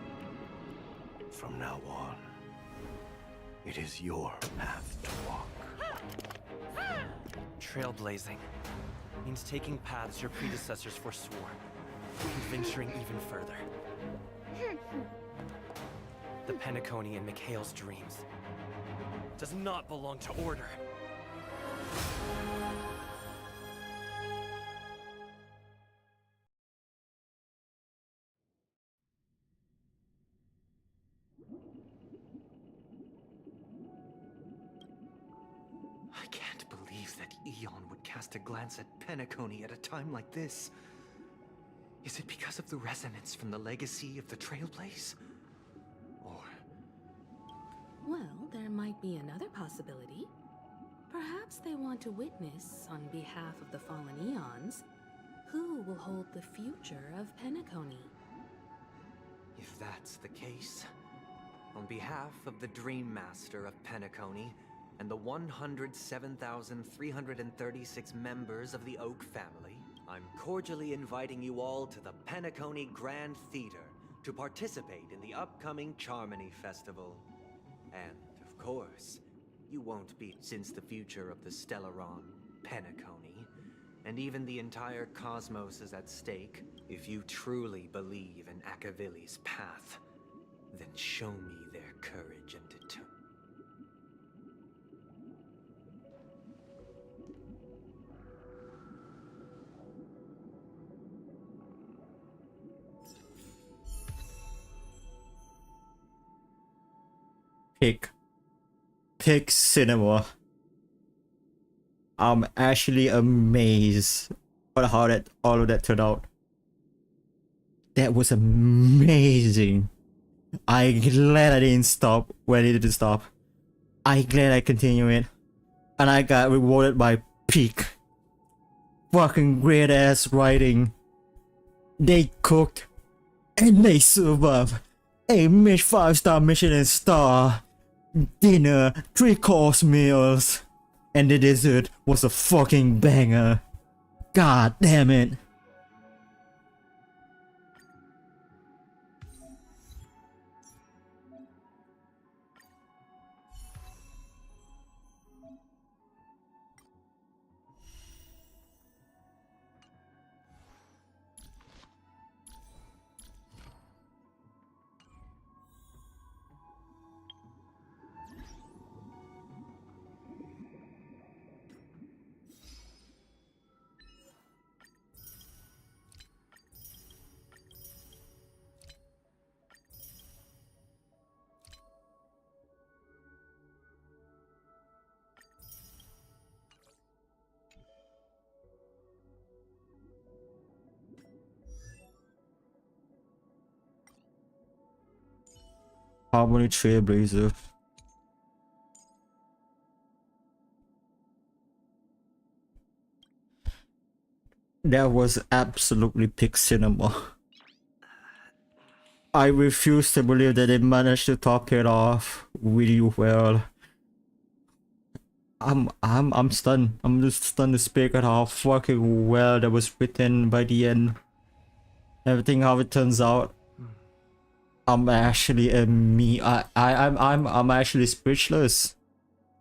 From now on, it is your path to walk. Trailblazing means taking paths your predecessors forswore, and venturing even further. The Penacony in Mikhail's dreams does not belong to Order. I can't believe that Eon would cast a glance at Penacony at a time like this. Is it because of the resonance from the legacy of the Trailblaze? Or... Well, there might be another possibility. Perhaps they want to witness, on behalf of the fallen Eons, who will hold the future of Penacony. If that's the case, on behalf of the Dream Master of Penacony and the 107,336 members of the Oak family, I'm cordially inviting you all to the Penacony Grand Theater to participate in the upcoming Charmony Festival. And, of course, you won't be, since the future of the Stellaron, Penacony, and even the entire cosmos is at stake. If you truly believe in Akavilli's path, then show me their courage and determination. Pick cinema. I'm actually amazed at how all of that turned out. That was amazing. I'm glad I didn't stop when it didn't stop. I'm glad I continued it. And I got rewarded by peak. Fucking great ass writing. They cooked and they survived a 5-star Michelin star dinner, 3-course meals, and the dessert was a fucking banger. God damn it. Harmony Trailblazer. That was absolutely peak cinema. I refuse to believe that they managed to top it off really well. I'm stunned. I'm just stunned to speak at how fucking well that was written by the end. Everything how it turns out. I'm actually I'm actually speechless.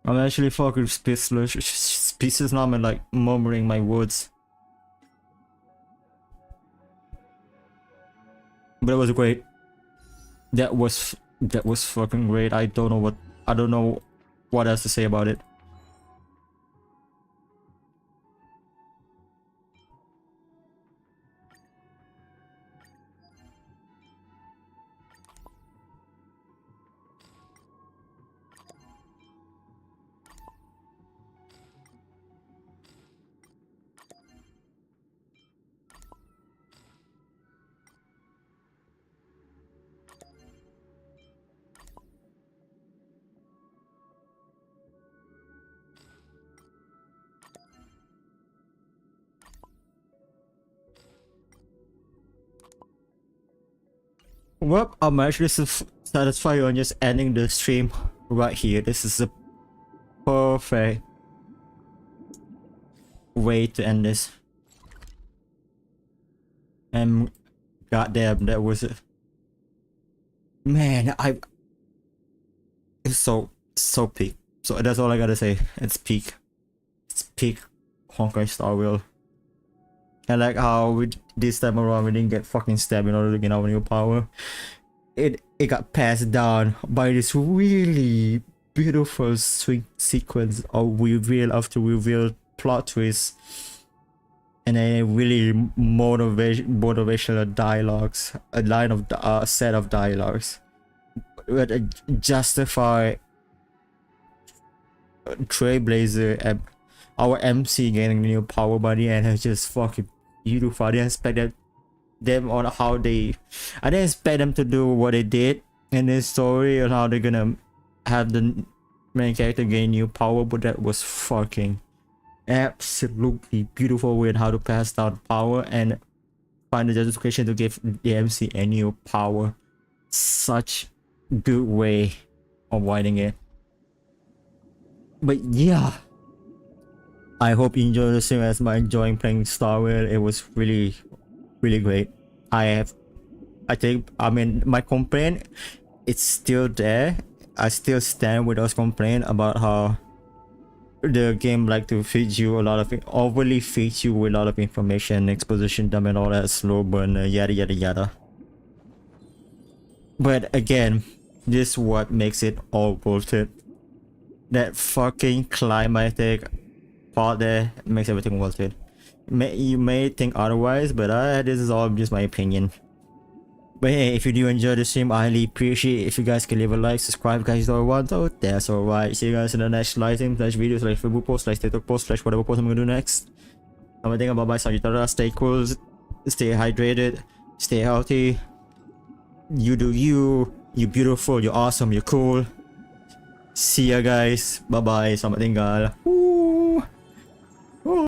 I'm actually fucking speechless now. I'm like murmuring my words. But it was great. That was fucking great. I don't know what else to say about it. Well, I'm actually satisfied on just ending the stream right here. This is a perfect way to end this. And goddamn, that was it. Man, it's so peak. So that's all I gotta say. It's peak. It's peak Honkai Star Wheel. I like how this time around we didn't get fucking stabbed in order to get our new power. It got passed down by this really beautiful sweet sequence of reveal after reveal, plot twist, and a really motivational dialogues, a set of dialogues that justify Trailblazer and our MC getting new power by the end. Is just fucking beautiful. I didn't expect them on how I didn't expect them to do what they did in this story and how they're gonna have the main character gain new power, but that was fucking absolutely beautiful with how to pass down power and find the justification to give the MC a new power. Such good way of writing it. But yeah, I hope you enjoy the stream as I'm enjoying playing Star Wheel. It was really great. I mean, my complaint, it's still there. I still stand with those complaints about how the game like to feed you a lot of overly feeds you with a lot of information, exposition dump and all that slow burn, yada yada yada. But again, this is what makes it all worth it. That fucking climatic part there makes everything worth it. You may think otherwise, but this is all just my opinion. But hey, if you do enjoy the stream, I highly appreciate if you guys can leave a like, subscribe guys don't want to, that's alright. See you guys in the next live stream, video, Facebook post, TikTok post, whatever post I'm gonna do next. I'm gonna think about bye, stay cool, stay hydrated, stay healthy. You do you, you're beautiful, you're awesome, you're cool. See ya guys, bye bye, selamat tinggal.